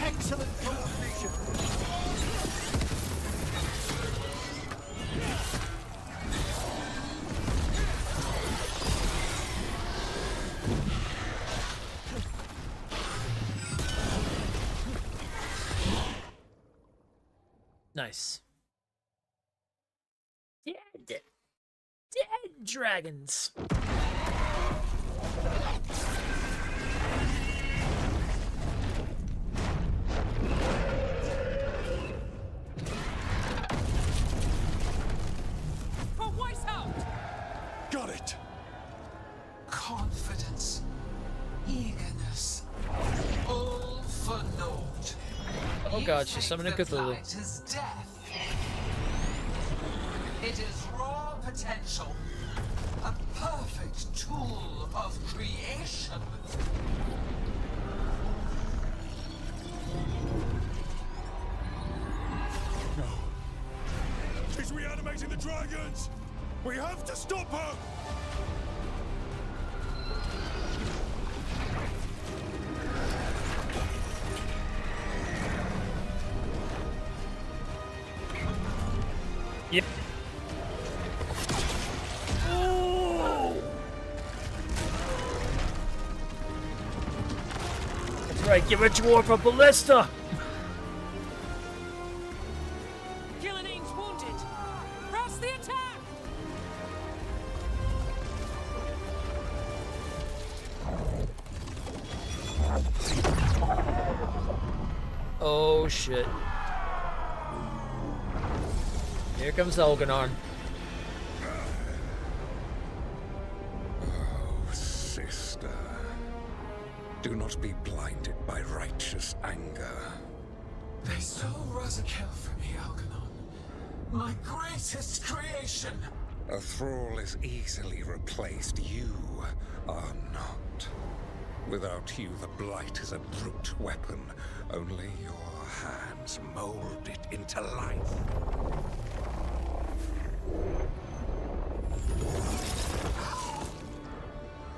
Excellent coordination. Nice. Dead dragons. For Weishaupt! Got it! Confidence, eagerness, all for naught. Oh god, she's summoning The Cthulhu. light is death. It is raw potential, a perfect tool of creation. No. She's reanimating the dragons! We have to stop her! Yep. That's right, give a dwarf a ballista! Gillian's wounded! Press the attack! Oh shit. Here comes Elganon. Oh, sister. Do not be blinded by righteous anger. They stole Rosakel from me, Algernon. My greatest creation. A thrall is easily replaced. You are not. Without you, the blight is a brute weapon. Only your hands mold it into life.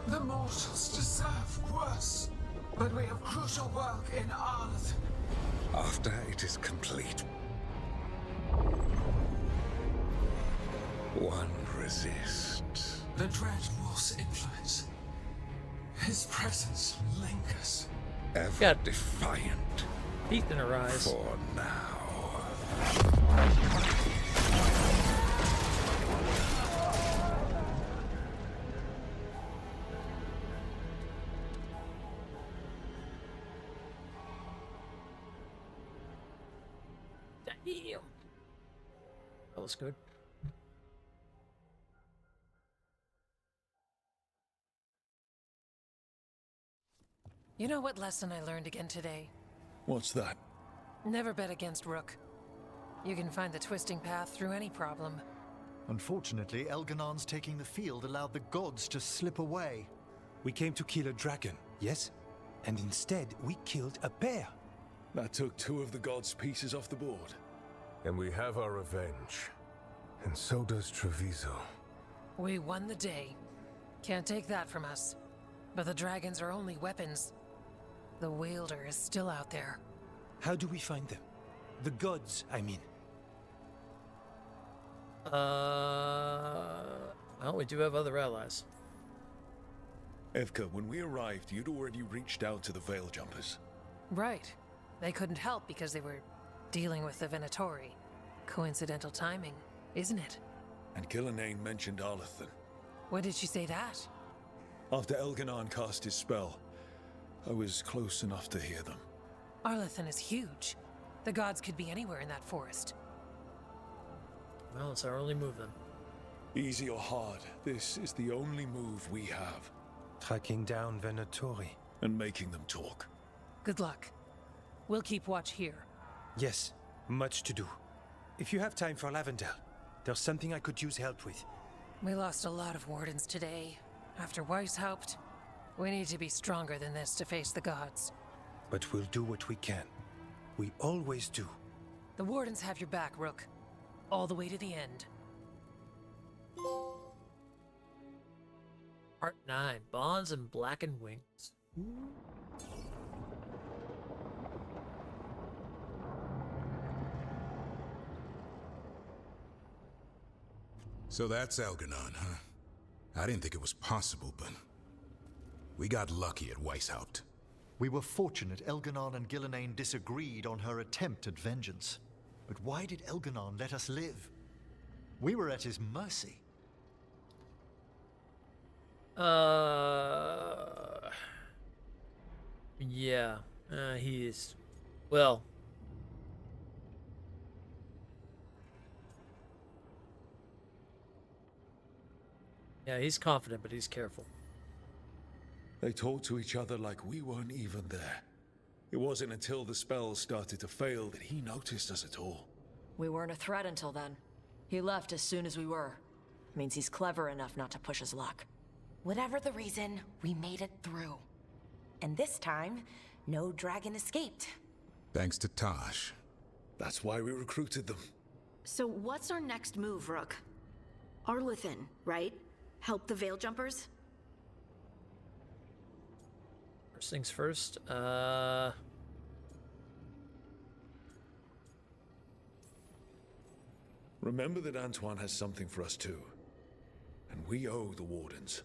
The mortals deserve worse. But we have crucial work in Arth. After it is complete, one resists. The Dread Wolf's influence. His presence lingers. Ever defiant. Teeth in her eyes. For now. Damn. That was good. You know what lesson I learned again today? What's that? Never bet against Rook. You can find the twisting path through any problem. Unfortunately, Elganon's taking the field allowed the gods to slip away. We came to kill a dragon, yes? And instead, we killed a bear. That took 2 of the gods' pieces off the board. And we have our revenge. And so does Treviso. We won the day. Can't take that from us. But the dragons are only weapons. The wielder is still out there. How do we find them? The gods, I mean. Well, we do have other allies. Evka, when we arrived, you'd already reached out to the Veil Jumpers. Right. They couldn't help because they were dealing with the Venatori. Coincidental timing, isn't it? And Gillenane mentioned Arlethan. When did she say that? After Elganon cast his spell, I was close enough to hear them. Arlethan is huge. The gods could be anywhere in that forest. Well, it's our only move then. Easy or hard, this is the only move we have. Tracking down Venatori. And making them talk. Good luck. We'll keep watch here. Yes, much to do. If you have time for Lavendel, there's something I could use help with. We lost a lot of wardens today. After Weishaupt, we need to be stronger than this to face the gods. But we'll do what we can. We always do. The wardens have your back, Rook. All the way to the end. Part 9, Bonds and Blackened Wings. So that's Elganon, huh? I didn't think it was possible, but we got lucky at Weishaupt. We were fortunate Elganon and Gillenane disagreed on her attempt at vengeance. But why did Elganon let us live? We were at his mercy. Yeah. He is... Well... Yeah, he's confident, but he's careful. They talked to each other like we weren't even there. It wasn't until the spells started to fail that he noticed us at all. We weren't a threat until then. He left as soon as we were. Means he's clever enough not to push his luck. Whatever the reason, we made it through. And this time, no dragon escaped. Thanks to Tosh. That's why we recruited them. So what's our next move, Rook? Arlethan, right? Help the Veil Jumpers? First things first, Remember that Antoine has something for us too. And we owe the Wardens.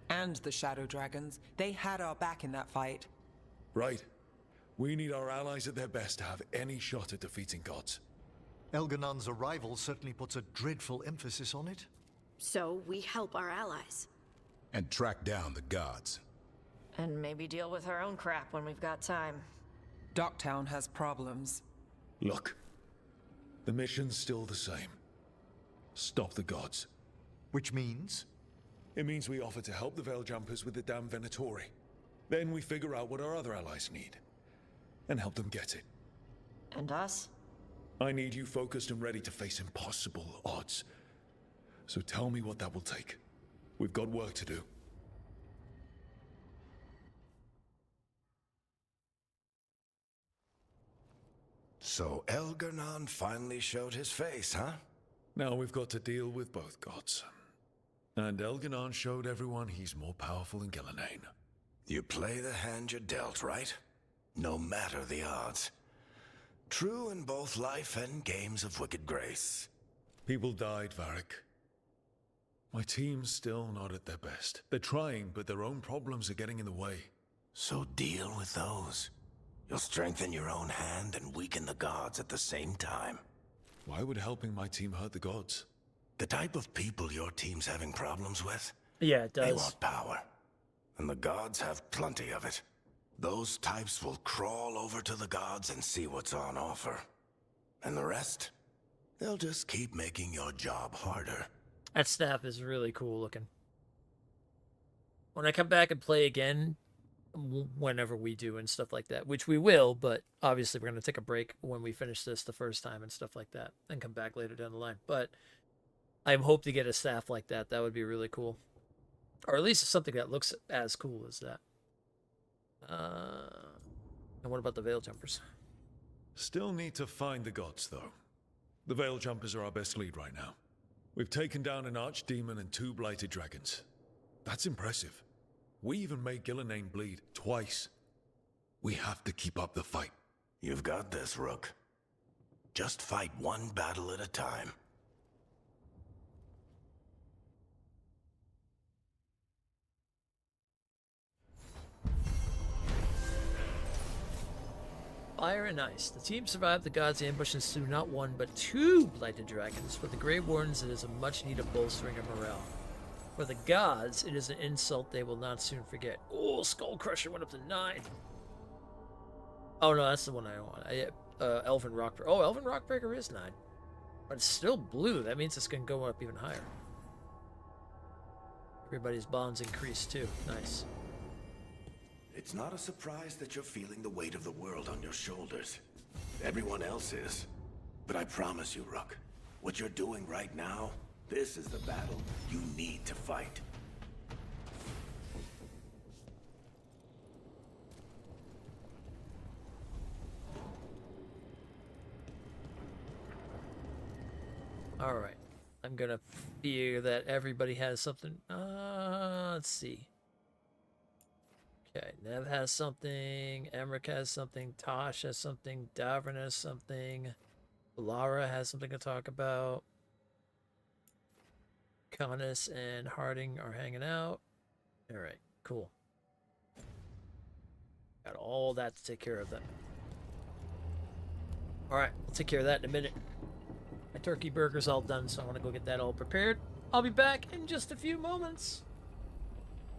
And the Shadow Dragons. They had our back in that fight. Right. We need our allies at their best to have any shot at defeating gods. Elganon's arrival certainly puts a dreadful emphasis on it. So we help our allies. And track down the gods. And maybe deal with our own crap when we've got time. Docktown has problems. Look. The mission's still the same. Stop the gods. Which means? It means we offer to help the Veil Jumpers with the damn Venatori. Then we figure out what our other allies need. And help them get it. And us? I need you focused and ready to face impossible odds. So tell me what that will take. We've got work to do. So Elgarnon finally showed his face, huh? Now we've got to deal with both gods. And Elganon showed everyone he's more powerful than Gillenane. You play the hand you're dealt, right? No matter the odds. True in both life and games of wicked grace. People died, Varric. My team's still not at their best. They're trying, but their own problems are getting in the way. So deal with those. You'll strengthen your own hand and weaken the gods at the same time. Why would helping my team hurt the gods? The type of people your team's having problems with? Yeah, it does. They want power. And the gods have plenty of it. Those types will crawl over to the gods and see what's on offer. And the rest? They'll just keep making your job harder. That staff is really cool looking. When I come back and play again, whenever we do and stuff like that, which we will, but obviously we're going to take a break when we finish this the first time and stuff like that, and come back later down the line. But I hope to get a staff like that. That would be really cool. Or at least something that looks as cool as that. And what about the Veil Jumpers? Still need to find the gods, though. The Veil Jumpers are our best lead right now. We've taken down an archdemon and 2 blighted dragons. That's impressive. We even made Gillenane bleed twice. We have to keep up the fight. You've got this, Rook. Just fight one battle at a time. Fire and Ice. The team survived the gods' ambush and slew not 1, but 2 blighted dragons. For the Grey Wardens, it is a much-needed bolstering of morale. For the gods, it is an insult they will not soon forget. Oh, Skull Crusher went up to 9. Oh, no, that's the one I want. Elven Rockbreaker. Oh, Elven Rockbreaker is 9. But it's still blue. That means it's going to go up even higher. Everybody's bonds increase, too. Nice. It's not a surprise that you're feeling the weight of the world on your shoulders. Everyone else is. But I promise you, Rook, what you're doing right now, this is the battle you need to fight. Alright. I'm gonna fear that everybody has something. Let's see. Okay, Nev has something, Emmerich has something, Tosh has something, Davern has something, Lara has something to talk about. Connus and Harding are hanging out. Alright, cool. Got all that to take care of then. Alright, we'll take care of that in a minute. My turkey burger's all done, so I want to go get that all prepared. I'll be back in just a few moments.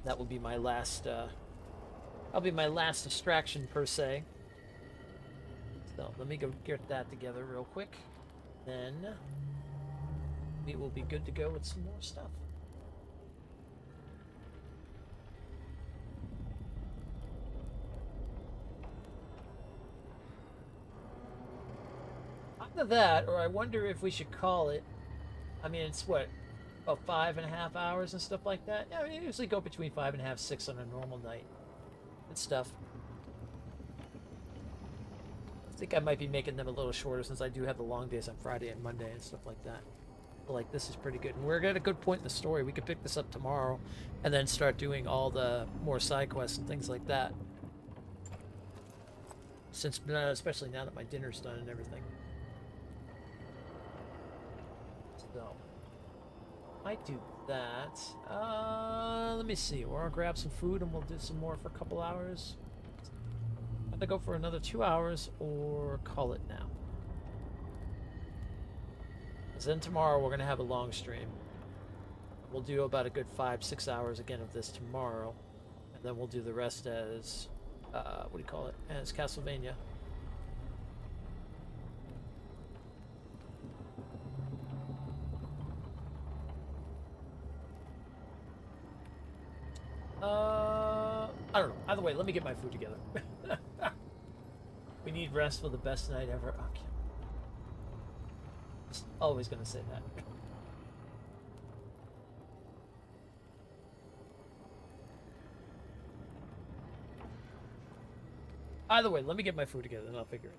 That will be my last, that'll be my last distraction, per se. So, let me go get that together real quick. Then, we will be good to go with some more stuff. Either that, or I wonder if we should call it. I mean, it's what, about 5.5 hours and stuff like that? Yeah, I mean, usually go between 5.5, 6 on a normal night and stuff. I think I might be making them a little shorter since I do have the long days on Friday and Monday and stuff like that. But like, this is pretty good. And we're at a good point in the story. We could pick this up tomorrow and then start doing all the more side quests and things like that. Since, especially now that my dinner's done and everything. So, might do that. Let me see. We're gonna grab some food and we'll do some more for a couple hours. Either go for another 2 hours or call it now. Because then tomorrow we're gonna have a long stream. We'll do about a good 5-6 hours again of this tomorrow, and then we'll do the rest as what do you call it? As Castlevania. I don't know. Either way, let me get my food together. We need rest for the best night ever. Okay. Just always gonna say that. Either way, let me get my food together and I'll figure it.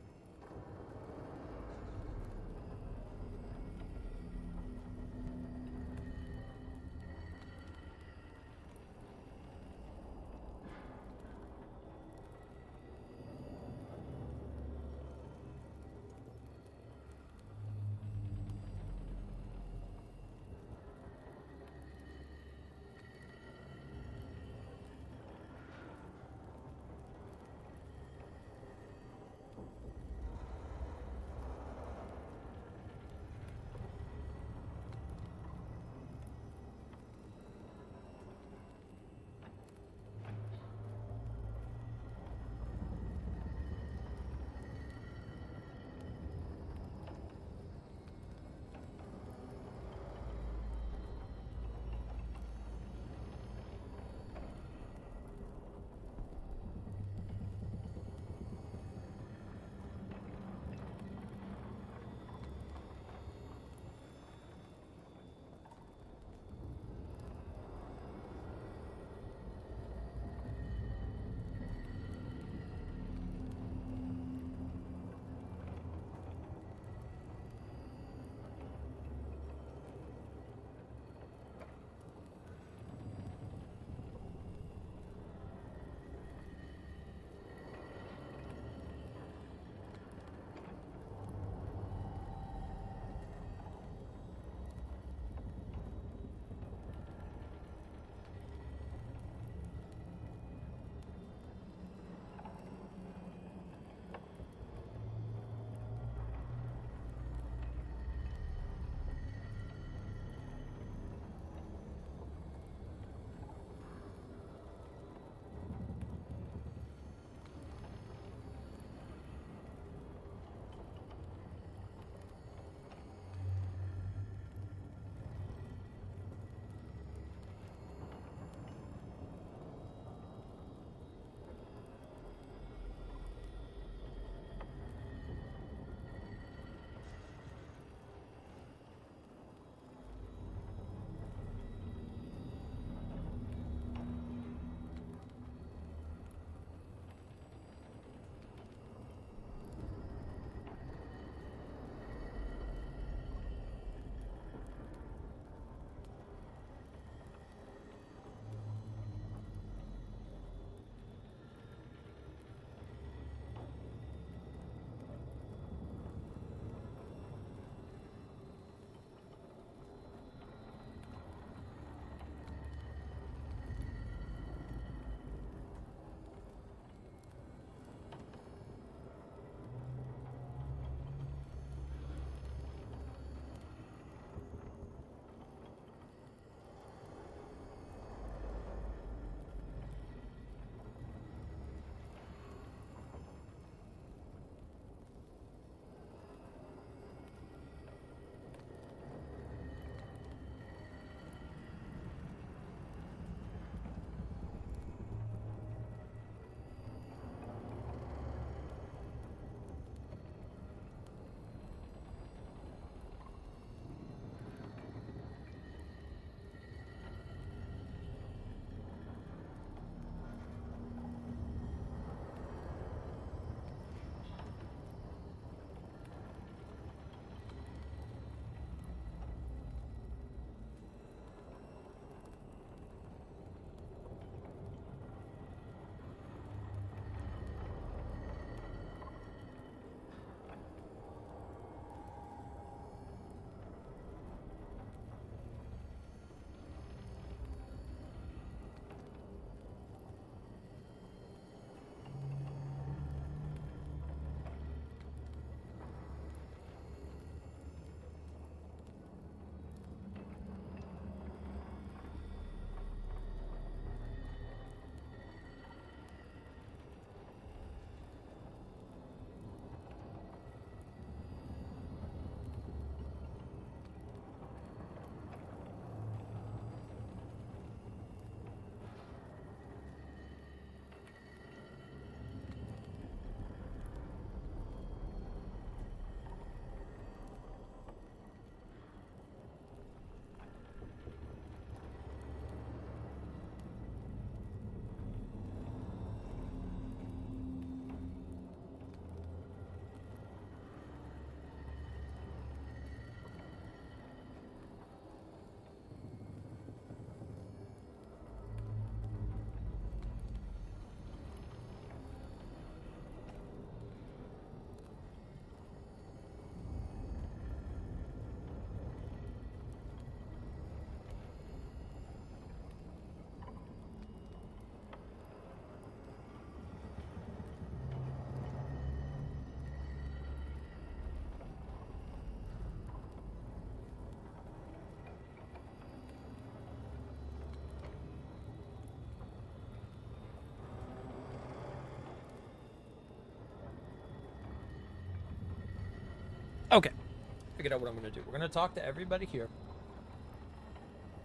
figured out what I'm gonna do. We're gonna talk to everybody here,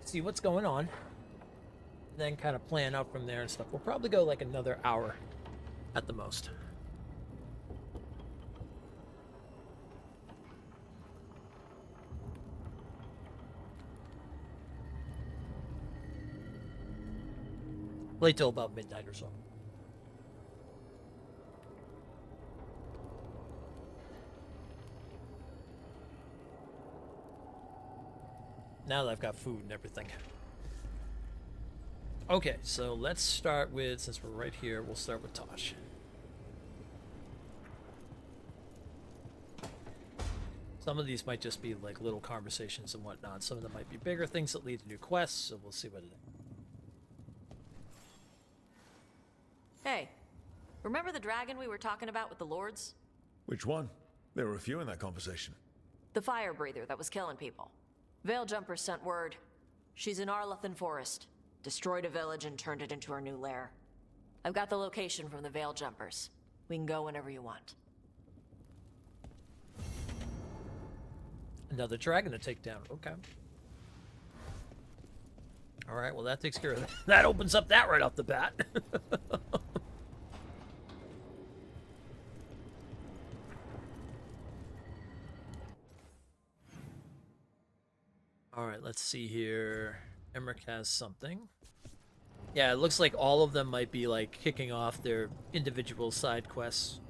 see what's going on, then kind of plan out from there and stuff. We'll probably go like another hour at the most. Play till about midnight or so. Now that I've got food and everything. Okay, so let's start with, since we're right here, we'll start with Tosh. Some of these might just be like little conversations and whatnot. Some of them might be bigger things that lead to new quests, so we'll see what it is. Hey, remember the dragon we were talking about with the lords? Which one? There were a few in that conversation. The fire breather that was killing people. Veil Jumpers sent word. She's in Arlethan Forest. Destroyed a village and turned it into her new lair. I've got the location from the Veil Jumpers. We can go whenever you want. Another dragon to take down. Okay. Alright, well that takes care of that. That opens up that right off the bat. Alright, let's see here. Emmerich has something. Yeah, it looks like all of them might be like kicking off their individual side quests.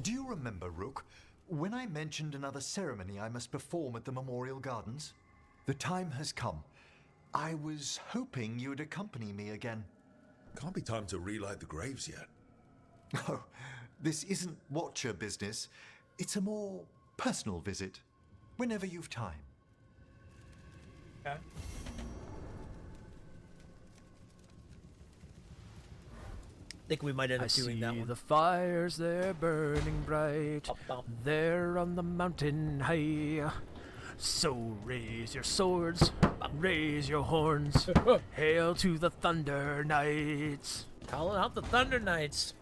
Do you remember, Rook, when I mentioned another ceremony I must perform at the Memorial Gardens? The time has come. I was hoping you'd accompany me again. Can't be time to relight the graves yet. Oh, this isn't Watcher business. It's a more personal visit. Whenever you've time. Okay. Think we might end up doing that one. The fires, they're burning bright. There on the mountain high. So raise your swords, raise your horns. Hail to the Thunder Knights. Calling out the Thunder Knights.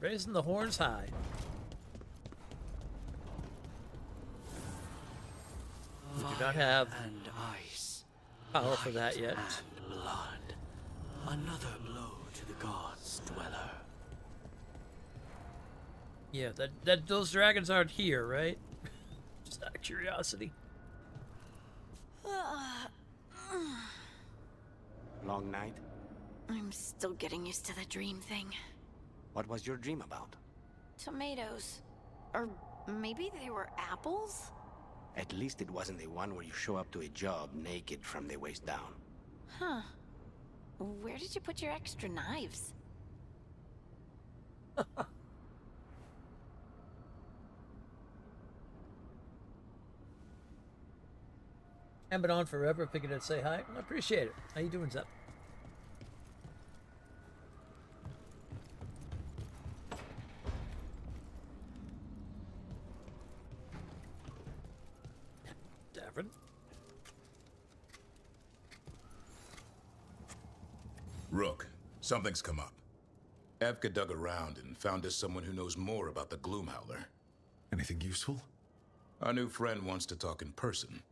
Raising the horns high. We do not have and ice, power for that yet. and blood. Another blow to the gods' dweller. Yeah, that those dragons aren't here, right? Just out of curiosity. Long night? I'm still getting used to the dream thing. What was your dream about? Tomatoes. Or maybe they were apples? At least it wasn't the one where you show up to a job naked from the waist down. Huh. Where did you put your extra knives? Haven't been on forever. Figured I'd say hi. I appreciate it. How you doing, Zep? Davin. Rook, something's come up. Evka dug around and found us someone who knows more about the Gloomhowler. Anything useful? Our new friend wants to talk in person.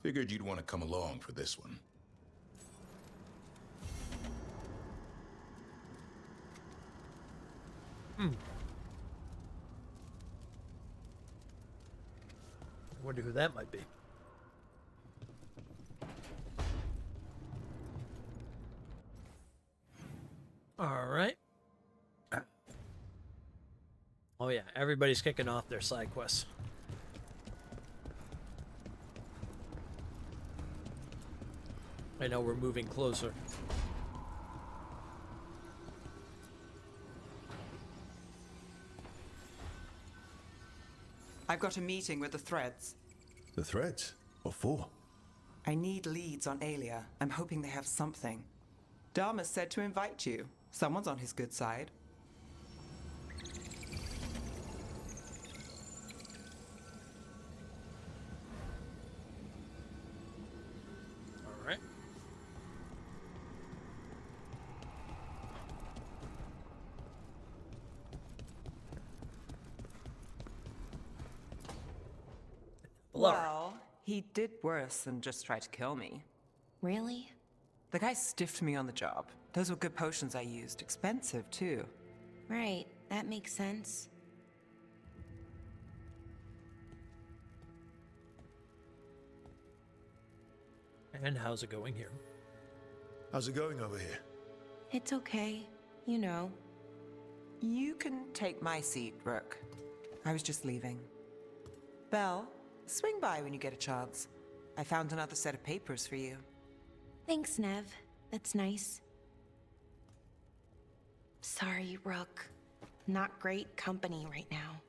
Figured you'd want to come along for this one. I wonder who that might be. All right. Oh yeah, everybody's kicking off their side quests. I know we're moving closer. I've got a meeting with the Threads. The Threads? What for? I need leads on Aelia. I'm hoping they have something. Dharma said to invite you. Someone's on his good side. right. Well, he did worse than just try to kill me. Really? The guy stiffed me on the job. Those were good potions I used. Expensive, too. Right, that makes sense. And how's it going here? How's it going over here? It's okay. You know. You can take my seat, Rook. I was just leaving. Belle, swing by when you get a chance. I found another set of papers for you. Thanks, Nev. That's nice. Sorry, Rook. Not great company right now.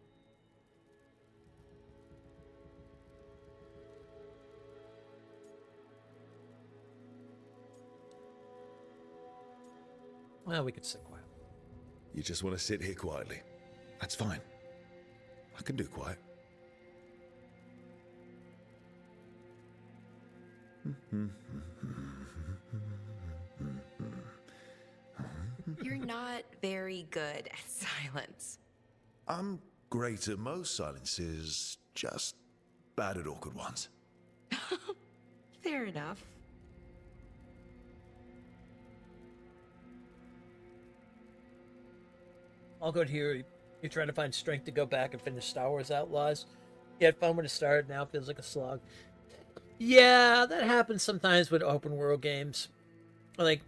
Well, we could sit quiet. You just want to sit here quietly. That's fine. I can do quiet. You're not very good at silence. I'm great at most silences, just bad at awkward ones. Fair enough. All good here. You're trying to find strength to go back and finish Star Wars Outlaws. You had fun when it started, now it feels like a slog. Yeah, that happens sometimes with open world games. Like,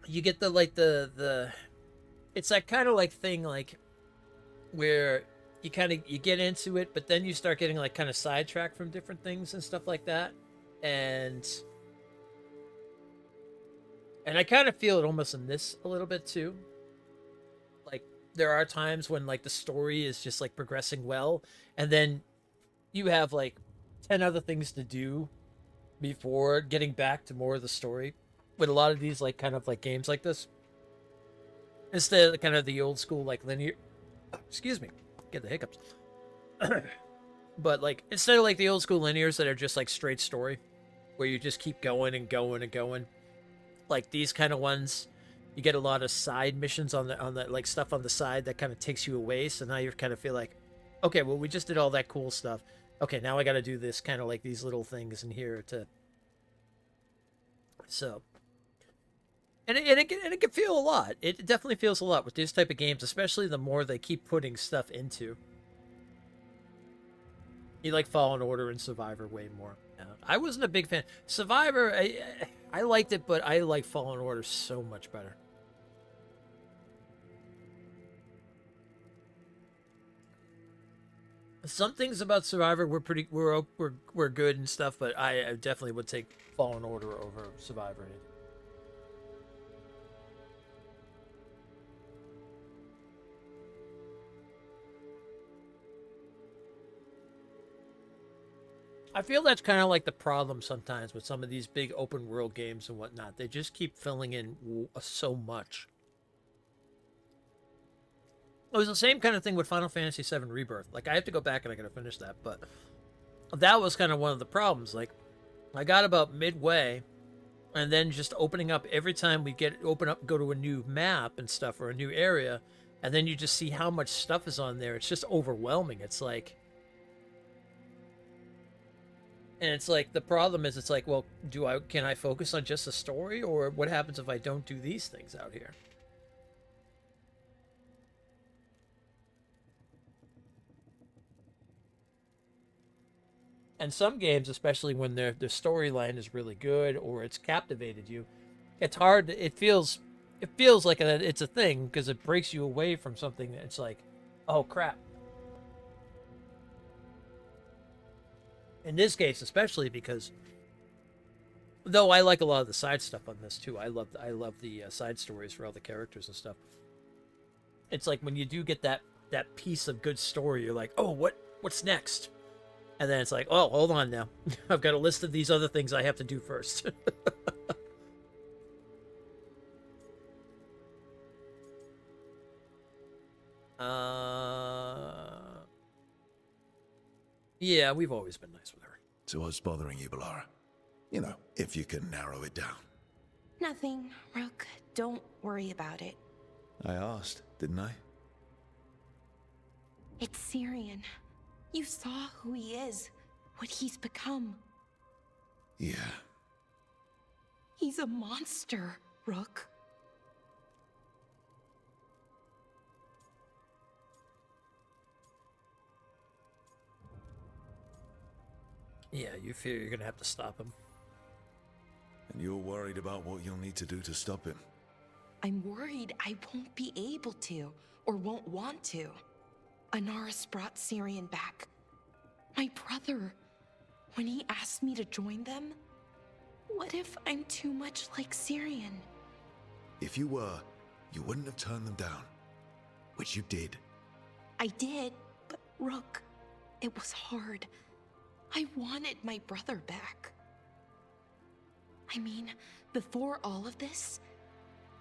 you get the it's that kind of like thing like where you get into it, but then you start getting like kind of sidetracked from different things and stuff like that. And I kind of feel it almost in this a little bit too. Like, there are times when like the story is just like progressing well, and then you have like 10 other things to do before getting back to more of the story. With a lot of these like kind of like games like this, instead of kind of the old school like linear, excuse me, get the hiccups. But like, instead of like the old school linears that are just like straight story, where you just keep going and going and going, like these kind of ones, you get a lot of side missions on the like stuff on the side that kind of takes you away. So now you kind of feel like, okay, well, we just did all that cool stuff. Okay, now I got to do this kind of like these little things in here to. So. And it can feel a lot. It definitely feels a lot with these type of games, especially the more they keep putting stuff into. You like Fallen Order and Survivor way more. I wasn't a big fan. Survivor, I liked it, but I like Fallen Order so much better. Some things about Survivor were good and stuff, but I definitely would take Fallen Order over Survivor. I feel that's kind of like the problem sometimes with some of these big open world games and whatnot. They just keep filling in so much. It was the same kind of thing with Final Fantasy VII Rebirth. Like, I have to go back and I gotta finish that, but that was kind of one of the problems. Like, I got about midway, and then just opening up every time we go to a new map and stuff, or a new area, and then you just see how much stuff is on there. It's just overwhelming. It's like... And it's like, the problem is, it's like, well, can I focus on just the story, or what happens if I don't do these things out here? And some games, especially when their storyline is really good or it's captivated you, it's hard. It feels like it's a thing because it breaks you away from something. It's like, oh crap. In this case, especially because, though I like a lot of the side stuff on this too. I love the side stories for all the characters and stuff. It's like when you do get that piece of good story, you're like, oh, what's next? And then it's like, oh, hold on now. I've got a list of these other things I have to do first. Yeah, we've always been nice with her. So what's bothering you, Balara? You know, if you can narrow it down. Nothing, Rook. Don't worry about it. I asked, didn't I? It's Syrian. You saw who he is, what he's become. Yeah. He's a monster, Rook. Yeah, you fear you're gonna have to stop him. And you're worried about what you'll need to do to stop him. I'm worried I won't be able to, or won't want to. Anaris brought Syrian back. My brother. When he asked me to join them, what if I'm too much like Syrian? If you were, you wouldn't have turned them down. Which you did. I did, but Rook, it was hard. I wanted my brother back. I mean, before all of this,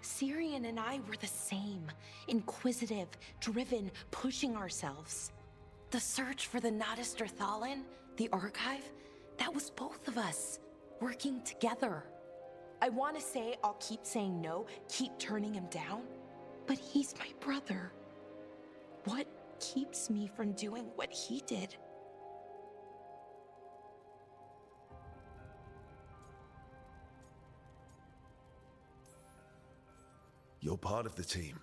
Syrian and I were the same. Inquisitive, driven, pushing ourselves. The search for the Nautister Thalin, the archive, that was both of us, working together. I want to say I'll keep saying no, keep turning him down, but he's my brother. What keeps me from doing what he did? You're part of the team.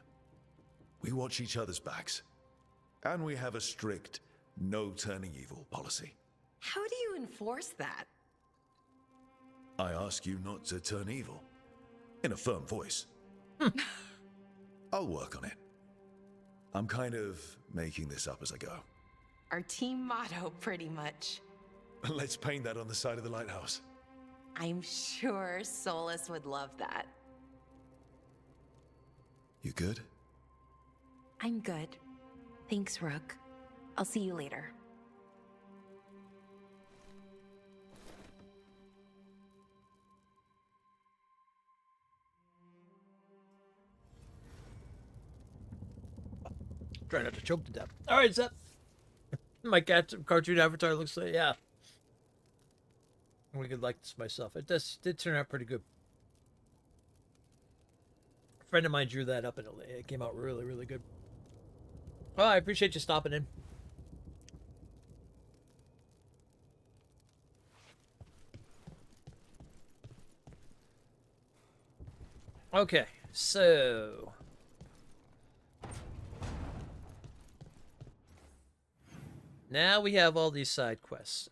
We watch each other's backs. And we have a strict no turning evil policy. How do you enforce that? I ask you not to turn evil. In a firm voice. I'll work on it. I'm kind of making this up as I go. Our team motto, pretty much. Let's paint that on the side of the lighthouse. I'm sure Solus would love that. You good? I'm good. Thanks, Rook. I'll see you later. Try not to choke to death. All right, Zep. My cartoon avatar looks like, yeah. I could like this myself. It did turn out pretty good. A friend of mine drew that up and it came out really, really good. Well, I appreciate you stopping in. Okay, so now we have all these side quests.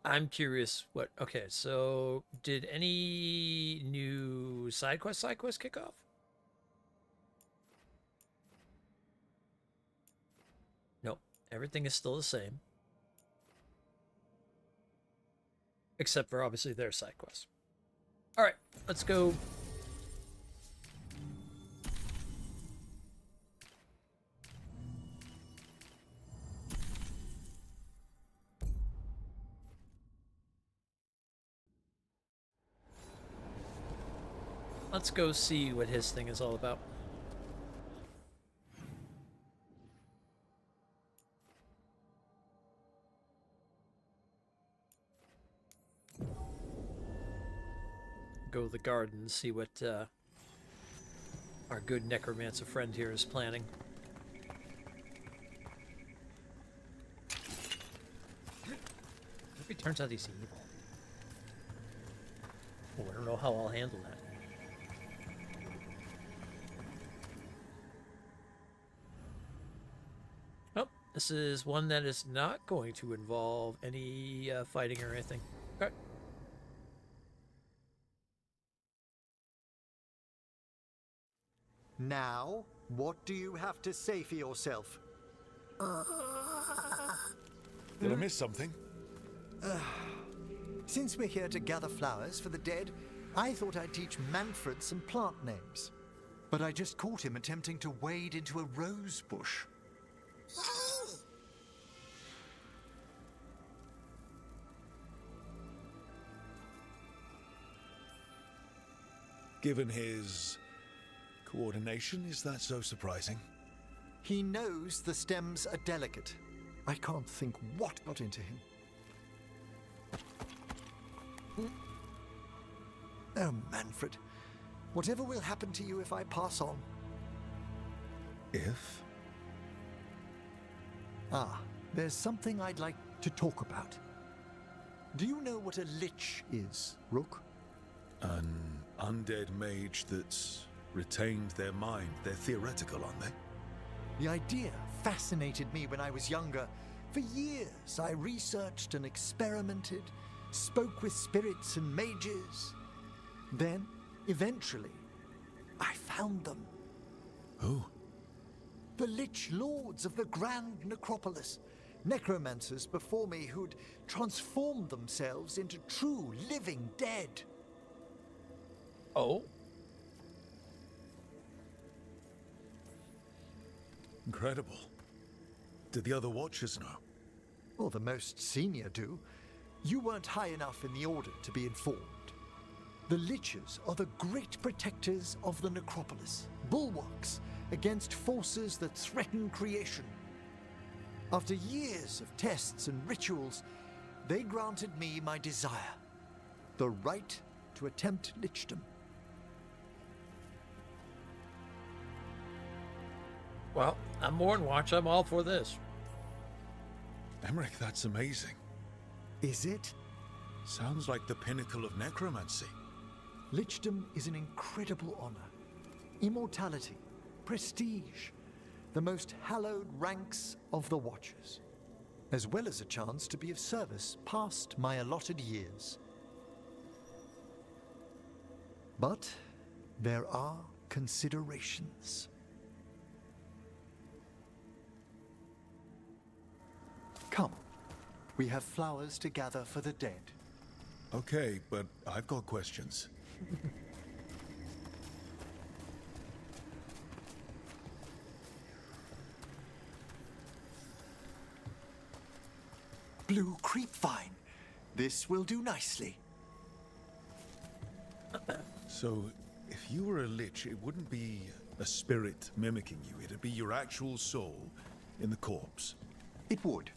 I'm curious what... Okay, so did any new side quest kick off? Nope. Everything is still the same. Except for, obviously, their side quests. Alright, let's go... Let's go see what his thing is all about. Go to the garden and see what our good necromancer friend here is planning. Maybe it turns out he's evil. Oh, I don't know how I'll handle that. Oh, this is one that is not going to involve any fighting or anything. Okay. Now, what do you have to say for yourself? Did I miss something? Since we're here to gather flowers for the dead, I thought I'd teach Manfred some plant names. But I just caught him attempting to wade into a rose bush. Given his coordination, is that so surprising? He knows the stems are delicate. I can't think what got into him. Oh, Manfred. Whatever will happen to you if I pass on? If? Ah, there's something I'd like to talk about. Do you know what a lich is, Rook? An undead mage that's retained their mind. They're theoretical, aren't they? The idea fascinated me when I was younger. For years, I researched and experimented, spoke with spirits and mages. Then, eventually, I found them. Who? The Lich Lords of the Grand Necropolis. Necromancers before me who'd transformed themselves into true living dead. Oh? Incredible. Did the other Watchers know? Well, the most senior do. You weren't high enough in the Order to be informed. The Liches are the great protectors of the Necropolis, bulwarks against forces that threaten creation. After years of tests and rituals, they granted me my desire, the right to attempt lichdom. Well, I'm Mourn Watch. I'm all for this. Emmerich, that's amazing. Is it? Sounds like the pinnacle of necromancy. Lichdom is an incredible honor. Immortality, prestige, the most hallowed ranks of the Watchers, as well as a chance to be of service past my allotted years. But there are considerations. Come, we have flowers to gather for the dead. Okay, but I've got questions. Blue creepvine. This will do nicely. So, if you were a lich, it wouldn't be a spirit mimicking you. It'd be your actual soul in the corpse. It would.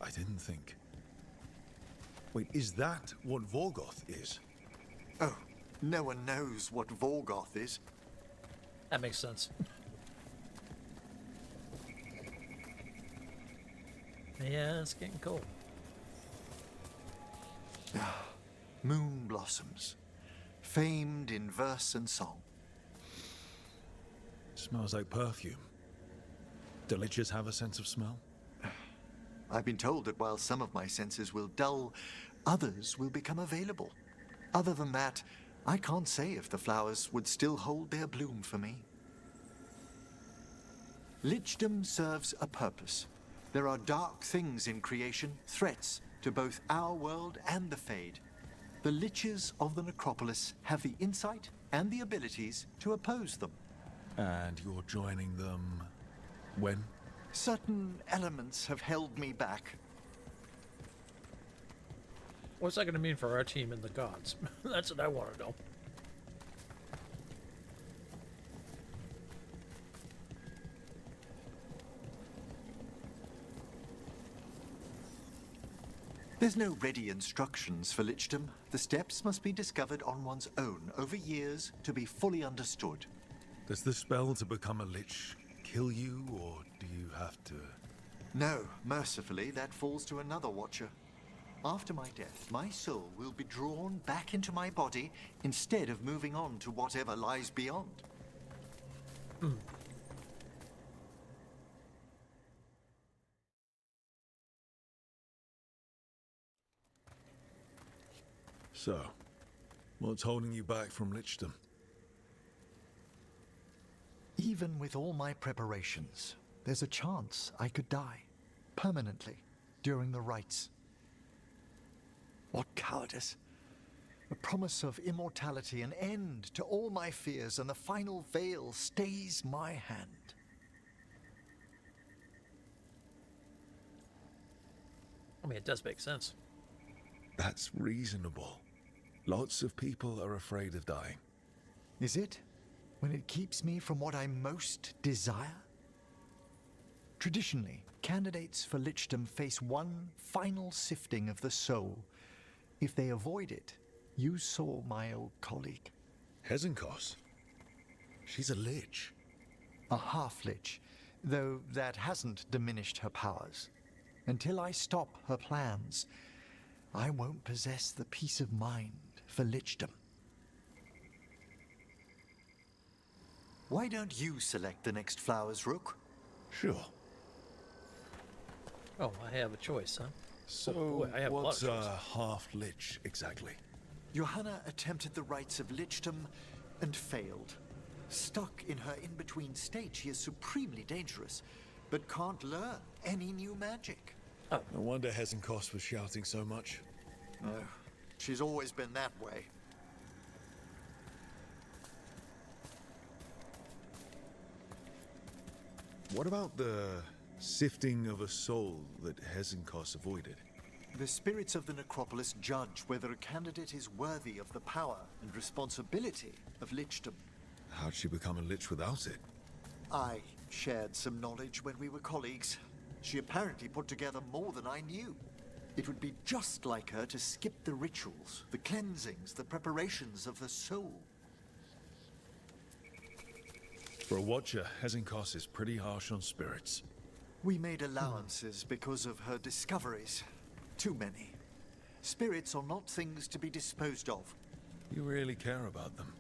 I didn't think. Wait, is that what Vorgoth is? Oh, no one knows what Vorgoth is. That makes sense. Yeah, it's getting cold. Moon blossoms, famed in verse and song. Smells like perfume. Do liches have a sense of smell? I've been told that while some of my senses will dull, others will become available. Other than that, I can't say if the flowers would still hold their bloom for me. Lichdom serves a purpose. There are dark things in creation, threats to both our world and the Fade. The Liches of the Necropolis have the insight and the abilities to oppose them. And you're joining them when? Certain elements have held me back. What's that going to mean for our team and the gods? That's what I want to know. There's no ready instructions for lichdom. The steps must be discovered on one's own over years to be fully understood. Does the spell to become a lich kill you, or do you have to? No, mercifully, that falls to another Watcher. After my death, my soul will be drawn back into my body instead of moving on to whatever lies beyond. So, what's holding you back from lichdom? Even with all my preparations, there's a chance I could die permanently during the rites. What cowardice! A promise of immortality, an end to all my fears, and the final veil stays my hand. I mean, it does make sense. That's reasonable. Lots of people are afraid of dying. Is it? When it keeps me from what I most desire? Traditionally, candidates for lichdom face one final sifting of the soul. If they avoid it, you saw my old colleague. Hezenkos? She's a lich. A half-lich, though that hasn't diminished her powers. Until I stop her plans, I won't possess the peace of mind for lichdom. Why don't you select the next flowers, Rook? Sure. Oh, I have a choice, huh? So, oh, boy, I have what's a lot a of choices. half-lich exactly? Johanna attempted the rites of lichdom and failed. Stuck in her in-between state, she is supremely dangerous, but can't learn any new magic. Oh. No wonder Hezenkos was shouting so much. No, she's always been that way. What about the sifting of a soul that Hezenkos avoided? The spirits of the necropolis judge whether a candidate is worthy of the power and responsibility of lichdom. How'd she become a lich without it? I shared some knowledge when we were colleagues. She apparently put together more than I knew. It would be just like her to skip the rituals, the cleansings, the preparations of the soul. For a watcher, Hezenkos is pretty harsh on spirits. We made allowances because of her discoveries. Too many. Spirits are not things to be disposed of. You really care about them?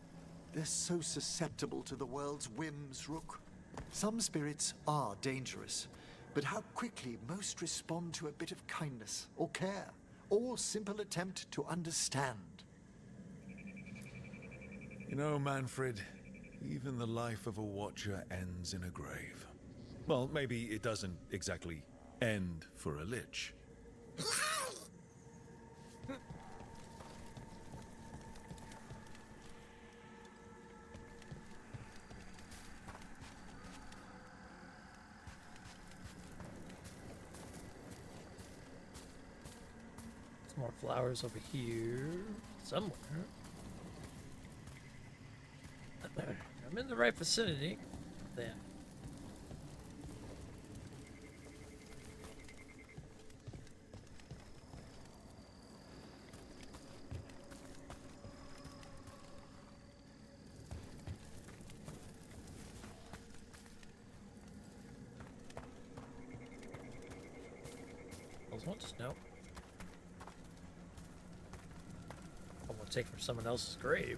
They're so susceptible to the world's whims, Rook. Some spirits are dangerous, but how quickly most respond to a bit of kindness or care, or simple attempt to understand. You know, Manfred, even the life of a watcher ends in a grave. Well, maybe it doesn't exactly end for a lich. Some more flowers over here. Somewhere. I'm in the right vicinity. There. Those ones? No. I want to take from someone else's grave.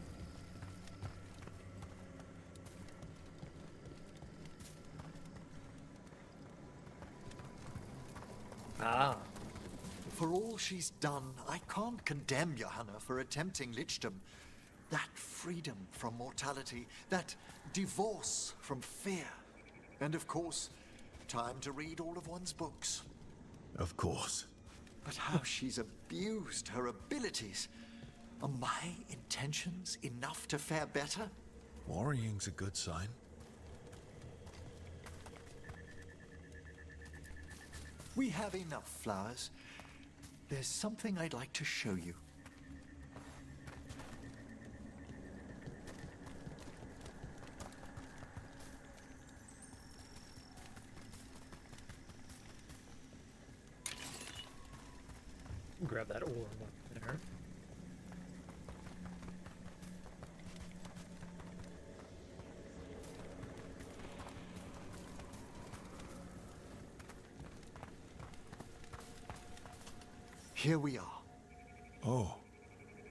Ah. For all she's done, I can't condemn Johanna for attempting lichdom. That freedom from mortality, that divorce from fear. And of course, time to read all of one's books. Of course. But how she's abused her abilities. Are my intentions enough to fare better? Worrying's a good sign. We have enough flowers. There's something I'd like to show you. Grab that ore one there. Here we are. Oh,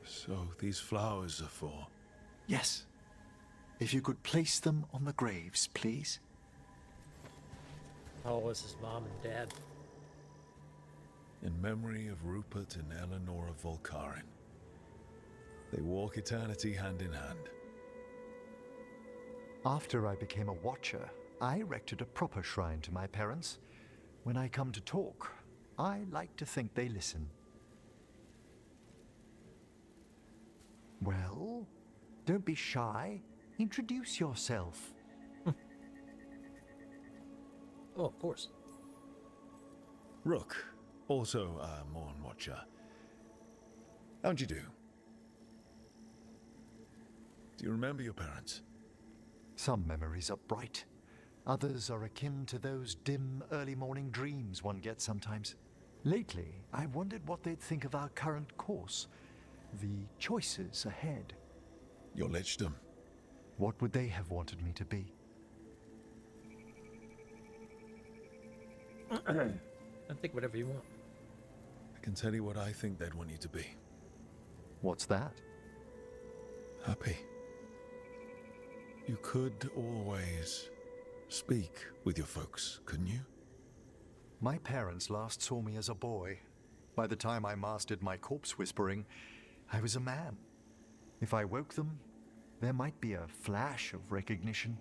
so these flowers are for... Yes. If you could place them on the graves, please. How old is his mom and dad? In memory of Rupert and Eleanor of Volkaren. They walk eternity hand in hand. After I became a watcher, I erected a proper shrine to my parents. When I come to talk, I like to think they listen. Well, don't be shy. Introduce yourself. Oh, of course. Rook, also a Mourn watcher. How'd you do? Do you remember your parents? Some memories are bright. Others are akin to those dim, early morning dreams one gets sometimes. Lately, I wondered what they'd think of our current course, the choices ahead. Your lichdom. What would they have wanted me to be? I think whatever you want. I can tell you what I think they'd want you to be. What's that? Happy. You could always speak with your folks, couldn't you? My parents last saw me as a boy. By the time I mastered my corpse whispering, I was a man. If I woke them, there might be a flash of recognition,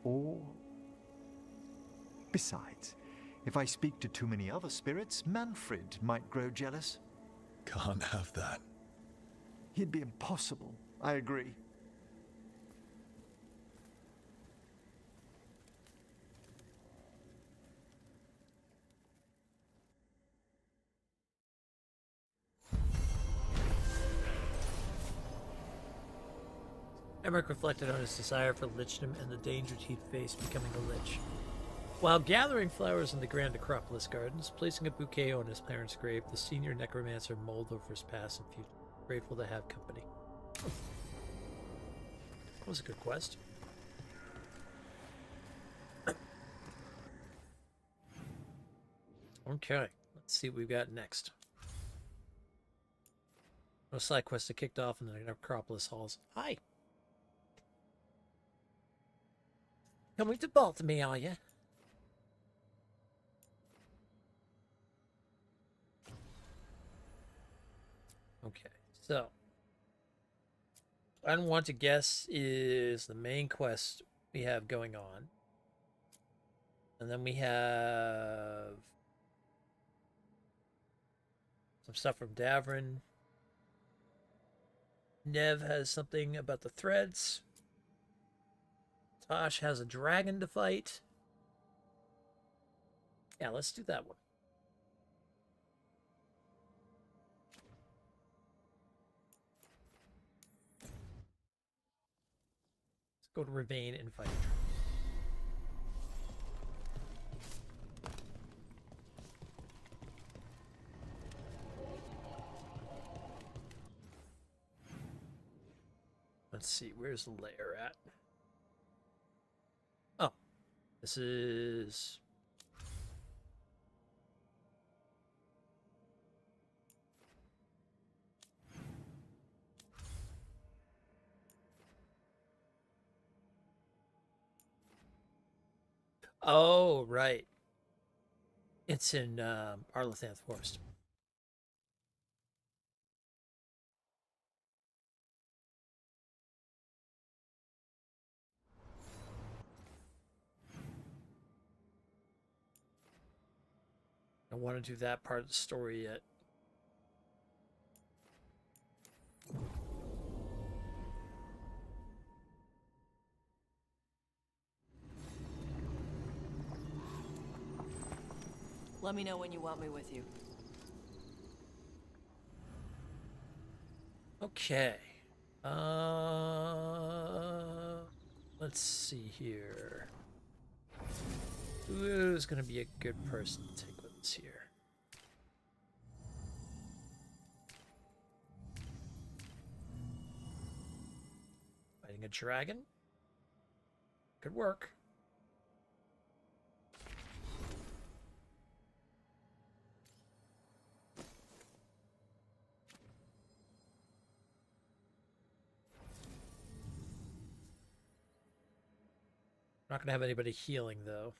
or... Besides, if I speak to too many other spirits, Manfred might grow jealous. Can't have that. He'd be impossible, I agree. Emmerich reflected on his desire for lichdom and the dangers he'd face becoming a lich. While gathering flowers in the Grand Acropolis gardens, placing a bouquet on his parents' grave, the senior necromancer mulled over his past and future, grateful to have company. That was a good quest. Okay, let's see what we've got next. No side quests that kicked off in the Acropolis halls. Hi! Coming to bother me, are you? Okay, so I want to guess is the main quest we have going on. And then we have some stuff from Davrin. Nev has something about the threads. Tosh has a dragon to fight. Yeah, let's do that one. Let's go to Ravane and fight a dragon. Let's see, where's the lair at? Oh, this is... Oh, right. It's in Arlathan's Forest. I don't want to do that part of the story yet. Let me know when you want me with you. Okay. Let's see here. Who's gonna be a good person to take with us here? Fighting a dragon? Could work. Not gonna have anybody healing though.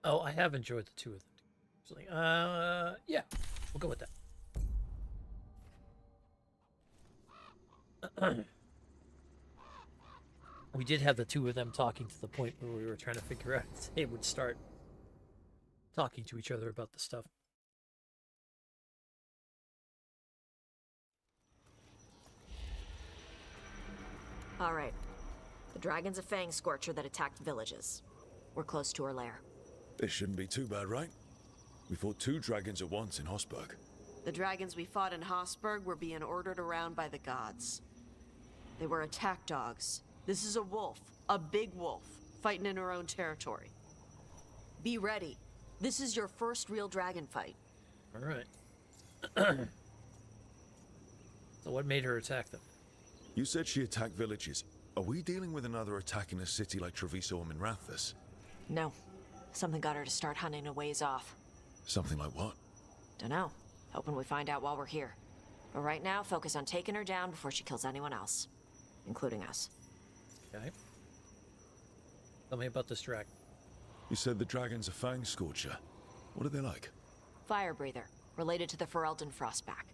Oh, I have enjoyed the two of them. Yeah, we'll go with that. We did have the two of them talking to the point where we were trying to figure out if they would start talking to each other about the stuff. All right. The dragon's a fang scorcher that attacked villages. We're close to her lair. This shouldn't be too bad, right? We fought 2 dragons at once in Hosberg. The dragons we fought in Hosberg were being ordered around by the gods. They were attack dogs. This is a wolf, a big wolf, fighting in her own territory. Be ready. This is your first real dragon fight. All right. So what made her attack them? You said she attacked villages. Are we dealing with another attack in a city like Treviso or Minrathous? No. Something got her to start hunting a ways off. Something like what? Dunno. Hoping we find out while we're here. But right now, focus on taking her down before she kills anyone else. Including us. Okay. Tell me about this dragon. You said the dragon's a fang scorcher. What are they like? Fire breather. Related to the Ferelden Frostback.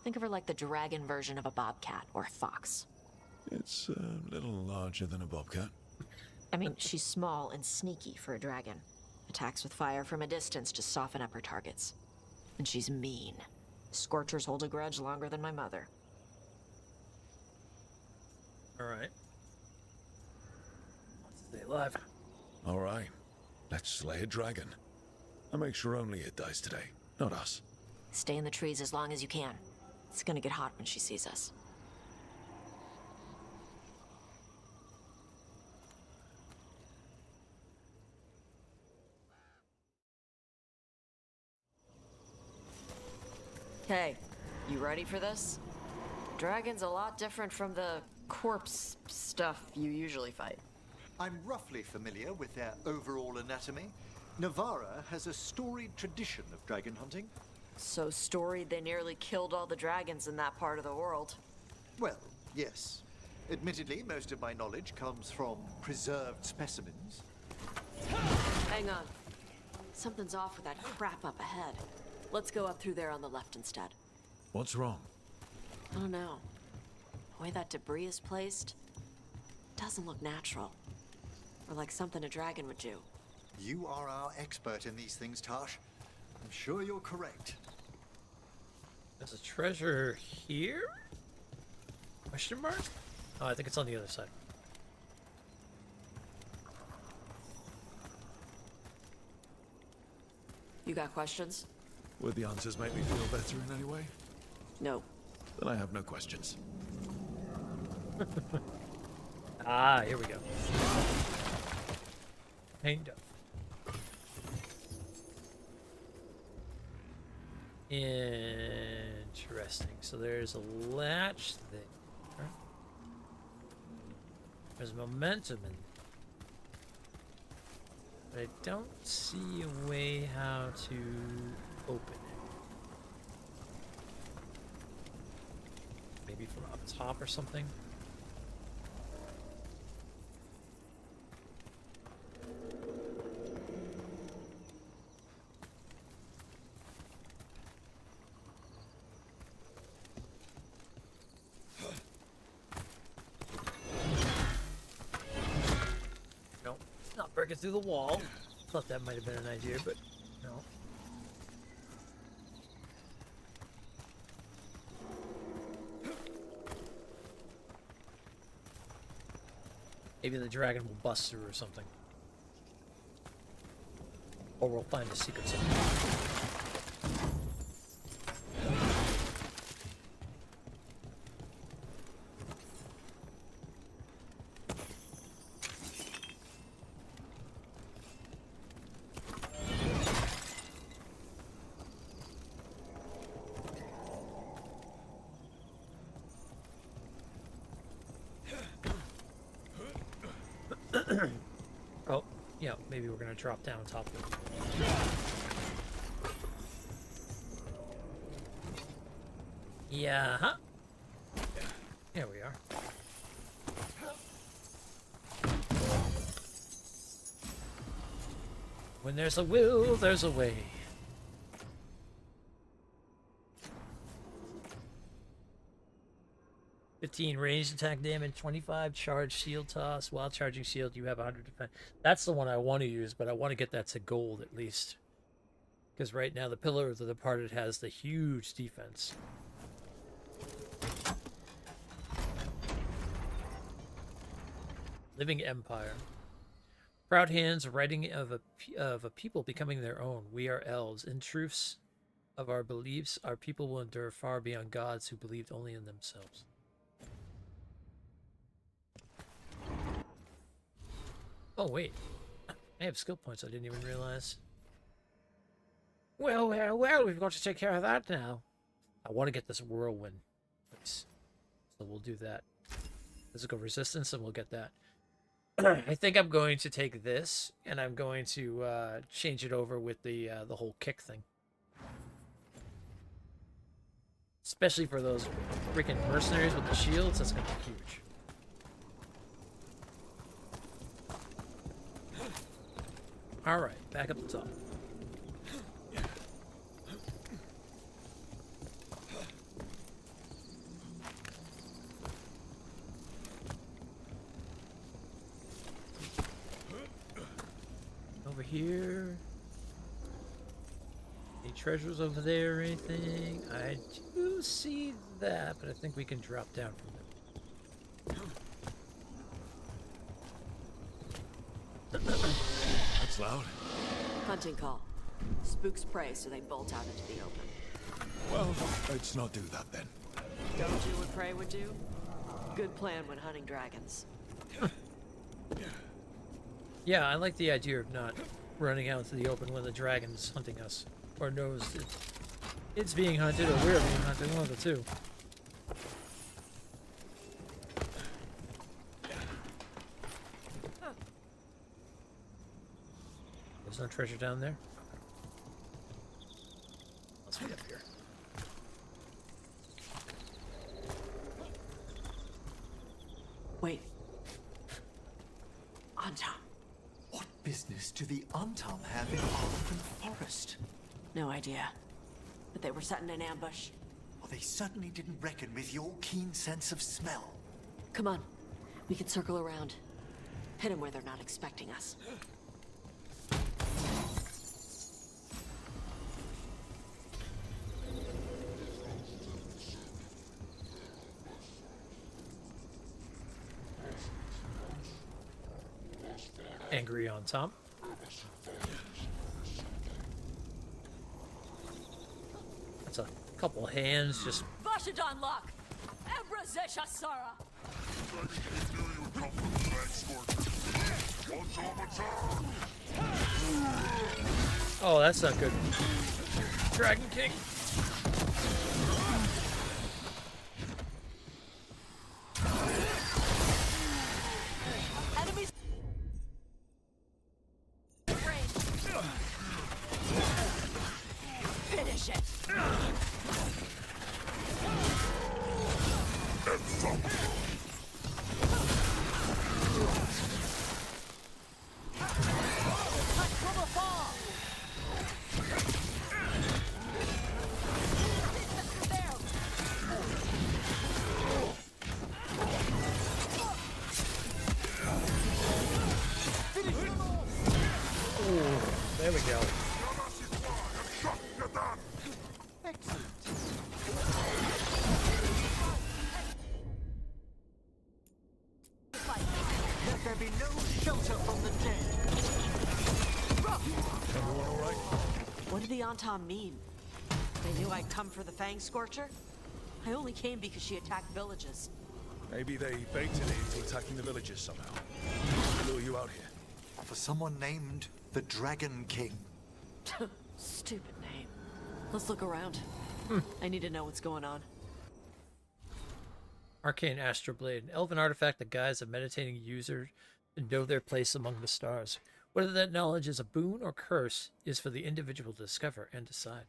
Think of her like the dragon version of a bobcat or a fox. It's a little larger than a bobcat. I mean, she's small and sneaky for a dragon. Attacks with fire from a distance to soften up her targets. And she's mean. Scorchers hold a grudge longer than my mother. Alright. Stay alive. Alright. Let's slay a dragon. And make sure only it dies today, not us. Stay in the trees as long as you can. It's gonna get hot when she sees us. Hey, you ready for this? Dragon's a lot different from the corpse stuff you usually fight. I'm roughly familiar with their overall anatomy. Navarra has a storied tradition of dragon hunting. So storied they nearly killed all the dragons in that part of the world. Well, yes. Admittedly, most of my knowledge comes from preserved specimens. Hang on. Something's off with that crap up ahead. Let's go up through there on the left instead. What's wrong? I don't know. The way that debris is placed doesn't look natural. Or like something a dragon would do. You are our expert in these things, Tosh. I'm sure you're correct. There's a treasure here? Question mark? Oh, I think it's on the other side. You got questions? Would the answers make me feel better in any way? No. Then I have no questions. Ah, here we go. Kind of. Interesting. So there's a latch thing. There's momentum in there. But I don't see a way how to open it. Maybe from up top or something? Nope, not breaking through the wall. Thought that might have been an idea, but no. Maybe the dragon will bust through or something. Or we'll find a secret somewhere. Oh, yeah, maybe we're gonna drop down on top of it. Yeah, huh? Here we are. When there's a will, there's a way. $15 ranged attack damage, 25 charge shield toss. While charging shield, you have 100 defense. That's the one I want to use, but I want to get that to gold at least. Because right now the Pillar of the Departed has the huge defense. Living Empire. Proud hands writing of a people becoming their own. We are elves. In truths of our beliefs, our people will endure far beyond gods who believed only in themselves. Oh, wait. I have skill points I didn't even realize. Well, well, well, we've got to take care of that now. I want to get this whirlwind. Nice. So we'll do that. Physical resistance, and we'll get that. I think I'm going to take this, and I'm going to change it over with the whole kick thing. Especially for those freaking mercenaries with the shields, that's going to be huge. Alright, back up the top. Over here. Any treasures over there or anything? I do see that, but I think we can drop down from there. That's loud. Hunting call. Spooks prey, so they bolt out into the open. Well, let's not do that then. Don't do what prey would do? Good plan when hunting dragons. Yeah, I like the idea of not running out into the open when the dragon's hunting us. Or knows it's being hunted, or we're being hunted, one of the two. There's no treasure down there? Let's be up here. Wait. Anton. What business do the Antam have in Dwarven forest? No idea. But they were setting an ambush. Well, they certainly didn't reckon with your keen sense of smell. Come on. We can circle around. Hit them where they're not expecting us. Angry on Tom. That's a couple hands just. Vashadon lock! Ebra Sara! Oh, that's not good. Dragon King. Enemies. Finish it. There we go. Let there be no shelter from the dead. Everyone all right? What did the Antam mean? They knew I'd come for the Fang Scorcher? I only came because she attacked villages. Maybe they baited it into attacking the villagers somehow. Lure you out here. For someone named the Dragon King. Stupid name. Let's look around. I need to know what's going on. Arcane Astroblade, an elven artifact that guides a meditating user to know their place among the stars. Whether that knowledge is a boon or curse is for the individual to discover and decide.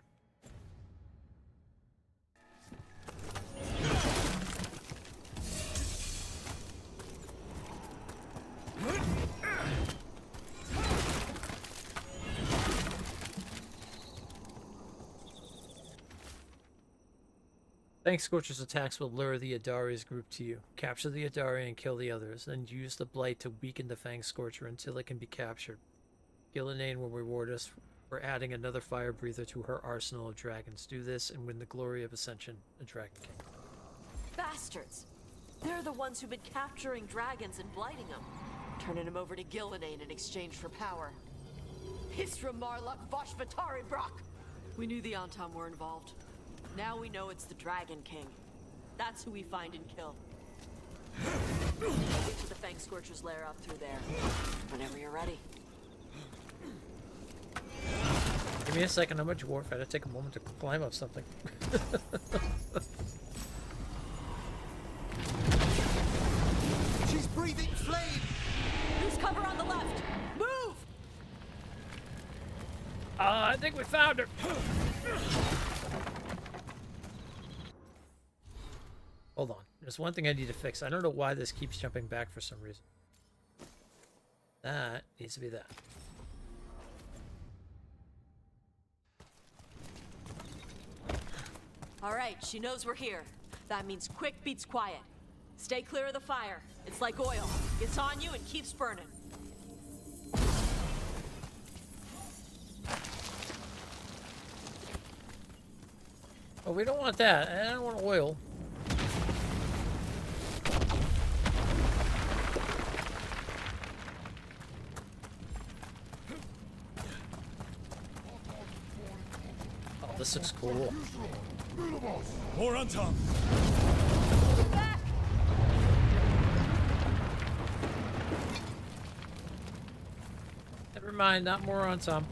Fang Scorcher's attacks will lure the Adari's group to you. Capture the Adari and kill the others, then use the Blight to weaken the Fang Scorcher until it can be captured. Gillinane will reward us for adding another fire breather to her arsenal of dragons. Do this and win the glory of Ascension, a Dragon King. Bastards! They're the ones who've been capturing dragons and blighting them. turning him over to Gillidan in exchange for power. Hisra Marluk Vashvatari Brock! We knew the Antam were involved. Now we know it's the Dragon King. That's who we find and kill. We'll get to the Fang Scorcher's lair up through there. Whenever you're ready. Give me a second, I'm a dwarf. I had to take a moment to climb up something. She's breathing flame! Who's cover on the left? Move! I think we found her. Hold on. There's one thing I need to fix. I don't know why this keeps jumping back for some reason. That needs to be that. All right, she knows we're here. That means quick beats quiet. Stay clear of the fire. It's like oil. It's on you and keeps burning. Oh, we don't want that. I don't want oil. Oh, this looks cool. More on top. Back! Never mind, not more on some.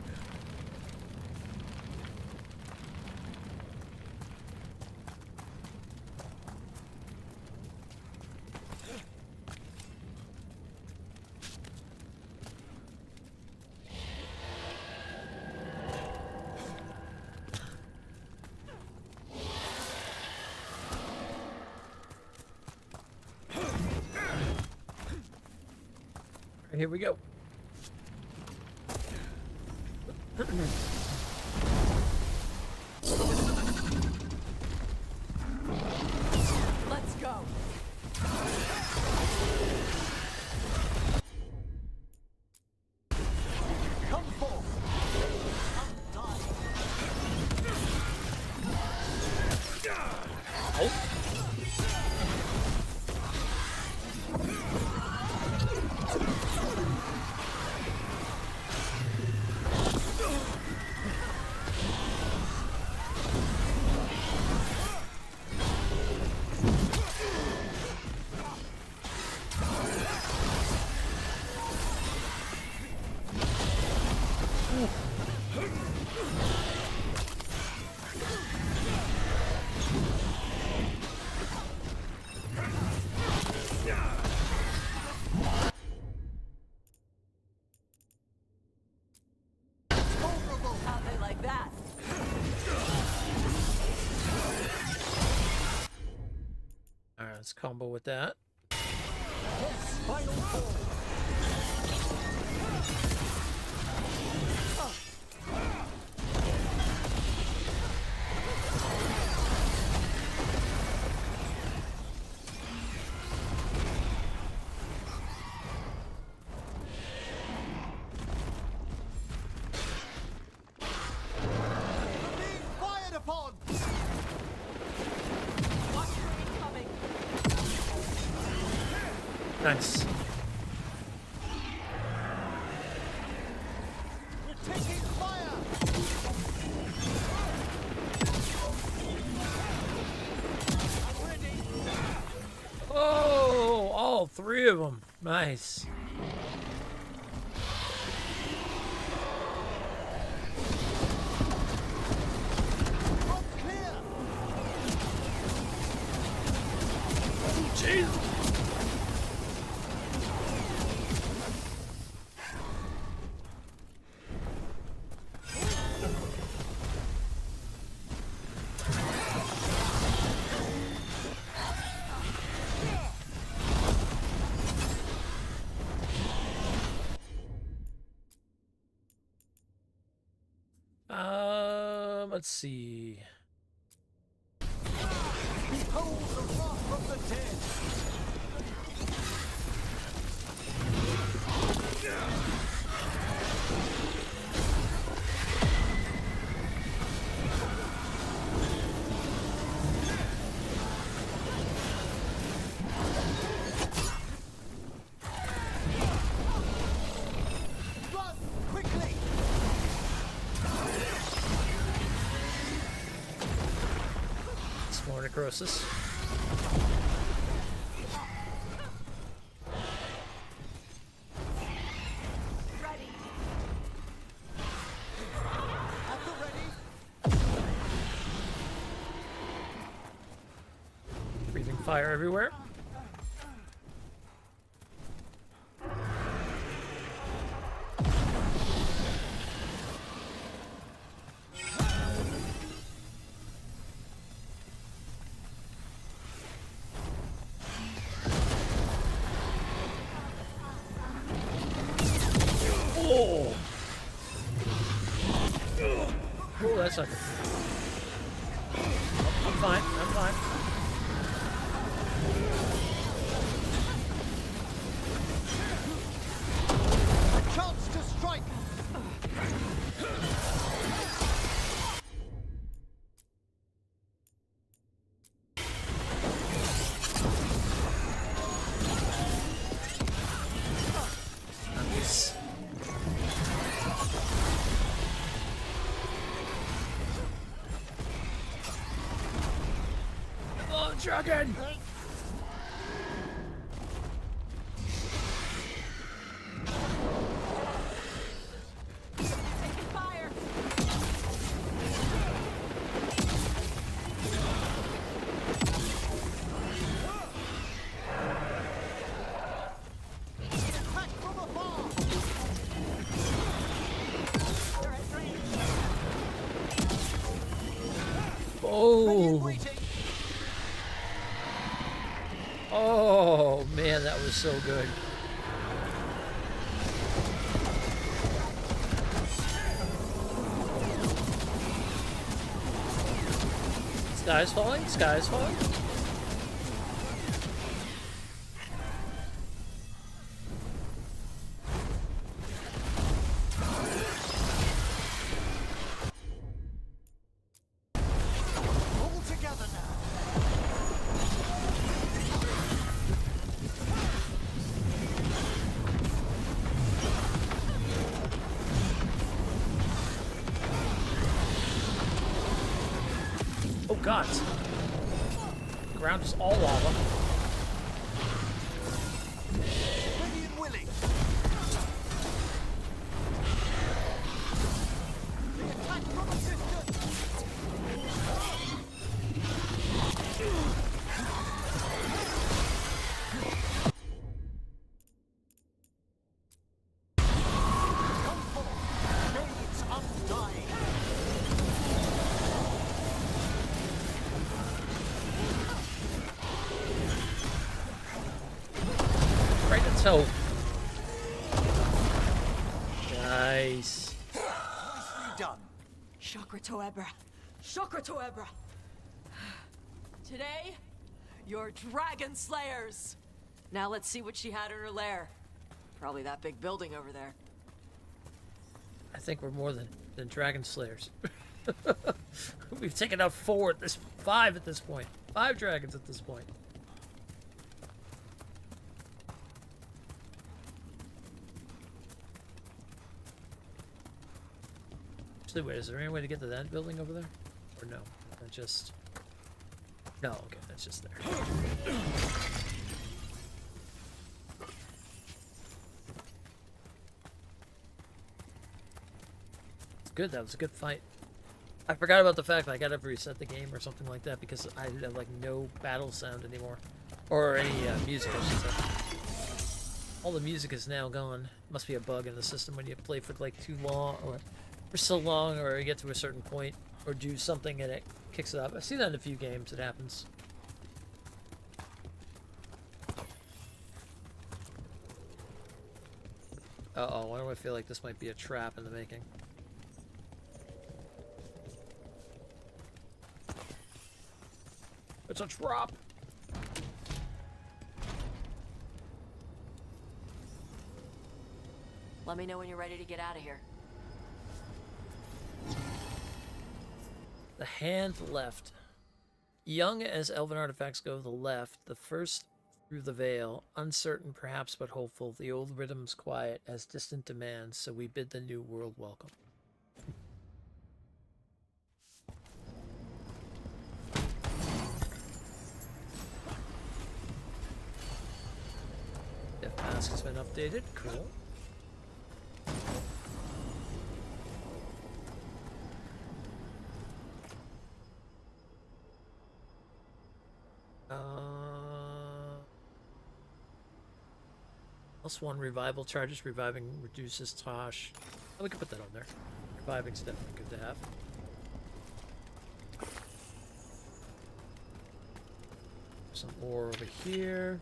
Here we go. Let's go. Come forth! How'd they like that? Alright, let's combo with that. Final form! Being fired upon! Watch for incoming. Nice. We're taking fire! I'm ready! Oh, all three of them. Nice. Front clear! Jesus. Let's see. Behold the wrath of the dead! More necrosis. Breathing fire everywhere. Oh! Oh, that's not good. I'm fine. I'm fine. A chance to strike. Nice. Oh, dragon! Oh! Oh man, that was so good. Sky's falling, sky's falling. All together now. Oh god. The ground is all lava. Ready and willing. The attack from a distance. Come forth, shades undying. Right in toe. Nice. Nicely done. Chakra Toebra. Chakra Toebra. Today, you're dragon slayers. Now let's see what she had in her lair. Probably that big building over there. I think we're more than dragon slayers. We've taken out 5 at this point. 5 dragons at this point. Actually, wait, is there any way to get to that building over there? Or no? Just... No, okay, that's just there. It's good, that was a good fight. I forgot about the fact that I gotta reset the game or something like that because I have like no battle sound anymore. Or any music, I should say. All the music is now gone. Must be a bug in the system when you play for like too long or for so long, or you get to a certain point or do something and it kicks it up. I've seen that in a few games, it happens. Uh-oh, why do I feel like this might be a trap in the making? It's a trap! Let me know when you're ready to get out of here. The hand left. Young as elven artifacts go, the left, the first through the veil, uncertain perhaps but hopeful, the old rhythms quiet as distant demands, so we bid the new world welcome. mask has been updated. Cool. +1 revival charges. Reviving reduces Tosh. Oh, we can put that on there. Reviving's definitely good to have. Some more over here.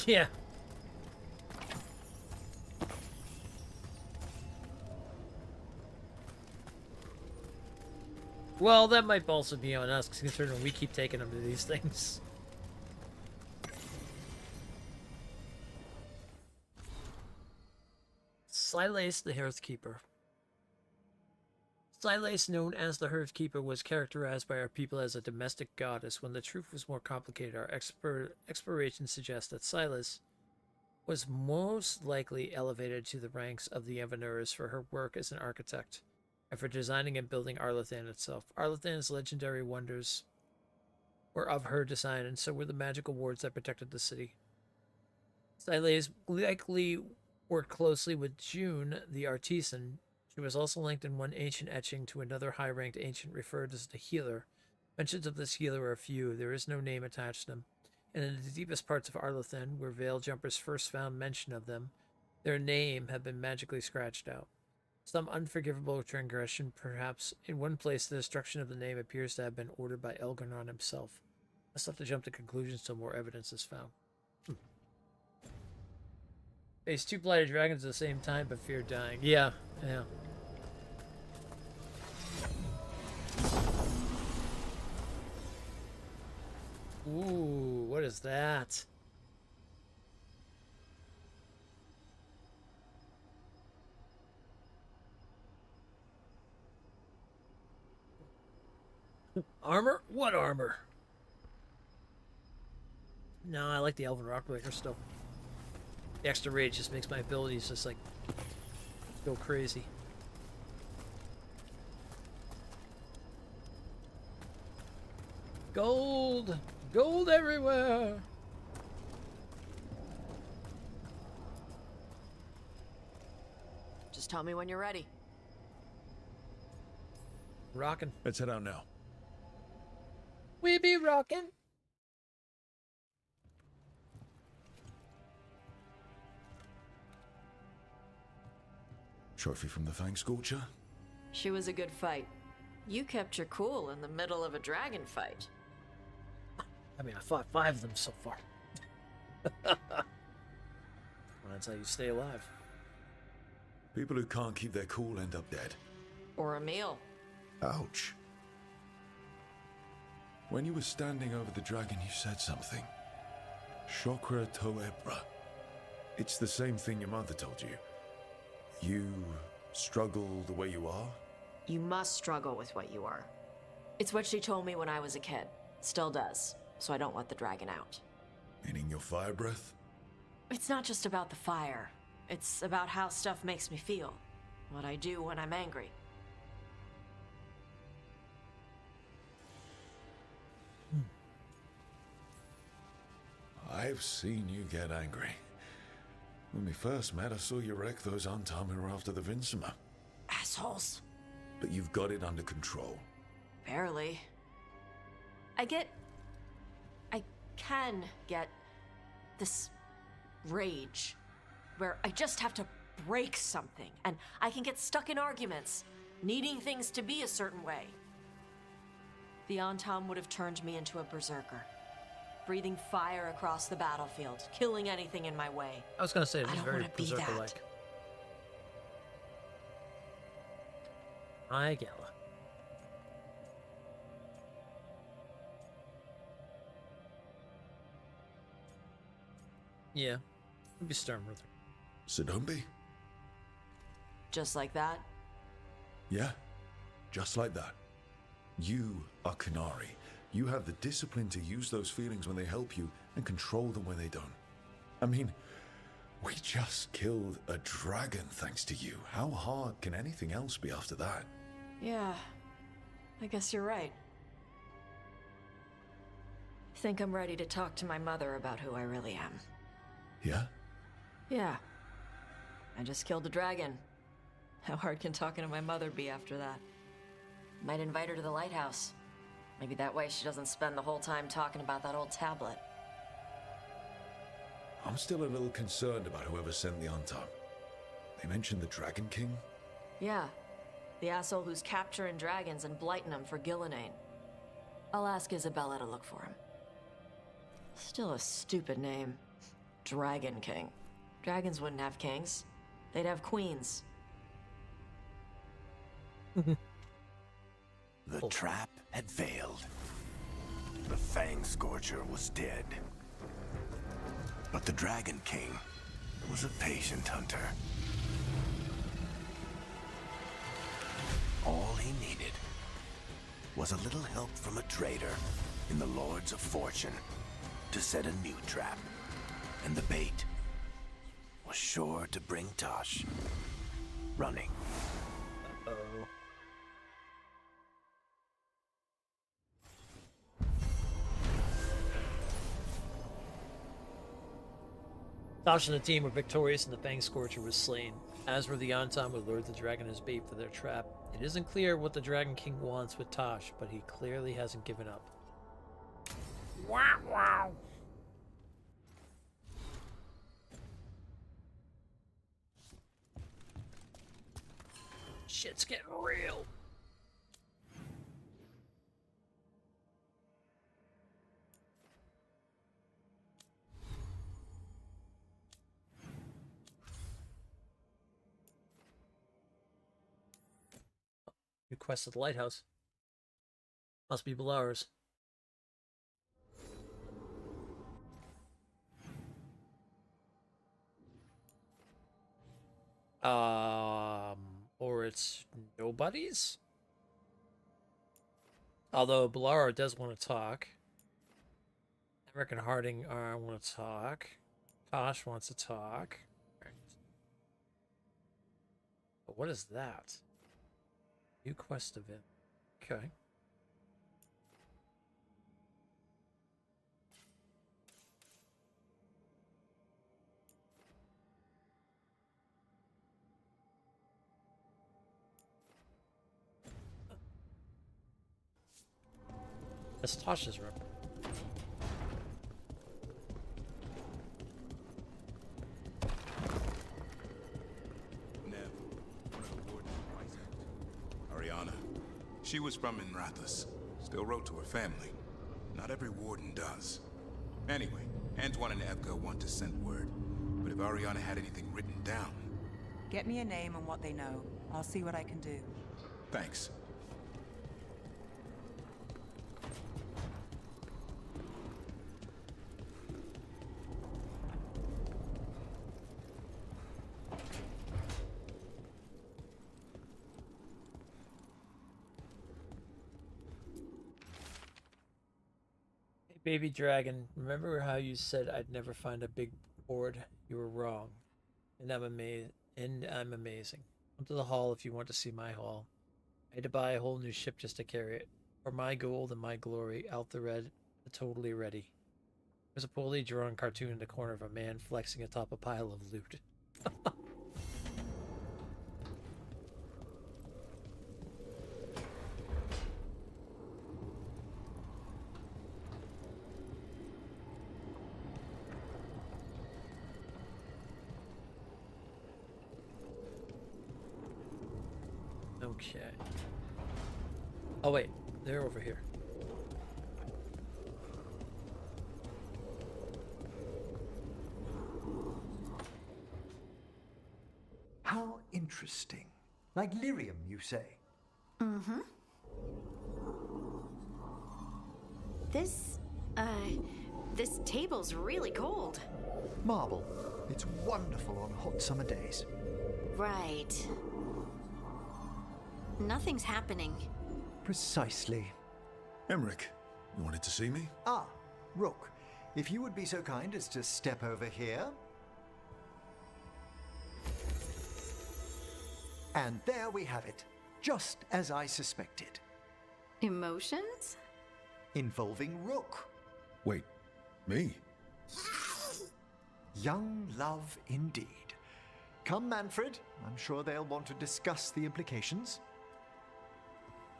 Yeah. Well, that might also be on us, considering we keep taking them to these things. Silas the Hearthkeeper. Silas, known as the Hearthkeeper, was characterized by our people as a domestic goddess. When the truth was more complicated, our exploration suggests that Silas was most likely elevated to the ranks of the Evanurs for her work as an architect, and for designing and building Arlathan itself. Arlathan's legendary wonders were of her design, and so were the magical wards that protected the city. Silas likely worked closely with June, the artisan. She was also linked in one ancient etching to another high-ranked ancient referred as the Healer. Mentions of this healer are few. There is no name attached to them. And in the deepest parts of Arlathan, where Veil Jumpers first found mention of them, their name had been magically scratched out. Some unforgivable transgression, perhaps. In one place, the destruction of the name appears to have been ordered by Elgarnon himself. Let's have to jump to conclusions till more evidence is found. Face 2 blighted dragons at the same time, but fear dying. Yeah, yeah. Ooh, what is that? Armor? What armor? No, I like the Elven Rockbreaker still. The extra rage just makes my abilities just like go crazy. Gold! Gold everywhere! Just tell me when you're ready. Rockin'. Let's head out now. We be rockin'. Trophy from the Fang Scorcher? She was a good fight. You kept your cool in the middle of a dragon fight. I mean, I fought 5 of them so far. Well, that's how you stay alive. People who can't keep their cool end up dead. Or a meal. Ouch. When you were standing over the dragon, you said something. Chokra Toebra. It's the same thing your mother told you. You struggle the way you are? You must struggle with what you are. It's what she told me when I was a kid. Still does. So I don't let the dragon out. Meaning your fire breath? It's not just about the fire. It's about how stuff makes me feel. What I do when I'm angry. I've seen you get angry. When we first met, I saw you wreck those Untom who were after the Vinsima. Assholes. But you've got it under control. Barely. I can get this rage where I just have to break something and I can get stuck in arguments, needing things to be a certain way. The Antam would have turned me into a berserker, breathing fire across the battlefield, killing anything in my way. I was gonna say, it I was don't very want to be berserker-like. that. Hi, Gala. Yeah, it'd be stern with her. So don't be. Just like that? Yeah, just like that. You are Kanari. You have the discipline to use those feelings when they help you and control them when they don't. I mean, We just killed a dragon thanks to you. How hard can anything else be after that? Yeah, I guess you're right. Think I'm ready to talk to my mother about who I really am. Yeah? Yeah. I just killed a dragon. How hard can talking to my mother be after that? Might invite her to the lighthouse. Maybe that way she doesn't spend the whole time talking about that old tablet. I'm still a little concerned about whoever sent the Antam. They mentioned the Dragon King? Yeah. The asshole who's capturing dragons and blighting them for Gillenane. I'll ask Isabella to look for him. Still a stupid name. Dragon King. Dragons wouldn't have kings. They'd have queens. The trap had failed. The Fang Scorcher was dead. But the Dragon King was a patient hunter. All he needed was a little help from a trader in the Lords of Fortune to set a new trap. And the bait was sure to bring Tosh running. Uh-oh. Tosh and the team were victorious and the Fang Scorcher was slain, as were the Antam who lured the dragon as bait for their trap. It isn't clear what the Dragon King wants with Tosh, but he clearly hasn't given up. Wow, wow. Shit's getting real. New quest at the lighthouse. Must be Belowers. Or it's nobody's? Although Belauer does want to talk. Emmerich and Harding want to talk. Tosh wants to talk. Right. But what is that? New quest event. Okay. That's Tosh's room. Ariana. She was from Minrathous. Still wrote to her family. Not every warden does. Anyway, Antoine and Evka want to send word. But if Ariana had anything written down... Get me a name and what they know. I'll see what I can do. Thanks. Baby dragon, remember how you said I'd never find a big hoard? You were wrong. And I'm amazing. Come to the hall if you want to see my haul. I had to buy a whole new ship just to carry it. For my gold and my glory, out the red, totally ready. There's a poorly drawn cartoon in the corner of a man flexing atop a pile of loot. Okay. Oh wait, they're over here. How interesting. Like lyrium, you say? Mm-hmm. This table's really cold. Marble. It's wonderful on hot summer days. Right. Nothing's happening. Precisely. Emmerich, you wanted to see me? Ah, Rook. If you would be so kind as to step over here. And there we have it, just as I suspected. Emotions? Involving Rook. Wait, me? Young love indeed. Come, Manfred. I'm sure they'll want to discuss the implications.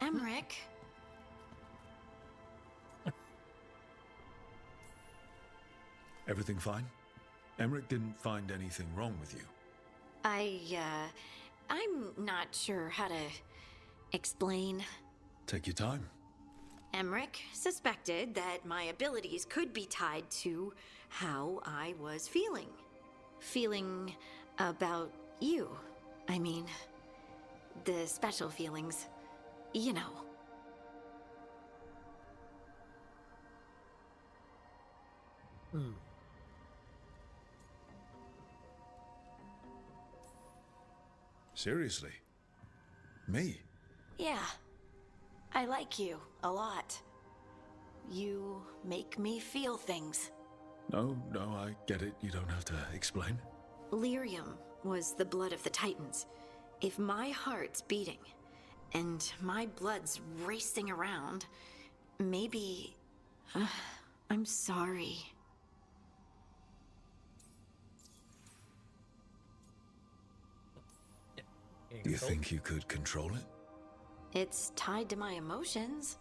Emmerich? Everything fine? Emmerich didn't find anything wrong with you. I'm not sure how to explain. Take your time. Emmerich suspected that my abilities could be tied to how I was feeling. Feeling about you. I mean, the special feelings. You know. Seriously? Me? Yeah. I like you a lot. You make me feel things. No, I get it. You don't have to explain. Lyrium was the blood of the Titans. If my heart's beating, and my blood's racing around, maybe... I'm sorry. Do you think you could control it? It's tied to my emotions.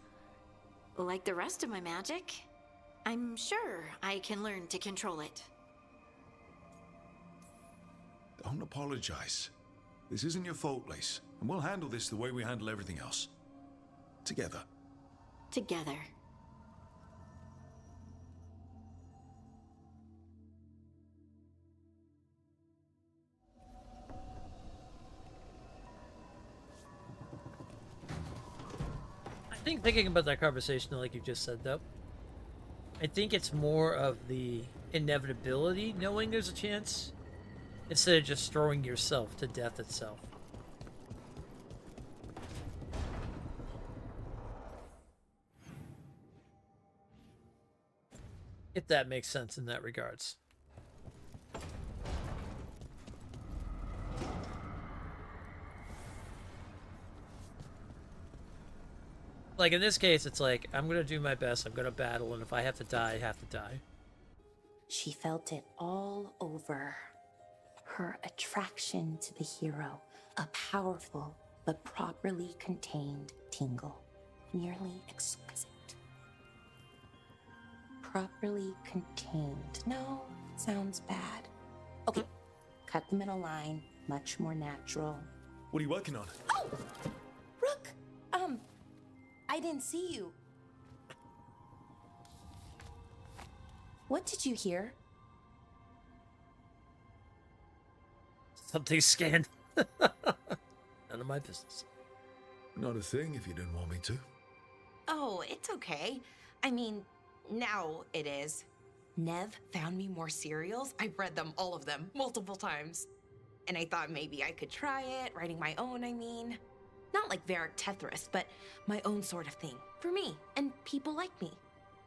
Like the rest of my magic. I'm sure I can learn to control it. Don't apologize. This isn't your fault, Lace. And we'll handle this the way we handle everything else. Together. Together. I think thinking about that conversation, like you just said, though, I think it's more of the inevitability, knowing there's a chance, instead of just throwing yourself to death itself. If that makes sense in that regards. Like, in this case, it's like, I'm gonna do my best, I'm gonna battle, and if I have to die, I have to die. She felt it all over. Her attraction to the hero, a powerful but properly contained tingle, nearly exquisite. Properly contained. No, sounds bad. Okay, cut the middle line, much more natural. What are you working on? Oh! Rook! I didn't see you. What did you hear? Something scanned. None of my business. Not a thing if you didn't want me to. Oh, it's okay. I mean, now it is. Nev found me more serials. I've read them, all of them, multiple times. And I thought maybe I could try it, writing my own, I mean. Not like Varric Tethris, but my own sort of thing. For me, and people like me.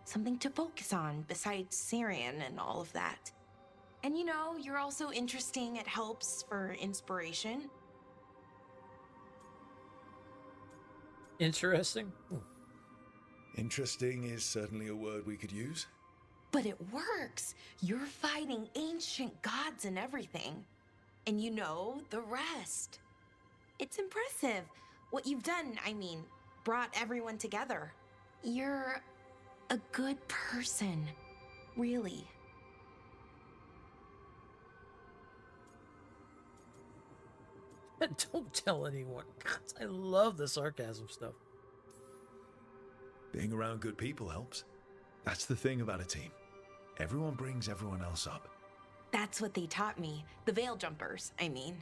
Something to focus on besides Syrian and all of that. And you know, you're also interesting. It helps for inspiration. Interesting? Interesting is certainly a word we could use. But it works. You're fighting ancient gods and everything. And you know the rest. It's impressive. What you've done, I mean, brought everyone together. You're a good person. Really. Don't tell anyone. God, I love the sarcasm stuff. Being around good people helps. That's the thing about a team. Everyone brings everyone else up. That's what they taught me. The Veil Jumpers, I mean.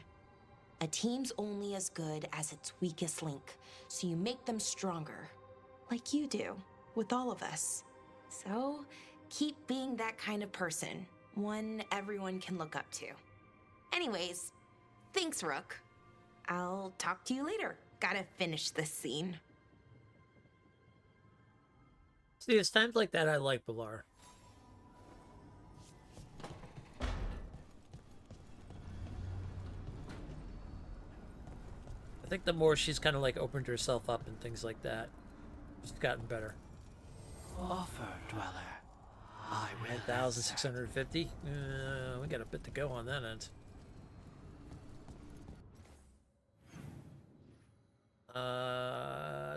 A team's only as good as its weakest link, so you make them stronger. Like you do, with all of us. So, keep being that kind of person. One everyone can look up to. Anyways, thanks, Rook. I'll talk to you later. Gotta finish this scene. See, it's times like that I like Balar. think the more she's kind of like opened herself up and things like that, she's gotten better. Offer, dweller. I will 1,650. We got a bit to go on that end.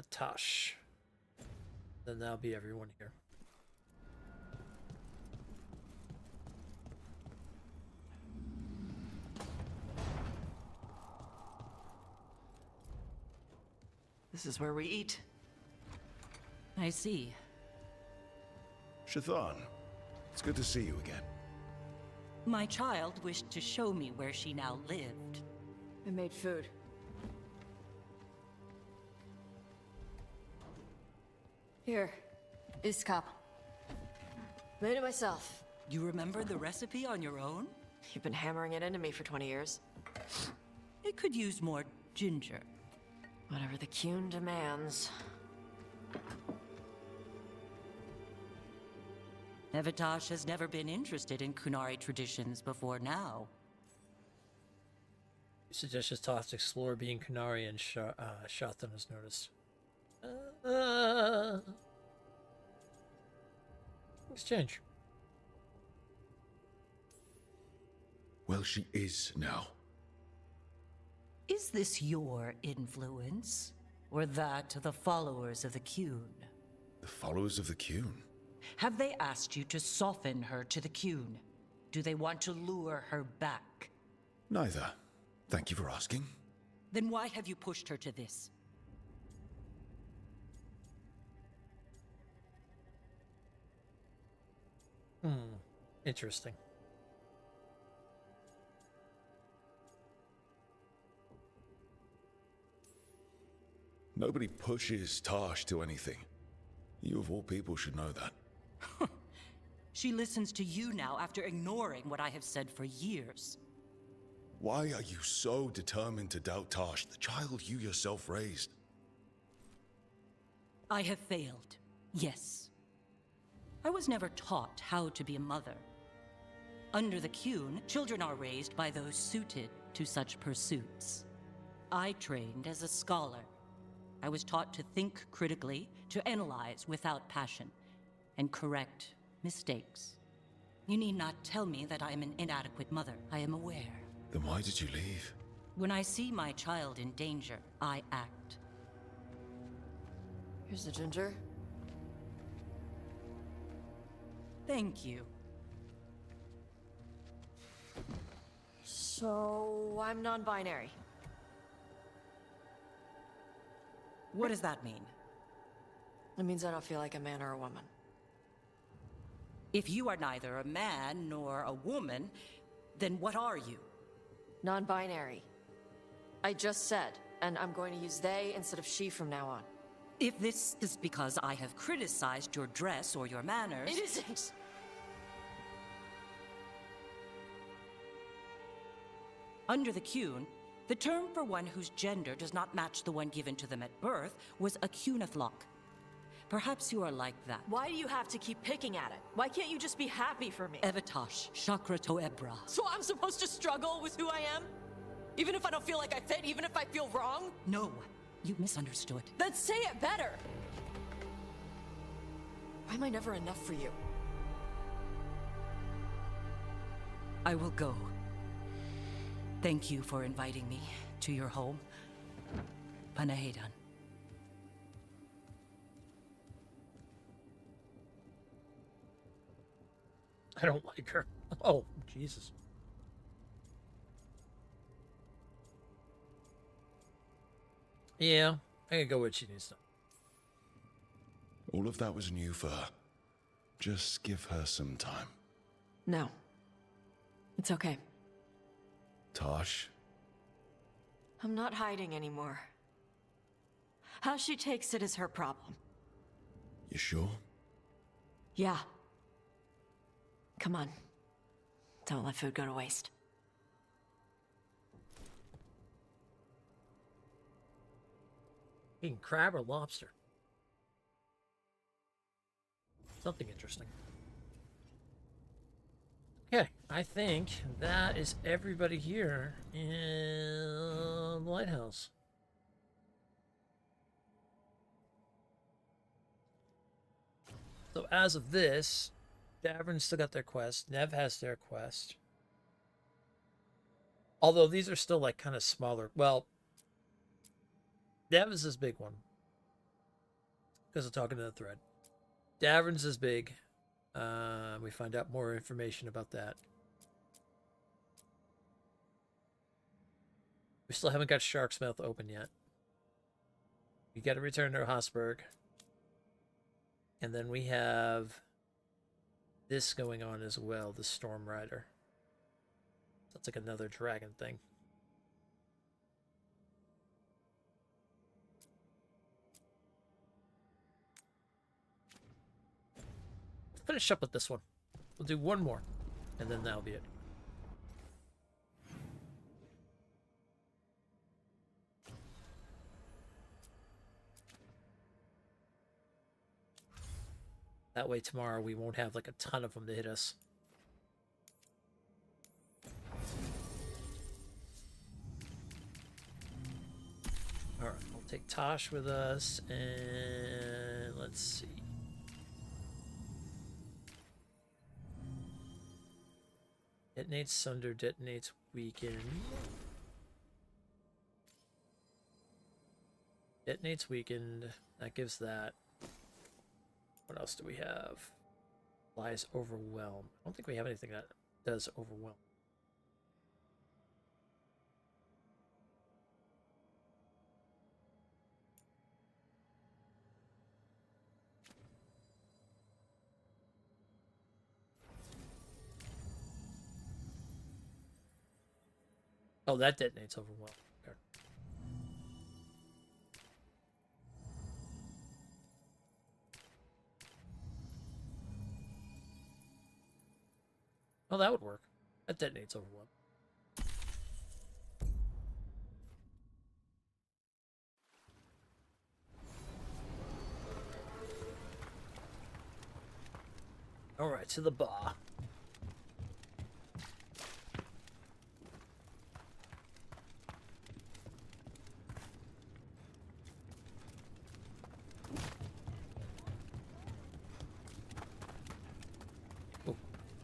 Tosh. Then that'll be everyone here. This is where we eat. I see. Shathan, it's good to see you again. My child wished to show me where she now lived. I made food. Here, Iskap. Made it myself. You remember the recipe on your own? You've been hammering it into me for 20 years. It could use more ginger. Whatever the Qun demands. Evitash has never been interested in Kunari traditions before now. Suggestions tossed to explore being Kunari and Shathan has noticed. Exchange. Well, she is now. Is this your influence? Or that of the followers of the Qun? The followers of the Qun? Have they asked you to soften her to the Qun? Do they want to lure her back? Neither. Thank you for asking. Then why have you pushed her to this? Interesting. Nobody pushes Tosh to anything. You of all people should know that. She listens to you now after ignoring what I have said for years. Why are you so determined to doubt Tosh, the child you yourself raised? I have failed, yes. I was never taught how to be a mother. Under the Qun, children are raised by those suited to such pursuits. I trained as a scholar. I was taught to think critically, to analyze without passion, and correct mistakes. You need not tell me that I am an inadequate mother. I am aware. Then why did you leave? When I see my child in danger, I act. Here's the ginger. Thank you. So, I'm non-binary. What does that mean? It means I don't feel like a man or a woman. If you are neither a man nor a woman, then what are you? Non-binary. I just said, and I'm going to use they instead of she from now on. If this is because I have criticized your dress or your manners... It isn't! Under the Qun, the term for one whose gender does not match the one given to them at birth was a Qunathlok. Perhaps you are like that. Why do you have to keep picking at it? Why can't you just be happy for me? Evitash, Chakra Toebra. So I'm supposed to struggle with who I am? Even if I don't feel like I fit, even if I feel wrong? No, you misunderstood. Then say it better! Why am I never enough for you? I will go. Thank you for inviting me to your home. Panahedan. I don't like her. Oh, Jesus. Yeah, I can go where she needs to. All of that was new for her. Just give her some time. No. It's okay. Tosh? I'm not hiding anymore. How she takes it is her problem. You sure? Yeah. Come on. Don't let food go to waste. Eating crab or lobster? Something interesting. Okay, I think that is everybody here in the lighthouse. So as of this, Davern's still got their quest. Nev has their quest. Although these are still like kind of smaller. Well, Nev is this big one. Because I'm talking to the thread. Davern's is big. We find out more information about that. We still haven't got Shark's Mouth open yet. We got to return to Hosberg. And then we have this going on as well, the Storm Rider. That's like another dragon thing. Finish up with this one. We'll do one more, and then that'll be it. That way tomorrow we won't have like a ton of them to hit us. Alright, we'll take Tosh with us, and let's see. Detonates Sunder, detonates Weaken. Detonates Weakened, that gives that. What else do we have? Lies Overwhelm. I don't think we have anything that does Overwhelm. Oh, that detonates Overwhelm. Okay. Oh, that would work. That detonates Overwhelm. Alright, to the bar.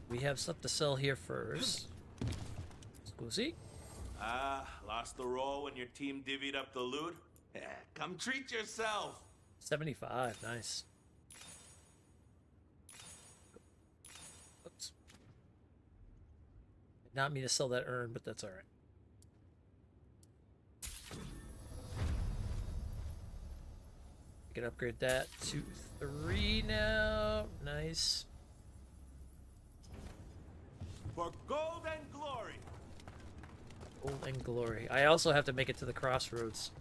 We have stuff to sell here first. Scusi? Lost the roll when your team divvied up the loot? Come treat yourself. 75, nice. Oops. Did not mean to sell that urn, but that's alright. We can upgrade that to 3 now. Nice. For gold and glory. Gold and glory. I also have to make it to the crossroads.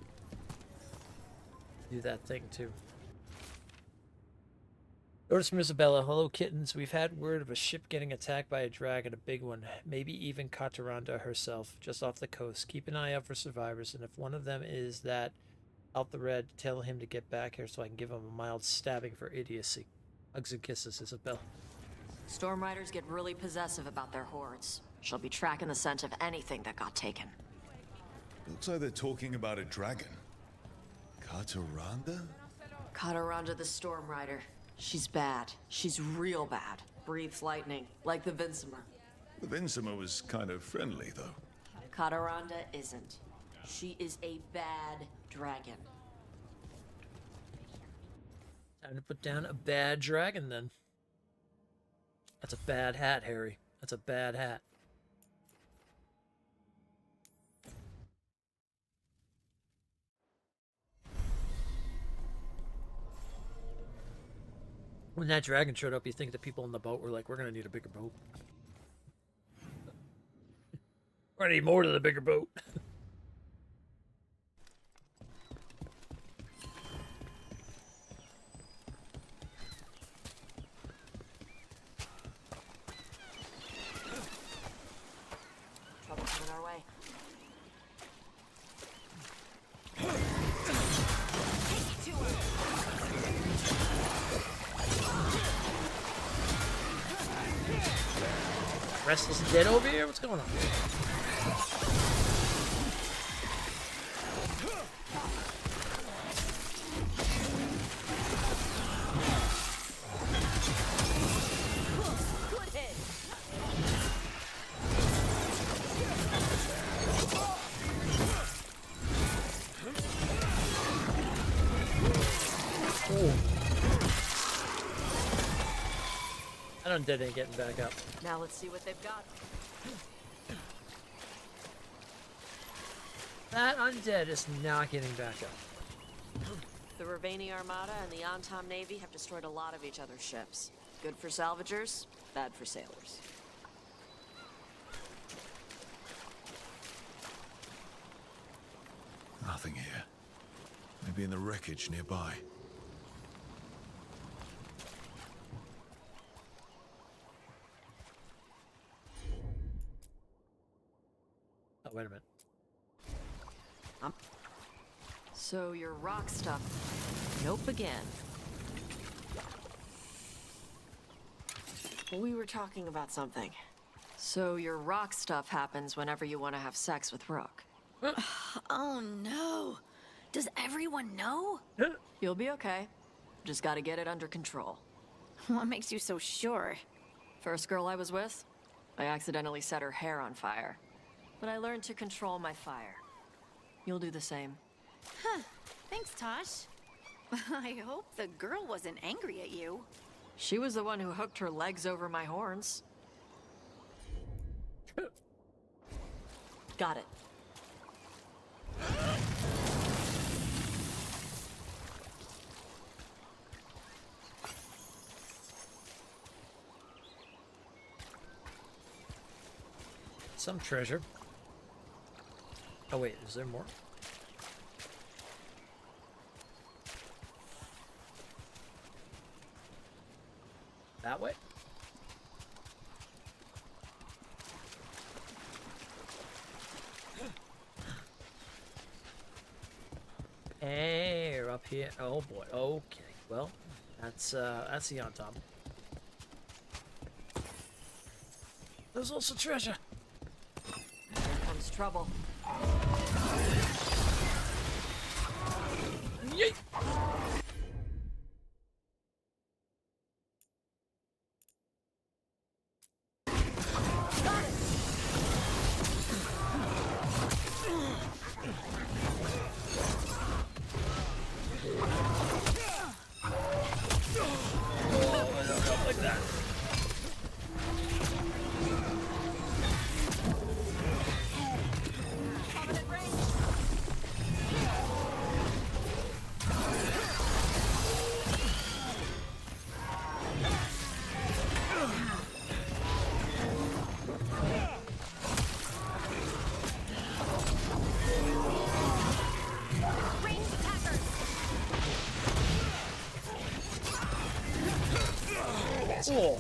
Do that thing too. Notice from Isabella. Hello, kittens. We've had word of a ship getting attacked by a dragon, a big one. Maybe even Kataranda herself, just off the coast. Keep an eye out for survivors, and if one of them is that out the red, tell him to get back here so I can give him a mild stabbing for idiocy. Hugs and kisses, Isabella. Storm Riders get really possessive about their hordes. She'll be tracking the scent of anything that got taken. Looks like they're talking about a dragon. Kataranda? Kataranda the Storm Rider. She's bad. She's real bad. Breathes lightning, like the Vincimer. The Vincimer was kind of friendly, though. Kataranda isn't. She is a bad dragon. Time to put down a bad dragon, then. That's a bad hat, Harry. That's a bad hat. When that dragon showed up, you think the people on the boat were like, we're going to need a bigger boat. We're going to need more than a bigger boat. Trouble coming our way. Restless dead over here? What's going on? undead ain't getting back up. Now let's see what they've got. That undead is not getting back up. The Ravani Armada and the Antom Navy have destroyed a lot of each other's ships. Good for salvagers, bad for sailors. Nothing here. Maybe in the wreckage nearby. Oh, wait a minute. So your rock stuff. Nope again. We were talking about something. So your rock stuff happens whenever you want to have sex with Rook. Oh no. Does everyone know? You'll be okay. Just gotta get it under control. What makes you so sure? First girl I was with, I accidentally set her hair on fire. But I learned to control my fire. You'll do the same. Huh. Thanks, Tosh. I hope the girl wasn't angry at you. She was the one who hooked her legs over my horns. Got it. Some treasure. Oh wait, is there more? That way? Hey, you're up here. Oh boy. Okay. Well, that's the on top. There's also treasure. Here comes trouble. Yeet! Oh.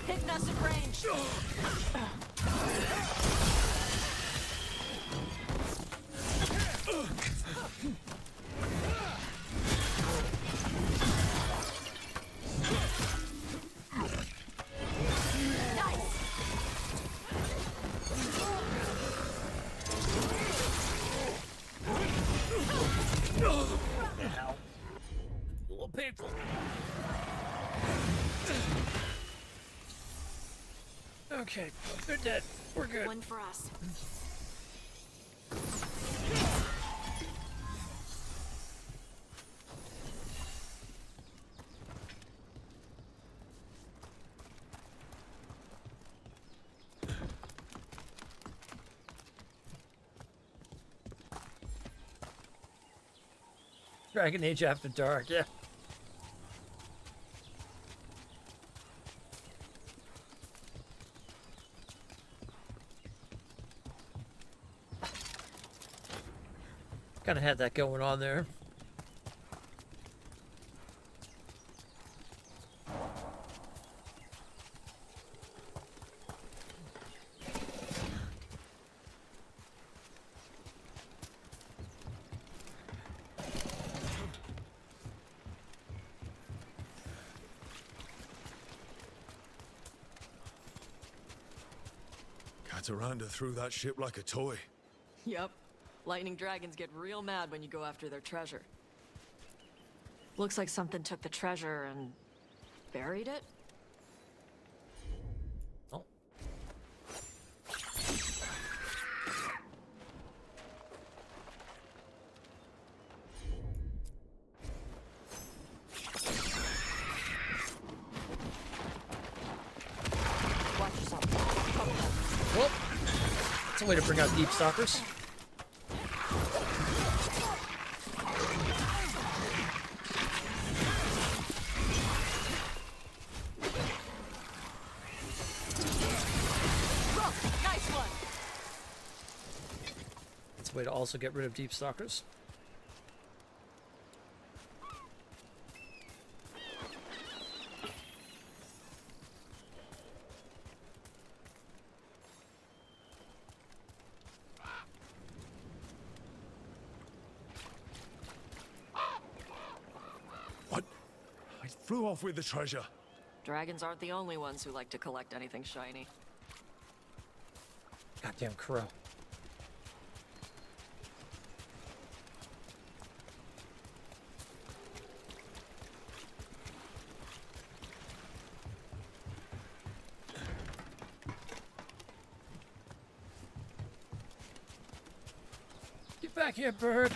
Hypnosis range. A little painful. Okay, they're dead. We're good. One for us. Dragon Age After Dark, yeah. Kind of had that going on there. Cataranda threw that ship like a toy. Yep. Lightning dragons get real mad when you go after their treasure. Looks like something took the treasure and buried it. Oh. It's a way to bring out deep stalkers. Nice one. It's a way to also get rid of deep stalkers. Flew off with the treasure. Dragons aren't the only ones who like to collect anything shiny. Goddamn crow. Get back here, bird.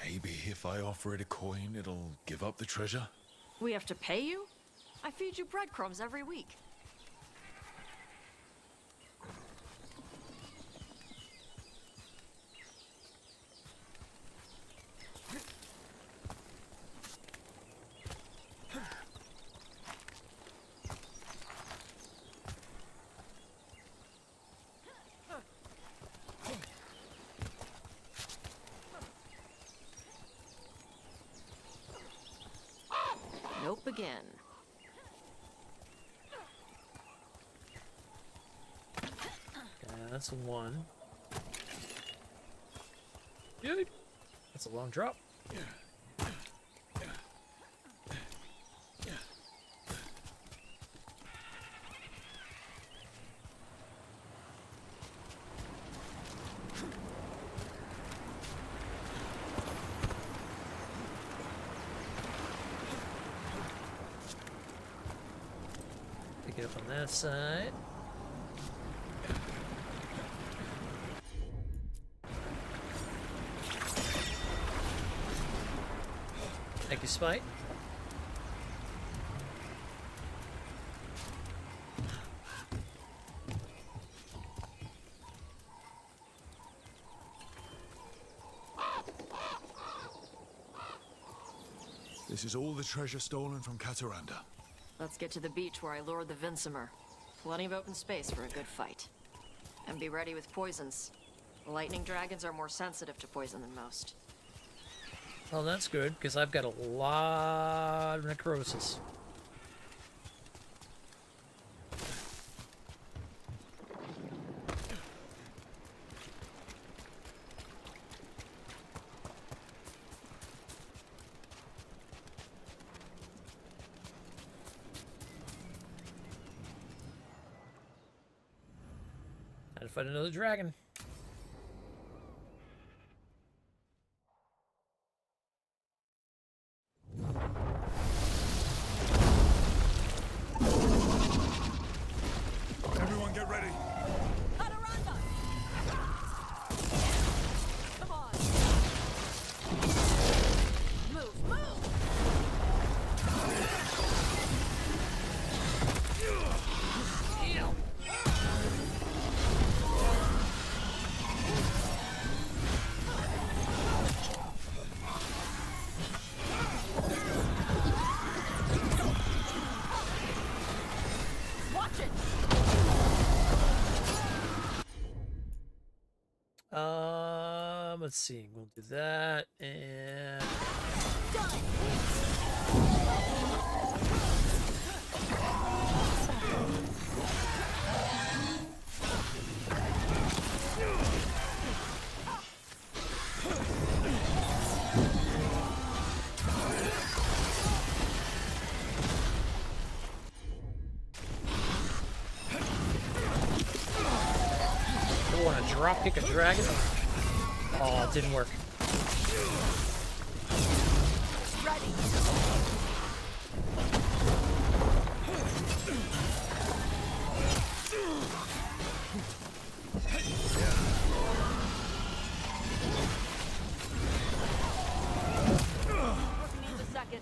Maybe if I offer it a coin, it'll give up the treasure? We have to pay you? I feed you breadcrumbs every week. Nope again. That's one. Dude, that's a long drop. Pick it up on that side. Thank you, Spite. This is all the treasure stolen from Cataranda. Let's get to the beach where I lured the Vinsimer. Plenty of open space for a good fight. And be ready with poisons. Lightning dragons are more sensitive to poison than most. Well, that's good, because I've got a lot of necrosis. Time to fight another dragon. Everyone get ready. Come on. Move, move. Watch it. Let's see. We'll do that and I want to drop kick a dragon. Oh, it didn't work. Ready. Needs a second.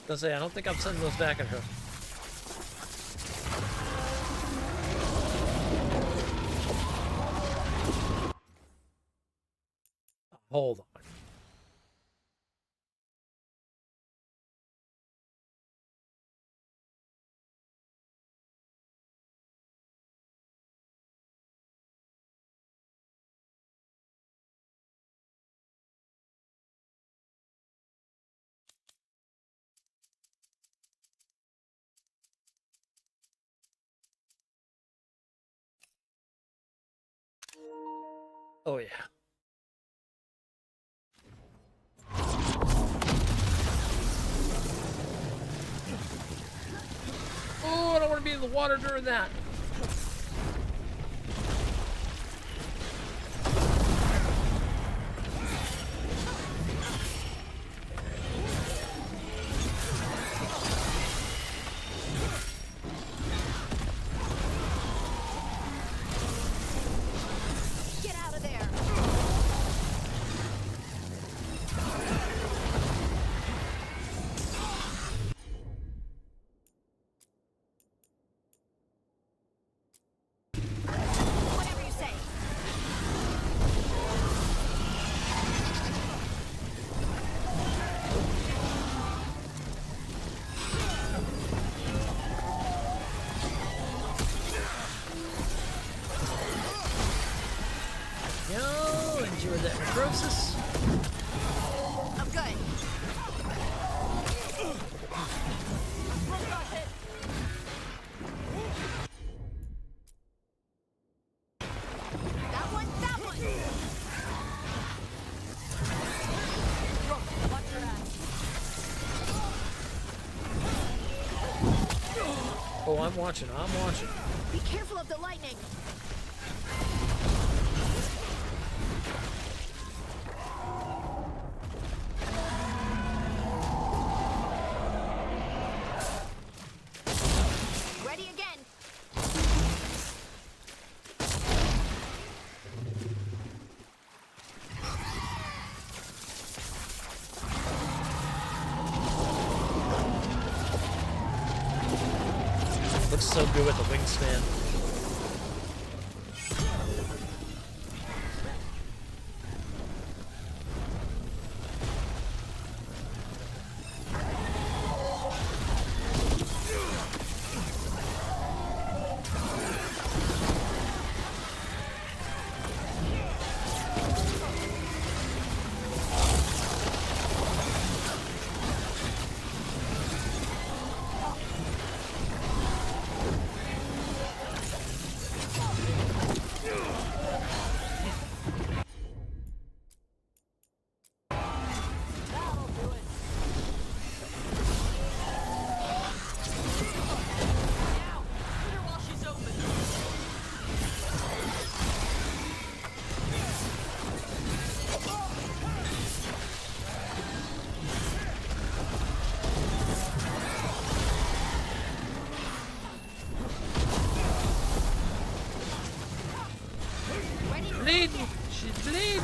Does say I don't think I'm sending those back at her. Hold on. Oh yeah. Oh, I don't want to be in the water during that. Get out of there! Whatever you say. Yo, enjoy that necrosis. I'm good. That one, that one! Watch your ass. Oh, I'm watching. I'm watching. Be careful of the lightning! Ready again! Looks so good with the wingspan. Bleeding! She's bleeding!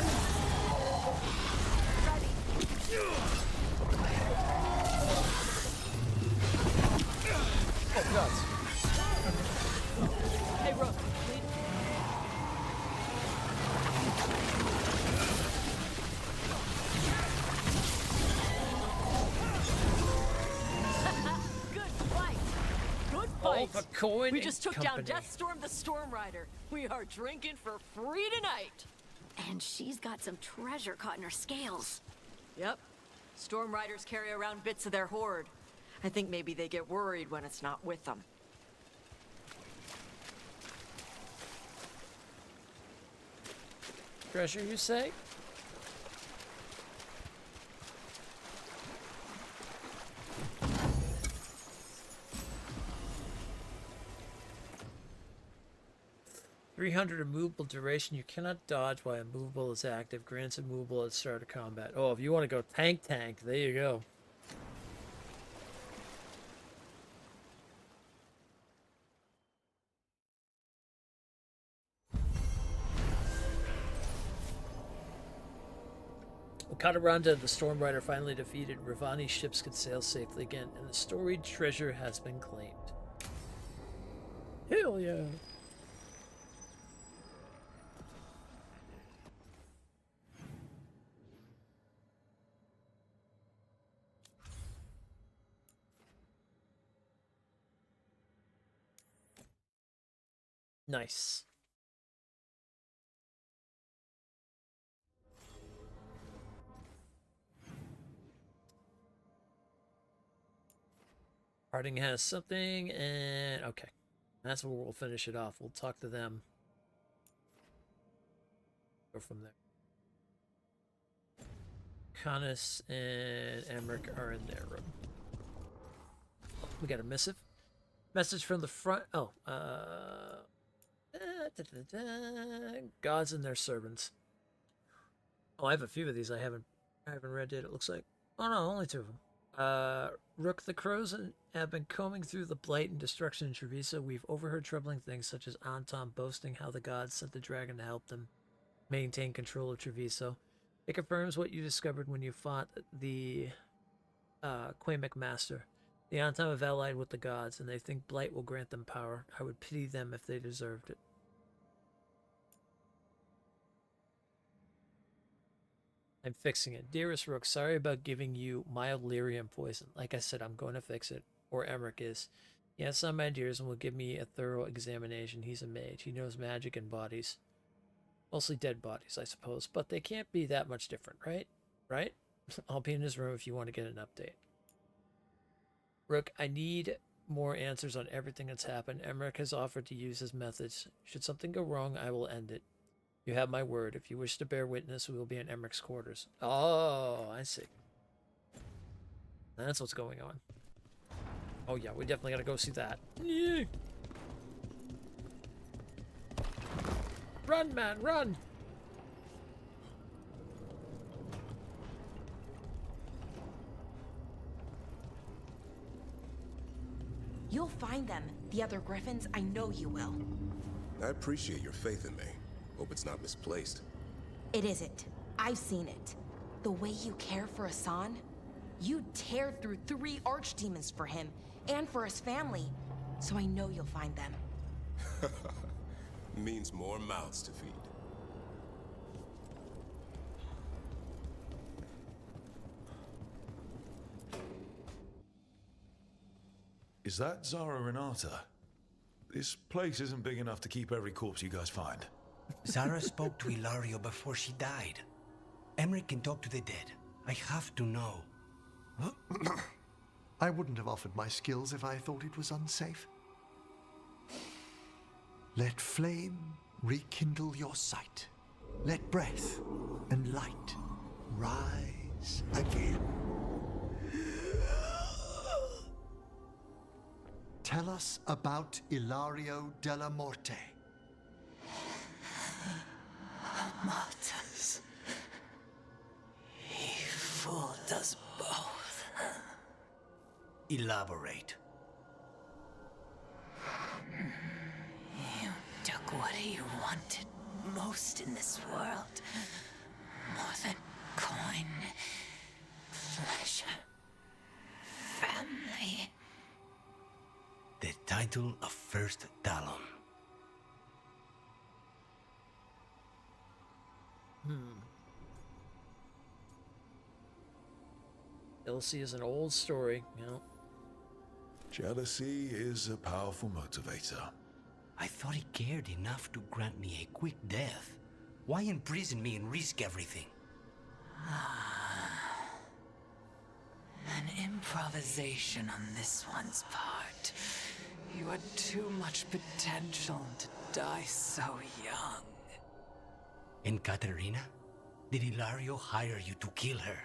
Oh, God. Hey, Rook. Good fight. Good fight. All the coin We and just took company. down Deathstorm the Storm Rider. We are drinking for free tonight. And she's got some treasure caught in her scales. Yep. Storm Riders carry around bits of their hoard. I think maybe they get worried when it's not with them. Treasure, you say? $300 immovable duration. You cannot dodge while immovable is active. Grants immovable at start of combat. Oh, if you want to go tank, there you go. Kataranda, the Storm Rider, finally defeated. Ravani's ships could sail safely again, and the storied treasure has been claimed. Hell yeah! Nice. Harding has something, and okay. That's where we'll finish it off. We'll talk to them. Go from there. Canis and Emmerich are in their room. We got a missive. Message from the front. Oh, gods and their servants. Oh, I have a few of these I haven't read yet, it looks like. Oh no, only 2 of them. Rook, the crows have been combing through the blight and destruction in Treviso. We've overheard troubling things such as Anton boasting how the gods sent the dragon to help them maintain control of Treviso. It confirms what you discovered when you fought the Quamic Master. The Anton have allied with the gods, and they think blight will grant them power. I would pity them if they deserved it. I'm fixing it. Dearest Rook, sorry about giving you mild lyrium poison. Like I said, I'm going to fix it. Or Emmerich is. He has some ideas and will give me a thorough examination. He's a mage. He knows magic and bodies. Mostly dead bodies, I suppose. But they can't be that much different, right? Right? I'll be in his room if you want to get an update. Rook, I need more answers on everything that's happened. Emmerich has offered to use his methods. Should something go wrong, I will end it. You have my word. If you wish to bear witness, we will be in Emmerich's quarters. Oh, I see. That's what's going on. Oh yeah, we definitely gotta go see that. Yeah. Run, man, run! You'll find them. The other griffins, I know you will. I appreciate your faith in me. Hope it's not misplaced. It isn't. I've seen it. The way you care for Hassan, you tear through 3 archdemons for him and for his family. So I know you'll find them. Means more mouths to feed. Is that Zara Renata? This place isn't big enough to keep every corpse you guys find. Zara spoke to Ilario before she died. Emmerich can talk to the dead. I have to know. I wouldn't have offered my skills if I thought it was unsafe. Let flame rekindle your sight. Let breath and light rise again. Tell us about Ilario della Morte. Martyrs. He fooled us both. Elaborate. You took what he wanted most in this world. More than coin, pleasure, family. The title of First Talon. Jealousy is an old story, you know. Jealousy is a powerful motivator. I thought he cared enough to grant me a quick death. Why imprison me and risk everything? An improvisation on this one's part. You had too much potential to die so young. And Katerina? Did Ilario hire you to kill her?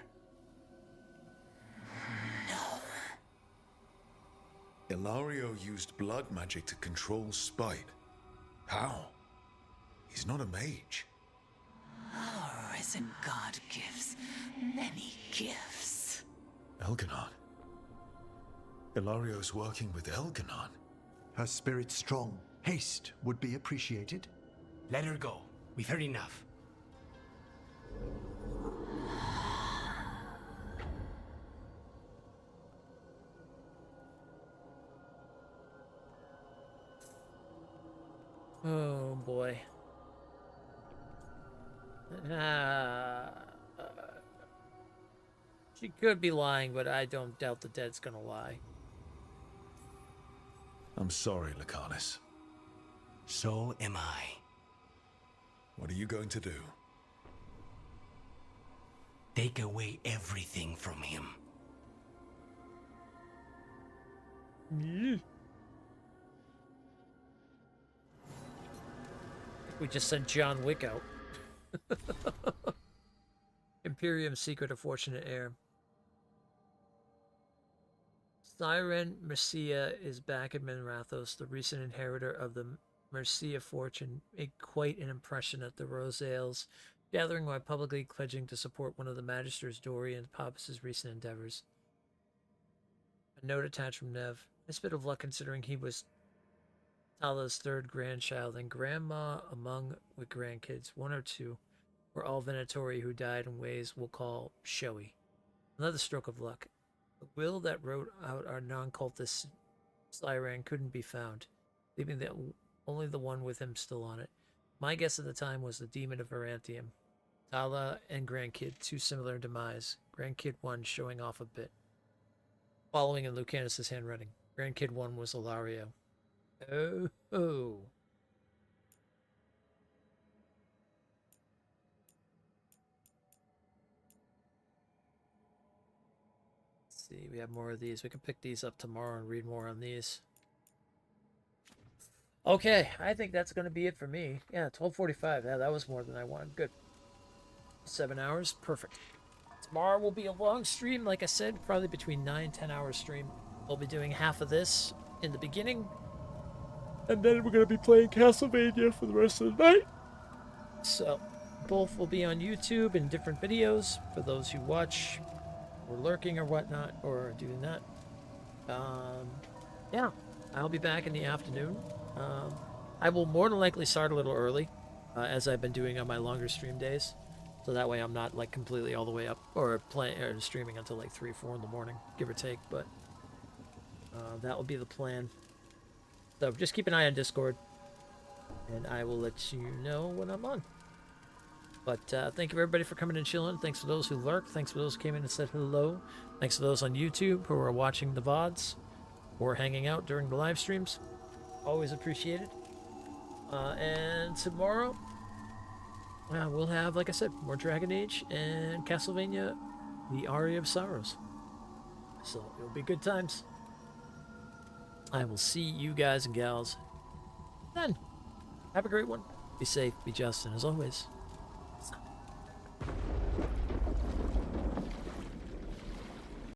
Ilario used blood magic to control spite. How? He's not a mage. Our risen god gives many gifts. Elganon. Ilario's working with Elganon. Her spirit strong. Haste would be appreciated. Let her go. We've heard enough. Oh boy. She could be lying, but I don't doubt the dead's gonna lie. I'm sorry, Lucanus. So am I. What are you going to do? Take away everything from him. We just sent John Wick out. Imperium Secret of Fortunate Heir. Siren Mercia is back in Minrathos. The recent inheritor of the Mercia fortune made quite an impression at the Rosales gathering while publicly pledging to support one of the Magisters, Dorian Pappas' recent endeavors. A note attached from Nev. Nice bit of luck considering he was Tala's third grandchild and grandma among with grandkids. One or two were all Venatori who died in ways we'll call showy. Another stroke of luck. The will that wrote out our non-cultist Siren couldn't be found, leaving only the one with him still on it. My guess at the time was the Demon of Varantium. Tala and Grandkid, two similar demise. Grandkid 1 showing off a bit. Following in Lucanus' handwriting. Grandkid 1 was Ilario. Oh. See, we have more of these. We can pick these up tomorrow and read more on these. Okay, I think that's going to be it for me. Yeah, 12:45. Yeah, that was more than I wanted. Good. 7 hours. Perfect. Tomorrow will be a long stream, like I said, probably between 9 and 10 hour stream. We'll be doing half of this in the beginning. And then we're going to be playing Castlevania for the rest of the night. So, both will be on YouTube in different videos for those who watch or lurking or whatnot, or doing that. Yeah, I'll be back in the afternoon. I will more than likely start a little early, as I've been doing on my longer stream days. So that way I'm not like completely all the way up or streaming until like 3 or 4 in the morning, give or take. But that will be the plan. So just keep an eye on Discord, and I will let you know when I'm on. But thank you everybody for coming and chilling. Thanks for those who lurked. Thanks for those who came in and said hello. Thanks for those on YouTube who are watching the VODs or hanging out during the live streams. Always appreciated. And tomorrow, we'll have, like I said, more Dragon Age and Castlevania, the Aria of Sorrows. So it'll be good times. I will see you guys and gals then. Have a great one. Be safe, be just, and as always,